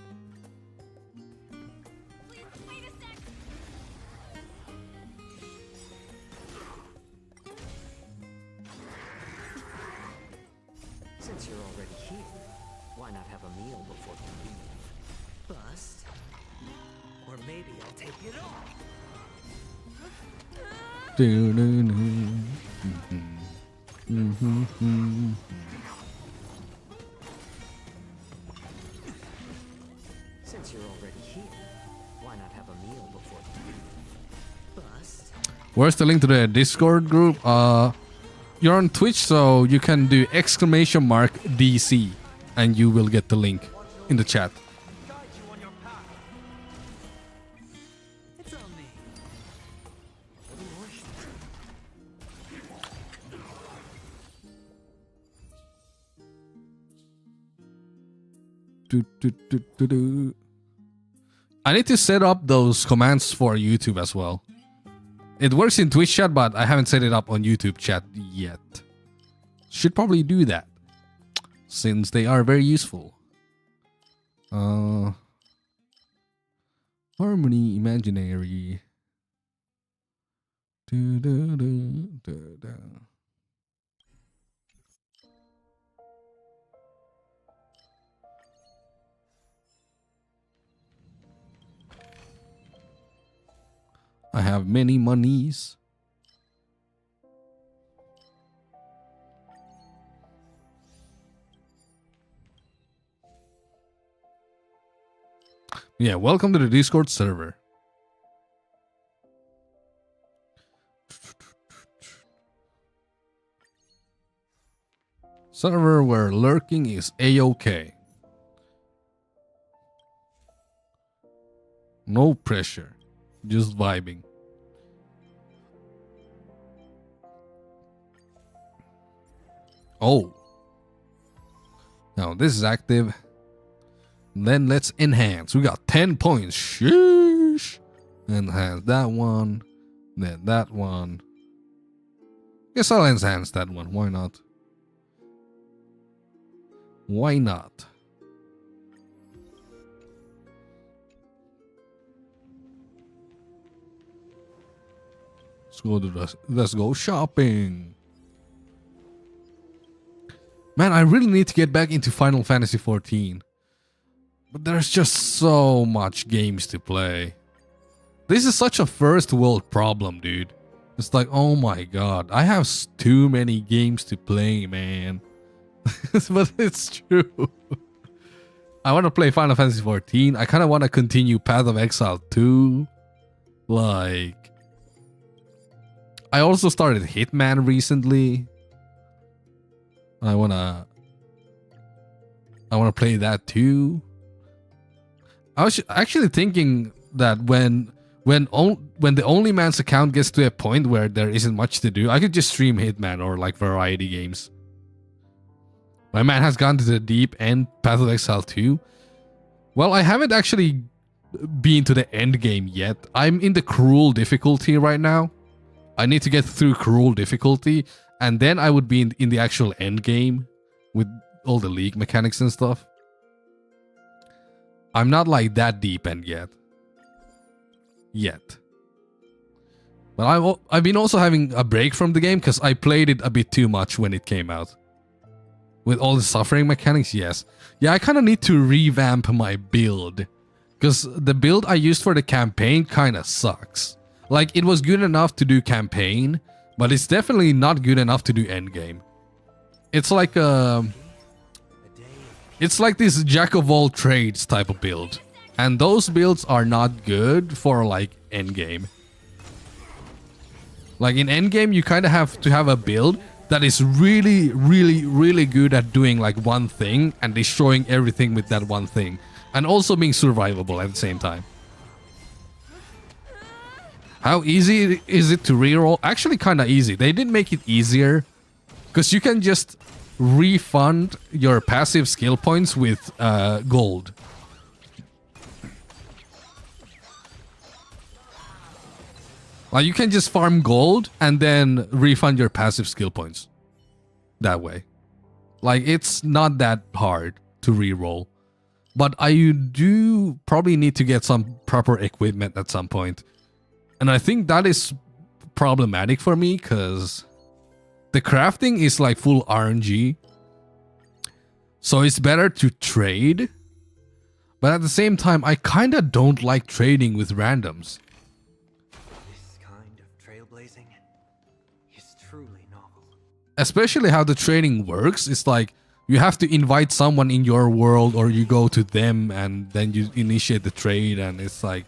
Since you're already here, why not have a meal before you leave? Bust? Or maybe I'll take it all. Since you're already here, why not have a meal before you leave? Bust? Where's the link to the Discord group? You're on Twitch, so you can do !DC and you will get the link in the chat. I need to set up those commands for YouTube as well. It works in Twitch chat, but I haven't set it up on YouTube chat yet. Should probably do that, since they are very useful. Harmony Imaginary. I have many monies. Yeah, welcome to the Discord server. Server where lurking is A-OK. No pressure. Just vibing. Oh. Now this is active. Then let's enhance. We got 10 points. Sheesh. Enhance that one. Then that one. Guess I'll enhance that one. Why not? Why not? Let's go shopping. Man, I really need to get back into Final Fantasy XIV. But there's just so much games to play. This is such a first world problem, dude. It's like, oh my god, I have too many games to play, man. But it's true. I want to play Final Fantasy XIV. I kind of want to continue Path of Exile 2. Like... I also started Hitman recently. I wanna play that too. I was actually thinking that when the OnlyMans account gets to a point where there isn't much to do, I could just stream Hitman or like variety games. My man has gone to the deep end, Path of Exile 2. Well, I haven't actually been to the end game yet. I'm in the cruel difficulty right now. I need to get through cruel difficulty, and then I would be in the actual end game with all the league mechanics and stuff. I'm not like that deep end yet. But I've been also having a break from the game because I played it a bit too much when it came out. With all the suffering mechanics, yes. Yeah, I kind of need to revamp my build. Because the build I used for the campaign kind of sucks. Like, it was good enough to do campaign, but it's definitely not good enough to do endgame. It's like this jack of all trades type of build. And those builds are not good for like endgame. Like in endgame, you kind of have to have a build that is really, really, really good at doing like one thing and destroying everything with that one thing. And also being survivable at the same time. How easy is it to reroll? Actually kind of easy. They did make it easier. Because you can just refund your passive skill points with gold. Like you can just farm gold and then refund your passive skill points. That way. Like it's not that hard to reroll. But I do probably need to get some proper equipment at some point. And I think that is problematic for me because the crafting is like full RNG. So it's better to trade. But at the same time, I kind of don't like trading with randoms. This kind of trailblazing is truly novel. Especially how the trading works. It's like you have to invite someone in your world or you go to them and then you initiate the trade. And it's like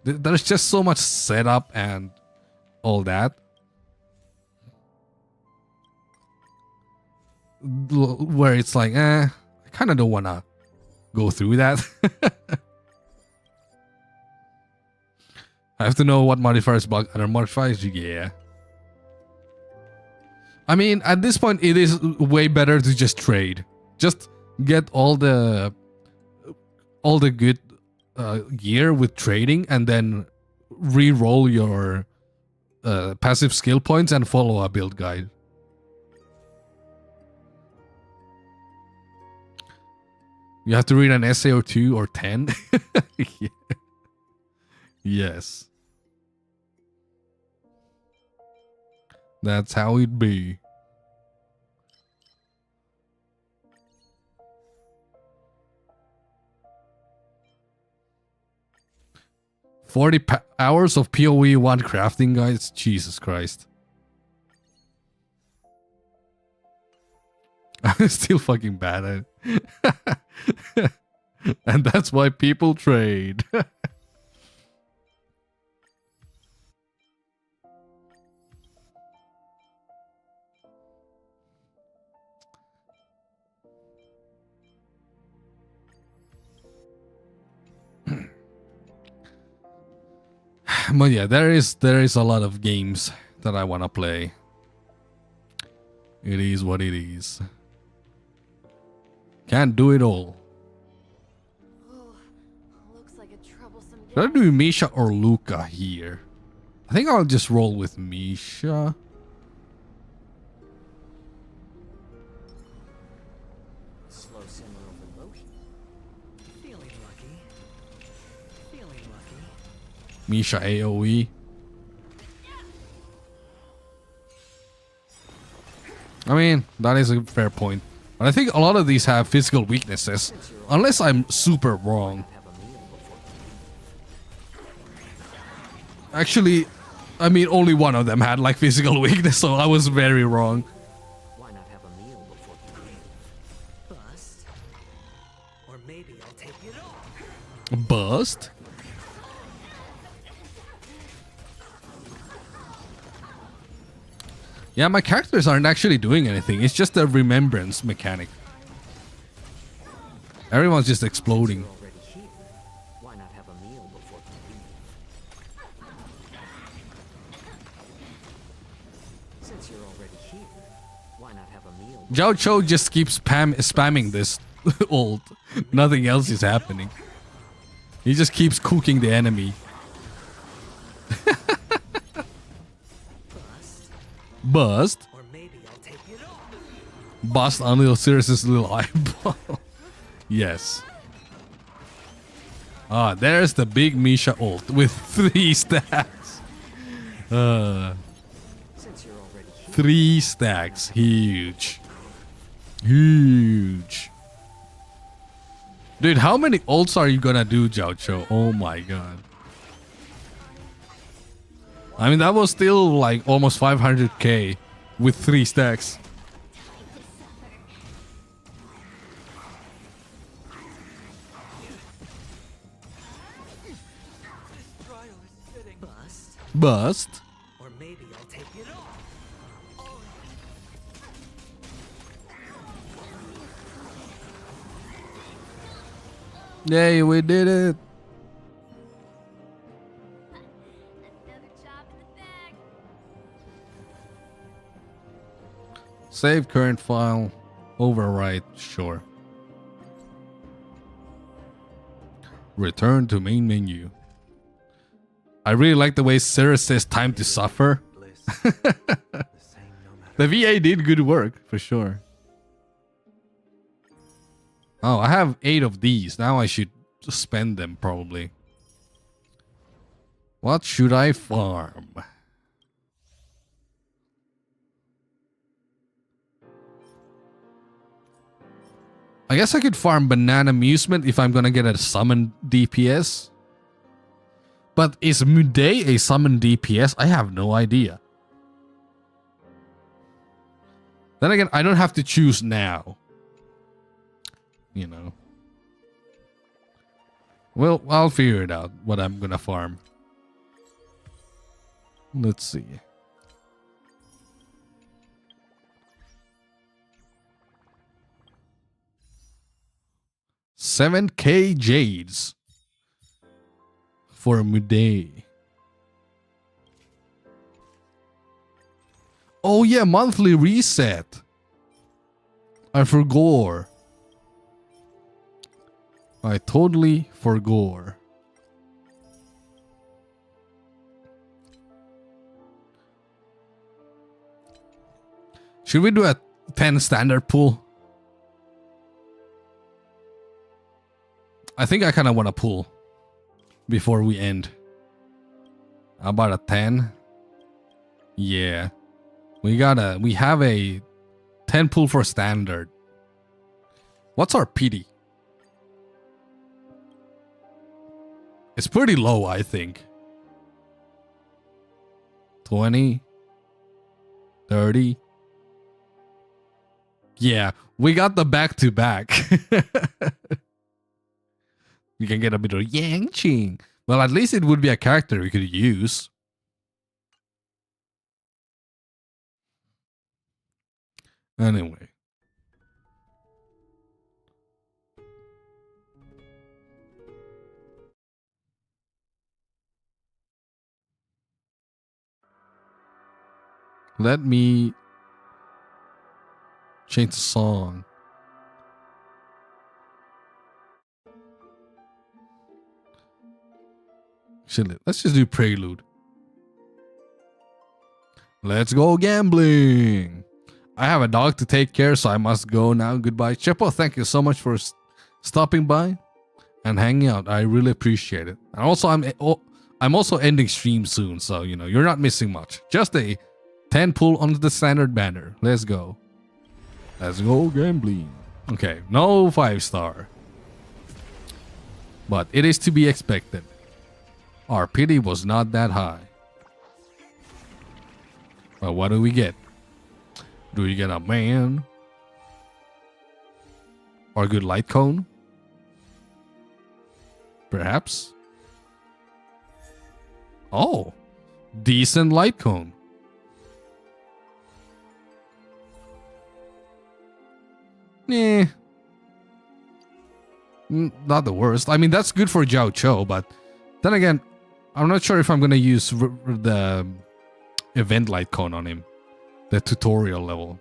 there's just so much setup and all that. Where it's like, I kind of don't want to go through that. I have to know what modifiers block other modifiers. Yeah. I mean, at this point, it is way better to just trade. Just get all the good gear with trading and then re-roll your passive skill points and follow a build guide. You have to read an essay or 2 or 10. Yeah. Yes. That's how it be. hours of PoE 1 crafting, guys. Jesus Christ. I'm still fucking bad at it. And that's why people trade. But yeah, there is a lot of games that I want to play. It is what it is. Can't do it all. Looks like a troublesome Should I do Misha or Luca here? I think I'll just roll with Misha. Slow simmer over low heat. Feeling lucky. Feeling lucky. Misha AoE. I mean, that is a fair point. But I think a lot of these have physical weaknesses. Unless I'm super wrong. Actually, I mean, only one of them had like physical weakness, so I was very wrong. Why not have a meal before you leave? Bust. Or maybe I'll take it all. Bust? Yeah, my characters aren't actually doing anything. It's just a remembrance mechanic. Everyone's just exploding. Why not have a meal before you leave? Since you're already here, why not have a meal? Zhao Cho just keeps spamming this ult. Nothing else is happening. He just keeps cooking the enemy. Bust. Or maybe I'll take it all. Bust on little Sirius's little eyeball. Yes. Ah, there's the big Misha ult with 3 stacks. 3 stacks. Huge. Huge. Dude, how many ults are you gonna do, Zhao Cho? Oh my god. I mean, that was still like almost 500k with 3 stacks. This trial is fitting. Bust. Or maybe I'll take it all. Yay, we did it. Save current file. Overwrite. Sure. Return to main menu. I really like the way Sarah says time to suffer. The VA did good work, for sure. Oh, I have 8 of these. Now I should spend them, probably. What should I farm? I guess I could farm Banana Amusement if I'm gonna get a summon DPS. But is Muday a summon DPS? I have no idea. Then again, I don't have to choose now. You know. Well, I'll figure it out what I'm gonna farm. Let's see. $7,000 jades for Muday. Oh yeah, monthly reset. I forgot. I totally forgot. Should we do a 10 standard pool? I think I kind of want to pull before we end. How about a 10? Yeah. We have a 10 pull for standard. What's our PD? It's pretty low, I think. 20. 30. Yeah, we got the back-to-back. We can get a bit of Yang Ching. Well, at least it would be a character we could use. Anyway. Let me change the song. Let's just do Prelude. Let's go gambling. I have a dog to take care, so I must go now. Goodbye. Chepo, thank you so much for stopping by and hanging out. I really appreciate it. And also, I'm also ending stream soon, so you know you're not missing much. Just a 10 pull on the standard banner. Let's go. Let's go gambling. Okay, no 5-star. But it is to be expected. Our pity was not that high. But what do we get? Do we get a man? Or a good light cone? Perhaps? Oh, decent light cone. Eh. Not the worst. I mean, that's good for Jiao Cho, but then again, I'm not sure if I'm going to use the event light cone on him. The tutorial level.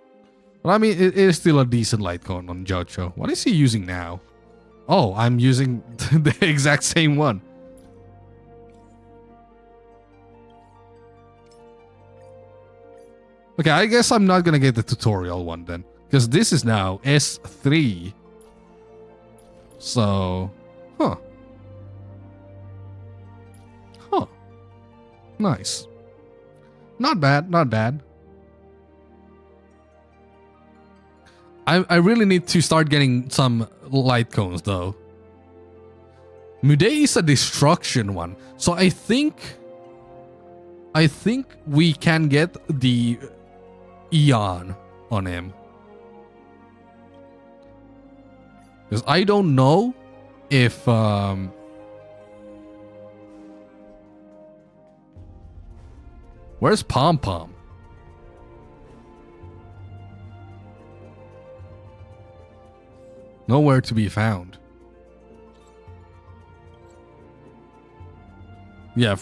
But I mean, it is still a decent light cone on Jiao Cho. What is he using now? Oh, I'm using the exact same one. Okay, I guess I'm not going to get the tutorial one then. Because this is now S3. So, huh. Huh. Nice. Not bad, not bad. I really need to start getting some light cones though. Muday is a destruction one. So I think we can get the Eon on him. Because I don't know if Where's Pom Pom? Nowhere to be found. Yeah,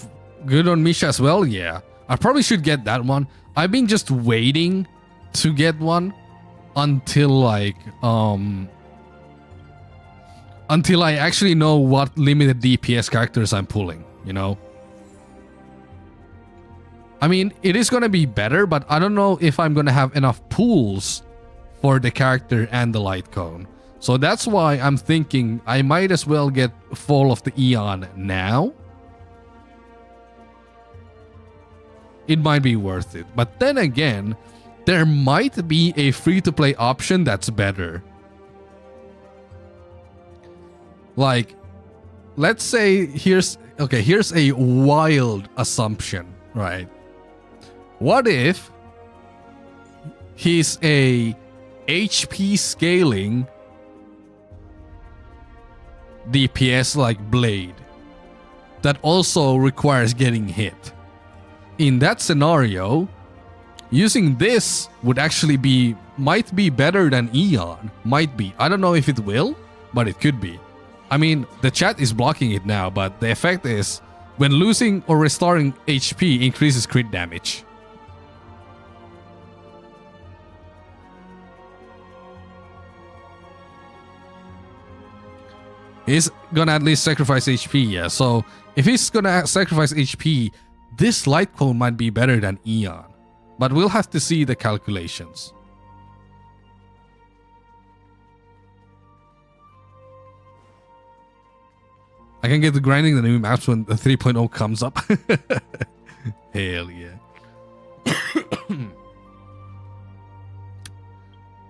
good on Misha as well. Yeah, I probably should get that one. I've been just waiting to get one until like until I actually know what limited DPS characters I'm pulling, you know? I mean, it is gonna be better, but I don't know if I'm gonna have enough pools for the character and the light cone. So that's why I'm thinking I might as well get Fall of the Eon now. It might be worth it. But then again, there might be a free-to-play option that's better. Like, let's say here's a wild assumption, right? What if he's a HP scaling DPS like Blade that also requires getting hit? In that scenario, using this would actually might be better than Eon. Might be. I don't know if it will, but it could be. I mean, the chat is blocking it now, but the effect is when losing or restoring HP increases crit damage. He's gonna at least sacrifice HP, yeah. So if he's gonna sacrifice HP, this light cone might be better than Eon. But we'll have to see the calculations. I can get to grinding the new maps when the 3.0 comes up. Hell yeah.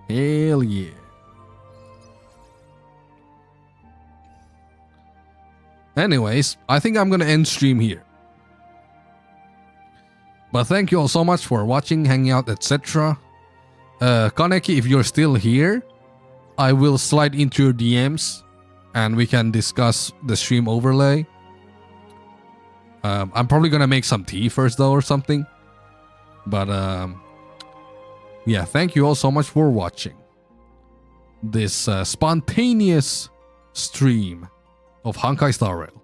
Hell yeah. Anyways, I think I'm gonna end stream here. But thank you all so much for watching, hanging out, etc. Kaneki, if you're still here, I will slide into your DMs and we can discuss the stream overlay. I'm probably gonna make some tea first though or something. But yeah, thank you all so much for watching this spontaneous stream of Honkai Star Rail.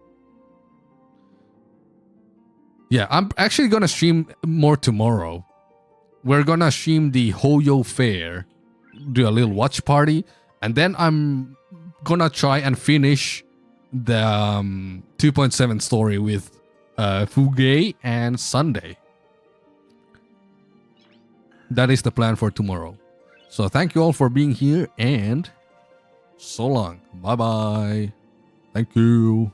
Yeah, I'm actually gonna stream more tomorrow. We're gonna stream the Hoyo Fair, do a little watch party, and then I'm gonna try and finish the 2.7 story with Fugei and Sunday. That is the plan for tomorrow. So thank you all for being here and so long. Bye bye. Thank you.